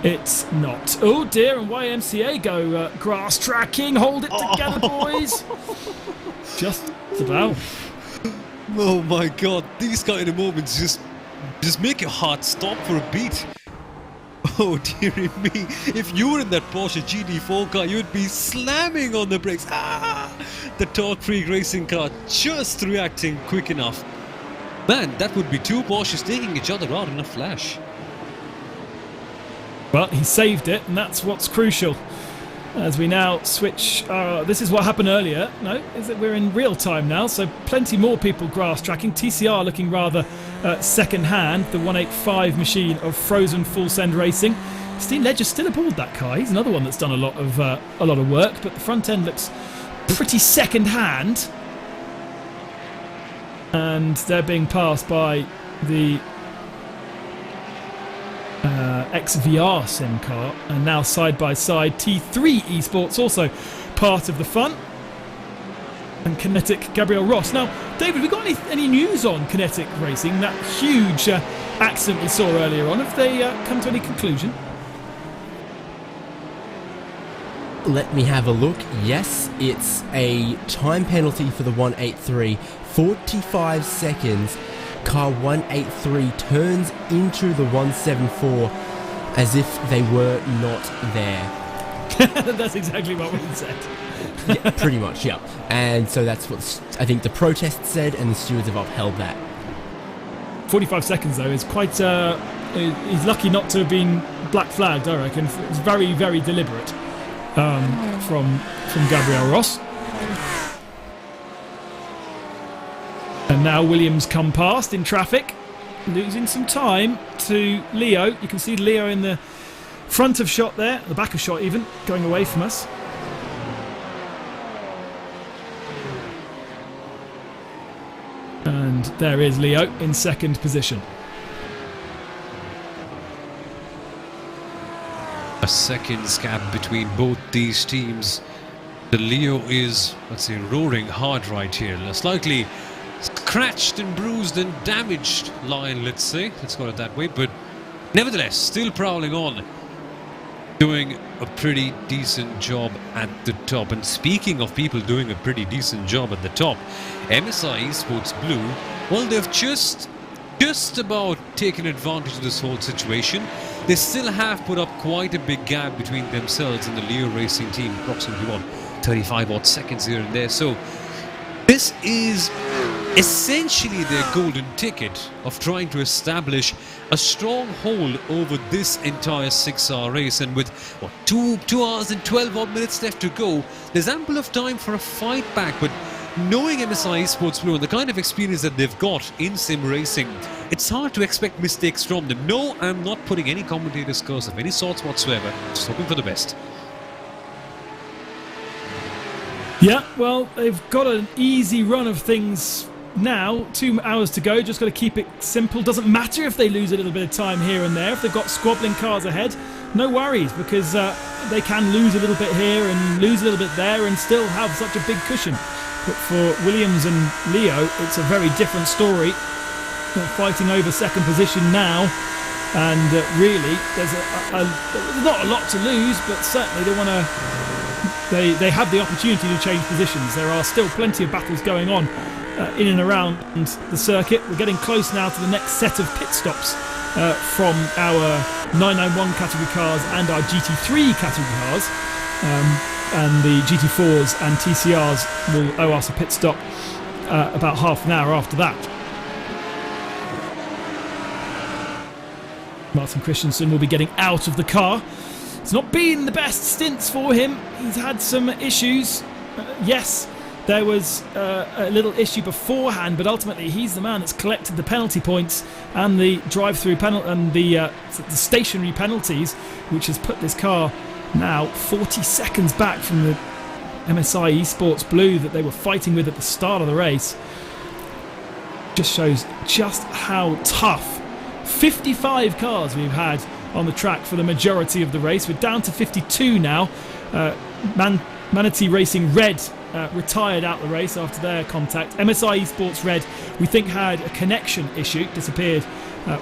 it's not. Oh dear, and YMCA go grass tracking. Hold it together, boys. Just about. Oh my God, these kind of moments just make your heart stop for a beat. Oh dearie me, if you were in that Porsche GT4 car, you'd be slamming on the brakes. The Torque Freak racing car just reacting quick enough. Man, that would be two Porsches taking each other out in a flash. But he saved it, and that's what's crucial. As we now switch, this is what happened earlier. No, is that we're in real time now, so plenty more people grass tracking. TCR looking rather second hand, the 185 machine of Frozen Full Send Racing. Steen Ledger's still aboard that car. He's another one that's done a lot of work, but the front end looks pretty second hand. And they're being passed by the XVR sim car, and now side by side T3 Esports also part of the fun, and Kinetic Gabriel Ross. Now David, we got any news on Kinetic Racing, that huge accident we saw earlier on? Have they come to any conclusion? Let me have a look. Yes, it's a time penalty for the 183, 45 seconds. Car 183 turns into the 174 as if they were not there. That's exactly what we said. Yeah, pretty much, yeah. And so that's what I think the protest said, and the stewards have upheld that. 45 seconds though is quite... he's lucky not to have been black flagged, I reckon. It's very, very deliberate from Gabriel Ross. And now Williams come past in traffic, losing some time to Leo. You can see Leo in the front of shot there, the back of shot even, going away from us. And there is Leo in second position. A seconds gap between both these teams. The Leo is, let's say, roaring hard right here. A slightly scratched and bruised and damaged Lion, let's say. Let's call it that way. But nevertheless, still prowling on. Doing a pretty decent job at the top. And speaking of people doing a pretty decent job at the top, MSI Esports Blue, well, they've just about taken advantage of this whole situation. They still have put up quite a big gap between themselves and the Leo Racing team, approximately 35 odd seconds here and there. So this is essentially their golden ticket of trying to establish a stronghold over this entire 6-hour race. And with 2 hours and 12 odd minutes left to go, there's ample of time for a fight back. But knowing MSI Esports Blue and the kind of experience that they've got in sim racing, it's hard to expect mistakes from them. No, I'm not putting any commentator's curse of any sorts whatsoever. Just hoping for the best. Yeah, well, they've got an easy run of things now. 2 hours to go, just got to keep it simple. Doesn't matter if they lose a little bit of time here and there. If they've got squabbling cars ahead, no worries, because they can lose a little bit here and lose a little bit there and still have such a big cushion. But for Williams and Leo, it's a very different story. They're fighting over second position now, and really, there's not a lot to lose, but certainly they want to. They have the opportunity to change positions. There are still plenty of battles going on in and around the circuit. We're getting close now to the next set of pit stops from our 991 category cars and our GT3 category cars. And the GT4s and TCRs will owe us a pit stop about half an hour after that. Martin Christensen will be getting out of the car. It's not been the best stints for him. He's had some issues. Yes, there was a little issue beforehand, but ultimately he's the man that's collected the penalty points and the drive-through penalty and the stationary penalties, which has put this car now 40 seconds back from the MSI Esports Blue that they were fighting with at the start of the race. Just shows just how tough 55 cars we've had on the track for the majority of the race. We're down to 52 now. Manatee Racing Red retired out the race after their contact. MSI Esports Red, we think, had a connection issue, disappeared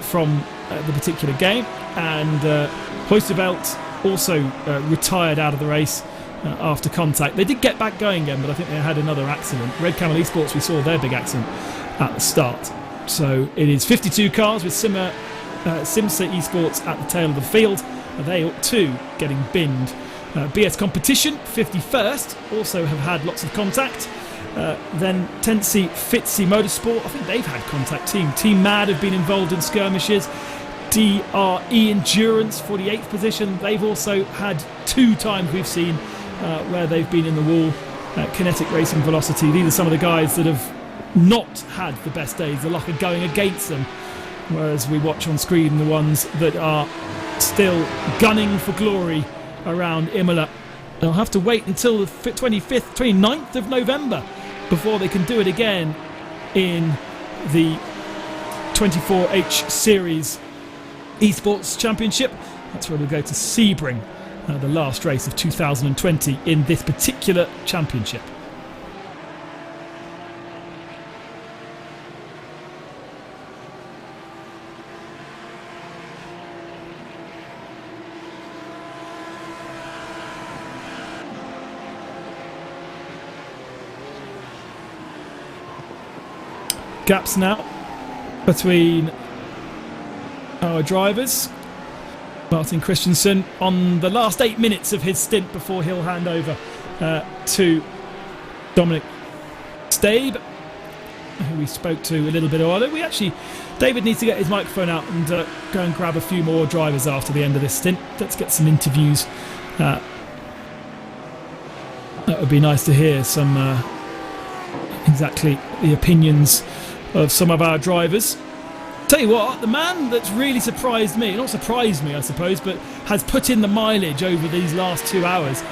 from the particular game, and Hoistebelt also retired out of the race after contact. They did get back going again, but I think they had another accident. Red Camel Esports, we saw their big accident at the start. So it is 52 cars with Simsa Esports at the tail of the field. They too getting binned. BS Competition, 51st, also have had lots of contact. Then Tensi Fitzy Motorsport, I think they've had contact. Team Mad have been involved in skirmishes. DRE Endurance, 48th position. They've also had 2 times we've seen where they've been in the wall. Kinetic Racing Velocity, these are some of the guys that have not had the best days. The luck of going against them. Whereas we watch on screen the ones that are still gunning for glory around Imola. They'll have to wait until the 29th of November before they can do it again in the 24H Series Esports Championship. That's where we'll go to Sebring, the last race of 2020 in this particular championship. Gaps now between our drivers. Martin Christensen on the last 8 minutes of his stint before he'll hand over to Dominic Stabe, who we spoke to a little bit earlier. We actually David needs to get his microphone out and go and grab a few more drivers after the end of this stint. Let's get some interviews. That would be nice to hear some exactly the opinions of some of our drivers. Tell you what, the man that's really surprised me, not surprised me I suppose, but has put in the mileage over these last 2 hours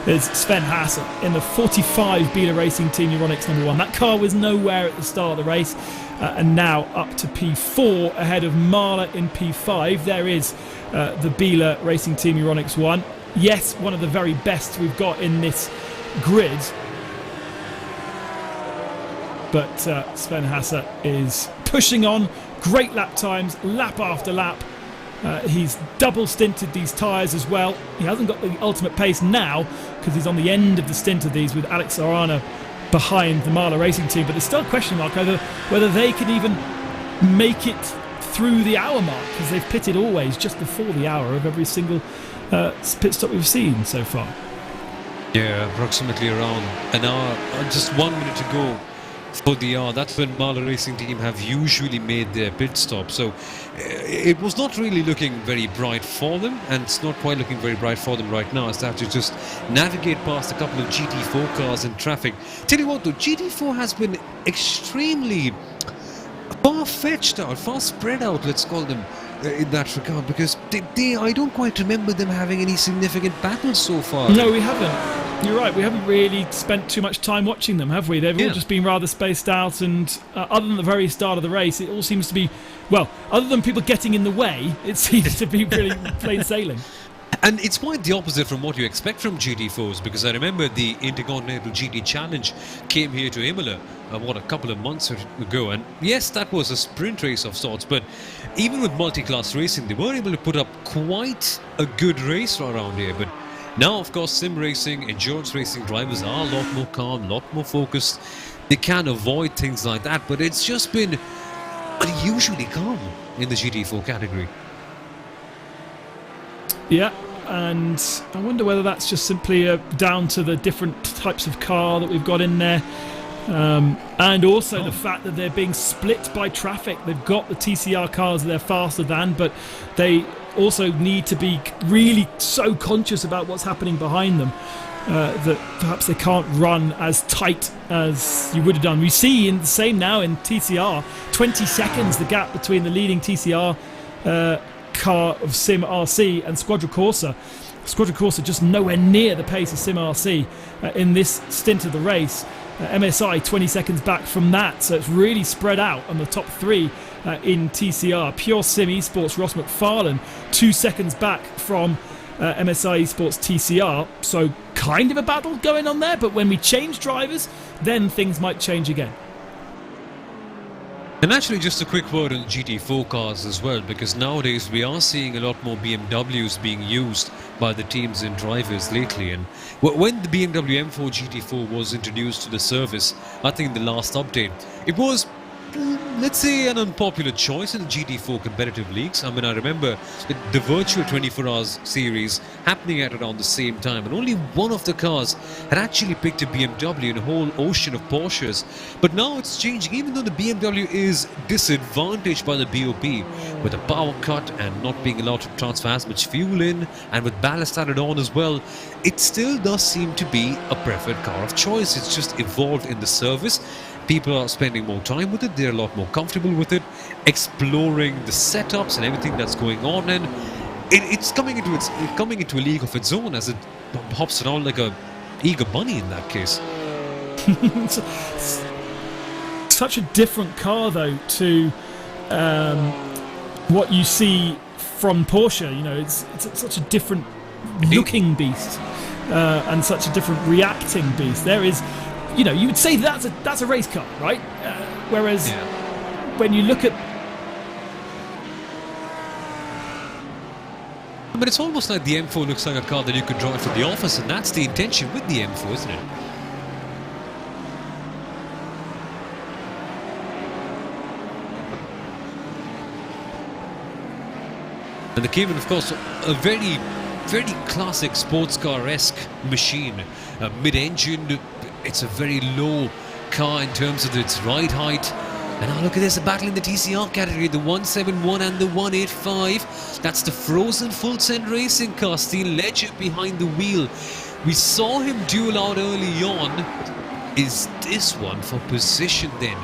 is Sven Hasse in the 45 Biela Racing Team Euronics #1. That car was nowhere at the start of the race, and now up to P4 ahead of Marla in P5. There is the Biela Racing Team Euronics 1. Yes, one of the very best we've got in this grid. But Sven Hasse is pushing on. Great lap times, lap after lap. He's double stinted these tyres as well. He hasn't got the ultimate pace now because he's on the end of the stint of these with Alex Arana behind the Marla Racing Team. But there's still a question mark over whether they can even make it through the hour mark, because they've pitted always just before the hour of every single pit stop we've seen so far. Yeah, approximately around an hour, just 1 minute to go for the hour. That's when Marla Racing Team have usually made their pit stop. So it was not really looking very bright for them, and it's not quite looking very bright for them right now, as they have to just navigate past a couple of GT4 cars in traffic. Tell you what though, GT4 has been extremely far-fetched out, far spread out, let's call them, in that regard, because I don't quite remember them having any significant battles so far. No, we haven't. You're right, we haven't really spent too much time watching them, have we? They've all just been rather spaced out, and other than the very start of the race, it all seems to be, well, other than people getting in the way, it seems to be really plain sailing. And it's quite the opposite from what you expect from GT4s, because I remember the Intercontinental GT Challenge came here to Imola, a couple of months ago, and yes, that was a sprint race of sorts, but even with multi-class racing, they were able to put up quite a good race around here. But now, of course, sim racing, endurance racing drivers are a lot more calm, a lot more focused. They can avoid things like that, but it's just been unusually calm in the GT4 category. Yeah, and I wonder whether that's just simply down to the different types of car that we've got in there. And also the fact that they're being split by traffic. They've got the TCR cars that they're faster than, but they also need to be really so conscious about what's happening behind them that perhaps they can't run as tight as you would have done. We see in the same now in TCR, 20 seconds the gap between the leading TCR car of Sim RC and Squadra Corsa. Squadra Corsa just nowhere near the pace of Sim RC in this stint of the race. MSI 20 seconds back from that, so it's really spread out on the top three in TCR. Pure Sim Esports Ross McFarlane 2 seconds back from MSI Esports TCR, so kind of a battle going on there, but when we change drivers, then things might change again. And actually, just a quick word on GT4 cars as well, because nowadays we are seeing a lot more BMWs being used by the teams and drivers lately. And when the BMW M4 GT4 was introduced to the service, I think the last update, it was, let's say, an unpopular choice in the GT4 competitive leagues. I mean, I remember the virtual 24 hours series happening at around the same time, and only one of the cars had actually picked a BMW in a whole ocean of Porsches. But now it's changing, even though the BMW is disadvantaged by the BOP with a power cut and not being allowed to transfer as much fuel in, and with ballast added on as well, it still does seem to be a preferred car of choice. It's just evolved in the service. People are spending more time with it, they're a lot more comfortable with it, exploring the setups and everything that's going on, and it's coming into a league of its own as it hops around like a eager bunny in that case. Such a different car though to what you see from Porsche. You know, it's such a different looking beast and such a different reacting beast. There is, you know, you would say that's a race car, right? Whereas when you look at, but it's almost like the M4 looks like a car that you could drive to the office, and that's the intention with the M4, isn't it? And the Cayman, of course, a very, very classic sports car-esque machine, mid-engine. It's a very low car in terms of its ride height. And now look at this, a battle in the TCR category, the 171 and the 185. That's the frozen full send racing car, Steel Ledger behind the wheel. We saw him duel out early on. Is this one for position then?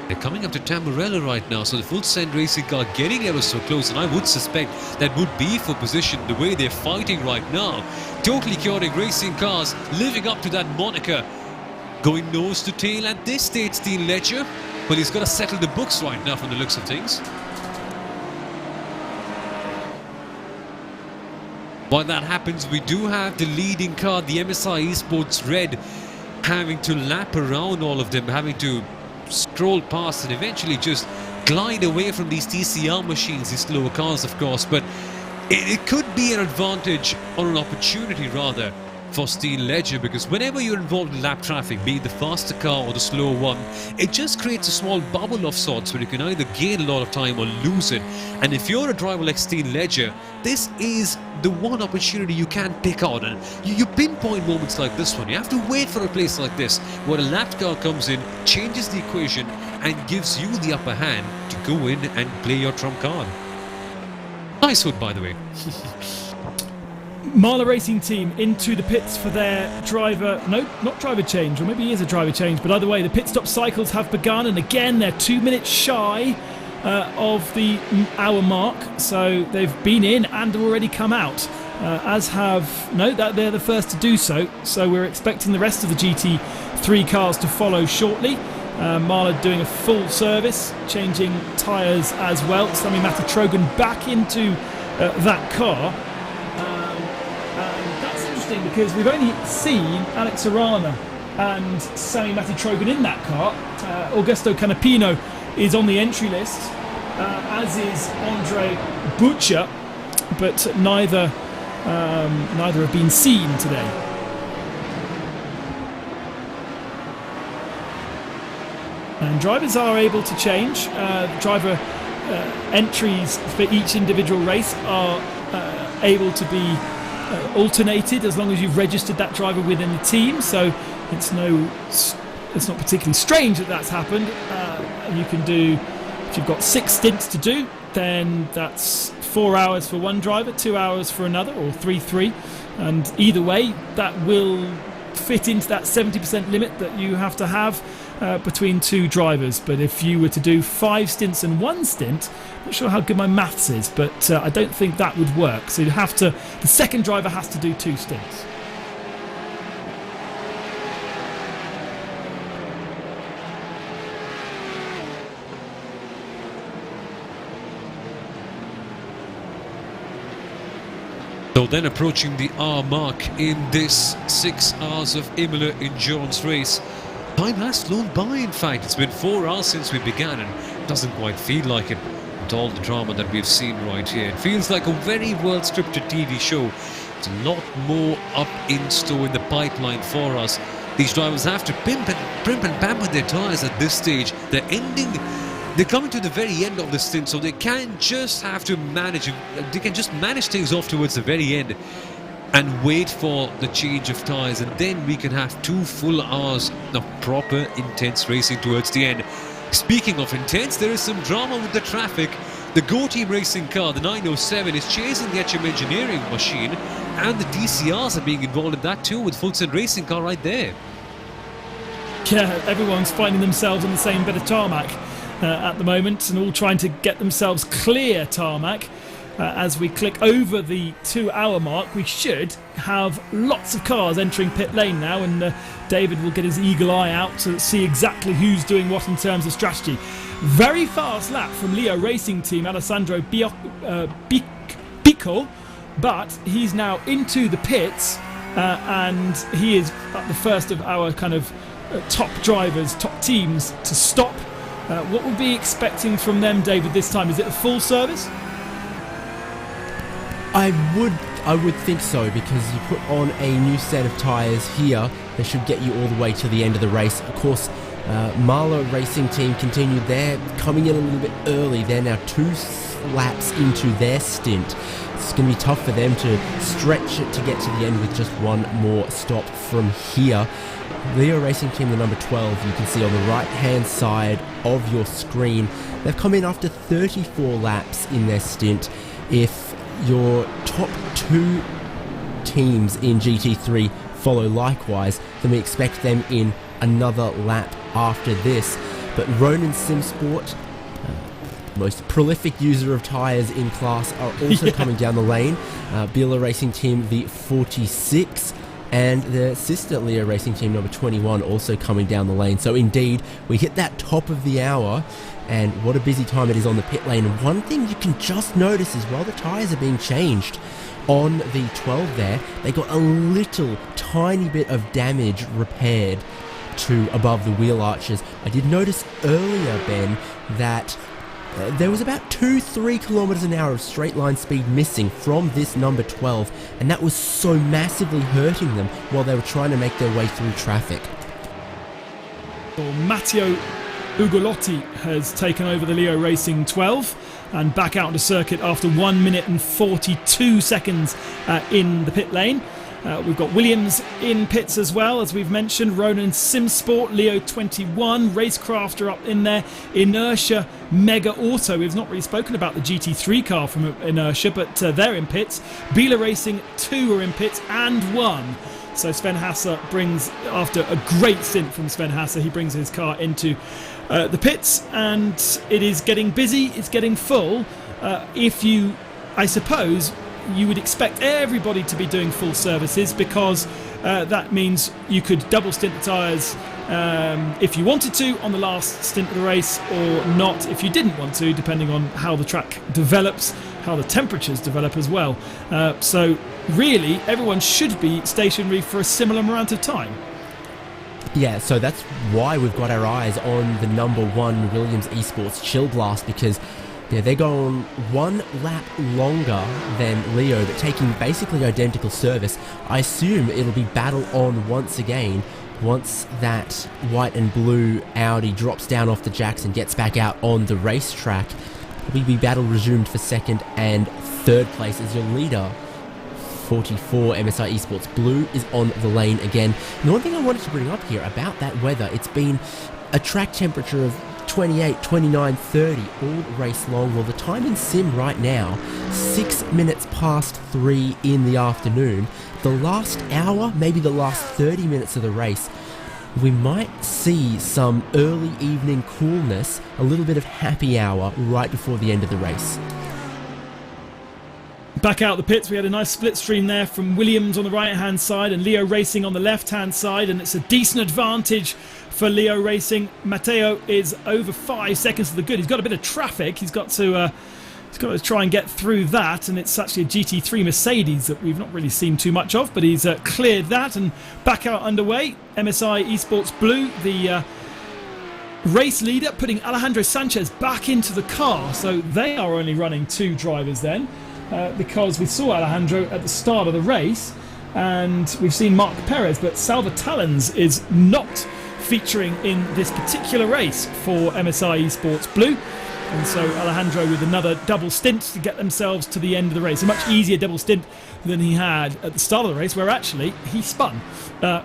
They're coming up to Tamarella right now, so the full send racing car getting ever so close, and I would suspect that would be for position the way they're fighting right now. Totally chaotic racing cars living up to that moniker. Going nose to tail at this stage, Steel Ledger, but he's got to settle the books right now from the looks of things. While that happens, we do have the leading car, the MSI Esports Red, having to lap around all of them, having to scroll past and eventually just glide away from these TCR machines, these slower cars of course, but it could be an advantage, or an opportunity rather, for Steel Ledger, because whenever you're involved in lap traffic, be it the faster car or the slower one, it just creates a small bubble of sorts where you can either gain a lot of time or lose it. And if you're a driver like Steel Ledger, this is the one opportunity you can pick out, and you pinpoint moments like this one. You have to wait for a place like this where a lapped car comes in, changes the equation and gives you the upper hand to go in and play your trump card. Nice hood, by the way. Marla Racing Team into the pits for their driver, no, not driver change, or maybe it is a driver change, but either way, the pit stop cycles have begun, and again, they're 2 minutes shy of the hour mark, so they've been in and already come out, as have, no, that they're the first to do so, so we're expecting the rest of the GT3 cars to follow shortly. Marla doing a full service, changing tyres as well. Sami Matatrogan back into that car. Because we've only seen Alex Arana and Sami Matatrogan in that car. Augusto Canapino is on the entry list, as is Andre Butcher, but neither have been seen today. And drivers are able to change. Driver entries for each individual race are able to be alternated as long as you've registered that driver within the team, so it's not particularly strange that that's happened. You can do, if you've got 6 stints to do, then that's 4 hours for one driver, 2 hours for another, or 3, and either way that will fit into that 70% limit that you have to have between 2 drivers. But if you were to do 5 stints and 1 stint, not sure how good my maths is, but I don't think that would work. So the second driver has to do 2 stints. So then approaching the hour mark in this 6 hours of Imola endurance race. Time has flown by, in fact. It's been 4 hours since we began, and it doesn't quite feel like it with all the drama that we've seen right here. It feels like a very well scripted TV show. It's a lot more up in store in the pipeline for us. These drivers have to primp and pamper their tyres at this stage. They're coming to the very end of the stint, so they can just manage things off towards the very end and wait for the change of tyres, and then we can have 2 full hours of proper intense racing towards the end. Speaking of intense, there is some drama with the traffic. The Go Team racing car, the 907, is chasing the HM Engineering machine, and the DCRs are being involved in that too, with full send racing car right there. Yeah, everyone's finding themselves on the same bit of tarmac at the moment, and all trying to get themselves clear tarmac. As we click over the 2 hour mark, we should have lots of cars entering pit lane now, and David will get his eagle eye out to see exactly who's doing what in terms of strategy. Very fast lap from Leo Racing Team, Alessandro Pico, but he's now into the pits, and he is the first of our kind of top drivers, top teams to stop. What would we be expecting from them, David, this time? Is it a full service? I would think so, because you put on a new set of tyres here, they should get you all the way to the end of the race. Of course, Marla Racing Team continued. They're coming in a little bit early. They're now 2 laps into their stint. It's going to be tough for them to stretch it to get to the end with just one more stop from here. Leo Racing Team, the number 12, you can see on the right-hand side of your screen. They've come in after 34 laps in their stint. If your top two teams in GT3 follow likewise, then we expect them in another lap after this. But Ronan Simsport, most prolific user of tyres in class, are also coming down the lane. Bila Racing Team, the 46, and the sister Leo Racing Team, number 21, also coming down the lane. So indeed, we hit that top of the hour, and what a busy time it is on the pit lane. And one thing you can just notice is while the tyres are being changed on the 12 there, they got a little tiny bit of damage repaired to above the wheel arches. I did notice earlier, Ben, that there was about 2-3 kilometers an hour of straight line speed missing from this number 12, and that was so massively hurting them while they were trying to make their way through traffic. Well, Matteo Ugolotti has taken over the Leo Racing 12 and back out onto circuit after 1 minute and 42 seconds in the pit lane. We've got Williams in pits as well, as we've mentioned. Ronan Simsport, Leo 21, Racecraft are up in there. Inertia, Mega Auto. We've not really spoken about the GT3 car from Inertia, but they're in pits. Bila Racing 2 are in pits, and 1. So Sven Hasse brings, after a great stint from Sven Hasse, he brings his car into the pits, and it is getting busy, it's getting full. I suppose, you would expect everybody to be doing full services, because that means you could double stint the tyres if you wanted to on the last stint of the race, or not if you didn't want to, depending on how the track develops, how the temperatures develop as well. So really, everyone should be stationary for a similar amount of time. Yeah, so that's why we've got our eyes on the number 1 Williams Esports Chill Blast, because they're going 1 lap longer than Leo, but taking basically identical service. I assume it'll be battle on once again once that white and blue Audi drops down off the jacks and gets back out on the racetrack. Will be battle resumed for 2nd and 3rd place as your leader. 44 MSI Esports Blue is on the lane again. And the one thing I wanted to bring up here about that weather, it's been a track temperature of 28, 29, 30 all race long. Well, the time in sim right now, 6 minutes past 3 in the afternoon. The last hour, maybe the last 30 minutes of the race, we might see some early evening coolness, a little bit of happy hour right before the end of the race. Back out the pits, we had a nice split stream there from Williams on the right hand side and Leo Racing on the left hand side, and it's a decent advantage for Leo Racing. Matteo is over 5 seconds to the good. He's got a bit of traffic, he's got to try and get through that, and it's actually a GT3 Mercedes that we've not really seen too much of, but he's cleared that and back out underway. MSI Esports Blue, the race leader, putting Alejandro Sanchez back into the car, so they are only running 2 drivers then. Because we saw Alejandro at the start of the race, and we've seen Mark Perez, but Salva Talens is not featuring in this particular race for MSI Esports Blue, and so Alejandro with another double stint to get themselves to the end of the race. A much easier double stint than he had at the start of the race, where actually he spun.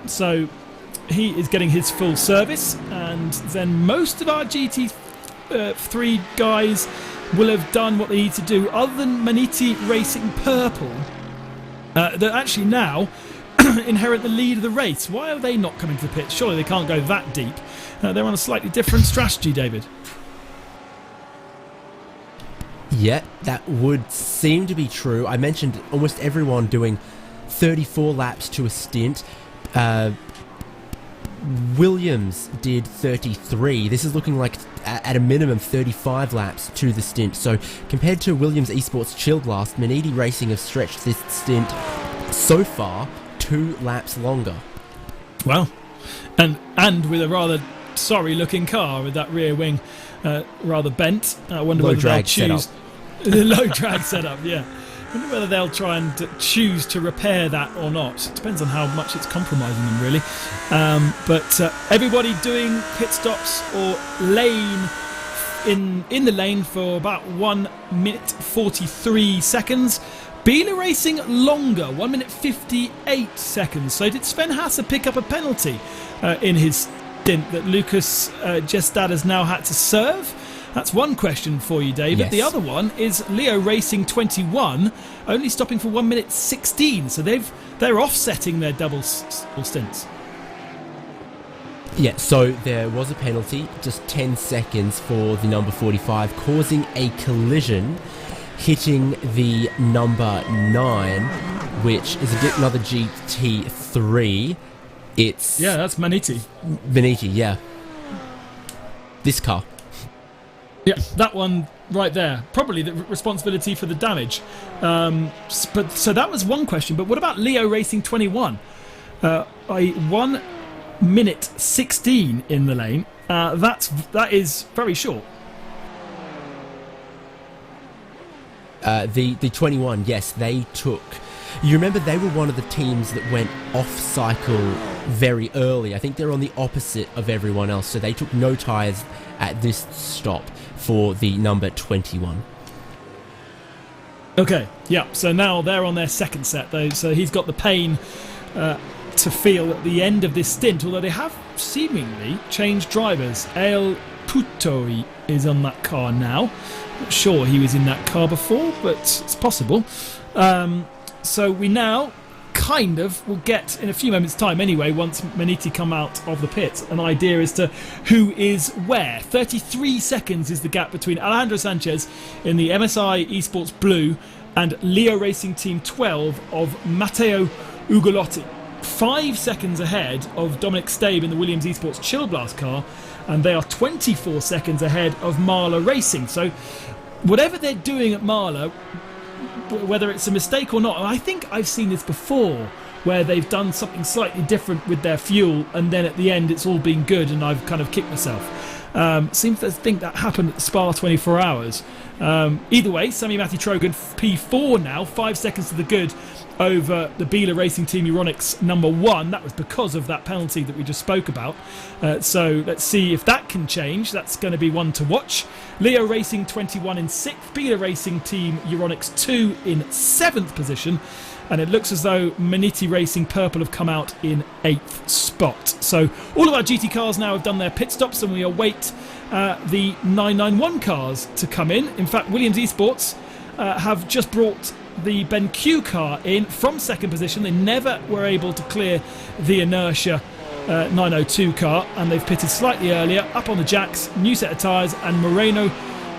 So he is getting his full service, and then most of our GT3 guys will have done what they need to do, other than Maniti Racing Purple, that actually now inherit the lead of the race. Why are they not coming to the pit? Surely they can't go that deep. They're on a slightly different strategy, David. Yeah, that would seem to be true. I mentioned almost everyone doing 34 laps to a stint. Williams did 33. This is looking like at a minimum 35 laps to the stint. So compared to Williams Esports Chill Blast, Maniti Racing have stretched this stint so far 2 laps longer. Well, and with a rather sorry looking car with that rear wing rather bent. I wonder whether they'll choose the low drag setup. Yeah. I wonder whether they'll try and choose to repair that or not. It depends on how much it's compromising them, really. But everybody doing pit stops or lane in the lane for about 1 minute 43 seconds. Biela Racing longer, 1 minute 58 seconds. So did Sven Hasse pick up a penalty in his stint that Lucas Gestad has now had to serve? That's one question for you, David. Yes. The other one is Leo Racing 21, only stopping for 1 minute 16. So they're offsetting their double stints. Yeah, so there was a penalty, just 10 seconds for the number 45, causing a collision, hitting the number 9, which is another GT3. Yeah, that's Maniti. Veneti, yeah. This car. Yeah, that one right there. Probably the responsibility for the damage. So that was one question. But what about Leo Racing 21? 1 minute 16 in the lane. That is very short. The 21, yes, they took... You remember they were one of the teams that went off-cycle very early. I think they're on the opposite of everyone else, so they took no tyres at this stop for the number 21. Okay, yeah, so now they're on their second set, though, so he's got the pain to feel at the end of this stint, although they have seemingly changed drivers. El Putoi is on that car now. Not sure he was in that car before, but it's possible. So we now kind of will get, in a few moments' time anyway, once Maniti come out of the pit, an idea as to who is where. 33 seconds is the gap between Alejandro Sanchez in the MSI Esports Blue and Leo Racing Team 12 of Matteo Ugolotti. 5 seconds ahead of Dominic Stabe in the Williams Esports Chill Blast car, and they are 24 seconds ahead of Marla Racing. So whatever they're doing at Marla, whether it's a mistake or not, and I think I've seen this before, where they've done something slightly different with their fuel, and then at the end it's all been good, and I've kind of kicked myself. Seems to think that happened at Spa 24 Hours. Either way, Sami Matti Trogan P4 now, 5 seconds to the good over the Biela Racing Team Euronics number 1. That was because of that penalty that we just spoke about. So let's see if that can change. That's going to be one to watch. Leo Racing 21 in 6th, Biela Racing Team Euronics 2 in 7th position. And it looks as though Maniti Racing Purple have come out in 8th spot. So all of our GT cars now have done their pit stops, and we await the 991 cars to come in. In fact, Williams Esports have just brought the BenQ car in from second position. They never were able to clear the Inertia 902 car, and they've pitted slightly earlier, up on the jacks, new set of tyres, and Moreno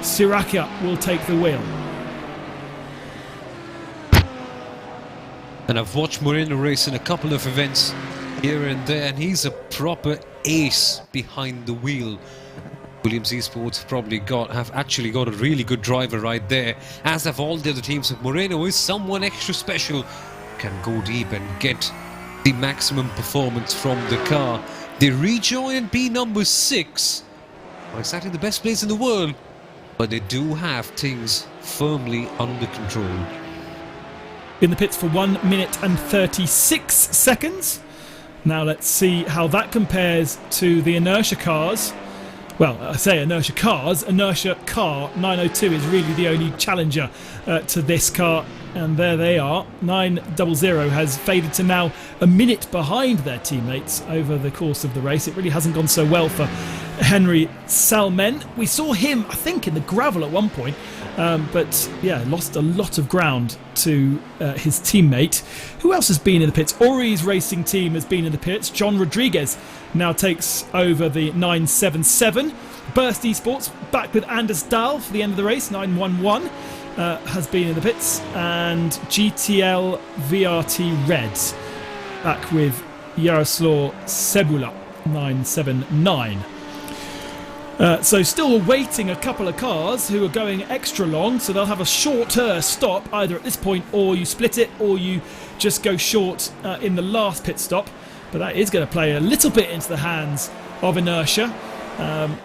Siracia will take the wheel. And I've watched Moreno race in a couple of events here and there, and he's a proper ace behind the wheel. Williams Esports have actually got a really good driver right there, as have all the other teams. But Moreno is someone extra special, can go deep and get the maximum performance from the car. They rejoin B number 6, not exactly the best place in the world, but they do have things firmly under control. In the pits for 1 minute and 36 seconds. Now let's see how that compares to the Inertia cars. Well, I say Inertia cars. Inertia car 902 is really the only challenger to this car. And there they are. 900 has faded to now a minute behind their teammates over the course of the race. It really hasn't gone so well for Henry Salmen. We saw him, I think, in the gravel at one point. But yeah, lost a lot of ground to his teammate. Who else has been in the pits? Ori's racing team has been in the pits. John Rodriguez now takes over the 977. Burst Esports back with Anders Dahl for the end of the race. 911 has been in the pits. And GTL VRT Reds back with Yaroslav Sebula. 979. So still awaiting a couple of cars who are going extra long, so they'll have a shorter stop either at this point, or you split it, or you just go short in the last pit stop. But that is going to play a little bit into the hands of Inertia,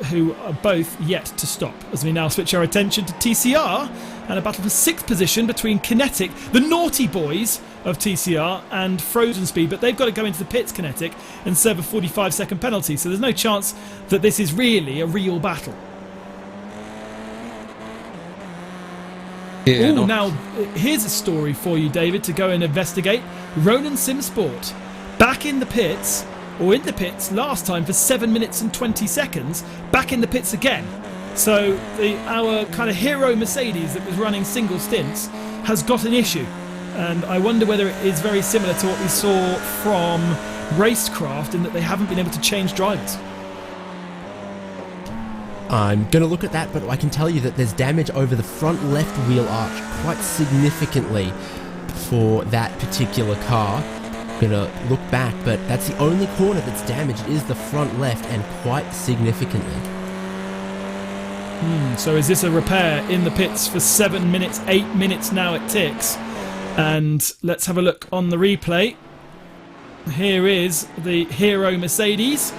who are both yet to stop. As we now switch our attention to TCR and a battle for 6th position between Kinetic, the naughty boys of TCR, and Frozen Speed, but they've got to go into the pits, Kinetic, and serve a 45-second penalty, so there's no chance that this is really a real battle. Yeah, Oh, now here's a story for you, David, to go and investigate. Ronan Simsport back in the pits, or in the pits last time for 7 minutes and 20 seconds, back in the pits again. So our kind of hero Mercedes that was running single stints has got an issue. And I wonder whether it is very similar to what we saw from Racecraft in that they haven't been able to change drivers. I'm going to look at that, but I can tell you that there's damage over the front left wheel arch quite significantly for that particular car. I'm going to look back, but that's the only corner that's damaged is the front left, and quite significantly. So is this a repair in the pits for 7 minutes, 8 minutes now it ticks? And let's have a look on the replay. Here is the hero Mercedes.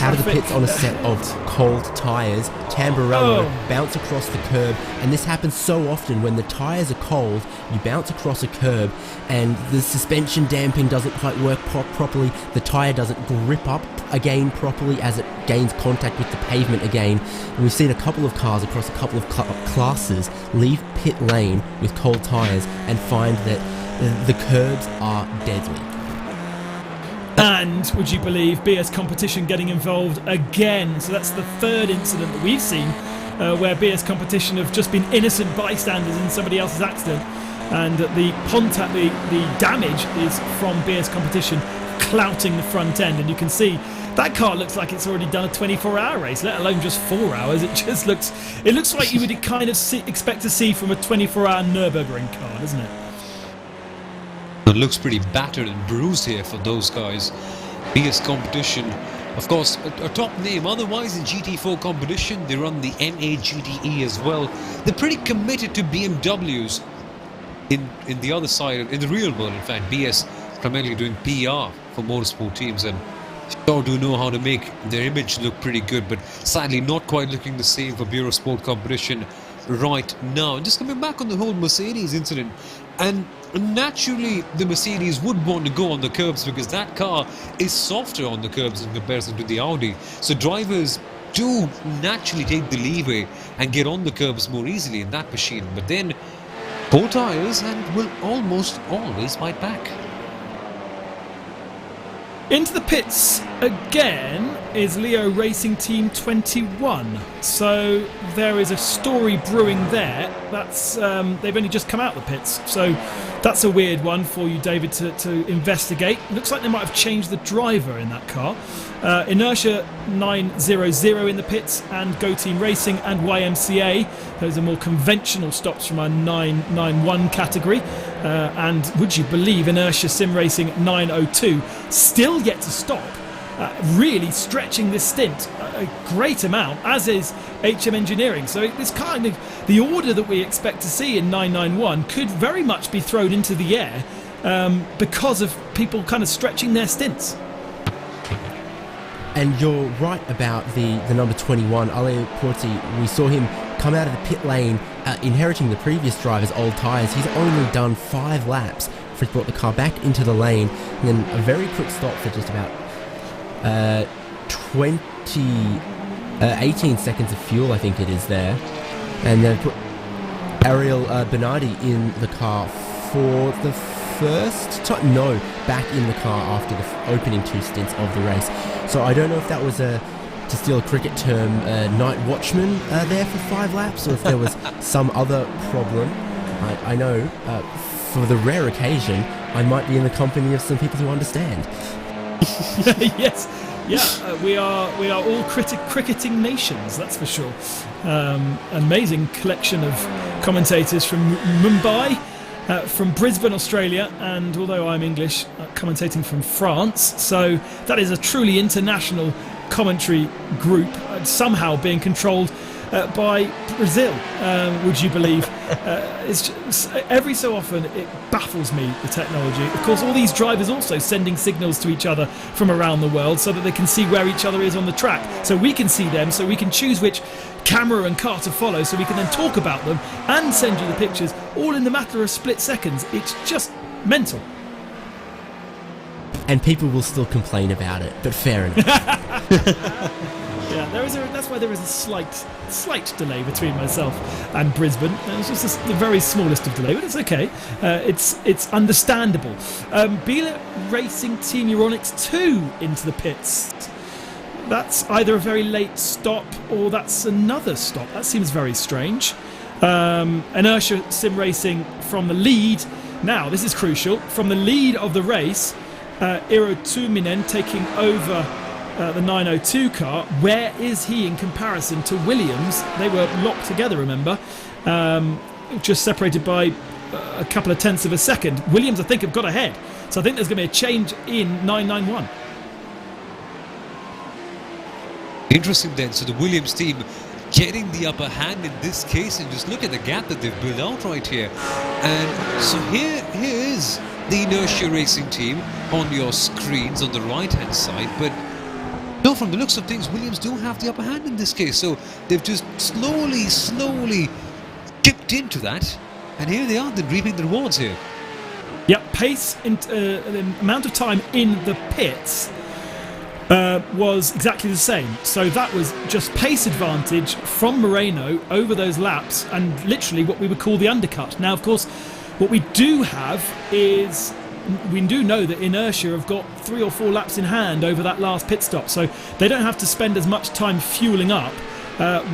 Out of the pits on a set of cold tyres, Tamburello bounce across the curb, and this happens so often when the tyres are cold. You bounce across a curb and the suspension damping doesn't quite work properly, the tyre doesn't grip up again properly as it gains contact with the pavement again, and we've seen a couple of cars across a couple of classes leave pit lane with cold tyres and find that the curbs are deadly. And would you believe BS Competition getting involved again? So that's the third incident that we've seen where BS Competition have just been innocent bystanders in somebody else's accident, and the damage is from BS Competition clouting the front end. And you can see that car looks like it's already done a 24-hour race, let alone just 4 hours. It looks like you would kind of expect to see from a 24-hour Nürburgring car, doesn't it? It looks pretty battered and bruised here for those guys. BS Competition, of course, a top name. Otherwise, in GT4 competition, they run the NA GTE as well. They're pretty committed to BMWs. In the other side, in the real world, in fact, BS primarily doing PR for motorsport teams, and sure do know how to make their image look pretty good, but sadly not quite looking the same for Bureau Sport competition right now. And just coming back on the whole Mercedes incident, and naturally the Mercedes would want to go on the curbs because that car is softer on the curbs in comparison to the Audi, so drivers do naturally take the leeway and get on the curbs more easily in that machine, but then poor tyres and will almost always bite back. Into the pits again is Leo Racing Team 21. So there is a story brewing there. That's they've only just come out of the pits, so that's a weird one for you, David, to investigate. Looks like they might have changed the driver in that car. Inertia 900 in the pits, and Go Team Racing and YMCA. Those are more conventional stops from our 991 category. And would you believe Inertia Sim Racing 902 still yet to stop, really stretching this stint a great amount, as is HM Engineering. So it's kind of the order that we expect to see in 991 could very much be thrown into the air because of people kind of stretching their stints. And you're right about the number 21, Ale Porti. We saw him come out of the pit lane, inheriting the previous driver's old tyres. He's only done 5 laps before he brought the car back into the lane, and then a very quick stop for just about 18 seconds of fuel, I think it is there. And they've put Ariel Bernardi in the car for the first time, back in the car after the opening 2 stints of the race. So I don't know if that was to steal a cricket term, night watchman there for 5 laps, or if there was some other problem. I know for the rare occasion I might be in the company of some people who understand. Yes, yeah, we are all cricketing nations, that's for sure. Amazing collection of commentators from Mumbai, from Brisbane, Australia, and although I'm English, commentating from France. So that is a truly international commentary group, somehow being controlled by Brazil, would you believe? It's just, every so often it baffles me, the technology. Of course, all these drivers also sending signals to each other from around the world so that they can see where each other is on the track, so we can see them, so we can choose which camera and car to follow, so we can then talk about them and send you the pictures, all in the matter of split seconds. It's just mental. And people will still complain about it, but fair enough. Yeah, that's why there is a slight delay between myself and Brisbane. It's just the very smallest of delay, but it's okay. It's understandable. Biela Racing Team Euronics 2 into the pits. That's either a very late stop or that's another stop. That seems very strange. Inertia Sim Racing from the lead. Now, this is crucial. From the lead of the race, Iro Tuminen taking over the 902 car. Where is he in comparison to Williams? They were locked together, remember? Just separated by a couple of tenths of a second. Williams, I think, have got ahead. So I think there's going to be a change in 991. Interesting then. So the Williams team getting the upper hand in this case, and just look at the gap that they've built out right here. And so here is the Inertia Racing team on your screens on the right hand side, but no, from the looks of things, Williams do have the upper hand in this case. So they've just slowly dipped into that, and here they are, then reaping the rewards here. Yep, pace, the amount of time in the pits was exactly the same. So that was just pace advantage from Moreno over those laps, and literally what we would call the undercut. Now, of course, what we do have is, we do know that Inertia have got 3 or 4 laps in hand over that last pit stop, so they don't have to spend as much time fueling up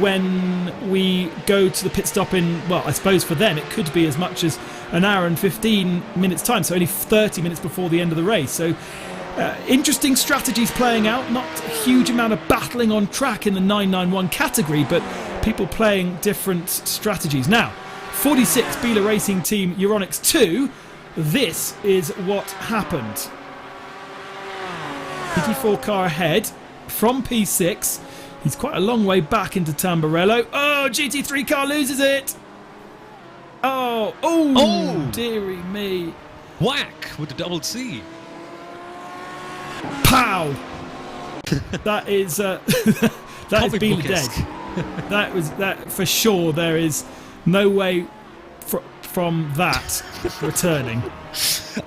when we go to the pit stop in, well, I suppose for them it could be as much as an hour and 15 minutes time, so only 30 minutes before the end of the race. So interesting strategies playing out. Not a huge amount of battling on track in the 991 category, but people playing different strategies. Now, 46 Biela Racing Team Euronics 2. This is what happened. GT4 car ahead from P6. He's quite a long way back into Tamburello. Oh, GT3 car loses it. Oh, dearie me. Whack with the double C. Pow! That is that is Biela dead. That for sure. There is no way from that returning.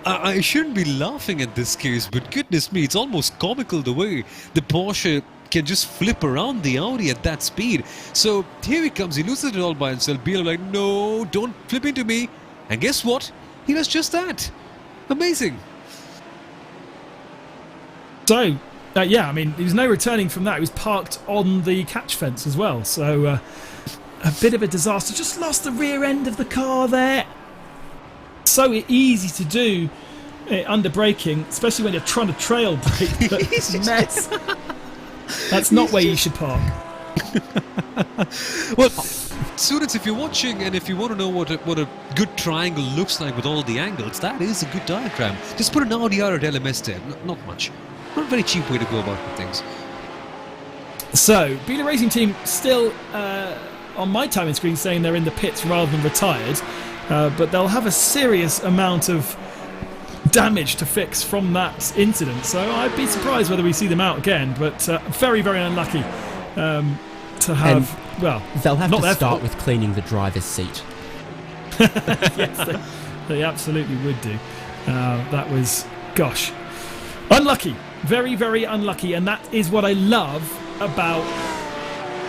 I shouldn't be laughing at this case, but goodness me, it's almost comical the way the Porsche can just flip around the Audi at that speed. So here he comes, he loses it all by himself. Biela like, no, don't flip into me. And guess what? He does just that. Amazing. So, yeah, I mean, there was no returning from that. He was parked on the catch fence as well. So, a bit of a disaster. Just lost the rear end of the car there. So easy to do under braking, especially when you're trying to trail brake. But mess. That's not where you should park. Well, students, if you're watching and if you want to know what a good triangle looks like with all the angles, that is a good diagram. Just put an Audi R at LMS there. Not much. Not a very cheap way to go about things. So, Biela Racing Team still on my timing screen saying they're in the pits rather than retired, but they'll have a serious amount of damage to fix from that incident. So I'd be surprised whether we see them out again, but very, very unlucky to have, and well, they'll have not to start fault. with cleaning the driver's seat. Yes, they absolutely would do. That was, gosh, unlucky. Very, very unlucky, and that is what I love about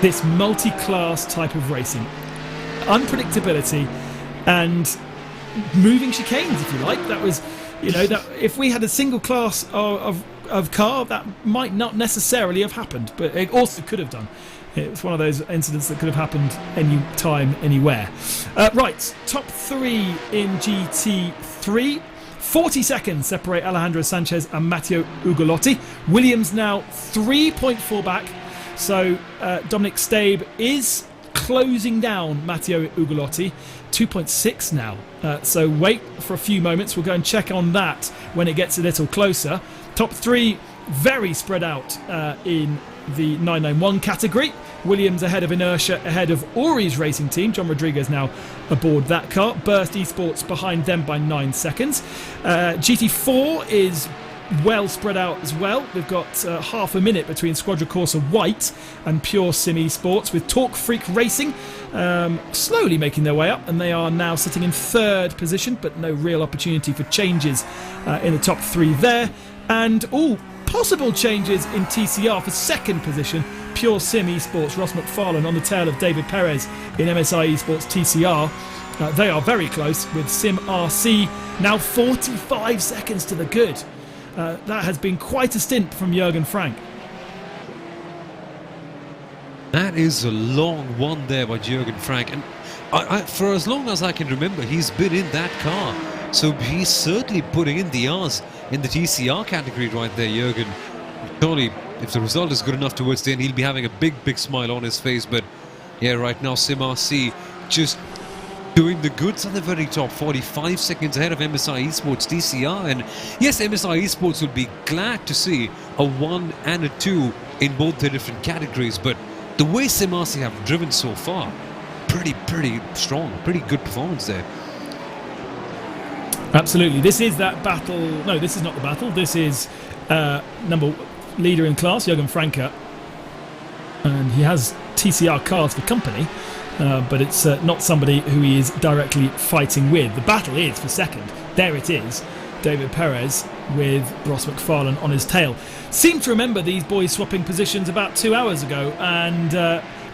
this multi-class type of racing. Unpredictability and moving chicanes, if you like. That was, that if we had a single class of car, that might not necessarily have happened, but it also could have done. It's one of those incidents that could have happened any time, anywhere. Right, top 3 in GT3. 40 seconds separate Alejandro Sanchez and Matteo Ugolotti. Williams now 3.4 back. So Dominic Stabe is closing down Matteo Ugolotti. 2.6 now. So wait for a few moments. We'll go and check on that when it gets a little closer. Top 3 very spread out in the 991 category. Williams ahead of Inertia, ahead of Ori's racing team. John Rodriguez now aboard that car. Burst Esports behind them by 9 seconds. GT4 is well spread out as well. We've got half a minute between Squadra Corsa White and Pure Sim Esports, with Talk Freak Racing slowly making their way up, and they are now sitting in 3rd position, but no real opportunity for changes in the top 3 there. And all possible changes in TCR for 2nd position. Pure Sim Esports, Ross McFarlane on the tail of David Perez in MSI Esports TCR. They are very close with Sim RC now 45 seconds to the good. That has been quite a stint from Jürgen Frank. That is a long one there by Jürgen Frank, and for as long as I can remember, he's been in that car. So he's certainly putting in the hours in the TCR category right there, Jürgen. Surely, if the result is good enough towards the end, he'll be having a big smile on his face. But yeah, right now, Sim RC just doing the goods at the very top, 45 seconds ahead of MSI Esports TCR. And yes, MSI Esports will be glad to see a 1 and a 2 in both the different categories. But the way Sim RC have driven so far, pretty strong, pretty good performance there. Absolutely. This is that battle. No, this is not the battle. This is number leader in class, Jürgen Franke. And he has TCR cars for company. But it's not somebody who he is directly fighting with. The battle is for second. There it is. David Perez with Ross McFarlane on his tail. Seem to remember these boys swapping positions about 2 hours ago. And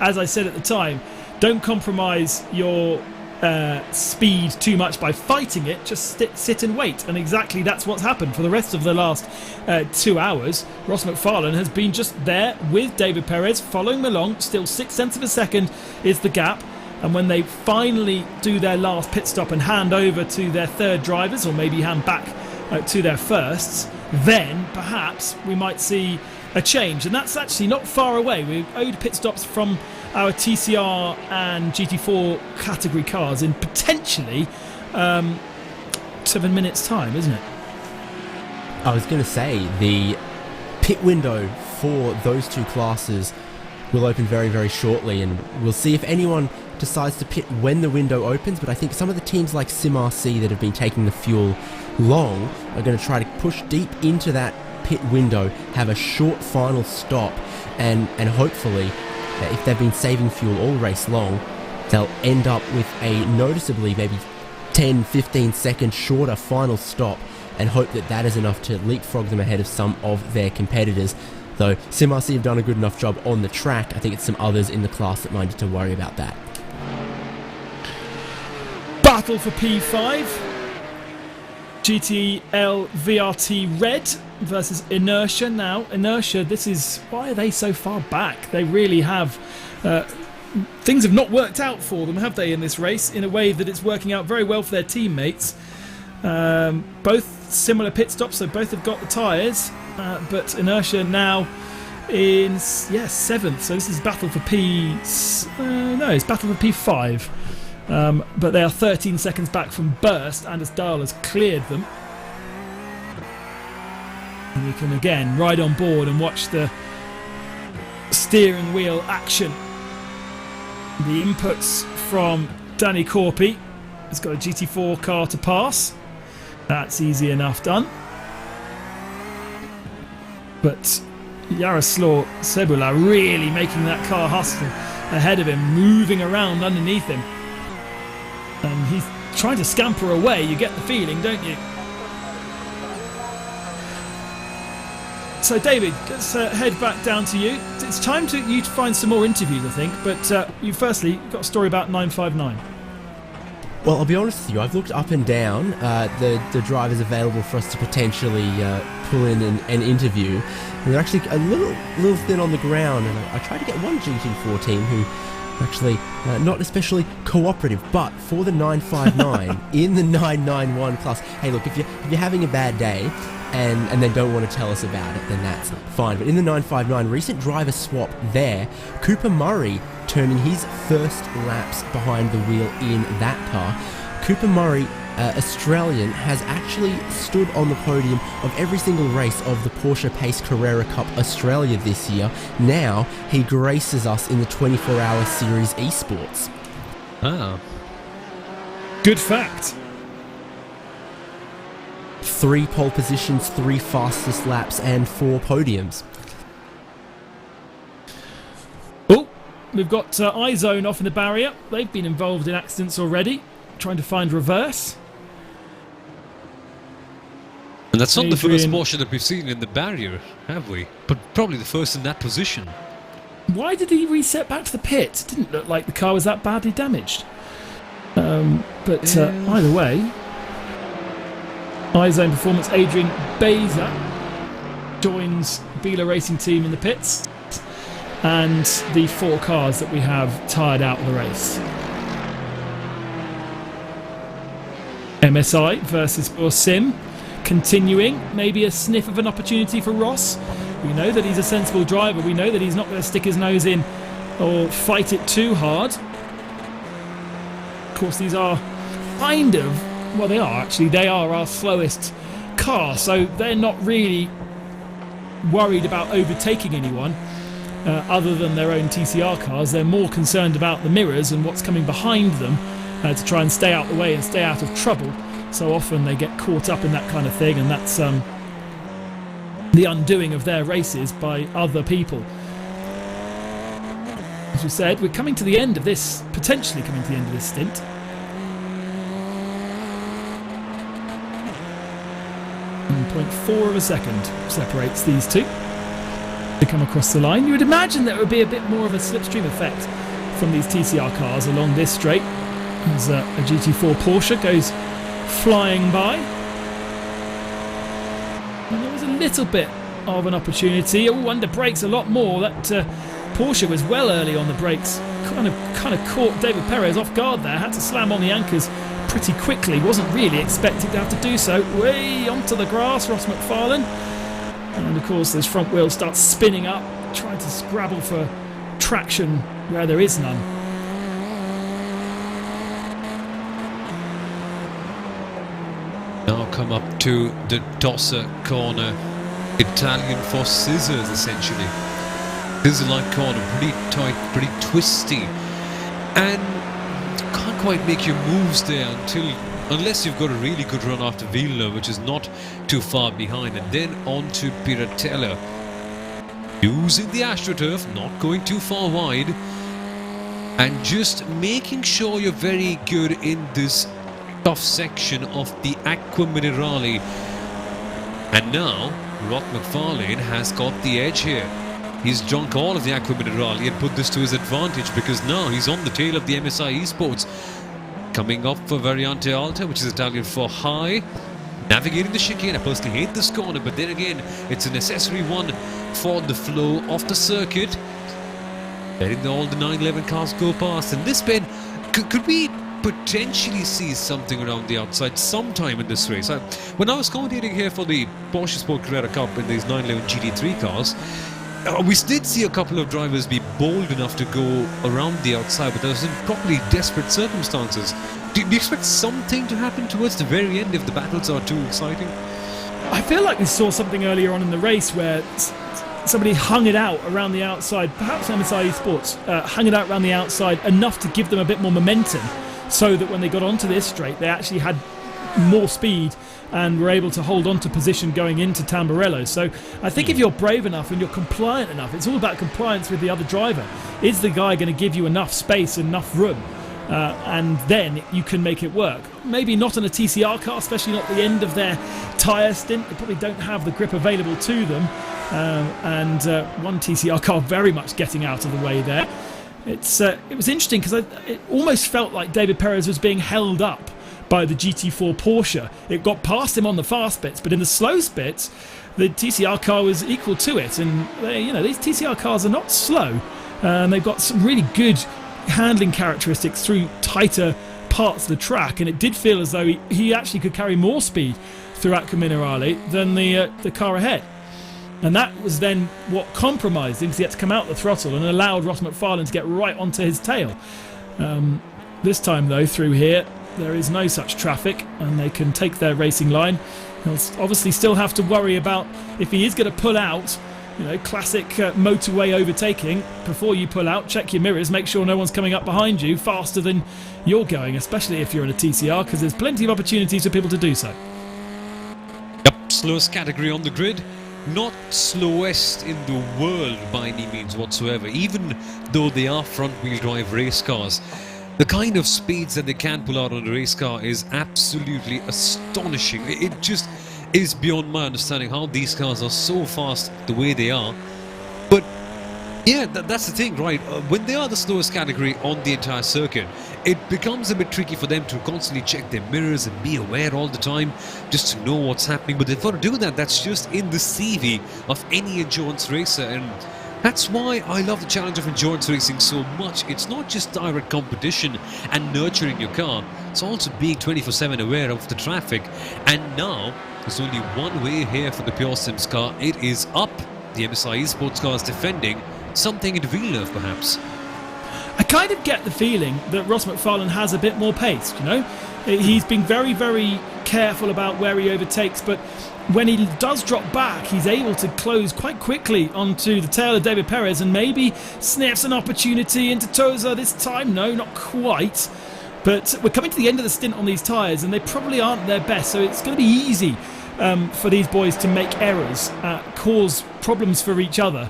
as I said at the time, don't compromise your speed too much by fighting it. Just sit and wait. And exactly that's what's happened for the rest of the last 2 hours. Ross McFarlane has been just there with David Perez, following him along. Still 6/10 of a second is the gap. And when they finally do their last pit stop and hand over to their third drivers, or maybe hand back to their firsts, then perhaps we might see a change. And that's actually not far away. We've owed pit stops from our TCR and GT4 category cars in potentially 7 minutes time, isn't it? I was going to say, the pit window for those two classes will open very shortly, and we'll see if anyone decides to pit when the window opens. But I think some of the teams like Sim RC that have been taking the fuel long are going to try to push deep into that pit window, have a short final stop, and hopefully, if they've been saving fuel all race long, they'll end up with a noticeably maybe 10-15 second shorter final stop, and hope that that is enough to leapfrog them ahead of some of their competitors. Though Sim RC have done a good enough job on the track, I think it's some others in the class that might need to worry about that. Battle for P5. GTL VRT Red versus Inertia. Now, Inertia, this is... why are they so far back? They really have... things have not worked out for them, have they, in this race, in a way that it's working out very well for their teammates. Both similar pit stops, so both have got the tyres, but Inertia now in 7th, so this is battle for it's battle for P5. But they are 13 seconds back from Burst. Anders Dahl has cleared them. And we can again ride on board and watch the steering wheel action. The inputs from Danny Corpy. He's got a GT4 car to pass. That's easy enough done. But Jaroslav Sebula really making that car hustle ahead of him, moving around underneath him. And he's trying to scamper away, you get the feeling, don't you? So David, let's head back down to you. It's time for you to find some more interviews, I think, but you firstly got a story about 959. Well, I'll be honest with you, I've looked up and down the drivers available for us to potentially pull in an interview. And they're actually a little thin on the ground, and I tried to get one GT4 team who actually not especially cooperative, but for the 959 in the 991 class. Hey, look, if you're having a bad day and they don't want to tell us about it, then that's fine. But in the 959, recent driver swap there, Cooper Murray turning his first laps behind the wheel in that car. Cooper Murray, Australian, has actually stood on the podium of every single race of the Porsche Pace Carrera Cup Australia this year. Now he graces us in the 24-hour series Esports. Ah. Good fact. 3 pole positions, 3 fastest laps, and 4 podiums. Oh, we've got iZone off in the barrier. They've been involved in accidents already, trying to find reverse. And that's not the first Porsche that we've seen in the barrier, have we? But probably the first in that position. why did he reset back to the pit? It didn't look like the car was that badly damaged. But either way, iZone Performance Adrian Beza joins Bila Racing Team in the pits, and the 4 cars that we have tired out of the race. MSI versus Sim continuing, maybe a sniff of an opportunity for Ross. We know that he's a sensible driver. We know that he's not going to stick his nose in or fight it too hard. Of course, these are kind of, well, they are actually, they are our slowest car, so they're not really worried about overtaking anyone other than their own TCR cars. They're more concerned about the mirrors and what's coming behind them to try and stay out the way and stay out of trouble. So often they get caught up in that kind of thing, and that's the undoing of their races by other people. As we said, we're coming to the end of this, potentially coming to the end of this stint. And 0.4 of a second separates these two to come across the line. You would imagine there would be a bit more of a slipstream effect from these TCR cars along this straight as a GT4 Porsche goes flying by. And there was a little bit of an opportunity. Oh, under brakes a lot more. That Porsche was well early on the brakes. Kind of caught David Perez off guard there. Had to slam on the anchors pretty quickly. Wasn't really expected to have to do so. Way onto the grass, Ross McFarlane. And of course, those front wheels start spinning up, trying to scrabble for traction where there is none. Now come up to the Dossa corner. Italian for scissors, essentially. Scissor-like corner, pretty tight, pretty twisty. And can't quite make your moves there unless you've got a really good run after Villa, which is not too far behind. And then on to Piratella. Using the AstroTurf, not going too far wide. And just making sure you're very good in this tough section of the Acqua Minerale. And now Rock McFarlane has got the edge here. He's drunk all of the Acqua Minerale and put this to his advantage, because now he's on the tail of the MSI Esports. Coming up for Variante Alta, which is Italian for high. Navigating the chicane. I personally hate this corner, but then again, it's a necessary one for the flow of the circuit. Letting all the 911 cars go past. And this bend, could we potentially see something around the outside sometime in this race? When I was commentating here for the Porsche Sport Carrera Cup in these 911 GT3 cars, we did see a couple of drivers be bold enough to go around the outside, but that was in probably desperate circumstances. Do you expect something to happen towards the very end if the battles are too exciting? I feel like we saw something earlier on in the race where somebody hung it out around the outside, perhaps MSI Esports, hung it out around the outside enough to give them a bit more momentum, so that when they got onto this straight, they actually had more speed and were able to hold on to position going into Tamburello. So I think if you're brave enough and you're compliant enough, it's all about compliance with the other driver. Is the guy going to give you enough space, enough room? And then you can make it work. Maybe not on a TCR car, especially not at the end of their tyre stint. They probably don't have the grip available to them. One TCR car very much getting out of the way there. It was interesting because it almost felt like David Perez was being held up by the GT4 Porsche. It got past him on the fast bits, but in the slow bits, the TCR car was equal to it. And these TCR cars are not slow. They've got some really good handling characteristics through tighter parts of the track, and it did feel as though he actually could carry more speed through Acqua Minerale than the car ahead. And that was then what compromised him, because he had to come out the throttle and allowed Ross McFarlane to get right onto his tail. This time, though, through here, there is no such traffic, and they can take their racing line. He'll obviously still have to worry about if he is going to pull out. Classic motorway overtaking. Before you pull out, check your mirrors, make sure no one's coming up behind you faster than you're going, especially if you're in a TCR, because there's plenty of opportunities for people to do so. Yep, slowest category on the grid. Not slowest in the world by any means whatsoever, even though they are front-wheel drive race cars. The kind of speeds that they can pull out on a race car is absolutely astonishing. It just is beyond my understanding how these cars are so fast the way they are. But Yeah, that's the thing, right? When they are the slowest category on the entire circuit, it becomes a bit tricky for them to constantly check their mirrors and be aware all the time just to know what's happening. But they've got to do that. That's just in the CV of any endurance racer. And that's why I love the challenge of endurance racing so much. It's not just direct competition and nurturing your car. It's also being 24/7 aware of the traffic. And now, there's only one way here for the Pure Sims car. It is up. The MSI Esports car is defending. Something in Villeneuve, perhaps. I kind of get the feeling that Ross McFarlane has a bit more pace, you know? He's been very, very careful about where he overtakes, but when he does drop back, he's able to close quite quickly onto the tail of David Perez and maybe sniffs an opportunity into Toza this time. No, not quite. But we're coming to the end of the stint on these tyres, and they probably aren't their best, so it's going to be easy for these boys to make errors, cause problems for each other.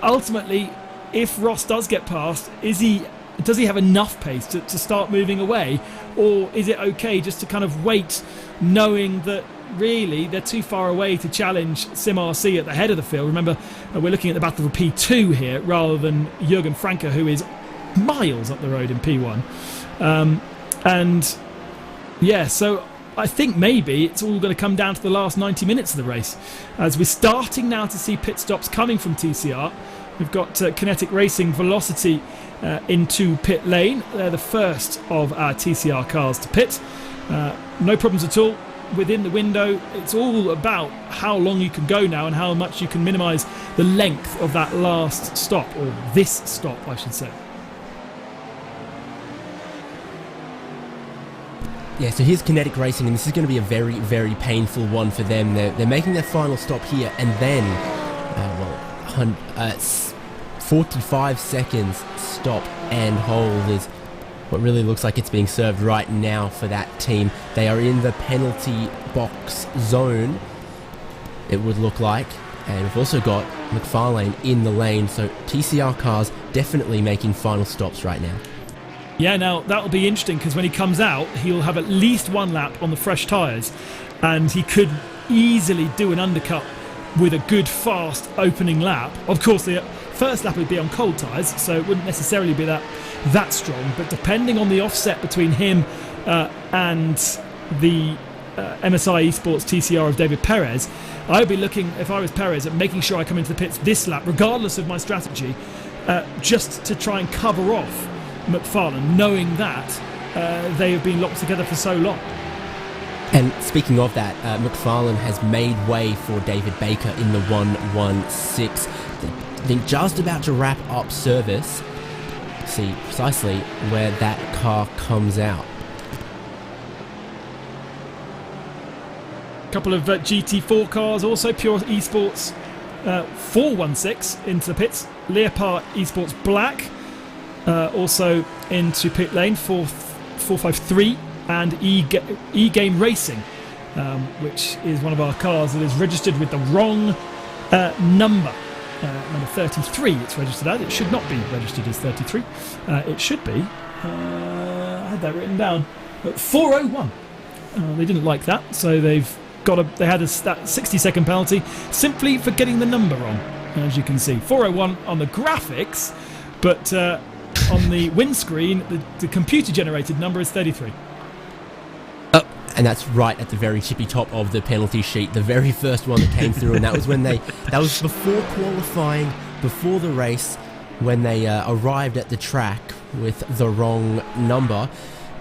Ultimately, if Ross does get past, does he have enough pace to start moving away, or is it okay just to kind of wait, knowing that really they're too far away to challenge Sim RC at the head of the field? Remember, we're looking at the battle of P2 here rather than Jürgen Franke, who is miles up the road in P1. And yeah, so I think maybe it's all going to come down to the last 90 minutes of the race, as we're starting now to see pit stops coming from TCR. We've got Kinetic Racing Velocity into pit lane. They're the first of our TCR cars to pit. No problems at all within the window. It's all about how long you can go now and how much you can minimise the length of that last stop, or this stop, I should say. Yeah, so here's Kinetic Racing, and this is going to be a very, very painful one for them. They're making their final stop here, and then, 45 seconds stop and hold is what really looks like it's being served right now for that team. They are in the penalty box zone, it would look like, and we've also got McFarlane in the lane, so TCR cars definitely making final stops right now. Yeah, now that'll be interesting, because when he comes out, he'll have at least one lap on the fresh tyres, and he could easily do an undercut with a good fast opening lap. Of course, the first lap would be on cold tyres, so it wouldn't necessarily be that strong, but depending on the offset between him and the MSI Esports TCR of David Perez, I would be looking, if I was Perez, at making sure I come into the pits this lap, regardless of my strategy, just to try and cover off McFarlane, knowing that they have been locked together for so long. And speaking of that, McFarlane has made way for David Baker in the 116. I think just about to wrap up service. See precisely where that car comes out. A couple of GT4 cars, also Pure Esports 416 into the pits. Leopard Esports Black also into pit lane 453, and E-Game Racing, which is one of our cars that is registered with the wrong number. Number 33 it's registered as. It should not be registered as 33. It should be. I had that written down. 401. They didn't like that, so they had that 60-second penalty simply for getting the number wrong. As you can see, 401 on the graphics, but on the windscreen, the computer-generated number is 33. And that's right at the very tippy top of the penalty sheet, the very first one that came through, and that was that was before qualifying, before the race, when they arrived at the track with the wrong number.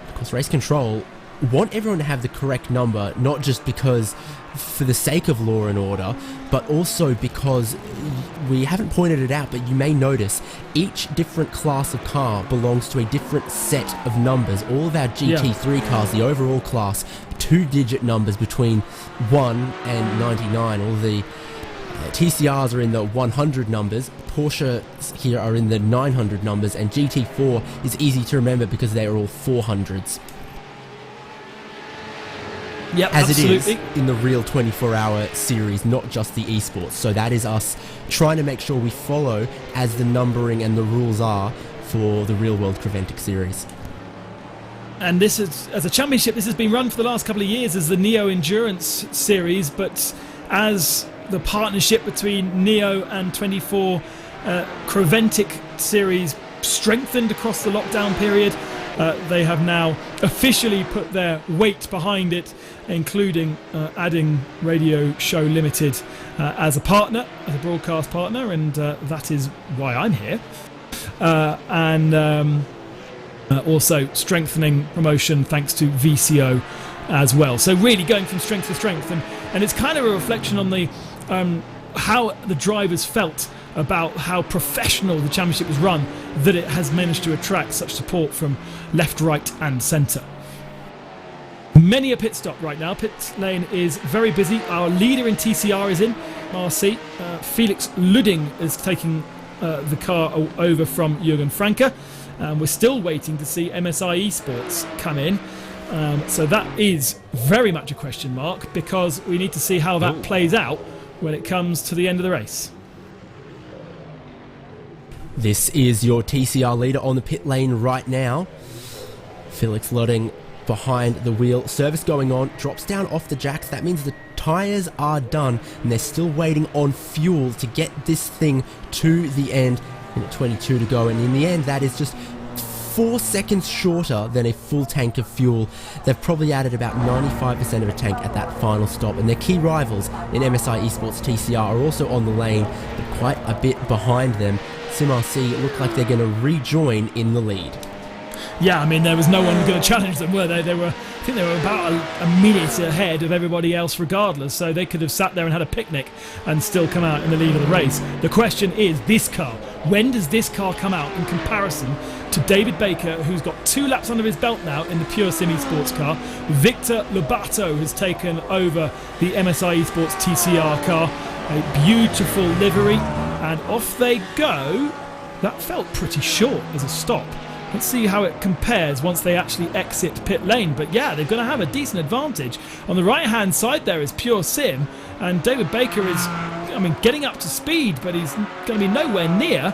Of course, race control want everyone to have the correct number, not just because for the sake of law and order, but also because we haven't pointed it out, but you may notice each different class of car belongs to a different set of numbers. All of our GT3 cars, the overall class, 2-digit numbers between 1 and 99. All the TCRs are in the 100 numbers, Porsche here are in the 900 numbers, and GT4 is easy to remember because they are all 400s. Yep, as absolutely. It is in the real 24-hour series, not just the esports. So that is us trying to make sure we follow as the numbering and the rules are for the real-world Creventic series. And this is, as a championship, this has been run for the last couple of years as the Neo Endurance series, but as the partnership between Neo and 24 Creventic series strengthened across the lockdown period. They have now officially put their weight behind it, including adding Radio Show Limited as a partner, as a broadcast partner, and that is why I'm here. Also strengthening promotion thanks to VCO as well. So really going from strength to strength, and it's kind of a reflection on the how the drivers felt about how professional the championship was run, that it has managed to attract such support from left, right and centre. Many a pit stop right now. Pit lane is very busy. Our leader in TCR is in RC. Felix Ludding is taking the car over from Jürgen Franke. We're still waiting to see MSI Esports come in. So that is very much a question mark, because we need to see how that plays out when it comes to the end of the race. This is your TCR leader on the pit lane right now. Felix Ludding behind the wheel. Service going on, drops down off the jacks. That means the tyres are done, and they're still waiting on fuel to get this thing to the end. And at 22 to go, and in the end that is just 4 seconds shorter than a full tank of fuel. They've probably added about 95% of a tank at that final stop, and their key rivals in MSI Esports TCR are also on the lane, but quite a bit behind them. SimRC look like they're going to rejoin in the lead. Yeah, I mean, there was no one going to challenge them, were they? I think they were about a minute ahead of everybody else regardless, so they could have sat there and had a picnic and still come out in the lead of the race. The question is, this car. When does this car come out in comparison to David Baker, who's got 2 laps under his belt now in the Pure Sim Esports car? Victor Lobato has taken over the MSI Esports TCR car. A beautiful livery, and off they go. That felt pretty short as a stop. Let's see how it compares once they actually exit pit lane. But yeah, they're going to have a decent advantage. On the right-hand side there is Pure Sim, and David Baker is, getting up to speed, but he's going to be nowhere near.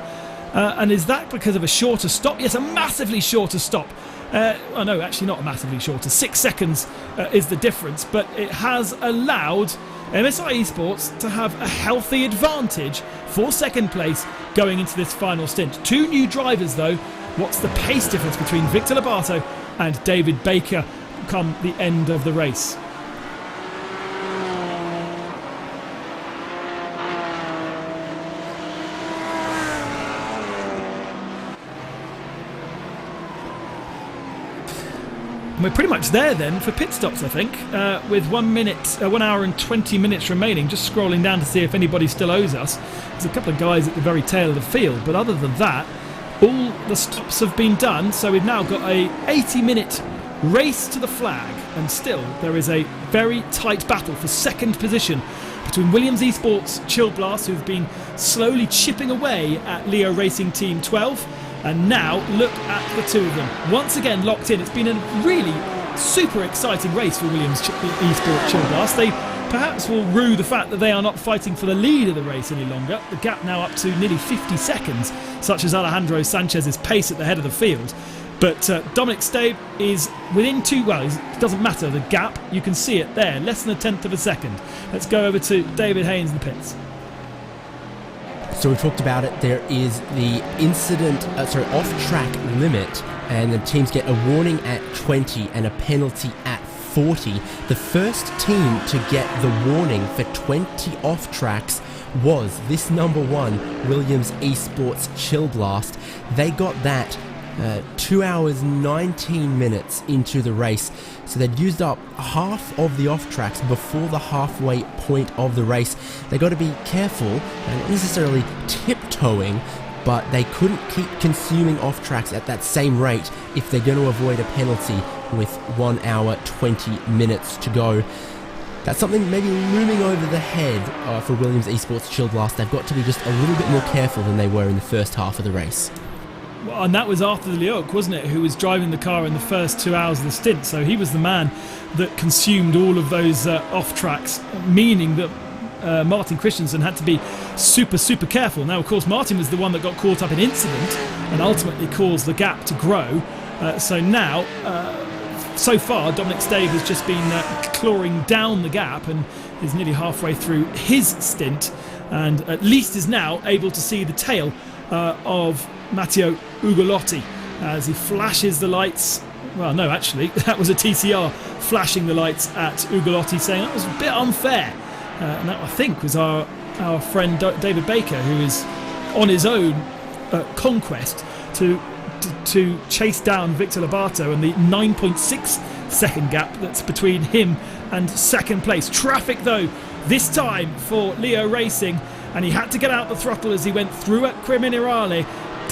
And is that because of a shorter stop? Yes, a massively shorter stop. No, actually not massively shorter. 6 seconds is the difference, but it has allowed MSI Esports to have a healthy advantage for second place going into this final stint. 2 new drivers though. What's the pace difference between Victor Lobato and David Baker come the end of the race? We're pretty much there then for pit stops, I think, with 1 hour and 20 minutes remaining. Just scrolling down to see if anybody still owes us. There's a couple of guys at the very tail of the field, but other than that, all the stops have been done. So we've now got a 80-minute race to the flag, and still there is a very tight battle for second position between Williams Esports Chill Blast, who've been slowly chipping away at Leo Racing Team 12. And now look at the 2 of them once again locked in. It's been a really super exciting race for Williams Esports Chill Blast. They perhaps will rue the fact that they are not fighting for the lead of the race any longer. The gap now up to nearly 50 seconds, such as Alejandro Sanchez's pace at the head of the field. But Dominic Stabe is within 2, it doesn't matter, the gap, you can see it there, less than 1/10 of a second. Let's go over to David Haynes in the pits. So we talked about it. There is the off-track limit, and the teams get a warning at 20 and a penalty at 40. The first team to get the warning for 20 off-tracks was this number 1, Williams Esports Chill Blast. They got that 2 hours 19 minutes into the race, so they'd used up half of the off tracks before the halfway point of the race. They got to be careful, and not necessarily tiptoeing, but they couldn't keep consuming off tracks at that same rate if they're going to avoid a penalty with 1 hour 20 minutes to go. That's something maybe looming over the head for Williams Esports Chill Blast. They've got to be just a little bit more careful than they were in the first half of the race. Well, and that was Arthur Leoc, wasn't it, who was driving the car in the first 2 hours of the stint. So he was the man that consumed all of those off-tracks, meaning that Martin Christensen had to be super, super careful. Now, of course, Martin was the one that got caught up in incident and ultimately caused the gap to grow. So now, so far, Dominic Stabe has just been clawing down the gap and is nearly halfway through his stint. and at least is now able to see the tail of Matteo Ugolotti as he flashes the lights. Well, no, actually, that was a TCR flashing the lights at Ugolotti, saying that was a bit unfair. And that, I think, was our friend David Baker, who is on his own conquest to chase down Victor Lobato and the 9.6 second gap that's between him and second place. Traffic, though, this time for Leo Racing, and he had to get out the throttle as he went through at Criminerale.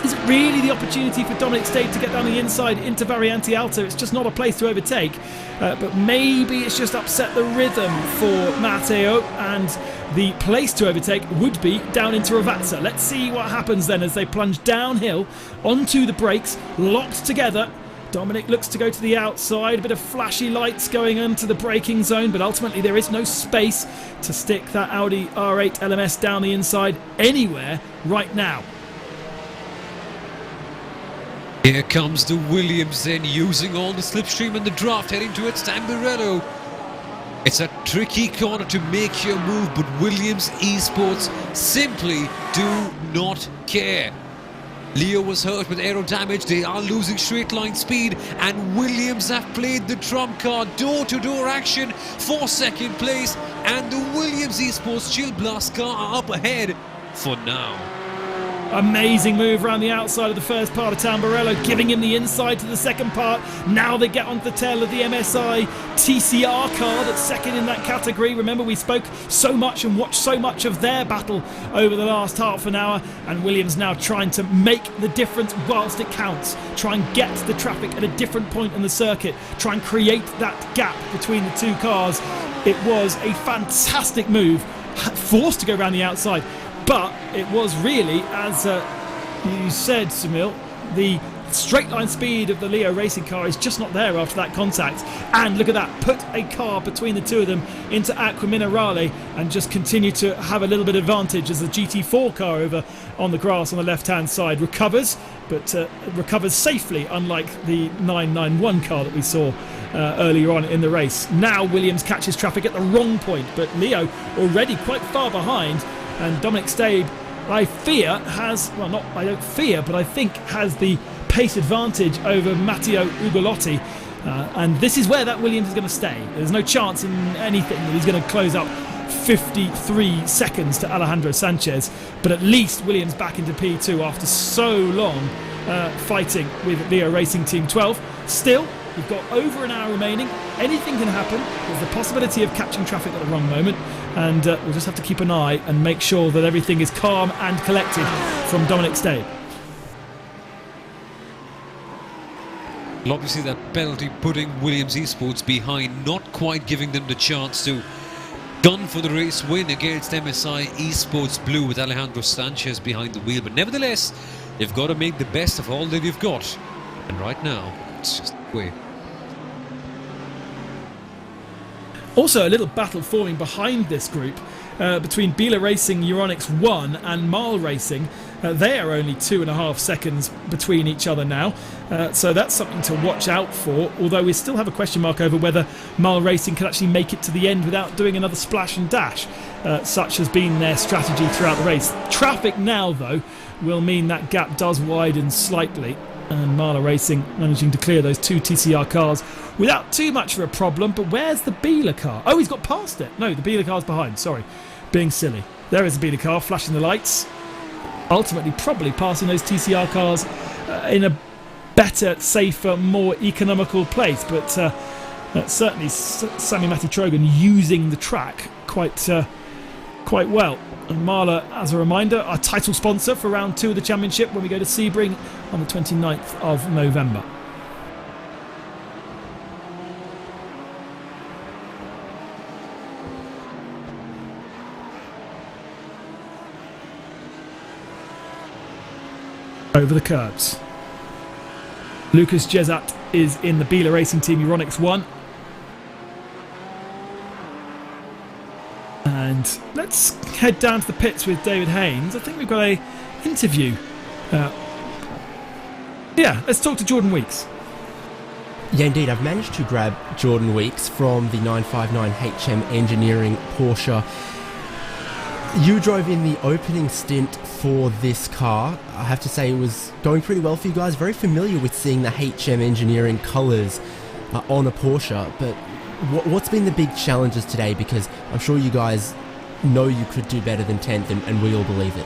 Is it really the opportunity for Dominic Stade to get down the inside into Variante Alto? It's just not a place to overtake, but maybe it's just upset the rhythm for Matteo, and the place to overtake would be down into Ravazza. Let's see what happens then as they plunge downhill onto the brakes, locked together. Dominic looks to go to the outside, a bit of flashy lights going into the braking zone, but ultimately there is no space to stick that Audi R8 LMS down the inside anywhere right now. Here comes the Williams then, using all the slipstream in the draft, heading towards Tamburello. It's a tricky corner to make your move, but Williams Esports simply do not care. Leo was hurt with aero damage, they are losing straight line speed, and Williams have played the trump card, door-to-door action for second place, and the Williams Esports Chill Blast car are up ahead for now. Amazing move around the outside of the first part of Tamburello, giving him the inside to the second part. Now they get onto the tail of the MSI TCR car that's second in that category. Remember, we spoke so much and watched so much of their battle over the last half an hour, and Williams now trying to make the difference whilst it counts. Try and get the traffic at a different point in the circuit. Try and create that gap between the two cars. It was a fantastic move, forced to go around the outside. But it was really, as you said, Sunil, the straight line speed of the Leo Racing car is just not there after that contact. And look at that, put a car between the two of them into Acqua Minerale and just continue to have a little bit of advantage as the GT4 car over on the grass on the left-hand side recovers, but recovers safely, unlike the 991 car that we saw earlier on in the race. Now Williams catches traffic at the wrong point, but Leo already quite far behind. And Dominic Stade, I fear, has, well, not I don't fear, but I think has the pace advantage over Matteo Ugolotti. And this is where that Williams is going to stay. There's no chance in anything that he's going to close up 53 seconds to Alejandro Sanchez. But at least Williams back into P2 after so long fighting with Leo Racing Team 12. Still, we've got over an hour remaining. Anything can happen. There's the possibility of catching traffic at the wrong moment. And we'll just have to keep an eye and make sure that everything is calm and collected from Dominic Stade. Well, obviously that penalty putting Williams Esports behind, not quite giving them the chance to gun for the race win against MSI Esports Blue with Alejandro Sanchez behind the wheel. But nevertheless, they've got to make the best of all that they've got. And right now, it's just the way. Also, a little battle forming behind this group between Biela Racing Euronics 1 and Marl Racing. They are only 2.5 seconds between each other now, so that's something to watch out for, although we still have a question mark over whether Marl Racing can actually make it to the end without doing another splash and dash, such has been their strategy throughout the race. Traffic now, though, will mean that gap does widen slightly, and Marla Racing managing to clear those two TCR cars without too much of a problem. But where's the Biela car? Oh, he's got past it. No, the Biela car's behind. Sorry, being silly. There is the Biela car flashing the lights. Ultimately, probably passing those TCR cars in a better, safer, more economical place. But certainly, Sammy Matty-Trogan using the track quite well. And Marla, as a reminder, our title sponsor for round 2 of the championship when we go to Sebring on the 29th of November. Over the curbs. Lucas Jezat is in the Biela Racing Team Euronics 1. And let's head down to the pits with David Haynes. I think we've got an interview. Let's talk to Jordan Weeks. Yeah, indeed. I've managed to grab Jordan Weeks from the 959 HM Engineering Porsche. You drove in the opening stint for this car. I have to say it was going pretty well for you guys. Very familiar with seeing the HM Engineering colours on a Porsche. But what's been the big challenges today? Because I'm sure you guys know you could do better than 10th, and we all believe it.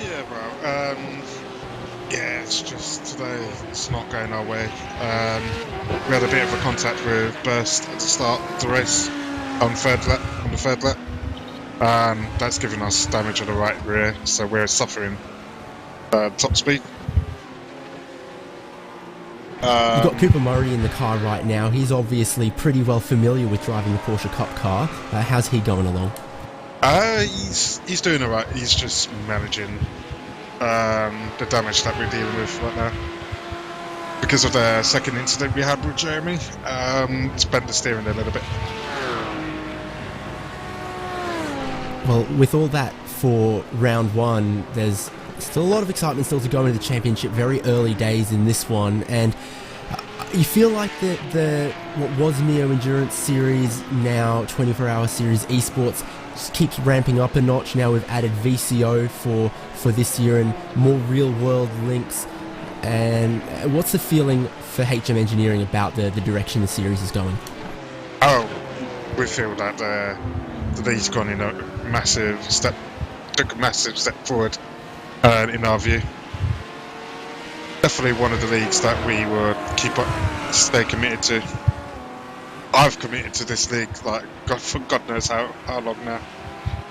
Yeah, bro. Yeah, it's just today it's not going our way. We had a bit of a contact with Burst at the start of the race on the third lap. That's giving us damage on the right rear, so we're suffering top speed. You've got Cooper Murray in the car right now. He's obviously pretty well familiar with driving the Porsche Cup car. How's he going along? He's doing alright. He's just managing the damage that we're dealing with right now. Because of the second incident we had with Jeremy, it's bent the steering a little bit. Well, with all that for round one, there's still a lot of excitement still to go into the championship. Very early days in this one, and you feel like the what was Neo Endurance Series, now 24-hour series Esports, just keeps ramping up a notch. Now we've added VCO for this year and more real-world links. And what's the feeling for HM Engineering about the direction the series is going? Oh, we feel that the league's gone in a massive step forward in our view. Definitely one of the leagues that we would stay committed to. I've committed to this league like God knows how long now,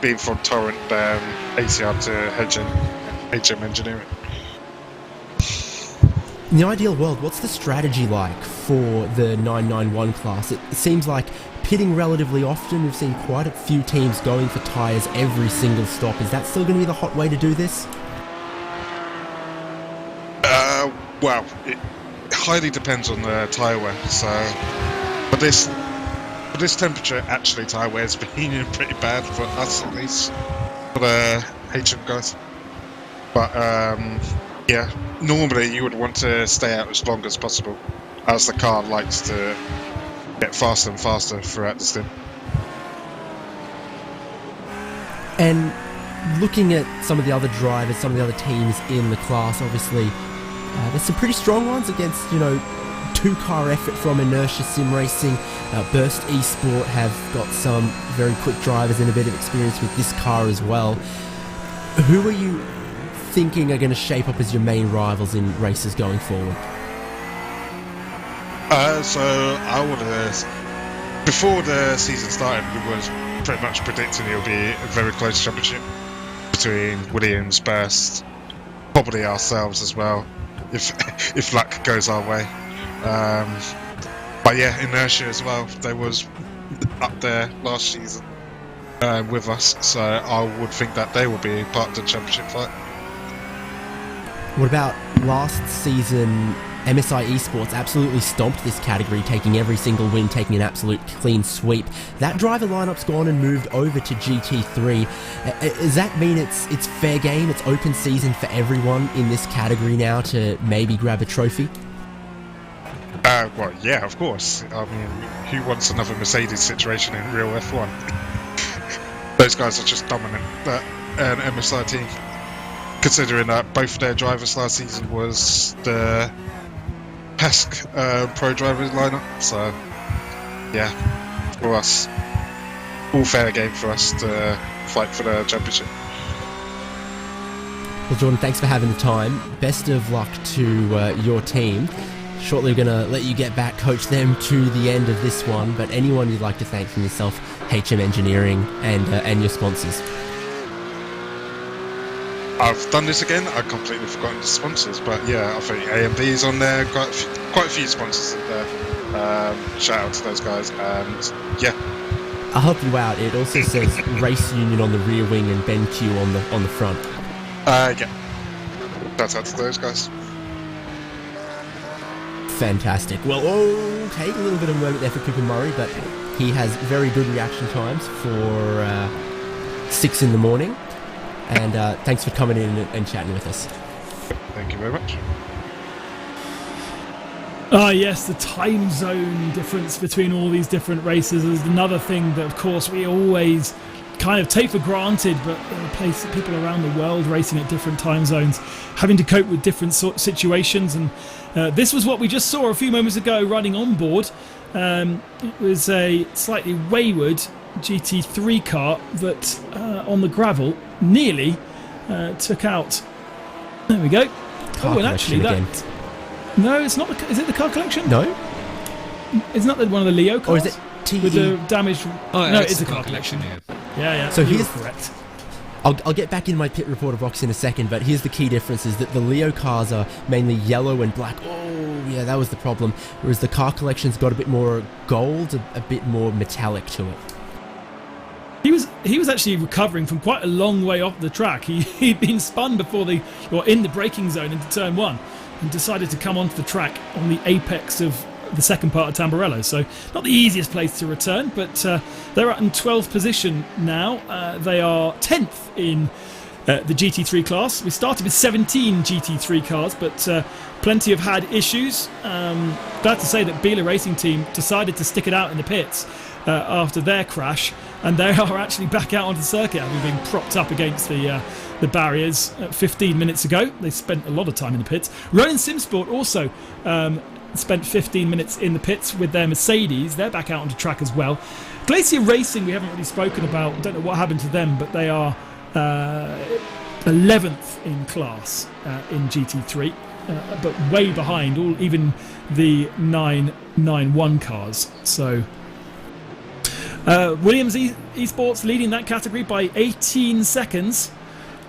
being from Torrent, ACR to HM Engineering. In the ideal world, what's the strategy like for the 991 class? It seems like pitting relatively often. We've seen quite a few teams going for tyres every single stop. Is that still going to be the hot way to do this? Well, it highly depends on the tyre wear. So, for this temperature, actually, tyre wear's been pretty bad for us at least, for the HM guys. But yeah, normally you would want to stay out as long as possible, as the car likes to get faster and faster throughout the stint. And looking at some of the other drivers, some of the other teams in the class, obviously there's some pretty strong ones against, two-car effort from Inertia Sim Racing. Burst Esport have got some very quick drivers and a bit of experience with this car as well. Who are you thinking are going to shape up as your main rivals in races going forward? So I would have, before the season started, we was pretty much predicting it'll be a very close championship between Williams, Burst, probably ourselves as well, if luck goes our way. But yeah, Inertia as well. They was up there last season with us, so I would think that they will be part of the championship fight. What about last season? MSI Esports absolutely stomped this category, taking every single win, taking an absolute clean sweep. That driver lineup's gone and moved over to GT3. Does that mean it's fair game, it's open season for everyone in this category now to maybe grab a trophy? Well, yeah, of course. I mean, who wants another Mercedes situation in real F1? Those guys are just dominant. An MSI team, considering that both their drivers last season was the PESC pro drivers lineup, so yeah, for us, all fair game for us to fight for the championship. Well, Jordan, thanks for having the time. Best of luck to your team. Shortly we're going to let you get back, coach them to the end of this one, but anyone you'd like to thank from yourself, HM Engineering, and your sponsors. I've done this again. I've completely forgotten the sponsors, but yeah, I think AMD is on there. Quite a few sponsors in there. Shout out to those guys, and yeah. I'll help you out. It also says Race Union on the rear wing and BenQ on the front. Yeah. Shout out to those guys. Fantastic. Well, okay, a little bit of a moment there for Cooper Murray, but he has very good reaction times for 6 in the morning. And thanks for coming in and chatting with us. Thank you very much. Yes, the time zone difference between all these different races is another thing that, of course, we always kind of take for granted, but there are places, people around the world racing at different time zones, having to cope with different situations. And this was what we just saw a few moments ago running on board. It was a slightly wayward GT3 car that on the gravel nearly took out. There we go. Car and actually that. again. No, it's not. Is it the car collection? No. It's not one of the Leo cars. Or is it TE? With the damaged. Oh, no, it's it's the a car collection. Yeah. So you're here's correct. I'll get back in my pit reporter box in a second, but here's the key difference is that the Leo cars are mainly yellow and black. Oh, yeah, that was the problem. Whereas the car collection's got a bit more gold, a bit more metallic to it. He was actually recovering from quite a long way off the track. He'd been spun in the braking zone into turn 1 and decided to come onto the track on the apex of the second part of Tamburello. So not the easiest place to return, but they're in 12th position now. They are 10th in the GT3 class. We started with 17 GT3 cars, but plenty have had issues. Glad to say that Biela Racing Team decided to stick it out in the pits after their crash, and they are actually back out onto the circuit, having been propped up against the barriers 15 minutes ago. They spent a lot of time in the pits. Ronin Simsport also spent 15 minutes in the pits with their Mercedes. They're back out onto track as well. Glacier Racing, we haven't really spoken about. Don't know what happened to them, but they are 11th in class in GT3, but way behind even the 991 cars. So Williams Esports leading that category by 18 seconds.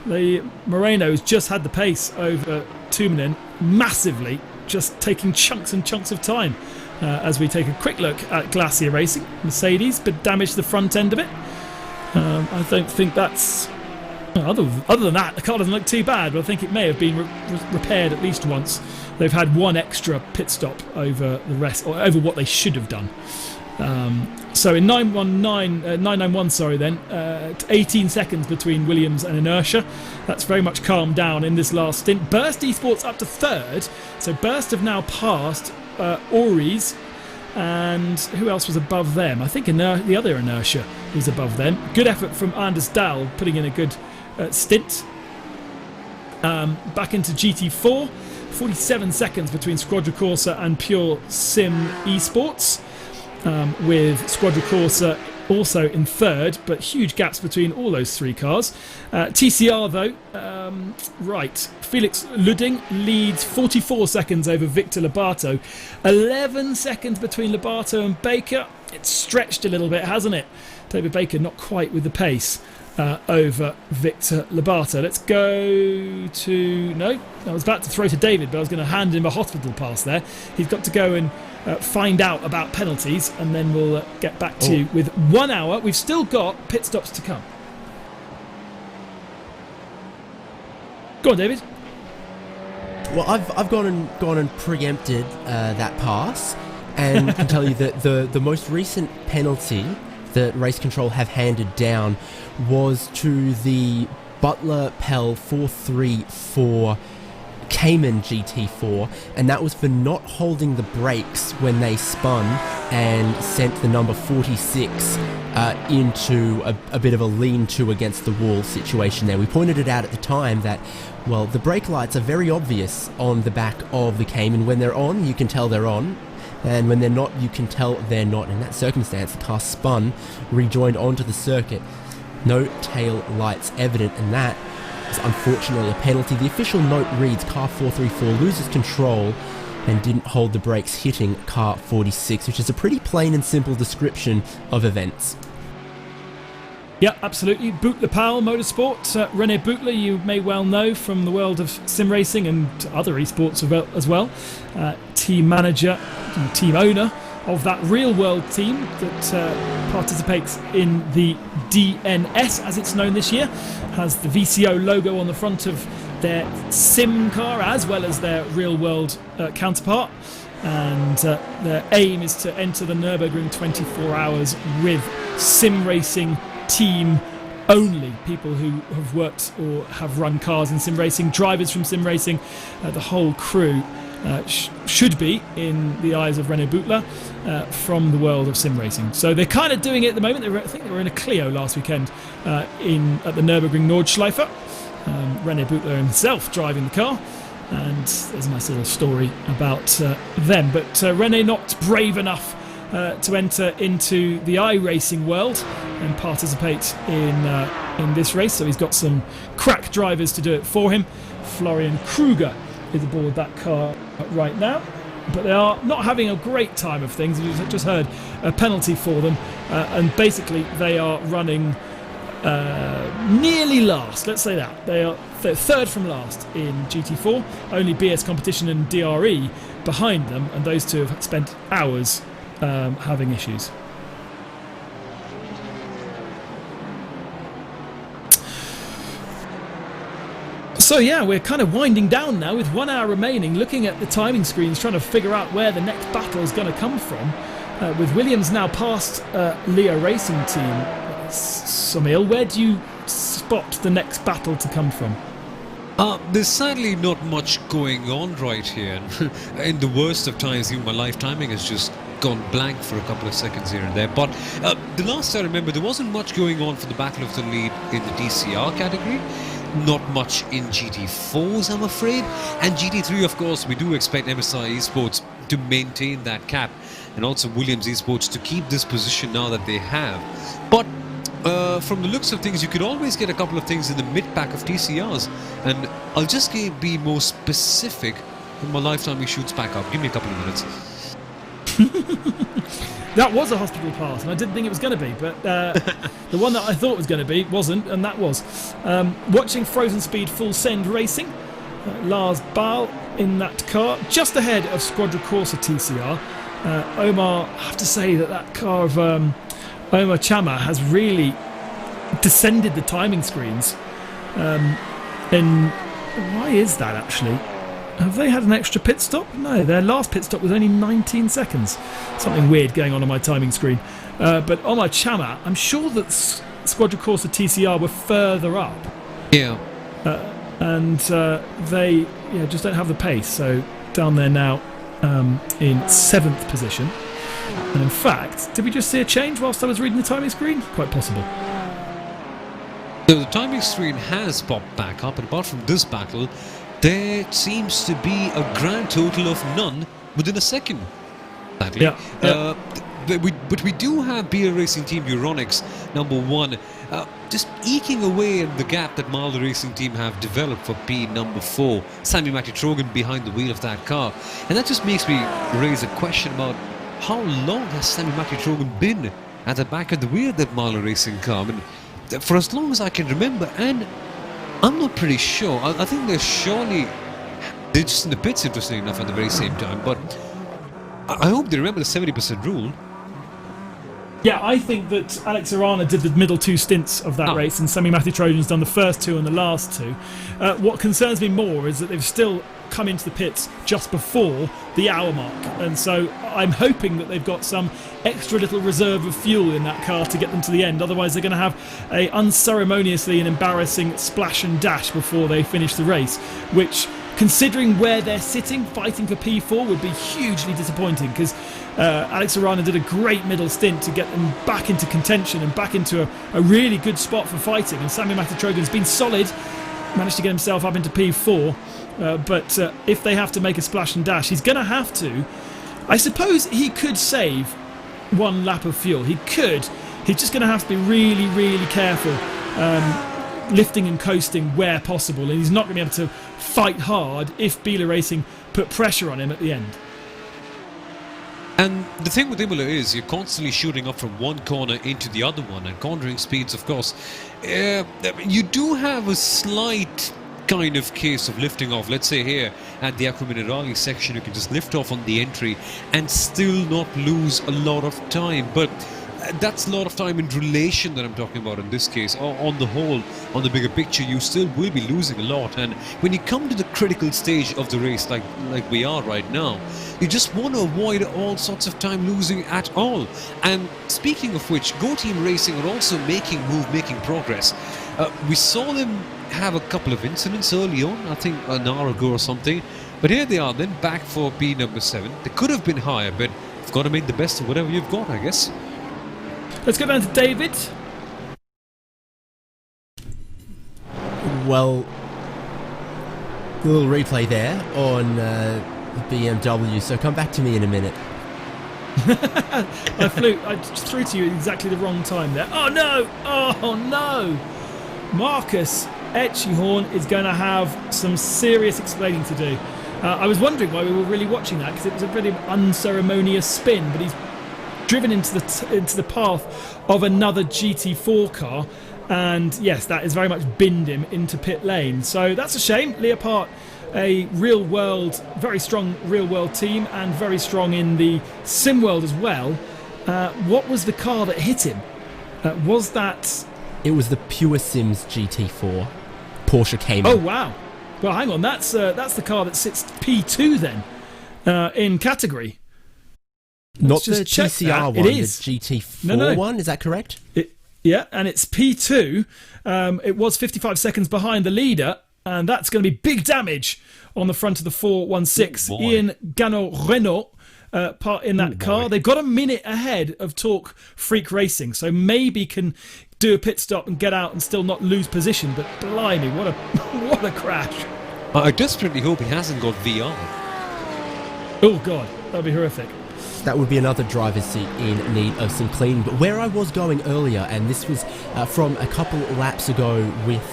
The Morenos just had the pace over Tuominen massively, just taking chunks and chunks of time. As we take a quick look at Glacier Racing, Mercedes, but damaged the front end of it. I don't think that's... Other than that, the car doesn't look too bad, but I think it may have been repaired at least once. They've had one extra pit stop over the rest, or over what they should have done. So in 991, 18 seconds between Williams and Inertia. That's very much calmed down in this last stint. Burst Esports up to 3rd. So Burst have now passed Ori's, and who else was above them? I think the other Inertia was above them. Good effort from Anders Dahl, putting in a good stint. Back into GT4. 47 seconds between Squadra Corsa and Pure Sim Esports. With Squadra Corsa also in 3rd, but huge gaps between all those 3 cars. TCR though, right, Felix Ludding leads 44 seconds over Victor Lobato. 11 seconds between Lobato and Baker. It's stretched a little bit, hasn't it? David Baker not quite with the pace over Victor Lobato. Let's go to... No, I was about to throw to David, but I was going to hand him a hospital pass there. He's got to go and find out about penalties, and then we'll get back to you with 1 hour. We've still got pit stops to come. Go on, David. Well, I've gone and preempted that pass, and can tell you that the most recent penalty that Race Control have handed down was to the Butler Pell 434 Cayman GT4, and that was for not holding the brakes when they spun and sent the number 46 into a bit of a lean-to against the wall situation there. We pointed it out at the time that, well, the brake lights are very obvious on the back of the Cayman. When they're on, you can tell they're on, and when they're not, you can tell they're not. In that circumstance, the car spun, rejoined onto the circuit. No tail lights evident, and that is unfortunately a penalty. The official note reads car 434 loses control and didn't hold the brakes, hitting car 46, which is a pretty plain and simple description of events. Yeah, absolutely. Boutler Powell Motorsport. René Boutler, you may well know from the world of sim racing and other esports as well. Team manager, team owner of that real world team that participates in the DNS, as it's known this year. Has the VCO logo on the front of their sim car as well as their real world counterpart. And their aim is to enter the Nürburgring 24 hours with sim racing team only, people who have worked or have run cars in sim racing, drivers from sim racing, the whole crew. should be in the eyes of Renault Butler from the world of sim racing. So they're kind of doing it at the moment. I think they were in a Clio last weekend at the Nürburgring Nordschleife. Renault Butler himself driving the car, and there's a nice little story about them. But Renault not brave enough to enter into the iRacing world and participate in this race, so he's got some crack drivers to do it for him. Florian Kruger is aboard that car right now, but they are not having a great time of things. We've just heard a penalty for them, and basically they are running nearly last, let's say that. They're third from last in GT4, only BS Competition and DRE behind them, and those two have spent hours having issues. So yeah, we're kind of winding down now with 1 hour remaining, looking at the timing screens, trying to figure out where the next battle is going to come from. With Williams now past Leo Racing Team, Somil, where do you spot the next battle to come from? There's sadly not much going on right here. In the worst of times, even my live timing has just gone blank for a couple of seconds here and there. But the last I remember, there wasn't much going on for the Battle of the Lead in the DCR category. Not much in GT4s, I'm afraid. And GT3, of course, we do expect MSI Esports to maintain that cap, and also Williams Esports to keep this position now that they have. But from the looks of things, you could always get a couple of things in the mid-pack of TCRs. And I'll just be more specific when my live timing shoots back up. Give me a couple of minutes. That was a hospital pass, and I didn't think it was going to be, but the one that I thought was going to be wasn't, and that was. Watching Frozen Speed Full Send Racing, Lars Baal in that car, just ahead of Squadra Corsa TCR. Omar, I have to say that car of Omar Chama has really descended the timing screens. And why is that actually? Have they had an extra pit stop? No, their last pit stop was only 19 seconds. Something weird going on my timing screen. But Omar Chama, I'm sure that Squadra Corsa TCR were further up. Yeah. And they just don't have the pace. So down there now in 7th position. And in fact, did we just see a change whilst I was reading the timing screen? Quite possible. So the timing screen has popped back up, and apart from this battle, there seems to be a grand total of none within a second. Sadly. Yeah. But we do have BL Racing Team Euronics #1, just eking away at the gap that Mahler Racing Team have developed for P #4. Sammy Matitrogan behind the wheel of that car, and that just makes me raise a question about how long has Sammy Matitrogan been at the back of the wheel of that Mahler Racing car? I mean, for as long as I can remember, and I'm not pretty sure. I think they're just in the pits, interesting enough, at the very same time. But I hope they remember the 70% rule. Yeah, I think that Alex Arana did the middle 2 stints of that race, and Sami Matitrojan's done the first 2 and the last 2. What concerns me more is that they've still come into the pits just before the hour mark, and so I'm hoping that they've got some extra little reserve of fuel in that car to get them to the end. Otherwise they're going to have a unceremoniously and embarrassing splash and dash before they finish the race, which, considering where they're sitting fighting for P4, would be hugely disappointing, because Alex Arana did a great middle stint to get them back into contention and back into a really good spot for fighting, and Sammy Matitrogan's been solid, managed to get himself up into P4. But if they have to make a splash and dash, he's going to have to. I suppose he could save 1 lap of fuel. He could. He's just going to have to be really, really careful, lifting and coasting where possible. And he's not going to be able to fight hard if Biela Racing put pressure on him at the end. And the thing with Imola is you're constantly shooting up from one corner into the other one, and cornering speeds, of course. You do have a slight kind of case of lifting off. Let's say here at the Acqua Minerali section, you can just lift off on the entry and still not lose a lot of time. But that's a lot of time in relation that I'm talking about in this case. On the whole, on the bigger picture, you still will be losing a lot. And when you come to the critical stage of the race, like we are right now, you just want to avoid all sorts of time losing at all. And speaking of which, Go Team Racing are also making progress. We saw them have a couple of incidents early on, I think an hour ago or something, But here they are then, back for P number 7. They could have been higher, but you've got to make the best of whatever you've got, I guess. Let's go down to David. Well, a little replay there on BMW, so come back to me in a minute. I just threw to you at exactly the wrong time there. Oh no! Oh no! Marcus Etchihorn is going to have some serious explaining to do. I was wondering why we were really watching that, because it was a really unceremonious spin, but he's driven into the path of another GT4 car, and yes, that has very much binned him into pit lane. So that's a shame. Leopard, a very strong real-world team, and very strong in the sim world as well. What was the car that hit him? Was that... It was the Pure Sims GT4 Porsche Cayman. Oh wow! Well, hang on. That's the car that sits P2 then in category. Not the TCR one, it is. the GT4 one. Is that correct? Yeah, and it's P2. It was 55 seconds behind the leader, and that's going to be big damage on the front of the 416. Oh, Ian Gano-Renault part in that car. They've got a minute ahead of Talk Freak Racing, so maybe can do a pit stop and get out and still not lose position. But blimey, what a crash! I desperately hope he hasn't got VR. Oh god, that'd be horrific. That would be another driver's seat in need of some cleaning. But where I was going earlier, and this was from a couple laps ago with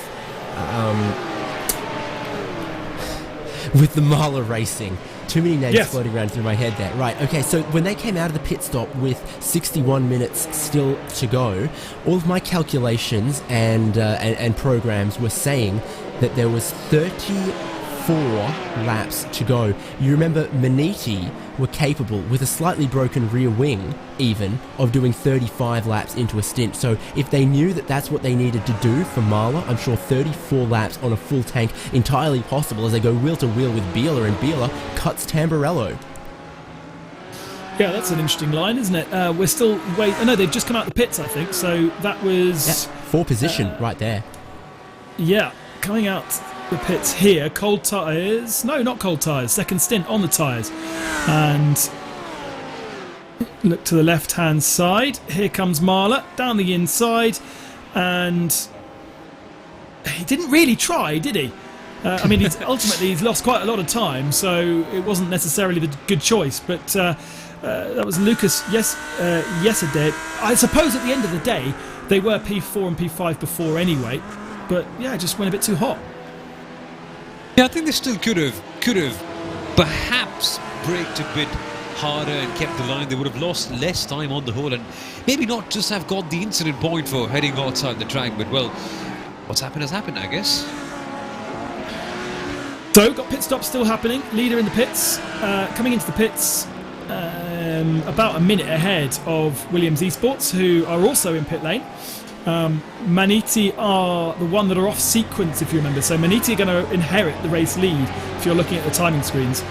the Marla Racing. Too many names floating around through my head there. Right, okay, so when they came out of the pit stop with 61 minutes still to go, all of my calculations and programs were saying that there was 34 laps to go. You remember Maniti were capable, with a slightly broken rear wing even, of doing 35 laps into a stint. So if they knew that that's what they needed to do for Marla, I'm sure 34 laps on a full tank entirely possible as they go wheel to wheel with Biela, and Biela cuts Tamburello. Yeah, that's an interesting line, isn't it? We're still waiting. Oh, no, they've just come out the pits, I think. So that was... Yeah, 4 position right there. Yeah, coming out the pits here. Cold tyres. No, not cold tyres. Second stint on the tyres. And look to the left-hand side. Here comes Marla down the inside. And he didn't really try, did he? I mean, ultimately he's lost quite a lot of time, so it wasn't necessarily the good choice. But that was Lucas Yesterday. I suppose at the end of the day, they were P4 and P5 before anyway. But yeah, it just went a bit too hot. Yeah, I think they still could have perhaps braked a bit harder and kept the line. They would have lost less time on the whole, and maybe not just have got the incident point for heading outside the track. But well, what's happened has happened, I guess. So, got pit stops still happening. Leader in the pits, coming into the pits about a minute ahead of Williams Esports, who are also in pit lane. Maniti are the one that are off sequence, if you remember. So Maniti are going to inherit the race lead if you're looking at the timing screens,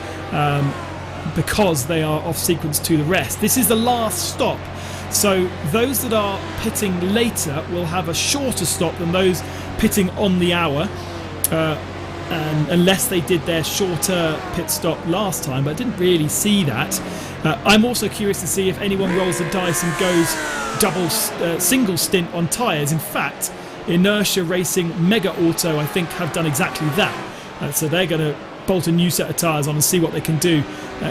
because they are off sequence to the rest. This is the last stop. So those that are pitting later will have a shorter stop than those pitting on the hour. And unless they did their shorter pit stop last time, but I didn't really see that. I'm also curious to see if anyone rolls the dice and goes single stint on tyres. In fact, Inertia Racing Mega Auto, I think, have done exactly that. So they're going to bolt a new set of tyres on and see what they can do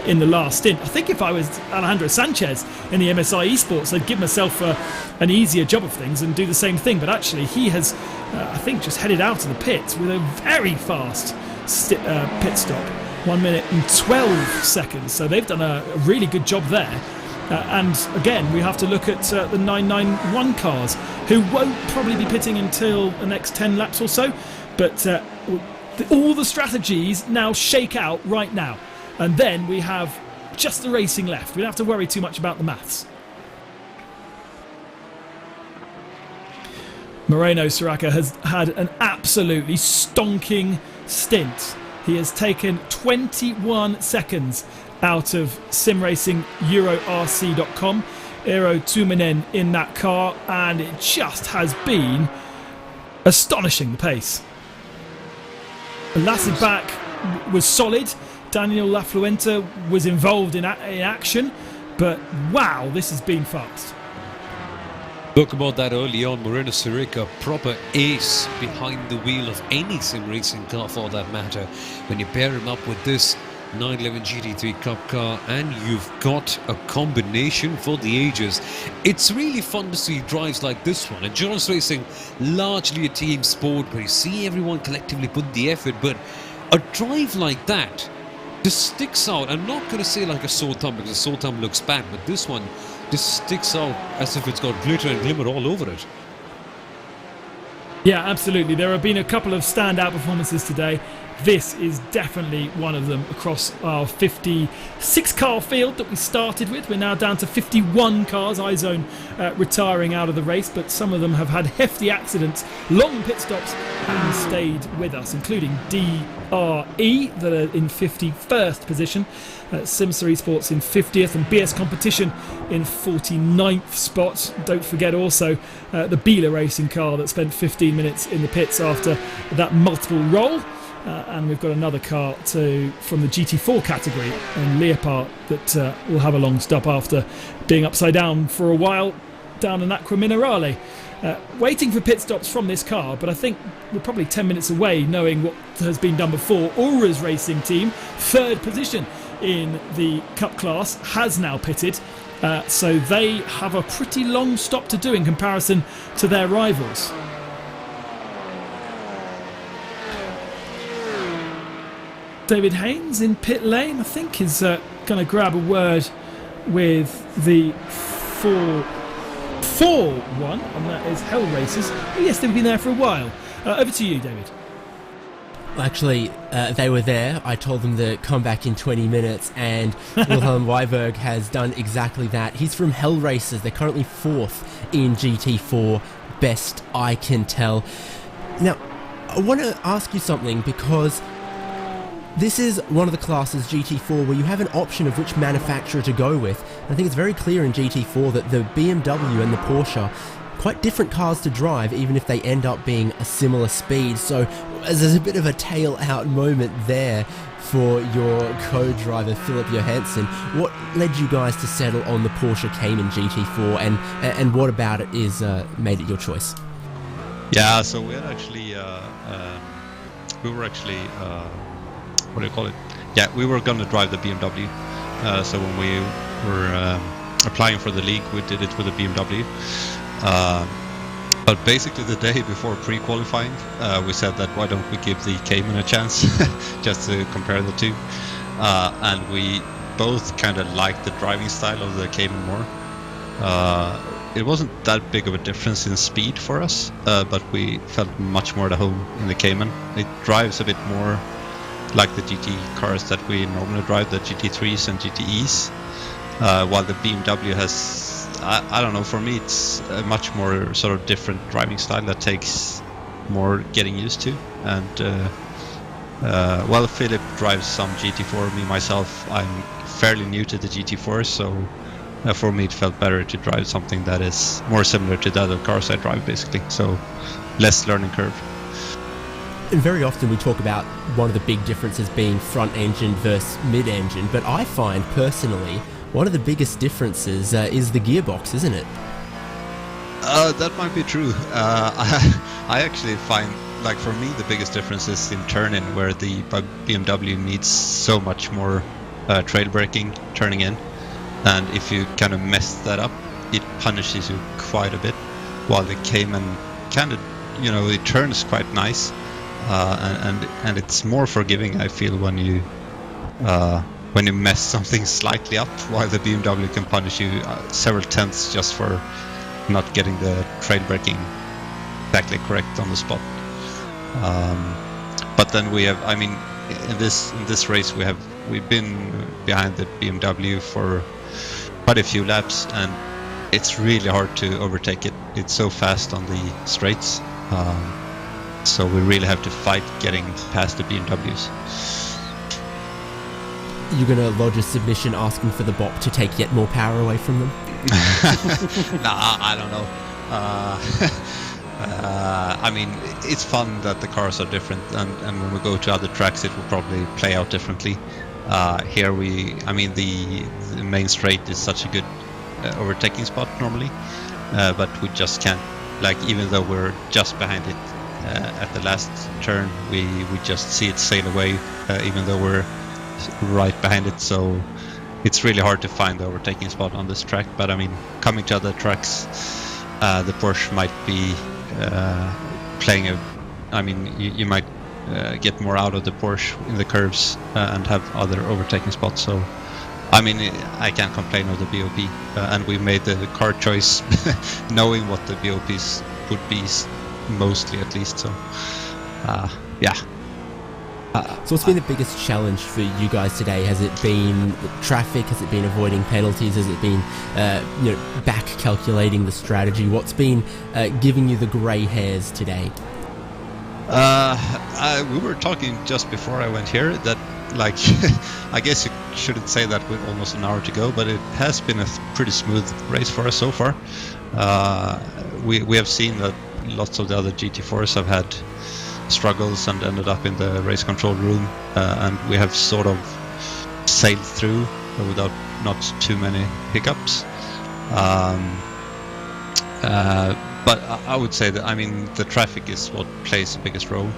in the last stint. I think if I was Alejandro Sanchez in the MSI Esports, I'd give myself an easier job of things and do the same thing. But actually, he has, I think, just headed out of the pits with a very fast pit stop. 1 minute and 12 seconds. So they've done a really good job there. And again, we have to look at the 991 cars, who won't probably be pitting until the next 10 laps or so. But all the strategies now shake out right now. And then we have just the racing left. We don't have to worry too much about the maths. Moreno Soraka has had an absolutely stonking stint. He has taken 21 seconds out of simracing.eurorc.com. Eero Tuminen in that car, and it just has been astonishing, the pace. Lasse Back was solid, Daniel Lafluenta was involved in action, but wow, this has been fast. Spoke about that early on. Moreno Sirica, proper ace behind the wheel of any sim racing car for that matter. When you pair him up with this 911 GT3 Cup car, and you've got a combination for the ages. It's really fun to see drives like this one. Endurance racing, largely a team sport where you see everyone collectively put the effort, but a drive like that just sticks out. I'm not going to say like a sore thumb, because a sore thumb looks bad, but this one just sticks out as if it's got glitter and glimmer all over it. Yeah, absolutely. There have been a couple of standout performances today. This is definitely one of them across our 56 car field that we started with. We're now down to 51 cars. iZone retiring out of the race, but some of them have had hefty accidents, long pit stops, and stayed with us, including DRE that are in 51st position, Simsa Esports in 50th, and BS Competition in 49th spot. Don't forget also the Bila racing car that spent 15 minutes in the pits after that multiple roll. And we've got another car from the GT4 category in Leopard that will have a long stop after being upside down for a while down in Aqua Minerale. Waiting for pit stops from this car, but I think we're probably 10 minutes away knowing what has been done before. Aura's racing team, third position in the Cup class, has now pitted. So they have a pretty long stop to do in comparison to their rivals. David Haynes in pit lane, I think, is going to grab a word with the 4-1, and that is Hell Racers. Oh, yes, they've been there for a while. Over to you, David. Actually, they were there. I told them to come back in 20 minutes, and Wilhelm Weiberg has done exactly that. He's from Hell Racers. They're currently 4th in GT4, best I can tell. Now, I want to ask you something, because this is one of the classes, GT4, where you have an option of which manufacturer to go with. And I think it's very clear in GT4 that the BMW and the Porsche, quite different cars to drive, even if they end up being a similar speed. So there's a bit of a tail-out moment there for your co-driver, Philip Johansson. What led you guys to settle on the Porsche Cayman GT4, and what about it is made it your choice? Yeah, so we had actually, what do you call it? Yeah, we were going to drive the BMW. So when we were applying for the league, we did it with a BMW. But basically the day before pre-qualifying, we said that why don't we give the Cayman a chance, just to compare the two. And we both kind of liked the driving style of the Cayman more. It wasn't that big of a difference in speed for us, but we felt much more at home in the Cayman. It drives a bit more like the GT cars that we normally drive, the GT3s and GTEs, while the BMW has, I don't know, for me it's a much more sort of different driving style that takes more getting used to. And while Philip drives some GT4, me myself, I'm fairly new to the GT4, so for me it felt better to drive something that is more similar to the other cars I drive, basically, so less learning curve. And very often we talk about one of the big differences being front engine versus mid engine, but I find personally one of the biggest differences is the gearbox, isn't it? That might be true. I actually find, like, for me the biggest difference is in turn-in, where the BMW needs so much more trail braking turning in, and if you kind of mess that up, it punishes you quite a bit, while the Cayman kind of, you know, it turns quite nice. And it's more forgiving, I feel, when you mess something slightly up, while the BMW can punish you several tenths just for not getting the trail braking exactly correct on the spot. But then we have, I mean, in this race we've been behind the BMW for quite a few laps, and it's really hard to overtake it. It's so fast on the straights. So we really have to fight getting past the BMWs. You're going to lodge a submission asking for the BOP to take yet more power away from them? Nah, I don't know. I mean, it's fun that the cars are different, and when we go to other tracks it will probably play out differently. Here the main straight is such a good overtaking spot normally, but we just can't, like, even though we're just behind it at the last turn, we just see it sail away, even though we're right behind it. So it's really hard to find the overtaking spot on this track. But I mean, coming to other tracks, the Porsche might be playing you might get more out of the Porsche in the curves and have other overtaking spots. So I mean, I can't complain of the BOP, and we made the car choice knowing what the BOPs would be, mostly at least. So yeah. So what's been the biggest challenge for you guys today? Has it been traffic? Has it been avoiding penalties? Has it been back calculating the strategy? What's been giving you the grey hairs today? We were talking just before I went here that, like, I guess you shouldn't say that with almost an hour to go, but it has been a pretty smooth race for us so far. We have seen that lots of the other GT4s have had struggles and ended up in the race control room, and we have sort of sailed through without not too many hiccups. But I would say that, I mean, the traffic is what plays the biggest role.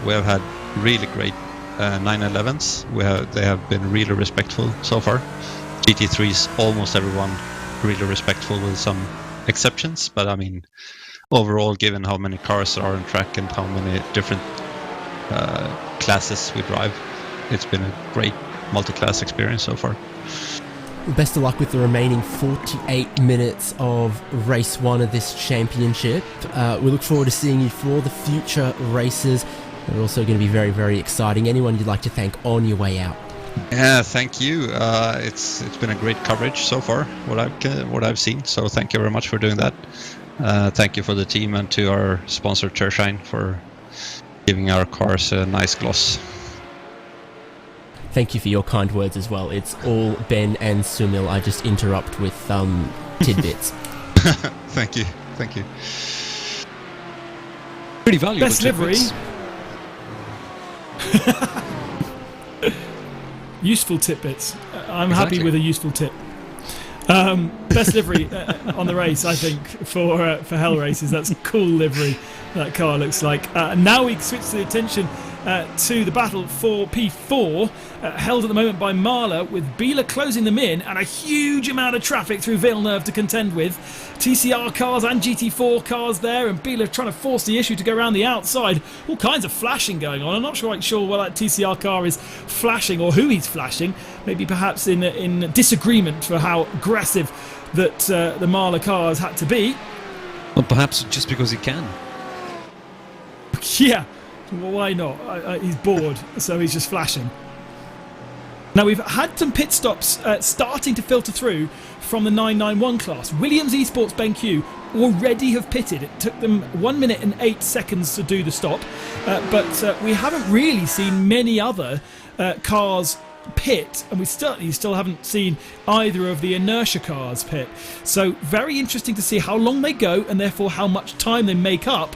We have had really great 911s. They have been really respectful so far. GT3s, almost everyone really respectful with some exceptions. But I mean, overall, given how many cars are on track and how many different classes we drive, it's been a great multi-class experience so far. Best of luck with the remaining 48 minutes of race 1 of this championship. We look forward to seeing you for the future races. They're also going to be very, very exciting. Anyone you'd like to thank on your way out? Yeah, thank you. It's been a great coverage so far, what I've seen. So thank you very much for doing that. Thank you for the team and to our sponsor Tershine for giving our cars a nice gloss. Thank you for your kind words as well. It's all Ben and Sunil. I just interrupt with tidbits. Thank you. Pretty valuable. Best livery. Useful tidbits. I'm happy with a useful tip. Best livery on the race, I think, for Hell Races. That's a cool livery that car looks like. Now we switch the attention to the battle for P4, held at the moment by Marla, with Biela closing them in and a huge amount of traffic through Villeneuve to contend with. TCR cars and GT4 cars there, and Biela trying to force the issue to go around the outside. All kinds of flashing going on. I'm not quite sure why that TCR car is flashing or who he's flashing. Maybe perhaps in disagreement for how aggressive that the Marla cars had to be. Well, perhaps just because he can. Yeah. Well, why not? He's bored, so he's just flashing. Now, we've had some pit stops starting to filter through from the 991 class. Williams Esports BenQ already have pitted. It took them 1 minute and 8 seconds to do the stop, but we haven't really seen many other cars pit, and we certainly still haven't seen either of the inertia cars pit. So very interesting to see how long they go, and therefore how much time they make up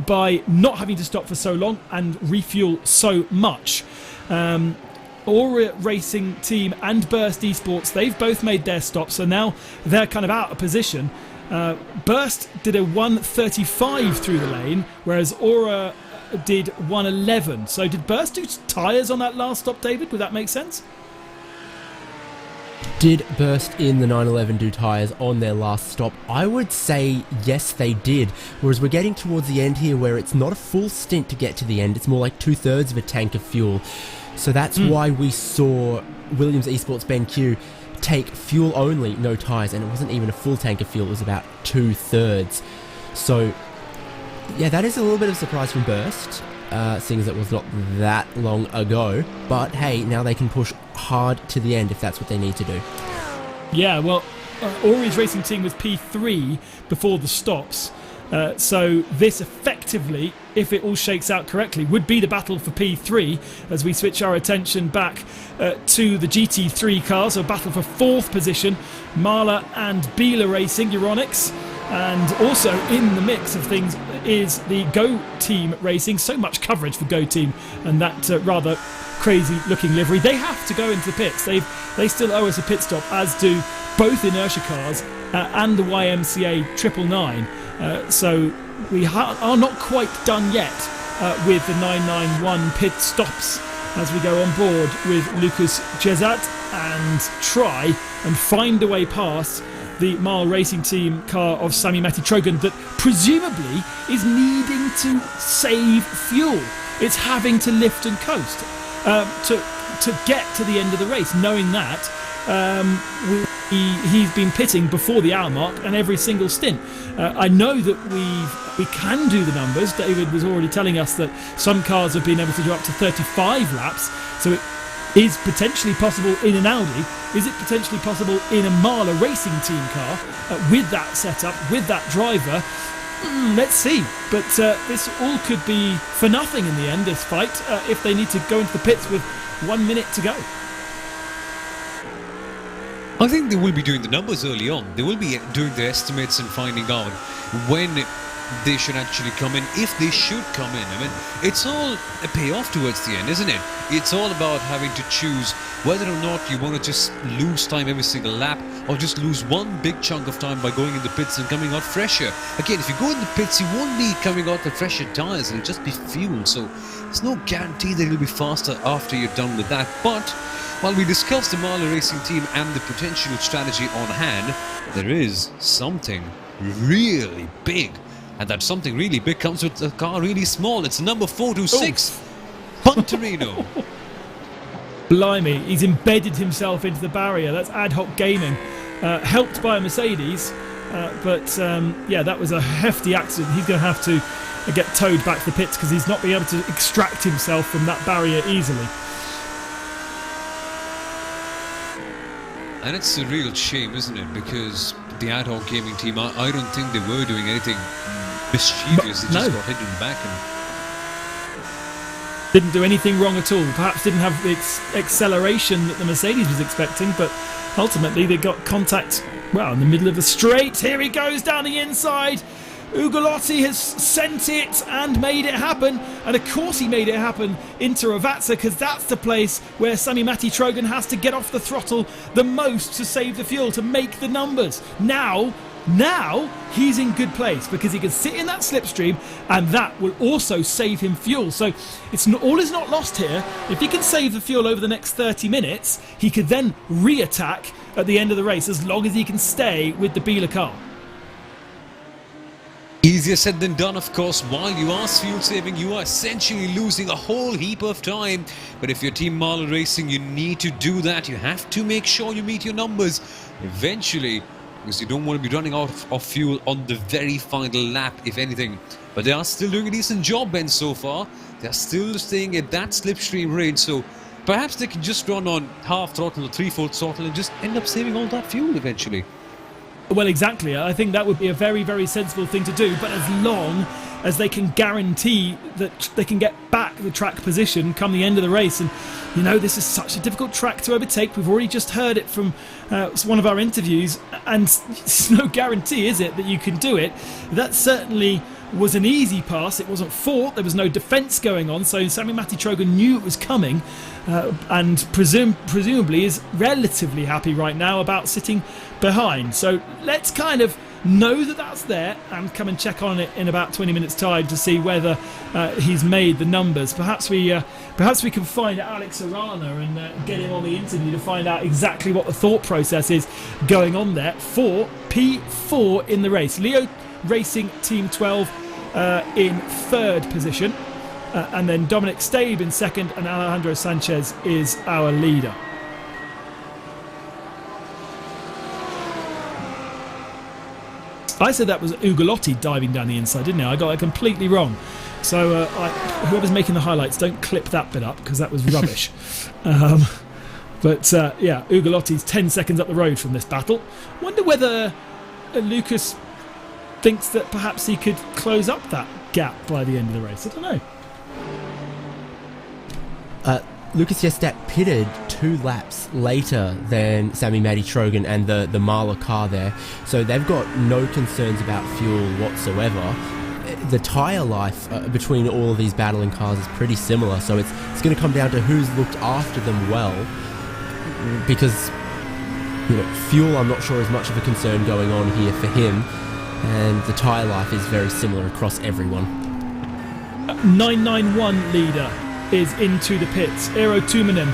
by not having to stop for so long and refuel so much. Aura Racing Team and Burst Esports, they've both made their stops, so now they're kind of out of position. Burst did a 1:35 through the lane, whereas Aura did 1:11. So did Burst do tyres on that last stop, David? Would that make sense? Did Burst in the 911 do tyres on their last stop? I would say yes, they did. Whereas we're getting towards the end here where it's not a full stint to get to the end. It's more like 2/3 of a tank of fuel. So that's why we saw Williams Esports BenQ take fuel only, no tyres. And it wasn't even a full tank of fuel. It was about 2/3. So yeah, that is a little bit of a surprise from Burst, seeing as it was not that long ago. But hey, now they can push hard to the end if that's what they need to do. Yeah, well, Ori's Racing Team was P3 before the stops. So this effectively, if it all shakes out correctly, would be the battle for P3 as we switch our attention back to the GT3 cars. So a battle for 4th position. Marla and Biela Racing, Euronics. And also in the mix of things is the Go Team Racing. So much coverage for Go Team and that rather crazy looking livery. They have to go into the pits. They still owe us a pit stop, as do both inertia cars and the YMCA 999. So we are not quite done yet with the 991 pit stops as we go on board with Lucas Jezat and try and find a way past the Mile Racing Team car of Sami Matti-Trojan that presumably is needing to save fuel. It's having to lift and coast to get to the end of the race, knowing that he's been pitting before the hour mark and every single stint. I know that we can do the numbers. David was already telling us that some cars have been able to do up to 35 laps, so it is potentially possible in an Audi. Is it potentially possible in a Mala Racing Team car with that setup, with that driver? Let's see. But this all could be for nothing in the end, this fight, if they need to go into the pits with 1 minute to go. I think they will be doing the numbers early on. They will be doing the estimates and finding out when they should actually come in, if they should come in. I mean, it's all a payoff towards the end, isn't it? It's all about having to choose whether or not you want to just lose time every single lap or just lose one big chunk of time by going in the pits and coming out fresher. Again, if you go in the pits, you won't be coming out with fresher tyres, it'll just be fuel. So there's no guarantee that it'll be faster after you're done with that. But while we discuss the Marla Racing Team and the potential strategy on hand, there is something really big. And that something really big comes with a car really small. It's number 426, Punterino. Blimey, he's embedded himself into the barrier. That's ad hoc gaming, helped by a Mercedes. But yeah, that was a hefty accident. He's going to have to get towed back to the pits because he's not been able to extract himself from that barrier easily. And it's a real shame, isn't it? Because the ad hoc gaming team, I don't think they were doing anything mischievous. They just got hit in the back and didn't do anything wrong at all. Perhaps didn't have the acceleration that the Mercedes was expecting, but ultimately they got contact, well, in the middle of the straight. Here he goes down the inside. Ugolotti has sent it and made it happen, and of course he made it happen into Ravazza, because that's the place where Sami Matti-Trojan has to get off the throttle the most to save the fuel, to make the numbers. Now he's in good place because he can sit in that slipstream, and that will also save him fuel. So all is not lost here. If he can save the fuel over the next 30 minutes, he could then re-attack at the end of the race, as long as he can stay with the Biela car. Easier said than done, of course. While you are fuel saving, you are essentially losing a whole heap of time. But if you're Team Marla Racing, you need to do that. You have to make sure you meet your numbers eventually, because you don't want to be running out of fuel on the very final lap, if anything. But they are still doing a decent job, Ben, so far. They are still staying at that slipstream range, so perhaps they can just run on half throttle or 3/4 throttle and just end up saving all that fuel eventually. Well, exactly. I think that would be a very, very sensible thing to do, but as long as they can guarantee that they can get back the track position come the end of the race. And, you know, this is such a difficult track to overtake. We've already just heard it from one of our interviews, and it's no guarantee, is it, that you can do it. That certainly was an easy pass. It wasn't fought. There was no defence going on, so Sami Matti-Trojan knew it was coming, and presumably is relatively happy right now about sitting behind. So let's kind of know that that's there and come and check on it in about 20 minutes time to see whether he's made the numbers. Perhaps we can find Alex Arana and get him on the interview to find out exactly what the thought process is going on there for P4 in the race. Leo Racing Team 12 in third position, and then Dominic Stabe in second, and Alejandro Sanchez is our leader. I said that was Ugolotti diving down the inside, didn't I? I got it completely wrong. So whoever's making the highlights, don't clip that bit up because that was rubbish. But yeah, Ugolotti's 10 seconds up the road from this battle. Wonder whether Lucas thinks that perhaps he could close up that gap by the end of the race. I don't know. Lucas Jestak pitted 2 laps later than Sami Matti Trogan and the Marla car there, so they've got no concerns about fuel whatsoever. The tyre life between all of these battling cars is pretty similar, so it's going to come down to who's looked after them well, because fuel I'm not sure is much of a concern going on here for him, and the tyre life is very similar across everyone. 991 leader is into the pits. Eero Tuominen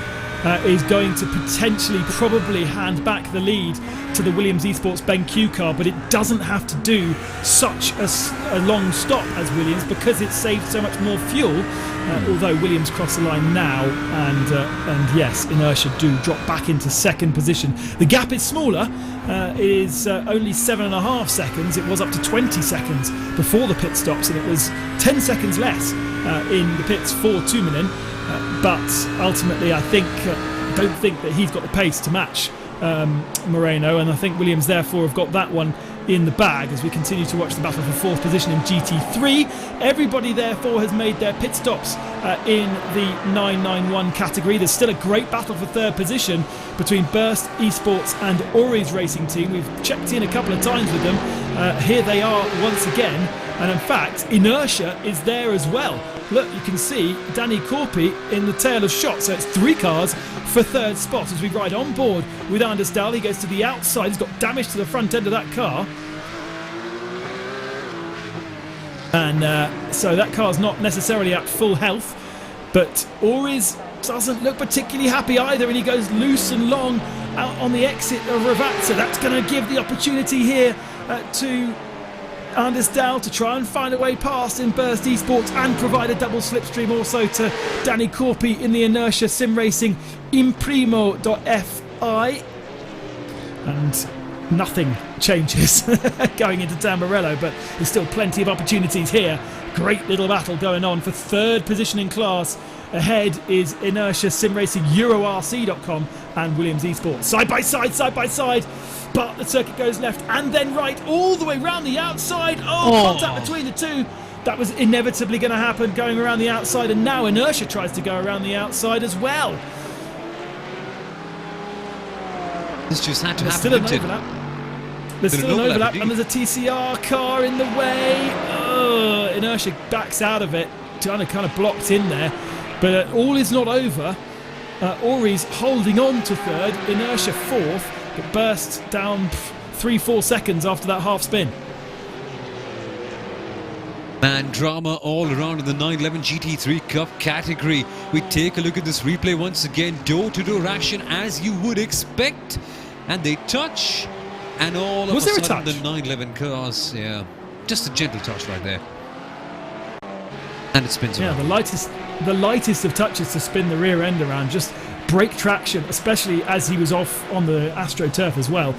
is going to potentially probably hand back the lead to the Williams Esports BenQ car, but it doesn't have to do such a long stop as Williams because it saves so much more fuel, although Williams cross the line now, and yes, Inertia do drop back into second position. The gap is smaller, is only 7.5 seconds. It was up to 20 seconds before the pit stops, and it was 10 seconds less in the pits for Tuominen, but ultimately I don't think that he's got the pace to match Moreno, and I think Williams therefore have got that one in the bag as we continue to watch the battle for 4th position in GT3. Everybody therefore has made their pit stops in the 991 category. There's still a great battle for 3rd position between Burst Esports and Ori's racing team. We've checked in a couple of times with them. Here they are once again, and in fact Inertia is there as well. Look, you can see Danny Corpy in the tail of shot, so it's 3 cars for 3rd spot as we ride on board with Anders Dahl. He goes to the outside, he's got damage to the front end of that car, and so that car's not necessarily at full health, but Ori's doesn't look particularly happy either, and he goes loose and long out on the exit of Ravazza. That's going to give the opportunity here to Anders Dahl to try and find a way past in Burst Esports and provide a double slipstream also to Danny Corpy in the Inertia Sim Racing Imprimo.fi, and nothing changes going into Tamburello, but there's still plenty of opportunities here. Great little battle going on for 3rd position in class. Ahead is Inertia Sim Racing EuroRC.com and Williams Esports. Side by side, but the circuit goes left and then right all the way round the outside. Contact between the two. That was inevitably going to happen, going around the outside, and now Inertia tries to go around the outside as well. This just had to There's happen. still an overlap. There's still an overlap, and there's a TCR car in the way. Inertia backs out of it, kind of blocked in there. But all is not over. Ori's holding on to 3rd, Inertia 4th, but Burst down 3-4 seconds after that half spin. Man, drama all around in the 911 GT3 Cup category. We take a look at this replay once again. Door-to-door action as you would expect. And they touch. And all of a sudden the 911 cars, just a gentle touch right there. And it spins around. The lightest of touches to spin the rear end around. Just brake traction, especially as he was off on the AstroTurf as well.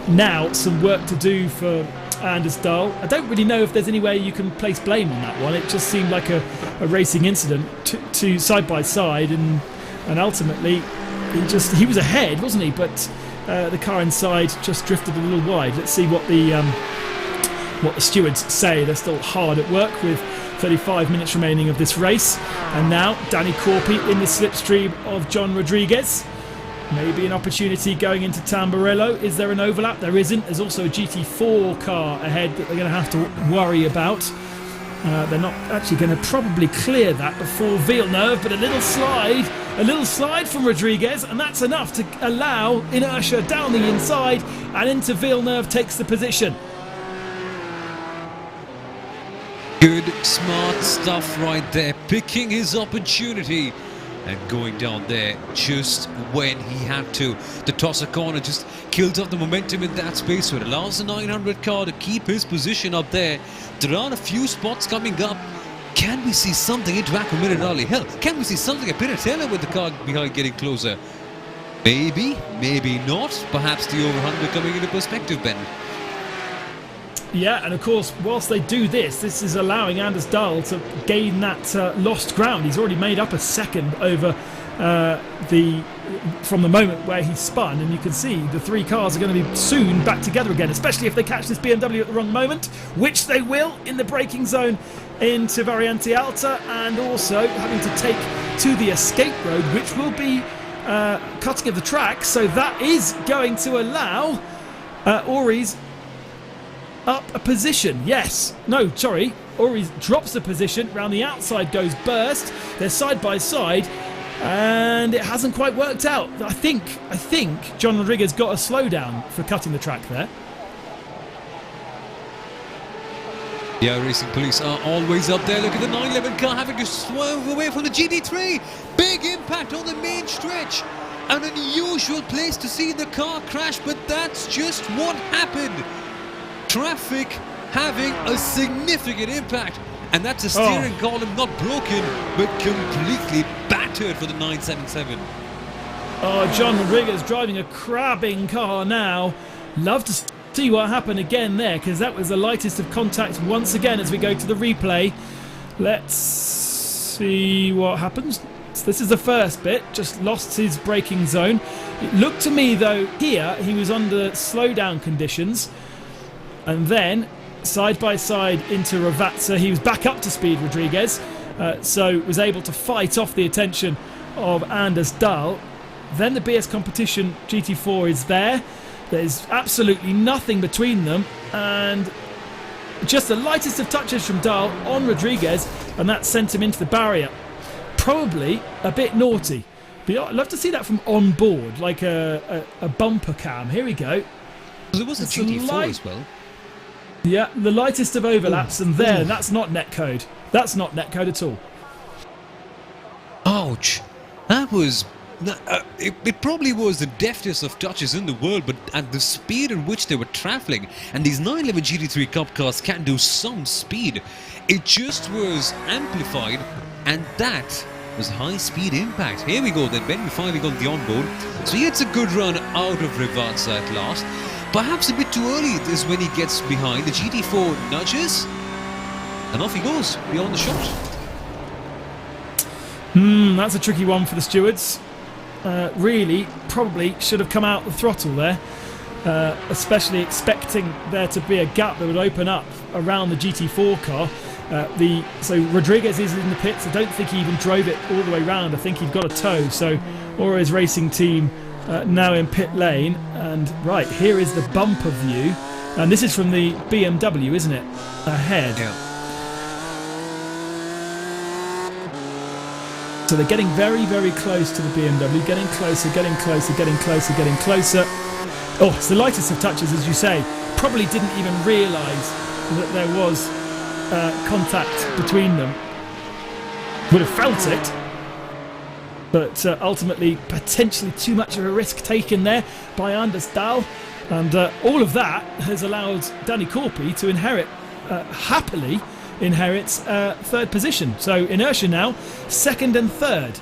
Now some work to do for Anders Dahl. I don't really know if there's any way you can place blame on that one. It just seemed like a racing incident to side by side, and ultimately he was ahead, wasn't he? But the car inside just drifted a little wide. Let's see what the stewards say. They're still hard at work with 35 minutes remaining of this race, and now Danny Corpy in the slipstream of John Rodriguez. Maybe an opportunity going into Tamburello. Is there an overlap? There isn't. There's also a GT4 car ahead that they're going to have to worry about. They're not actually going to probably clear that before Villeneuve, but a little slide from Rodriguez, and that's enough to allow Inertia down the inside, and into Villeneuve takes the position. Good, smart stuff right there. Picking his opportunity and going down there just when he had to. The tosser corner just kills off the momentum in that space, so it allows the 900 car to keep his position up there. There are a few spots coming up. Can we see something into Aquaminadali? Hell, can we see something a bit of Taylor with the car behind getting closer? Maybe, maybe not. Perhaps the over-under coming into perspective, Ben. Yeah, and of course, whilst they do this is allowing Anders Dahl to gain that lost ground. He's already made up a second over from the moment where he spun, and you can see the 3 cars are going to be soon back together again, especially if they catch this BMW at the wrong moment, which they will in the braking zone into Variante Alta, and also having to take to the escape road, which will be cutting of the track, so that is going to allow Ori's up a position. Yes. No, sorry. Ori drops the position. Round the outside goes Burst. They're side by side. And it hasn't quite worked out. I think John Rodriguez got a slowdown for cutting the track there. The iRacing police are always up there. Look at the 911 car having to swerve away from the GT3. Big impact on the main stretch. An unusual place to see the car crash, but that's just what happened. Traffic having a significant impact. And that's a steering column not broken, but completely battered for the 977. Oh, John Rodriguez driving a crabbing car now. Love to see what happened again there, because that was the lightest of contacts once again as we go to the replay. Let's see what happens. So this is the first bit, just lost his braking zone. It looked to me though here he was under slowdown conditions, and then side by side into Ravazza. He was back up to speed, Rodriguez, so was able to fight off the attention of Anders Dahl. Then the BS Competition GT4 is there. There's absolutely nothing between them, and just the lightest of touches from Dahl on Rodriguez, and that sent him into the barrier. Probably a bit naughty, but I'd love to see that from on board, like a bumper cam. Here we go. There was a GT4 as well. Yeah, the lightest of overlaps, and there, that's not netcode. That's not netcode at all. Ouch. That was... it probably was the deftest of touches in the world, but at the speed in which they were travelling, and these 911 GT3 Cup cars can do some speed, it just was amplified, and that was high-speed impact. Here we go then, Ben, we finally got the onboard. So he gets a good run out of Ravazza at last. Perhaps a bit too early is when he gets behind. The GT4 nudges, and off he goes, beyond the shot. That's a tricky one for the stewards. Really, probably should have come out the throttle there, especially expecting there to be a gap that would open up around the GT4 car. So Rodriguez is in the pits. I don't think he even drove it all the way round. I think he'd got a tow. So Ori's racing team now in pit lane, and right here is the bumper view, and this is from the BMW, isn't it? Ahead. Yeah. So they're getting very, very close to the BMW, getting closer, getting closer, getting closer, getting closer. Oh, it's the lightest of touches, as you say. Probably didn't even realise that there was contact between them. Would have felt it, but ultimately potentially too much of a risk taken there by Anders Dahl, and all of that has allowed Danny Corpy to happily inherits third position. So Inertia now second and third,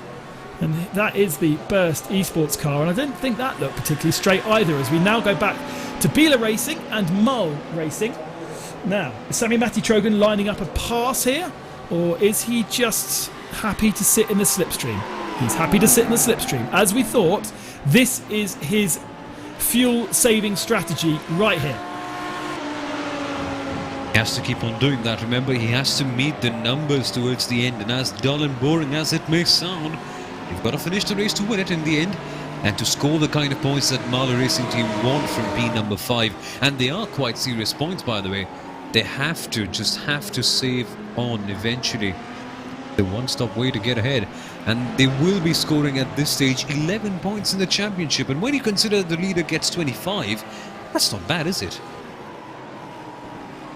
and that is the Burst Esports car, and I don't think that looked particularly straight either, as we now go back to Biela Racing and Mull Racing. Now, is Sami Matti-Trogan lining up a pass here, or is he just happy to sit in the slipstream? He's happy to sit in the slipstream. As we thought, this is his fuel-saving strategy right here. He has to keep on doing that. Remember, he has to meet the numbers towards the end, and as dull and boring as it may sound, you've got to finish the race to win it in the end, and to score the kind of points that Mahler Racing Team want from P number 5. And they are quite serious points, by the way. They have to save on eventually. The one-stop way to get ahead, and they will be scoring at this stage 11 points in the championship, and when you consider the leader gets 25, that's not bad, is it?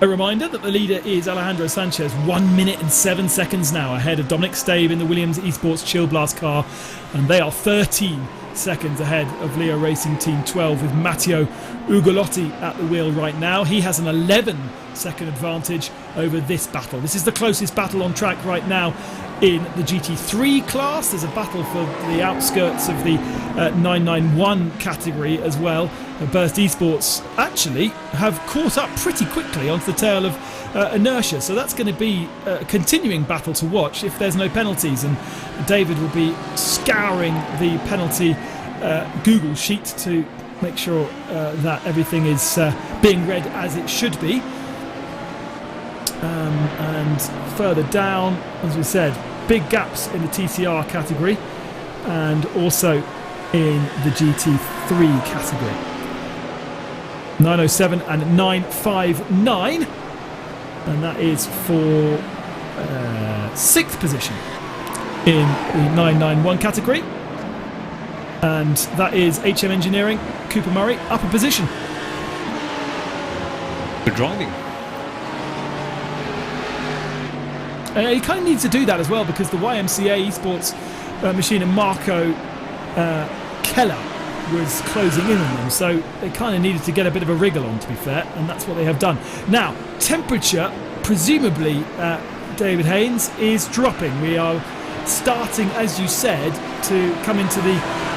A reminder that the leader is Alejandro Sanchez, 1 minute and 7 seconds now ahead of Dominic Stave in the Williams Esports Chill Blast car, and they are 13 seconds ahead of Leo Racing Team 12 with Matteo Ugolotti at the wheel right now. He has an 11-second advantage over this battle. This is the closest battle on track right now in the GT3 class. There's a battle for the outskirts of the 991 category as well. Burst Esports actually have caught up pretty quickly onto the tail of Inertia, so that's going to be a continuing battle to watch if there's no penalties, and David will be scouring the penalty Google sheet to make sure that everything is being read as it should be. And further down, as we said, big gaps in the TCR category, and also in the GT3 category. 907 and 959, and that is for 6th position in the 991 category. And that is HM Engineering, Cooper Murray, upper position. Good driving. He kind of needs to do that as well, because the YMCA Esports machine and Marco Keller was closing in on them, so they kind of needed to get a bit of a wriggle on, to be fair, and that's what they have done. Now, temperature, presumably, David Haynes, is dropping. We are starting, as you said, to come into the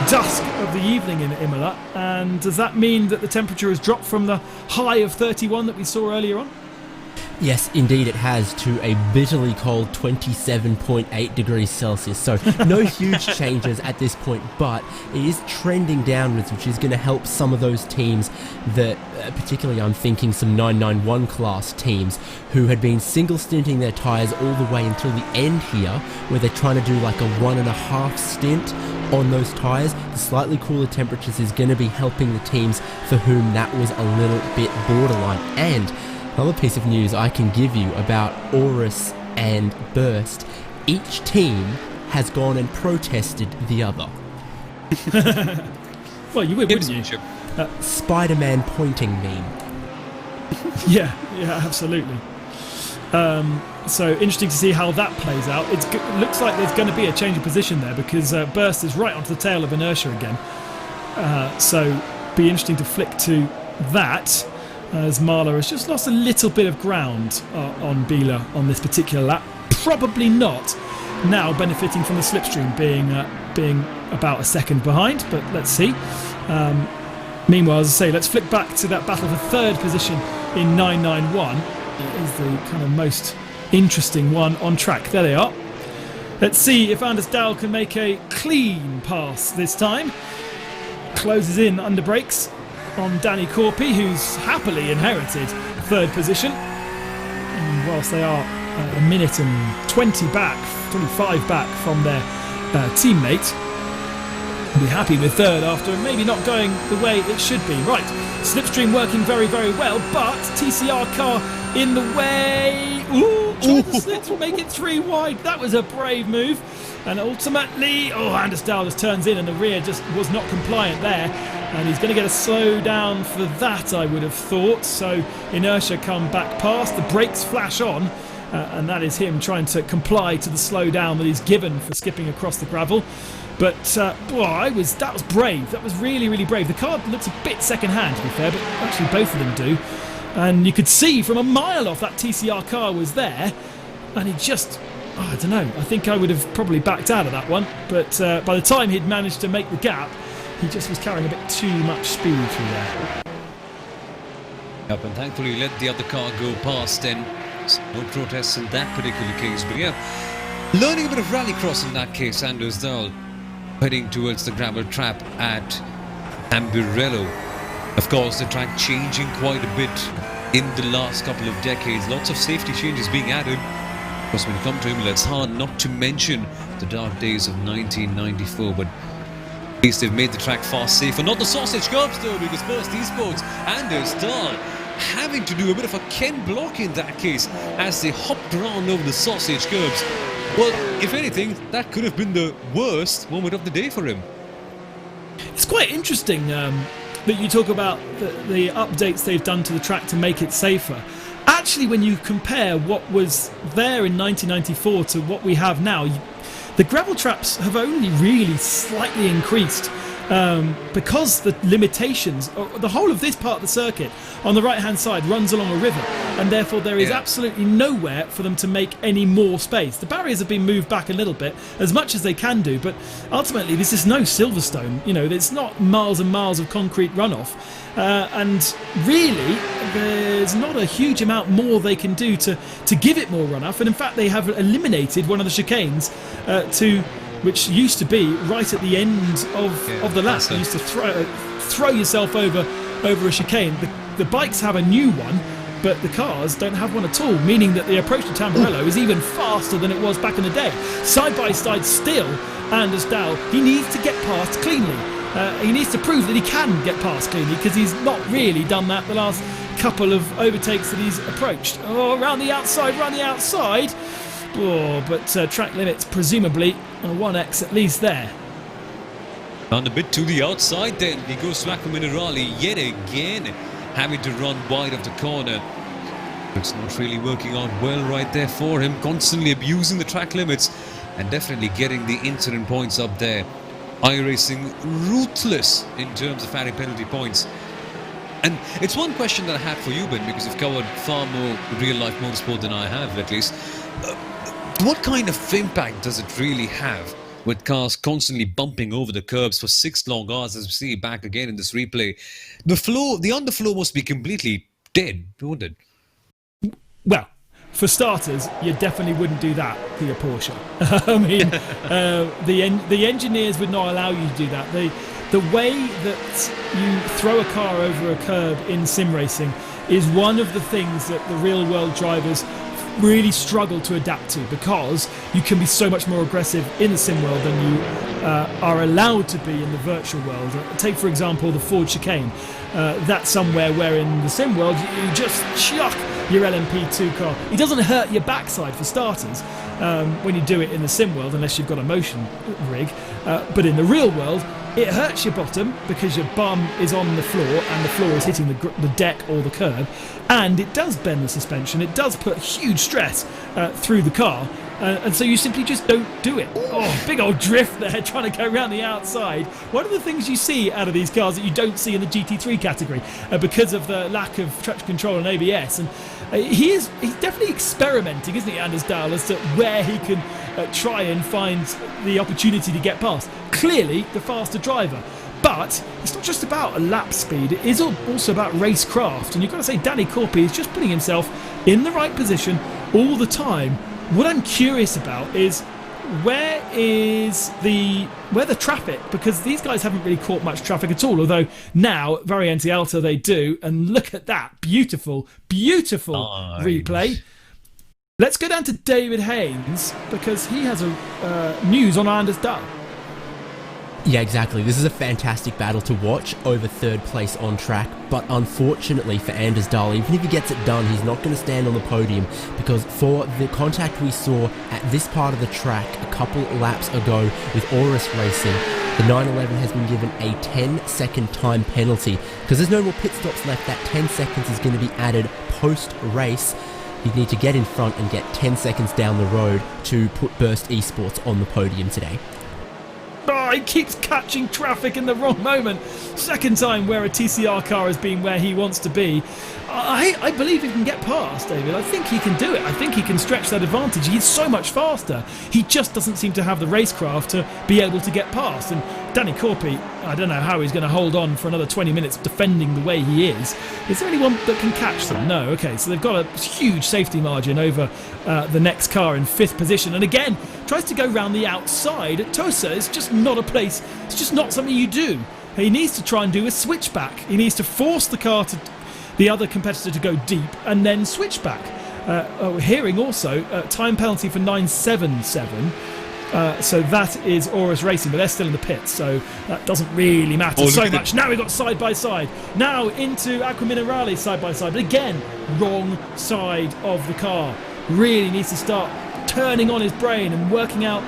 dusk of the evening in Imola, and does that mean that the temperature has dropped from the high of 31 that we saw earlier on? Yes, indeed it has, to a bitterly cold 27.8 degrees Celsius. So no huge changes at this point, but it is trending downwards, which is going to help some of those teams that, particularly I'm thinking some 991 class teams, who had been single stinting their tyres all the way until the end here, where they're trying to do like a 1.5 stint on those tyres. The slightly cooler temperatures is going to be helping the teams for whom that was a little bit borderline. And another piece of news I can give you about Aurus and Burst: each team has gone and protested the other. Well, you would, wouldn't you? Spider-Man pointing meme. Yeah, absolutely. So interesting to see how that plays out. It looks like there's going to be a change of position there, because Burst is right onto the tail of Inertia again. So be interesting to flick to that, as Marla has just lost a little bit of ground on Bila on this particular lap. Probably not now benefiting from the slipstream being about a second behind, but let's see. Meanwhile, as I say, let's flick back to that battle for 3rd position in 991. It is the kind of most interesting one on track. There they are. Let's see if Anders Dahl can make a clean pass this time. Closes in under brakes on Danny Corpy, who's happily inherited 3rd position. And whilst they are a minute and 25 back from their teammate, be happy with 3rd after maybe not going the way it should be. Right, slipstream working very, very well, but TCR car in the way. Ooh, trying to slip to make it 3 wide. That was a brave move. And ultimately, Anders Dahl just turns in, and the rear just was not compliant there. And he's going to get a slow down for that, I would have thought. So Inertia come back past, the brakes flash on, and that is him trying to comply to the slow down that he's given for skipping across the gravel. But that was brave. That was really, really brave. The car looks a bit second-hand, to be fair, but actually both of them do. And you could see from a mile off that TCR car was there, and he just, I don't know, I think I would have probably backed out of that one. But by the time he'd managed to make the gap, he just was carrying a bit too much speed through there. Yep, and thankfully let the other car go past, and no protests in that particular case. But yeah, learning a bit of rallycross in that case. Anders Dahl heading towards the gravel trap at Amburello. Of course, the track changing quite a bit in the last couple of decades. Lots of safety changes being added. Of course, when you come to Imola, it's hard not to mention the dark days of 1994, but at least they've made the track far safer. Not the sausage curbs though, because Burst Esports, Anders Dahl having to do a bit of a Ken block in that case as they hopped around over the sausage curbs. Well, if anything, that could have been the worst moment of the day for him. It's quite interesting that you talk about the updates they've done to the track to make it safer. Actually, when you compare what was there in 1994 to what we have now, the gravel traps have only really slightly increased because the limitations, the whole of this part of the circuit on the right hand side runs along a river, and therefore there is absolutely nowhere for them to make any more space. The barriers have been moved back a little bit, as much as they can do, but ultimately this is no Silverstone. You know, it's not miles and miles of concrete runoff, and really there's not a huge amount more they can do to give it more runoff. And in fact, they have eliminated one of the chicanes which used to be right at the end of the lap. You used to throw yourself over a chicane. The bikes have a new one, but the cars don't have one at all, meaning that the approach to Tamburello is even faster than it was back in the day. Side by side still, Anders Dahl, he needs to get past cleanly. He needs to prove that he can get past cleanly, because he's not really done that the last couple of overtakes that he's approached. Oh, around the outside. Oh, but track limits presumably on 1x at least there. On a bit to the outside then, he goes to Aqua Minerale yet again, having to run wide of the corner. It's not really working out well right there for him, constantly abusing the track limits and definitely getting the incident points up there. iRacing ruthless in terms of adding penalty points. And it's one question that I had for you, Ben, because you've covered far more real-life motorsport than I have, at least. What kind of impact does it really have with cars constantly bumping over the curbs for 6 long hours, as we see back again in this replay? The underflow must be completely dead, wouldn't it? Well, for starters, you definitely wouldn't do that for your Porsche. I mean, the engineers would not allow you to do that. The way that you throw a car over a curb in sim racing is one of the things that the real-world drivers really struggle to adapt to, because you can be so much more aggressive in the sim world than you are allowed to be in the virtual world. Take, for example, the Ford chicane. That's somewhere where in the sim world you just chuck your LMP2 car. It doesn't hurt your backside, for starters, when you do it in the sim world, unless you've got a motion rig. But in the real world, it hurts your bottom because your bum is on the floor and the floor is hitting the deck or the curb, and it does bend the suspension. It does put huge stress through the car, and so you simply just don't do it. Oh, big old drift there, trying to go around the outside. One of the things you see out of these cars that you don't see in the GT3 category because of the lack of traction control and ABS. And he's definitely experimenting, isn't he, Anders Dahl, as to where he can try and find the opportunity to get past. Clearly the faster driver, but it's not just about a lap speed, it is also about racecraft. And you've got to say, Danny Corpi is just putting himself in the right position all the time. What I'm curious about is where the traffic, because these guys haven't really caught much traffic at all, although now Variante Alta they do. And look at that beautiful replay. Let's go down to David Haynes, because he has a news on Anders Dahl. Yeah, exactly. This is a fantastic battle to watch over third place on track, but unfortunately for Anders Dahl, even if he gets it done, he's not going to stand on the podium, because for the contact we saw at this part of the track a couple laps ago with Aurus Racing, the 911 has been given a 10-second time penalty, because there's no more pit stops left. That 10 seconds is going to be added post-race. You need to get in front and get 10 seconds down the road to put Burst Esports on the podium today. Oh, he keeps catching traffic in the wrong moment. Second time where a TCR car has been where he wants to be. I believe he can get past, David. I think he can do it. I think he can stretch that advantage. He's so much faster. He just doesn't seem to have the racecraft to be able to get past. And Danny Corpi, I don't know how he's going to hold on for another 20 minutes defending the way he is. Is there anyone that can catch them? No. Okay, so they've got a huge safety margin over the next car in 5th position. And again, tries to go round the outside. At Tosa, it's just not a place. It's just not something you do. He needs to try and do a switchback. He needs to force the car to the other competitor to go deep and then switch back. Hearing also time penalty for 977. So that is Aurus Racing, but they're still in the pits, so that doesn't really matter so much. Now we've got side by side. Now into Aqua Minerale side by side, but again, wrong side of the car. Really needs to start turning on his brain and working out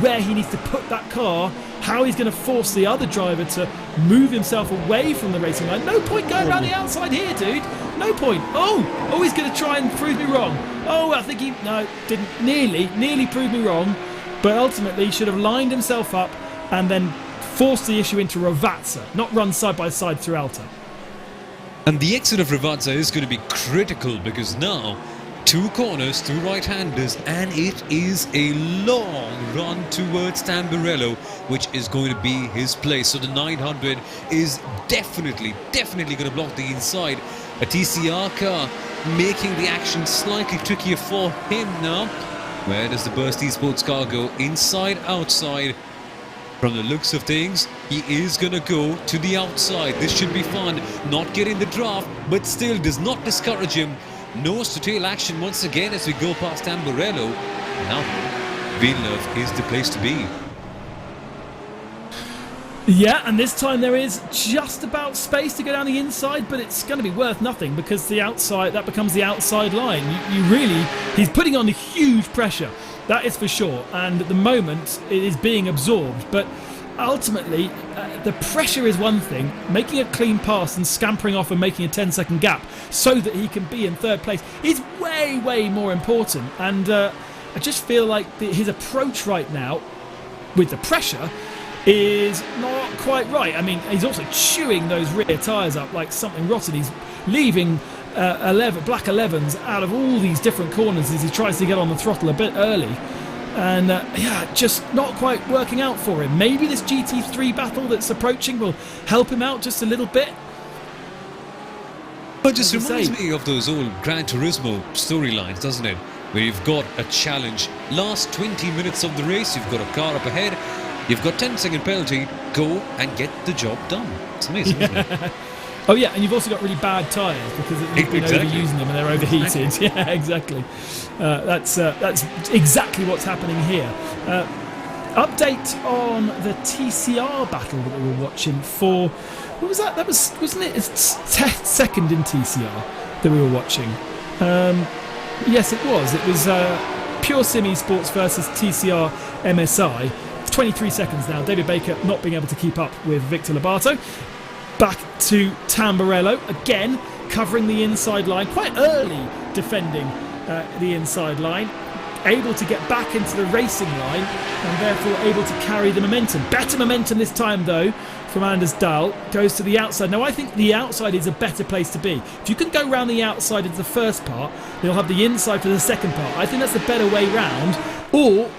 where he needs to put that car, how he's going to force the other driver to move himself away from the racing line. No point going around the outside here, dude. No point. Oh, he's going to try and prove me wrong. Oh, I think didn't. Nearly proved me wrong, but ultimately should have lined himself up and then forced the issue into Ravazza, not run side by side through Alta. And the exit of Ravazza is going to be critical, because now 2 corners, 2 right-handers, and it is a long run towards Tamburello, which is going to be his place. So the 900 is definitely going to block the inside. A TCR car making the action slightly trickier for him now. Where does the Burst Esports car go? Inside, outside? From the looks of things, he is going to go to the outside. This should be fun. Not getting the draft, but still does not discourage him. Nose to tail action once again as we go past Tamburello. Now, Villeneuve is the place to be. Yeah, and this time there is just about space to go down the inside, but it's going to be worth nothing because the outside, that becomes the outside line. You really, he's putting on huge pressure, that is for sure, and at the moment it is being absorbed, but ultimately the pressure is one thing. Making a clean pass and scampering off and making a 10-second gap so that he can be in third place is way, way more important, and I just feel like his approach right now with the pressure is not quite right. I mean, he's also chewing those rear tyres up like something rotten. He's leaving black 11s out of all these different corners as he tries to get on the throttle a bit early. And yeah, just not quite working out for him. Maybe this GT3 battle that's approaching will help him out just a little bit. But it just reminds me of those old Gran Turismo storylines, doesn't it? Where you've got a challenge. Last 20 minutes of the race, you've got a car up ahead. You've got 10-second penalty, go and get the job done. It's amazing, isn't it? Oh yeah, and you've also got really bad tyres because you've been overusing them and they're overheated. Exactly. Yeah, exactly. That's exactly what's happening here. Update on the TCR battle that we were watching for... What was that? That wasn't it? It's second in TCR that we were watching. Yes, it was. It was Pure Sim Esports versus TCR MSI. 23 seconds now. David Baker not being able to keep up with Victor Lobato. Back to Tamburello again, covering the inside line, quite early defending the inside line, able to get back into the racing line and therefore able to carry the momentum. Better momentum this time though from Anders Dahl, goes to the outside. Now I think the outside is a better place to be. If you can go around the outside into the first part, you'll have the inside for the second part. I think that's the better way round. Or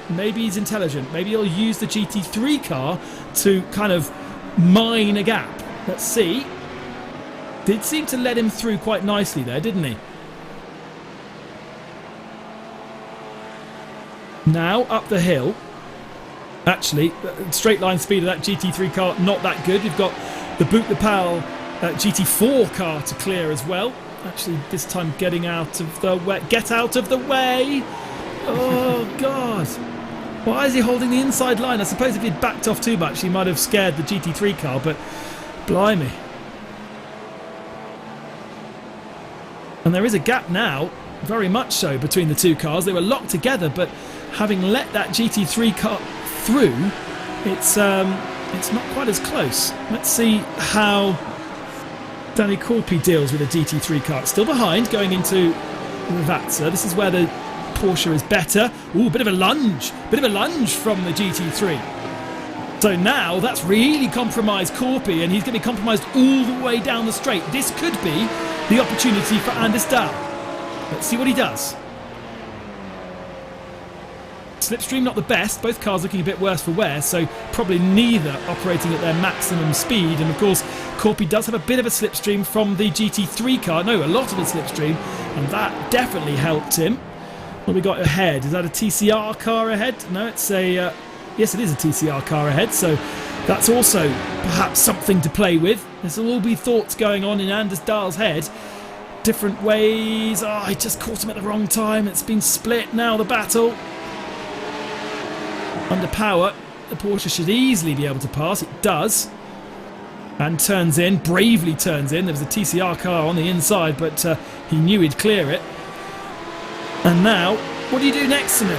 maybe he's intelligent. Maybe he'll use the GT3 car to kind of mine a gap. Let's see. Did seem to let him through quite nicely there, didn't he? Now up the hill. Actually, straight line speed of that GT3 car, not that good. We've got the Boot the Pal GT4 car to clear as well. Actually, this time getting out of the way. Get out of the way! Oh, God. Why is he holding the inside line? I suppose if he'd backed off too much, he might have scared the GT3 car, but blimey. And there is a gap now, very much so, between the two cars. They were locked together, but having let that GT3 car through, it's not quite as close. Let's see how Danny Corpy deals with a GT3 car. It's still behind, going into Vatsa. This is where the Porsche is better. Ooh, bit of a lunge from the GT3. So now that's really compromised Corpy, and he's going to be compromised all the way down the straight. This could be the opportunity for Anders Dahl. Let's see what he does. Slipstream not the best, both cars looking a bit worse for wear, so probably neither operating at their maximum speed. And of course, Corpy does have a bit of a slipstream from the GT3 car, no, a lot of a slipstream, and that definitely helped him. What have we got ahead? Is that a TCR car ahead? No, it's a... yes, it is a TCR car ahead, so that's also perhaps something to play with. There's all be thoughts going on in Anders Dahl's head. Different ways. Oh, I just caught him at the wrong time. It's been split now, the battle. Under power, the Porsche should easily be able to pass. It does. And turns in, bravely turns in. There was a TCR car on the inside, but he knew he'd clear it. And now, what do you do next, Sanu?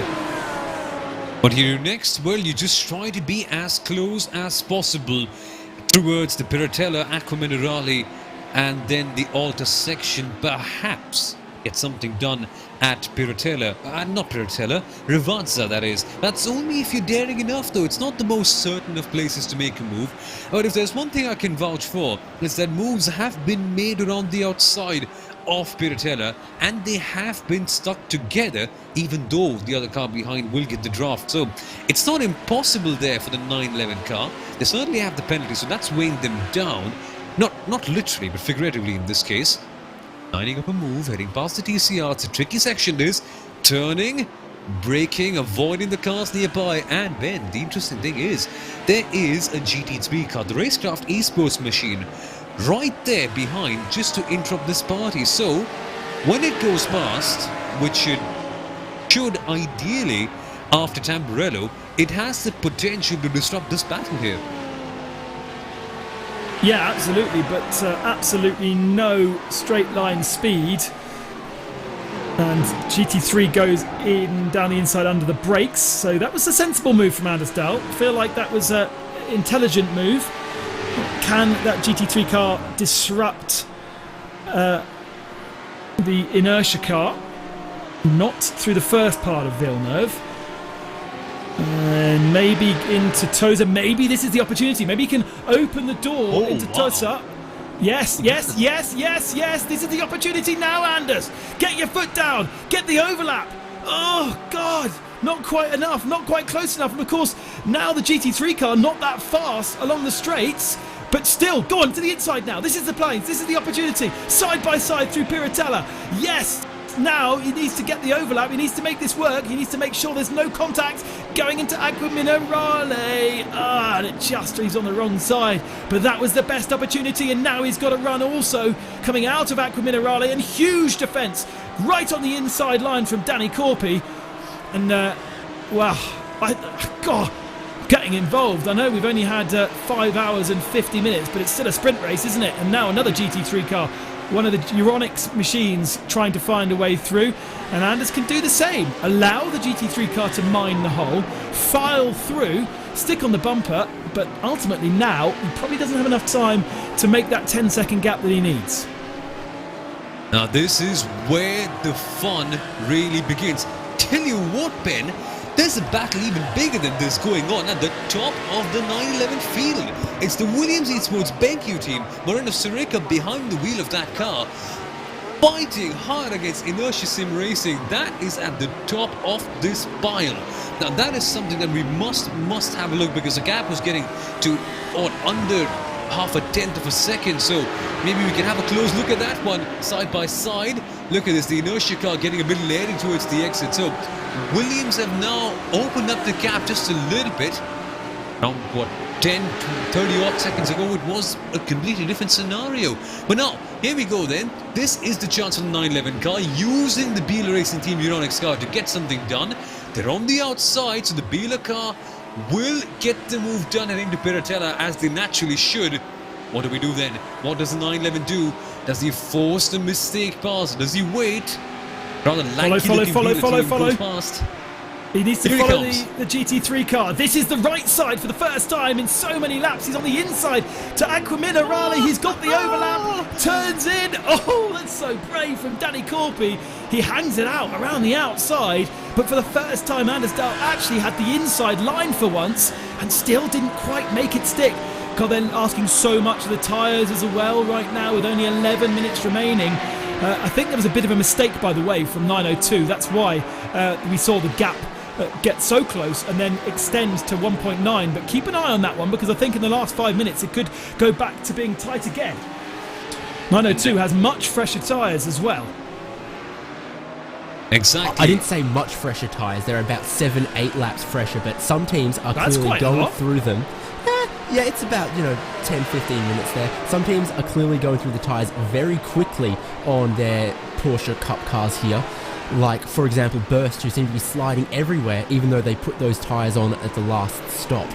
What do you do next? Well, you just try to be as close as possible towards the Piratella Acqua Minerale and then the Alta section. Perhaps get something done at Piratella. Not Piratella, Rivazza, that is. That's only if you're daring enough, though. It's not the most certain of places to make a move. But if there's one thing I can vouch for, is that moves have been made around the outside of Piratella, and they have been stuck together, even though the other car behind will get the draft. So it's not impossible there for the 911 car. They certainly have the penalty, so that's weighing them down. Not literally, but figuratively in this case. Lining up a move, heading past the TCR. It's a tricky section, this. Turning, braking, avoiding the cars nearby. And Ben, the interesting thing is, there is a GT3 car, the Racecraft Esports machine, right there behind, just to interrupt this party. So when it goes past, which should ideally after Tamburello, it has the potential to disrupt this battle here. Yeah, absolutely, but absolutely no straight line speed. And GT3 goes in down the inside under the brakes, so that was a sensible move from Anders Dahl. I feel like that was an intelligent move. Can that GT3 car disrupt the inertia car? Not through the first part of Villeneuve. And maybe into Tosa. Maybe this is the opportunity. Maybe he can open the door into Tosa. Yes. This is the opportunity now, Anders. Get your foot down. Get the overlap. Oh, God. Not quite enough. Not quite close enough. And, of course, now the GT3 car not that fast along the straights. But still, go on to the inside now. This is the plains. This is the opportunity. Side by side through Piratella. Yes. Now he needs to get the overlap. He needs to make this work. He needs to make sure there's no contact going into Aqua Minerale. And it just he's on the wrong side. But that was the best opportunity, and now he's got to run also coming out of Aqua Minerale, and huge defence right on the inside line from Danny Corpi. And God, getting involved. I know we've only had 5 hours and 50 minutes, but it's still a sprint race, isn't it? And now another GT3 car. One of the Euronics machines trying to find a way through, and Anders can do the same. Allow the GT3 car to mine the hole, file through, stick on the bumper, but ultimately now he probably doesn't have enough time to make that 10-second gap that he needs. Now this is where the fun really begins. Tell you what, Ben, there's a battle even bigger than this going on at the top of the 911 field. It's the Williams Esports BenQ team, Moreno Sirica behind the wheel of that car, fighting hard against Inertia Sim Racing. That is at the top of this pile. Now that is something that we must have a look, because the gap was getting to under half a tenth of a second, so maybe we can have a close look at that one side by side. Look at this, the Inertia car getting a bit leery towards the exit. So Williams have now opened up the gap just a little bit. Now, what, 10, 30 odd seconds ago, it was a completely different scenario. But now, here we go then. This is the chance for the 911 car, using the Biela Racing Team Euronics car to get something done. They're on the outside, so the Biela car will get the move done heading to Piratella, as they naturally should. What do we do then? What does the 911 do? Does he force the mistake pass? Does he wait? Rather follow. Past. He needs to follow the GT3 car. This is the right side for the first time in so many laps. He's on the inside to Aqua Minerale. He's got the overlap. Turns in. Oh, that's so brave from Danny Corpi. He hangs it out around the outside. But for the first time, Anders Dahl actually had the inside line for once and still didn't quite make it stick. God, they're asking so much of the tyres as well right now with only 11 minutes remaining. I think there was a bit of a mistake, by the way, from 902. That's why we saw the gap get so close and then extend to 1.9. But keep an eye on that one, because I think in the last 5 minutes it could go back to being tight again. 902 has much fresher tyres as well. Exactly. I didn't say much fresher tyres. They're about 7-8 laps fresher, but some teams are clearly going through them. Yeah, it's about, 10-15 minutes there. Some teams are clearly going through the tyres very quickly on their Porsche Cup cars here. Like, for example, Burst, who seem to be sliding everywhere, even though they put those tyres on at the last stop.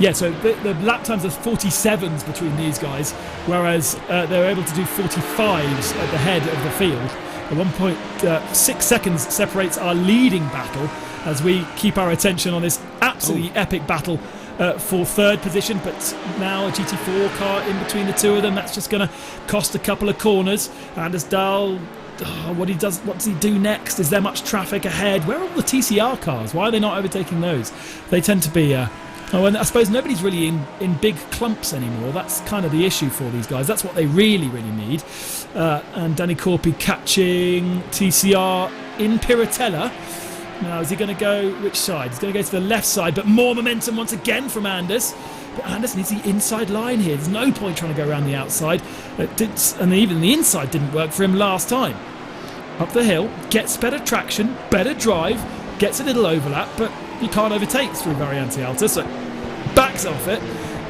Yeah, so the lap times are 47s between these guys, whereas they're able to do 45s at the head of the field. 1.6 seconds separates our leading battle as we keep our attention on this absolutely epic battle for third position. But now a GT4 car in between the two of them. That's just going to cost a couple of corners. Anders Dahl, what does he do next? Is there much traffic ahead? Where are all the TCR cars? Why are they not overtaking those? They tend to be... and I suppose nobody's really in big clumps anymore. That's kind of the issue for these guys. That's what they really, really need. And Danny Corpi catching TCR in Piratella. Now, is he going to go which side? He's going to go to the left side, but more momentum once again from Anders. But Anders needs the inside line here. There's no point trying to go around the outside. And even the inside didn't work for him last time. Up the hill, gets better traction, better drive, gets a little overlap, but you can't overtake through Variante Alta, so backs off it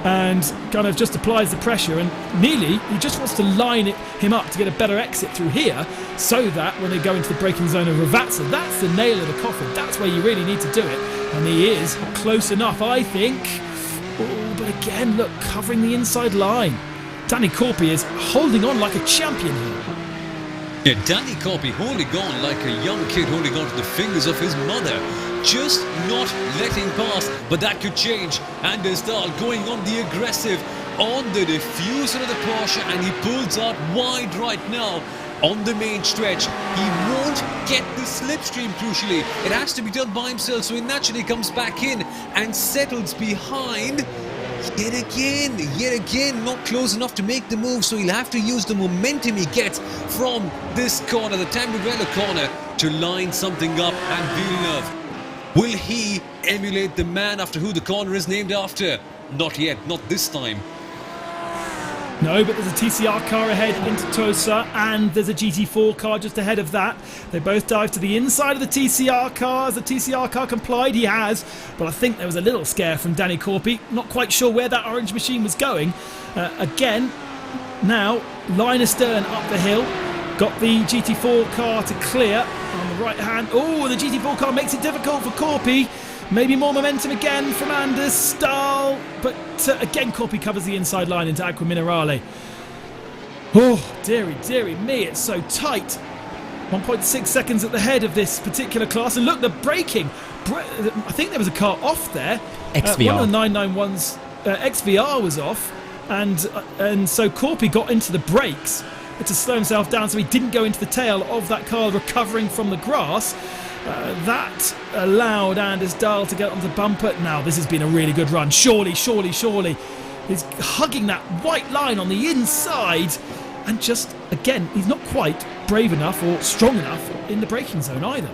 and kind of just applies the pressure, and nearly he just wants to line him up to get a better exit through here, so that when they go into the braking zone of Ravazza, that's the nail of the coffin. That's where you really need to do it, and he is close enough, I think. Oh, but again, look, covering the inside line. Danny Corpy is holding on like a champion here. Yeah, Danny Corpy holding on like a young kid holding on to the fingers of his mother. Just not letting pass, but that could change. Anders Dahl going on the aggressive, on the diffuser of the Porsche, and he pulls out wide right now on the main stretch. He won't get the slipstream, crucially. It has to be done by himself, so he naturally comes back in and settles behind. Yet again, not close enough to make the move, so he'll have to use the momentum he gets from this corner, the Tamburello corner, to line something up. And Villeneuve, will he emulate the man after who the corner is named after? Not yet, not this time. No, but there's a TCR car ahead into Tosa, and there's a GT4 car just ahead of that. They both dive to the inside of the TCR car. As the TCR car complied, he has. But I think there was a little scare from Danny Corpy. Not quite sure where that orange machine was going. Again, now, line astern up the hill. Got the GT4 car to clear on the right hand. Oh, the GT4 car makes it difficult for Corpy. Maybe more momentum again from Anders Dahl, but again Corpy covers the inside line into Aqua Minerale. Oh, dearie me, it's so tight. 1.6 seconds at the head of this particular class, and look, the braking. I think there was a car off there. XVR. One of the 991's XVR was off, and so Corpy got into the brakes, had to slow himself down so he didn't go into the tail of that car recovering from the grass. That allowed Anders Dahl to get on the bumper. Now, this has been a really good run. Surely. He's hugging that white line on the inside. And just, again, he's not quite brave enough or strong enough in the braking zone either.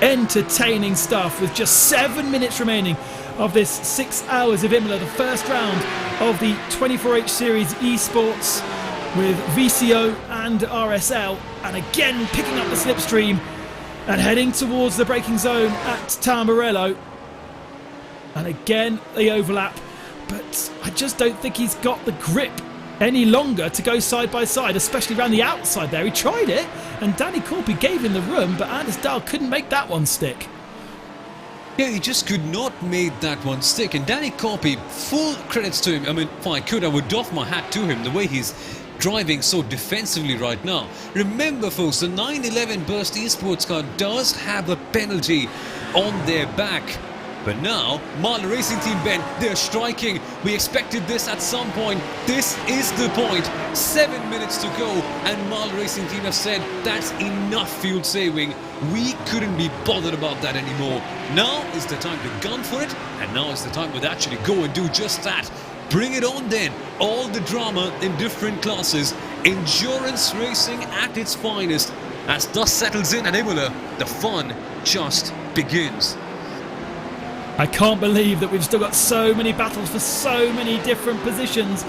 Entertaining stuff with just 7 minutes remaining of this 6 hours of Imola, the first round of the 24H Series Esports, with VCO and RSL, and again picking up the slipstream and heading towards the braking zone at Tamburello. And again the overlap, but I just don't think he's got the grip any longer to go side by side, especially around the outside there. He tried it, and Danny Corpy gave him the room, but Anders Dahl couldn't make that one stick. Yeah, he just could not make that one stick. And Danny Corpy, full credits to him. I mean, if I could, I would doff my hat to him, the way he's driving so defensively right now. Remember, folks, the 911 Burst Esports car does have a penalty on their back. But now, Marla Racing Team, Ben, they're striking. We expected this at some point. This is the point. 7 minutes to go, and Marla Racing Team have said that's enough fuel saving. We couldn't be bothered about that anymore. Now is the time to gun for it, and now is the time to actually go and do just that. Bring it on then. All the drama in different classes. Endurance racing at its finest. As dust settles in at Imola, the fun just begins. I can't believe that we've still got so many battles for so many different positions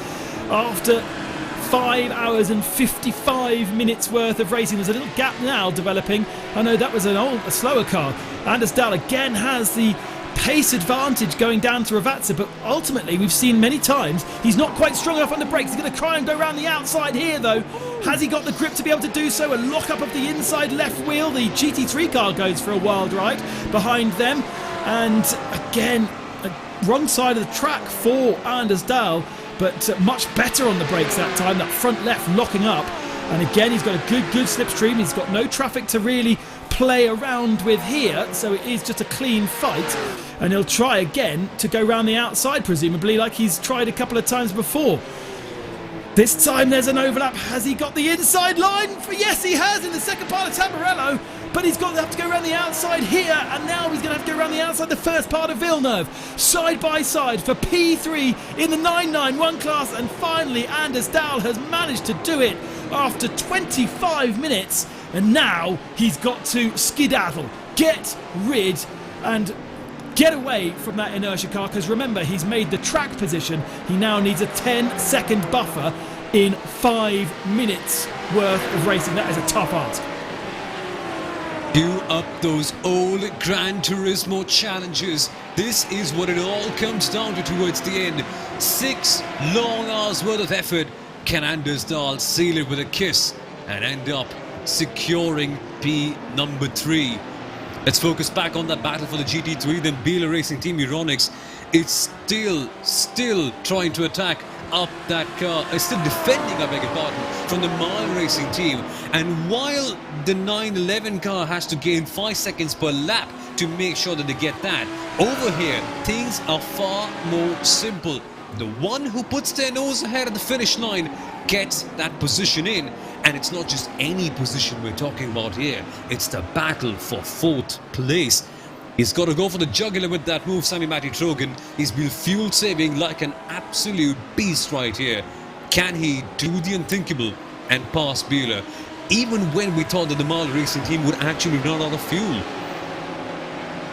after 5 hours and 55 minutes worth of racing. There's a little gap now developing. I know that was a slower car. Anders Dahl again has the pace advantage going down to Ravazza, but ultimately we've seen many times he's not quite strong enough on the brakes. He's going to try and go around the outside here though. Has he got the grip to be able to do so? A lock up of the inside left wheel. The GT3 car goes for a wild ride behind them, and again wrong side of the track for Anders Dahl, but much better on the brakes that time. That front left locking up, and again he's got a good slipstream. He's got no traffic to really play around with here, so it is just a clean fight, and he'll try again to go round the outside, presumably like he's tried a couple of times before. This time there's an overlap. Has he got the inside line? Yes, he has in the second part of Tamburello, but he's got to have to go around the outside here, and now he's going to have to go around the outside the first part of Villeneuve. Side by side for P3 in the 991 class, and finally Anders Dahl has managed to do it after 25 minutes, and now he's got to skedaddle, get rid and get away from that inertia car, because remember, he's made the track position. He now needs a 10-second buffer in 5 minutes worth of racing. That is a tough ask. Cue up those old Gran Turismo challenges. This is what it all comes down to towards the end. 6 long hours worth of effort. Can Anders Dahl seal it with a kiss and end up securing P number 3? Let's focus back on that battle for the GT3. Then Bieler Racing Team Euronics is still trying to attack up that car, still defending, I beg your pardon, from the Mile Racing Team. And while the 911 car has to gain 5 seconds per lap to make sure that they get that, over here things are far more simple. The one who puts their nose ahead of the finish line gets that position in. And it's not just any position we're talking about here. It's the battle for 4th place. He's got to go for the jugular with that move, Sami Trogan. He's been fuel saving like an absolute beast right here. Can he do the unthinkable and pass Bieler? Even when we thought that the Mile Racing Team would actually run out of fuel.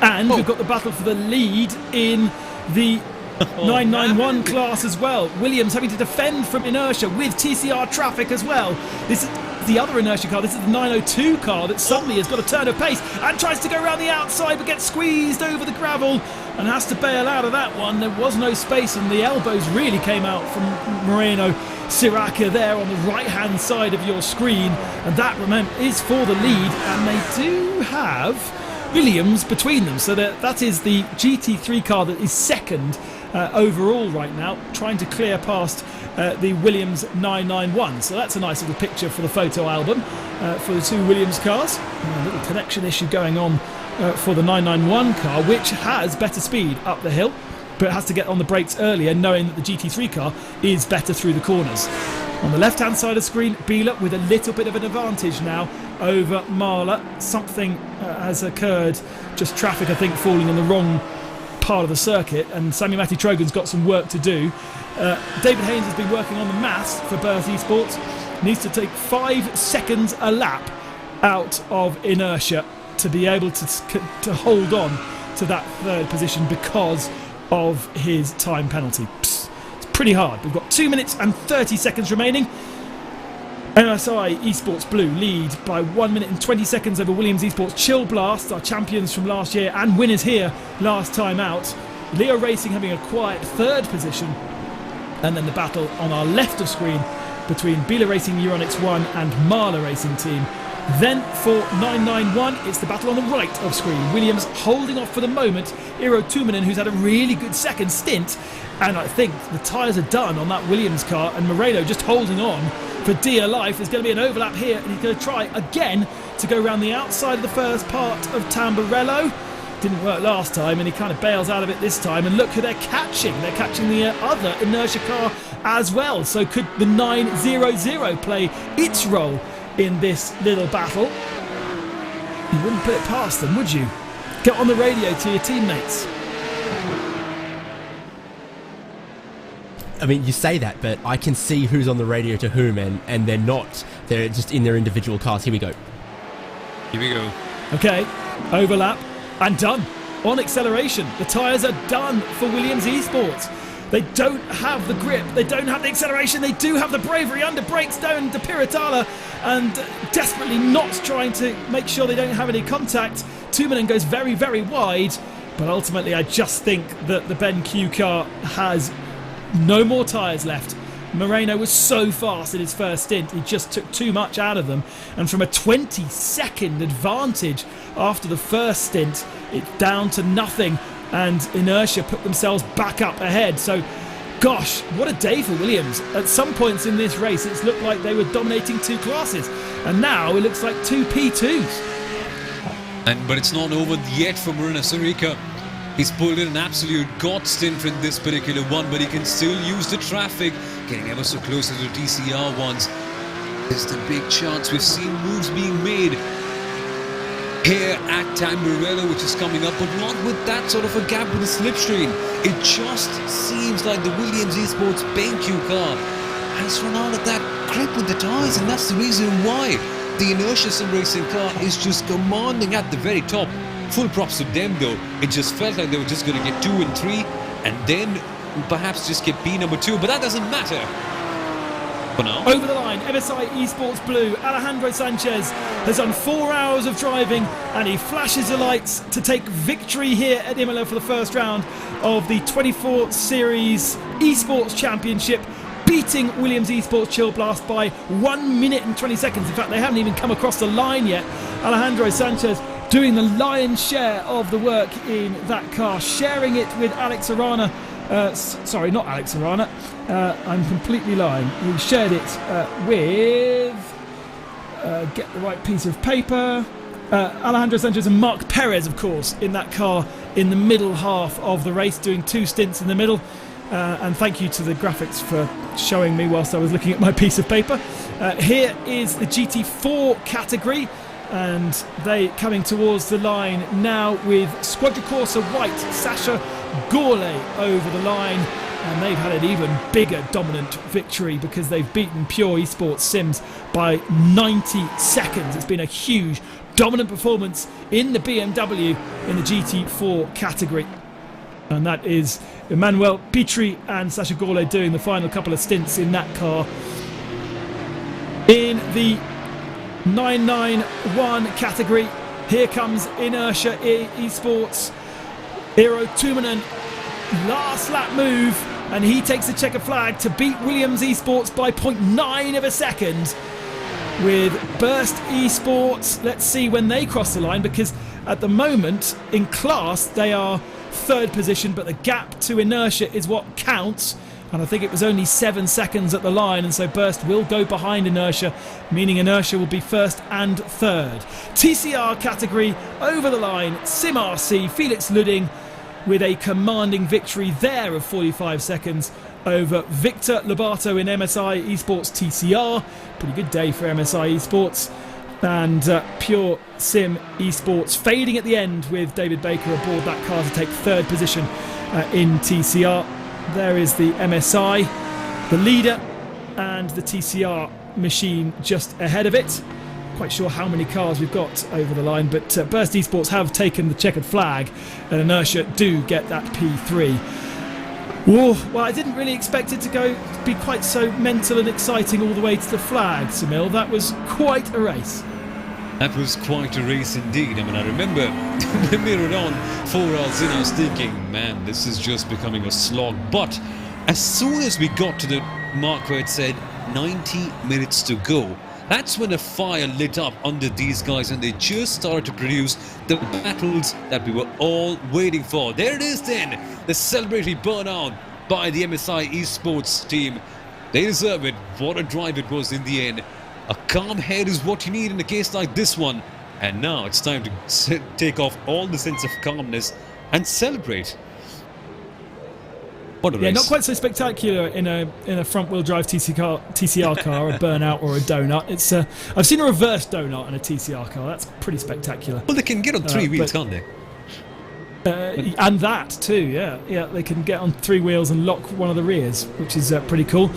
And we've got the battle for the lead in the 991 class as well. Williams having to defend from inertia with TCR traffic as well. This is the other inertia car. This is the 902 car that suddenly has got a turn of pace and tries to go around the outside but gets squeezed over the gravel and has to bail out of that one. There was no space and the elbows really came out from Moreno Siraka there on the right hand side of your screen, and that is for the lead, and they do have Williams between them, so that is the GT3 car that is second overall right now, trying to clear past the Williams 991. So that's a nice little picture for the photo album for the two Williams cars. A little connection issue going on for the 991 car, which has better speed up the hill, but it has to get on the brakes earlier, knowing that the GT3 car is better through the corners. On the left-hand side of the screen, Bieler with a little bit of an advantage now over Mahler. Something has occurred, just traffic, I think, falling in the wrong part of the circuit, and Sami Trogan's got some work to do. David Haynes has been working on the maths for Birth Esports. Needs to take 5 seconds a lap out of inertia to be able to hold on to that third position because of his time penalty. It's pretty hard. We've got 2 minutes and 30 seconds remaining. MSI Esports Blue lead by 1 minute and 20 seconds over Williams Esports Chill Blast, our champions from last year and winners here last time out. Leo Racing having a quiet third position. And then the battle on our left of screen between Bieler Racing Euronics 1 and Mahler Racing Team. Then for 991, it's the battle on the right of screen. Williams holding off for the moment Eero Tuominen, who's had a really good second stint. And I think the tyres are done on that Williams car, and Moreno just holding on for dear life. There's going to be an overlap here, and he's going to try again to go around the outside of the first part of Tamburello. Didn't work last time, and he kind of bails out of it this time. And look who they're catching. They're catching the other inertia car as well. So could the 900 play its role in this little battle? You wouldn't put it past them, would you? Get on the radio to your teammates. I mean, you say that, but I can see who's on the radio to whom, and they're not. They're just in their individual cars. Here we go. Here we go. Okay, overlap and done. On acceleration, the tyres are done for Williams Esports. They don't have the grip, they don't have the acceleration, they do have the bravery under brakes down to Piratala, and desperately not trying to make sure they don't have any contact. Tuominen goes very, very wide, but ultimately I just think that the Ben Q car has no more tyres left. Moreno was so fast in his first stint, he just took too much out of them, and from a 20-second advantage after the first stint, it's down to nothing, and Inertia put themselves back up ahead. So, gosh, what a day for Williams. At some points in this race, it's looked like they were dominating two classes, and now it looks like two P2s. But it's not over yet for Moreno Sirika. He's pulled in an absolute god stint in this particular one, but he can still use the traffic, getting ever so close to the TCR ones. There's the big chance. We've seen moves being made here at Tamburello, which is coming up, but not with that sort of a gap with the slipstream. It just seems like the Williams Esports BenQ car has run out of that grip with the tyres, and that's the reason why the Inertia Sim Racing car is just commanding at the very top. Full props to them though. It just felt like they were just going to get 2 and 3 and then perhaps just get B number 2, but that doesn't matter for now. Over the line, MSI Esports Blue, Alejandro Sanchez has done 4 hours of driving and he flashes the lights to take victory here at Imola for the first round of the 24 Series Esports Championship, beating Williams Esports Chill Blast by 1 minute and 20 seconds. In fact, they haven't even come across the line yet. Alejandro Sanchez doing the lion's share of the work in that car, sharing it with Alex Arana. Sorry, not Alex Arana. I'm completely lying. He shared it with... get the right piece of paper. Alejandro Sanchez and Mark Perez, of course, in that car in the middle half of the race, doing 2 stints in the middle. And thank you to the graphics for showing me whilst I was looking at my piece of paper. Here is the GT4 category, and they coming towards the line now with Squadra Corsa White, Sasha Gourlay over the line. And they've had an even bigger dominant victory because they've beaten Pure Esports Sims by 90 seconds. It's been a huge dominant performance in the BMW in the GT4 category. And that is Emmanuel Petri and Sasha Gourlay doing the final couple of stints in that car. In the 991 category, here comes Inertia Esports. Eero Tuominen, last lap move, and he takes the checkered flag to beat Williams Esports by 0.9 of a second. With Burst Esports, let's see when they cross the line, because at the moment in class they are 3rd position, but the gap to Inertia is what counts, and I think it was only 7 seconds at the line, and so Burst will go behind Inertia, meaning Inertia will be 1st and 3rd. TCR category over the line, Sim RC, Felix Ludding with a commanding victory there of 45 seconds over Victor Lobato in MSI Esports TCR. Pretty good day for MSI Esports. And Pure Sim Esports fading at the end with David Baker aboard that car to take 3rd position in TCR. There is the MSI, the leader, and the TCR machine just ahead of it. Quite sure how many cars we've got over the line, but Burst Esports have taken the checkered flag, and Inertia do get that P3. Whoa, well, I didn't really expect it to be quite so mental and exciting all the way to the flag, Samil. That was quite a race. That was quite a race indeed. I mean, I remember when we were on 4 hours in, I was thinking, man, this is just becoming a slog. But as soon as we got to the mark where it said 90 minutes to go, that's when a fire lit up under these guys, and they just started to produce the battles that we were all waiting for. There it is then, the celebratory burnout by the MSI Esports team. They deserve it. What a drive it was in the end. A calm head is what you need in a case like this one. And now it's time to take off all the sense of calmness and celebrate. What a race. Not quite so spectacular in a front-wheel drive TCR car, a burnout or a donut. It's I've seen a reverse donut in a TCR car. That's pretty spectacular. Well, they can get on 3 wheels, can't they? And that too, yeah. They can get on 3 wheels and lock one of the rears, which is pretty cool.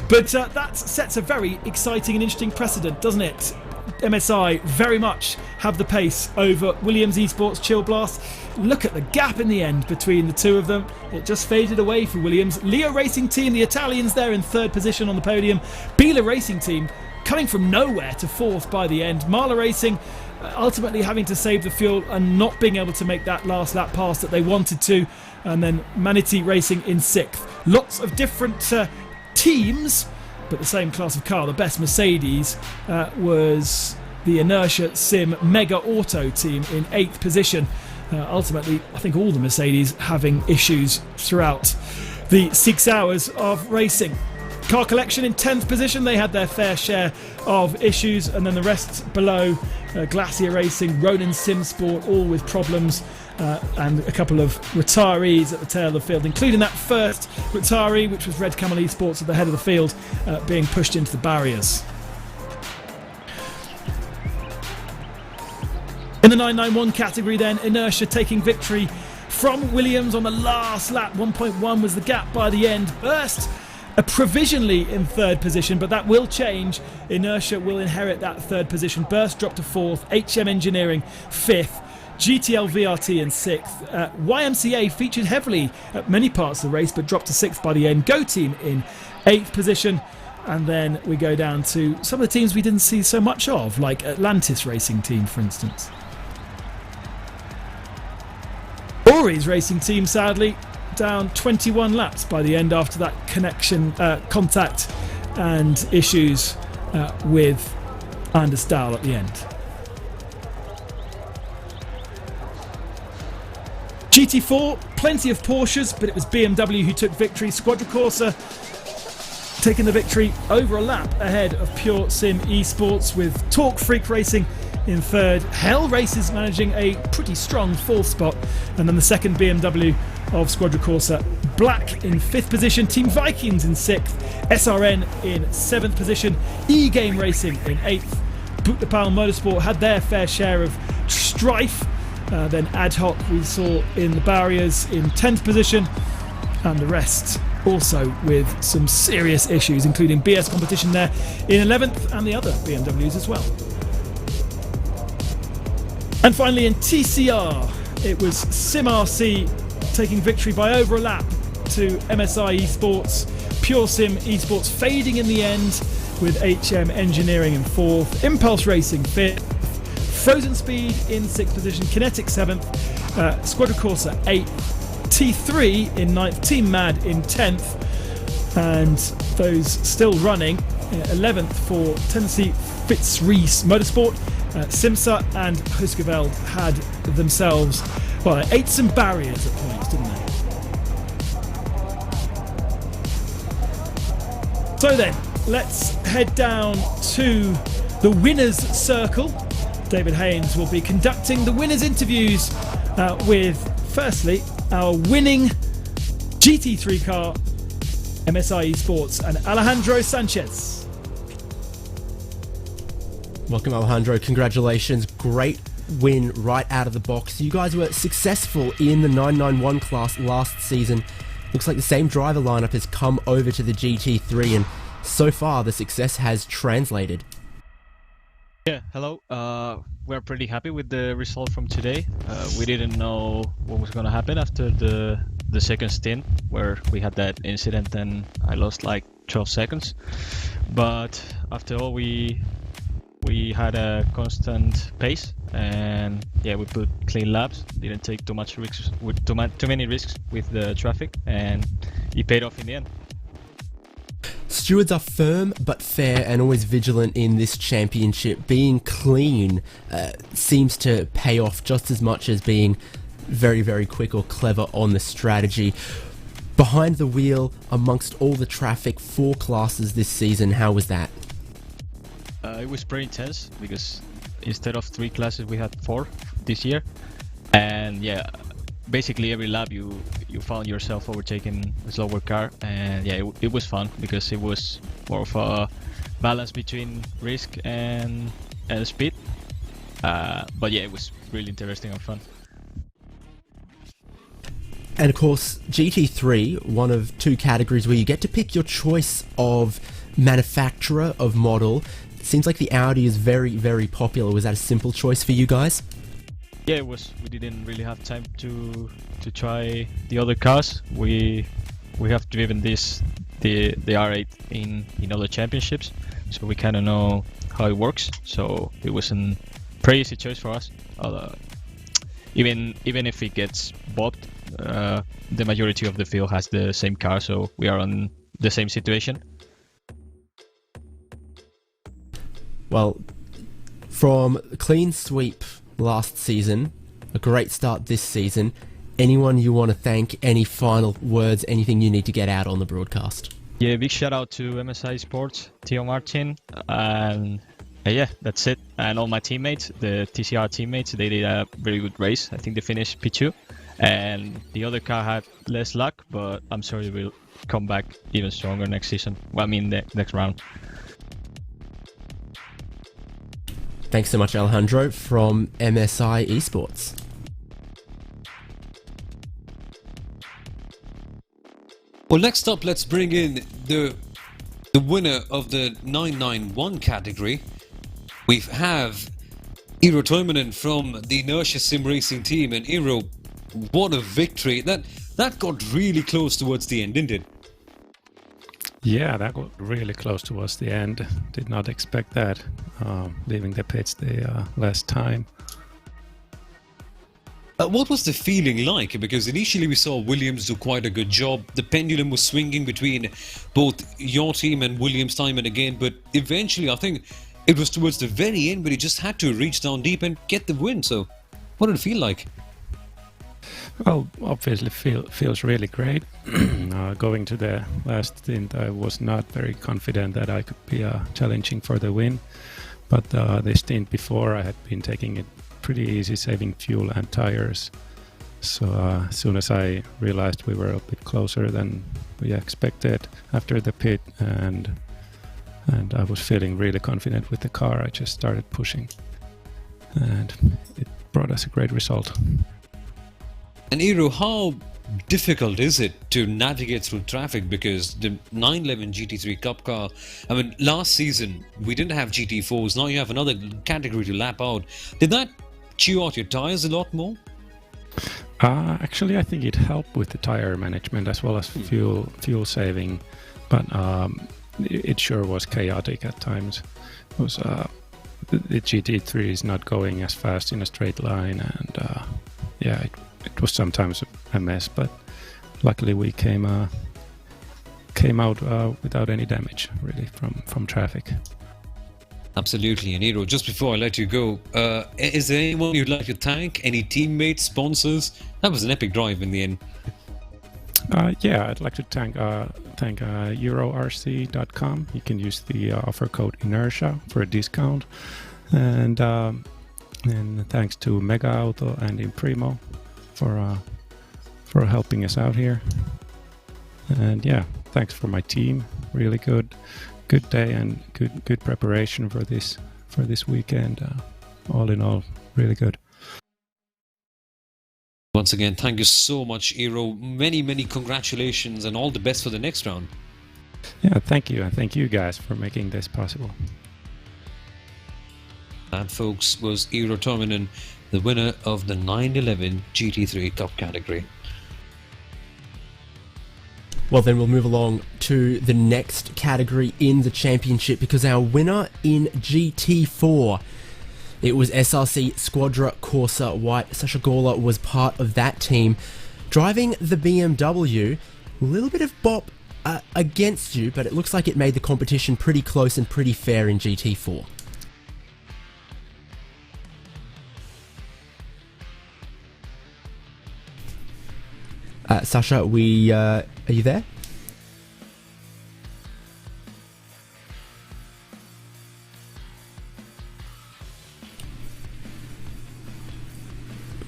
But that sets a very exciting and interesting precedent, doesn't it? MSI very much have the pace over Williams Esports Chill Blast. Look at the gap in the end between the two of them. It just faded away for Williams. Leo Racing Team, the Italians there in 3rd position on the podium. Bila Racing Team coming from nowhere to 4th by the end. Marla Racing ultimately having to save the fuel and not being able to make that last lap pass that they wanted to. And then Manatee Racing in 6th. Lots of different teams, but the same class of car. The best Mercedes was the Inertia Sim Mega Auto team in 8th position. Ultimately, I think all the Mercedes having issues throughout the 6 hours of racing. Car Collection in 10th position. They had their fair share of issues, and then the rest below, Glacier Racing, Ronin Sim Sport, all with problems, and a couple of retirees at the tail of the field, including that first retiree, which was Red Camel Esports at the head of the field, being pushed into the barriers. In the 991 category then, Inertia taking victory from Williams on the last lap. 1.1 was the gap by the end. Burst provisionally in 3rd position, but that will change. Inertia will inherit that 3rd position. Burst dropped to 4th, HM Engineering 5th, GTL VRT in 6th. YMCA featured heavily at many parts of the race, but dropped to 6th by the end. Go Team in 8th position. And then we go down to some of the teams we didn't see so much of, like Atlantis Racing Team, for instance. Ori's Racing Team, sadly, down 21 laps by the end after that contact and issues with Anders Dahl at the end. GT4, plenty of Porsches, but it was BMW who took victory. Squadra Corsa taking the victory over a lap ahead of Pure Sim Esports, with Talk Freak Racing in third. Hell Races managing a pretty strong fourth spot, and then the second BMW of Squadra Corsa. Black in fifth position, Team Vikings in sixth, SRN in seventh position, E-Game Racing in eighth. Boot de Pal Motorsport had their fair share of strife. Then Ad Hoc we saw in the barriers in 10th position, and the rest also with some serious issues, including BS Competition there in 11th, and the other BMWs as well. And finally in TCR, it was SimRC taking victory by over a lap to MSI Esports. Pure Sim Esports fading in the end, with HM Engineering in fourth, Impulse Racing fifth, Frozen Speed in sixth position, Kinetic seventh, Squadra Corsa eighth, T3 in ninth, Team Mad in 10th, and those still running, 11th for Tennessee Fitzreese Motorsport. Simsa and Huskeveld had themselves, well, they ate some barriers at points, didn't they? So then, let's head down to the winner's circle. David Haynes will be conducting the winners' interviews with, firstly, our winning GT3 car, MSI Esports, and Alejandro Sanchez. Welcome, Alejandro. Congratulations. Great win right out of the box. You guys were successful in the 991 class last season. Looks like the same driver lineup has come over to the GT3, and so far the success has translated. Yeah, hello. We're pretty happy with the result from today. We didn't know what was going to happen after the second stint, where we had that incident and I lost like 12 seconds. But after all, we had a constant pace, and yeah, we put clean laps. Didn't take too much risks with too many risks with the traffic, and it paid off in the end. Stewards are firm but fair and always vigilant in this championship. Being clean seems to pay off just as much as being very, very quick or clever on the strategy. Behind the wheel, amongst all the traffic, 4 classes this season, how was that? It was pretty intense, because instead of 3 classes we had 4 this year, and yeah, basically every lap you found yourself overtaking a slower car, and yeah, it was fun because it was more of a balance between risk and speed, but yeah, it was really interesting and fun. And of course, GT3, one of 2 categories where you get to pick your choice of manufacturer, of model. It seems like the Audi is very, very popular. Was that a simple choice for you guys? Yeah, it was. We didn't really have time to try the other cars. We have driven the R8 in other championships, so we kind of know how it works. So it was a pretty easy choice for us. Even if it gets bopped, the majority of the field has the same car, so we are on the same situation. Well, from a clean sweep last season, a great start this season, anyone you want to thank, any final words, anything you need to get out on the broadcast? Yeah, big shout out to MSI Sports, Theo Martin, and yeah, that's it. And all my teammates, the TCR teammates, they did a very good race. I think they finished P2, and the other car had less luck, but I'm sure it will come back even stronger next season. Well, I mean, the next round. Thanks so much, Alejandro, from MSI Esports. Well, next up, let's bring in the winner of the 991 category. We have Eero Toivonen from the Inertia Sim Racing team, and Eero, what a victory! That got really close towards the end, didn't it? Yeah, that got really close towards the end. Did not expect that, leaving the pits the last time. What was the feeling like? Because initially we saw Williams do quite a good job. The pendulum was swinging between both your team and Williams time and again, but eventually I think it was towards the very end where he just had to reach down deep and get the win. So what did it feel like? Well, obviously feels really great. Going to the last stint, I was not very confident that I could be challenging for the win. But the stint before, I had been taking it pretty easy, saving fuel and tires. So as soon as I realized we were a bit closer than we expected after the pit, and I was feeling really confident with the car, I just started pushing. And it brought us a great result. And Eero, how difficult is it to navigate through traffic? Because the 911 GT3 Cup car, I mean, last season we didn't have GT4s, now you have another category to lap out. Did that chew out your tires a lot more? Actually, I think it helped with the tire management as well as fuel saving, but it sure was chaotic at times. It was, the GT3 is not going as fast in a straight line, and yeah, it was sometimes a mess, but luckily we came out without any damage really from traffic. Absolutely. And Eero, just before I let you go, is there anyone you'd like to thank? Any teammates, sponsors? That was an epic drive in the end. Yeah, I'd like to thank EuroRC.com. You can use the offer code Inertia for a discount, and thanks to Mega Auto and Imprimo for helping us out here. And yeah, thanks for my team. Really good day and good preparation for this weekend. All in all, really good. Once again, thank you so much, Eero. Many congratulations and all the best for the next round. Yeah, thank you, and thank you guys for making this possible. That, folks, was Eero Tominen, the winner of the 911 GT3 Cup category. Well, then we'll move along to the next category in the championship, because our winner in GT4, it was SRC Squadra Corsa White. Sasha Gola was part of that team, driving the BMW. A little bit of bop against you, but it looks like it made the competition pretty close and pretty fair in GT4. Sasha, are you there?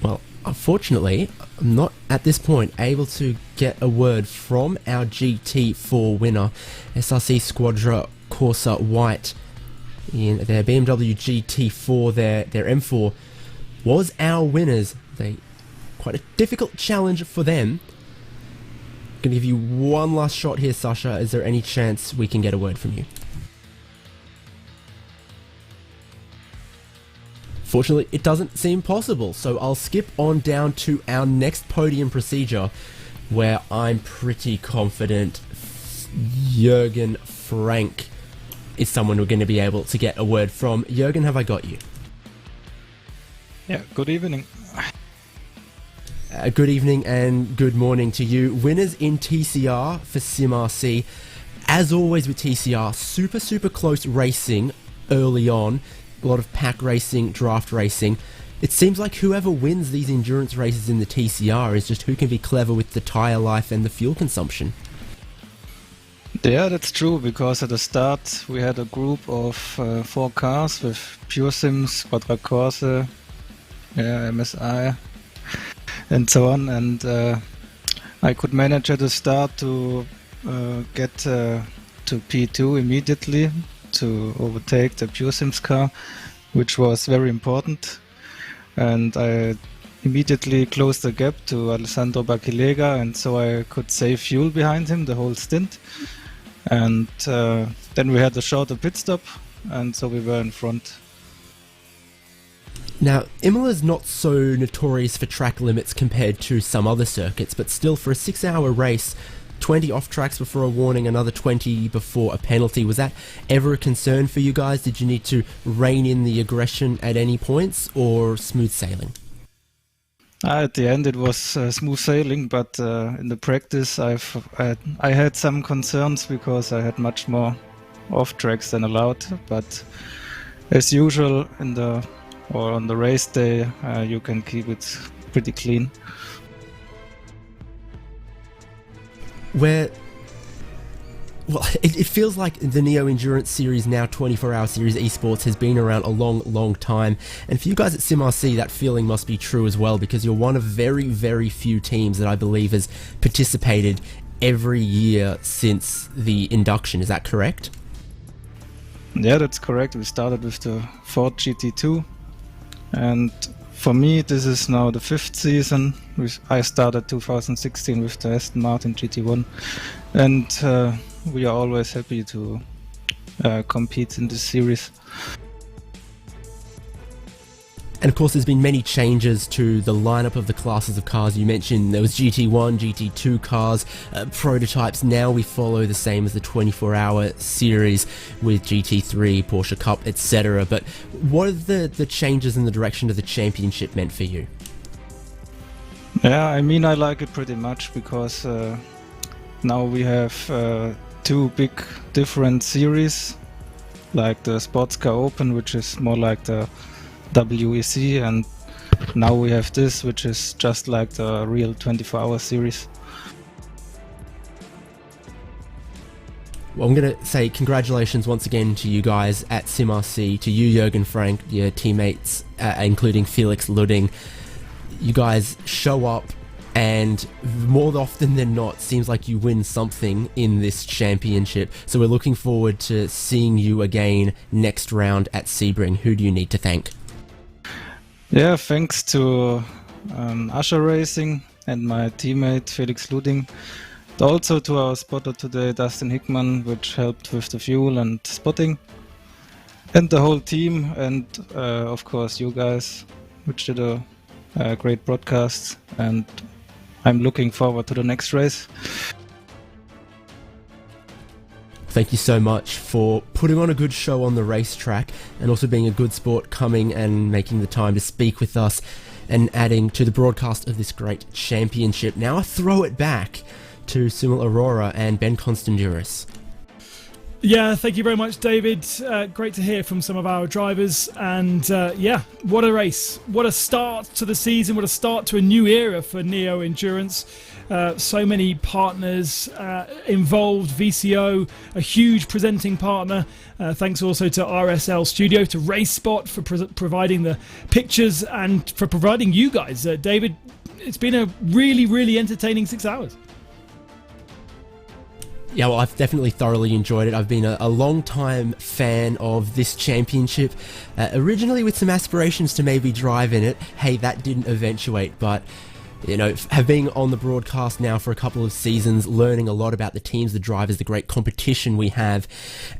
Well, unfortunately, I'm not at this point able to get a word from our GT4 winner, SRC Squadra Corsa White, in their BMW GT4. Their M4 was our winners. Quite a difficult challenge for them. I'm going to give you one last shot here, Sasha. Is there any chance we can get a word from you? Fortunately, it doesn't seem possible, so I'll skip on down to our next podium procedure, where I'm pretty confident Jürgen Frank is someone we're going to be able to get a word from. Jürgen, have I got you? Yeah, good evening. Good evening and good morning to you. Winners in TCR for SimRC. As always with TCR, super close racing early on. A lot of pack racing, draft racing. It seems like whoever wins these endurance races in the TCR is just who can be clever with the tyre life and the fuel consumption. Yeah, that's true, because at the start we had a group of 4 cars with Pure Sims, Quadra Corse, MSI, and so on, and I could manage at the start to get to P2 immediately to overtake the Pure Sims car, which was very important, and I immediately closed the gap to Alessandro Bacchilega, and so I could save fuel behind him the whole stint, and then we had a shorter pit stop, and so we were in front. Now, Imola's not so notorious for track limits compared to some other circuits, but still, for a 6-hour race, 20 off tracks before a warning, another 20 before a penalty. Was that ever a concern for you guys? Did you need to rein in the aggression at any points, or smooth sailing? At the end it was smooth sailing, but in the practice I had some concerns because I had much more off tracks than allowed, but as usual on the race day you can keep it pretty clean. where... Well, it feels like the Neo Endurance Series, now 24-hour series esports, has been around a long, long time. And for you guys at SimRC, that feeling must be true as well, because you're one of very, very few teams that I believe has participated every year since the induction. Is that correct? Yeah, that's correct. We started with the Ford GT2, and for me this is now the 5th season. I started 2016 with the Aston Martin GT1, and we are always happy to compete in this series. And of course there's been many changes to the lineup of the classes of cars. You mentioned there was GT1, GT2 cars, prototypes. Now we follow the same as the 24-hour series with GT3, Porsche Cup, etc. But what are the changes in the direction of the championship meant for you? Yeah, I mean, I like it pretty much because now we have 2 big different series, like the Sports Car Open, which is more like the WEC, and now we have this, which is just like the real 24-hour series. Well, I'm going to say congratulations once again to you guys at SimRC, to you, Jürgen Frank, your teammates, including Felix Ludding. You guys show up, and more often than not, seems like you win something in this championship. So we're looking forward to seeing you again next round at Sebring. Who do you need to thank? Yeah, thanks to iRacing and my teammate Felix Ludding. Also to our spotter today, Dustin Hickman, which helped with the fuel and spotting. And the whole team, and of course you guys, which did a great broadcast. And I'm looking forward to the next race. Thank you so much for putting on a good show on the racetrack, and also being a good sport, coming and making the time to speak with us and adding to the broadcast of this great championship. Now I throw it back to Sunil Arora and Ben Constanduris. Yeah, thank you very much, David. Great to hear from some of our drivers. And yeah, what a race. What a start to the season. What a start to a new era for Neo Endurance. So many partners involved. VCO, a huge presenting partner. Thanks also to RSL Studio, to RaceSpot for providing the pictures, and for providing you guys. David, it's been a really, really entertaining 6 hours. Yeah, well, I've definitely thoroughly enjoyed it. I've been a long-time fan of this championship, originally with some aspirations to maybe drive in it. Hey, that didn't eventuate, but you know, have been on the broadcast now for a couple of seasons, learning a lot about the teams, the drivers, the great competition we have.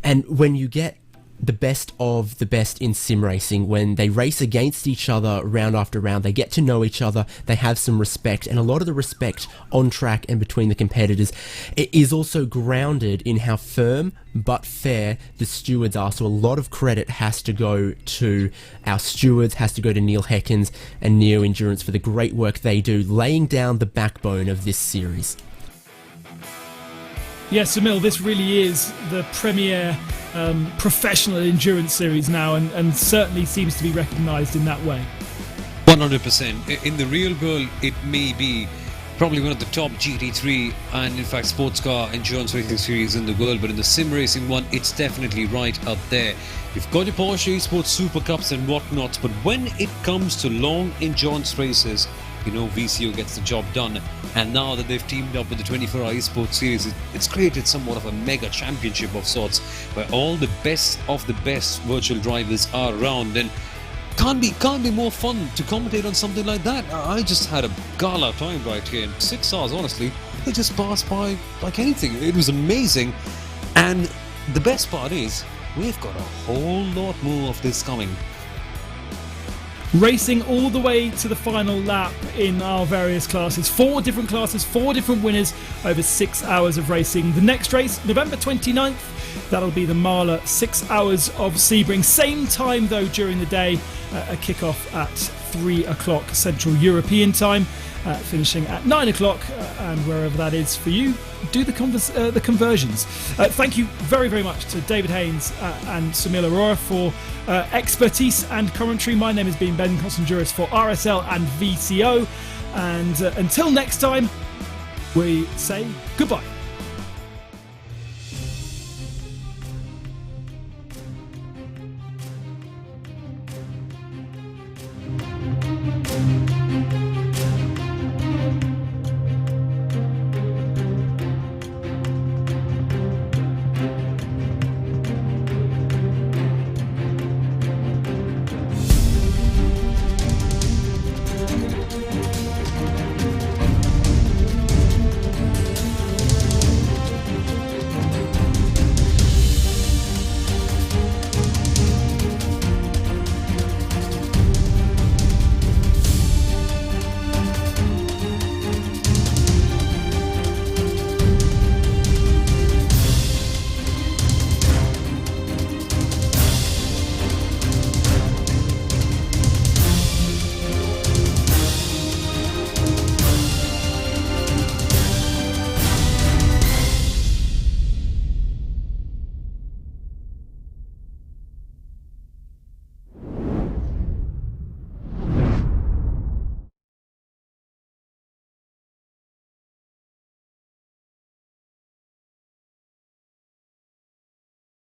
And when you get the best of the best in sim racing, when they race against each other round after round, they get to know each other, they have some respect, and a lot of the respect on track and between the competitors, it is also grounded in how firm but fair the stewards are. So a lot of credit has to go to our stewards, has to go to Neil Heckens and Neo Endurance for the great work they do, laying down the backbone of this series. Yes, Emil, this really is the premier professional endurance series now, and certainly seems to be recognised in that way. 100%. In the real world, it may be probably one of the top GT3 and in fact sports car endurance racing series in the world, but in the sim racing one, it's definitely right up there. You've got your Porsche Esports Super Cups and whatnot, but when it comes to long endurance races, you know, VCO gets the job done. And now that they've teamed up with the 24-hour esports series, it's created somewhat of a mega championship of sorts, where all the best of the best virtual drivers are around, and can't be more fun to commentate on something like that. I just had a gala time right here, in 6 hours, honestly. It just passed by like anything. It was amazing. And the best part is, we've got a whole lot more of this coming. Racing all the way to the final lap in our various classes. 4 different classes, 4 different winners over 6 hours of racing. The next race, November 29th, that'll be the Mahler 6 hours of Sebring. Same time though during the day, a kickoff at 3 o'clock Central European time, finishing at 9 o'clock, and wherever that is for you, do the conversions. Thank you very, very much to David Haynes and Sunil Arora for expertise and commentary. My name has been Ben Constanduris for RSL and VCO, and until next time, we say goodbye.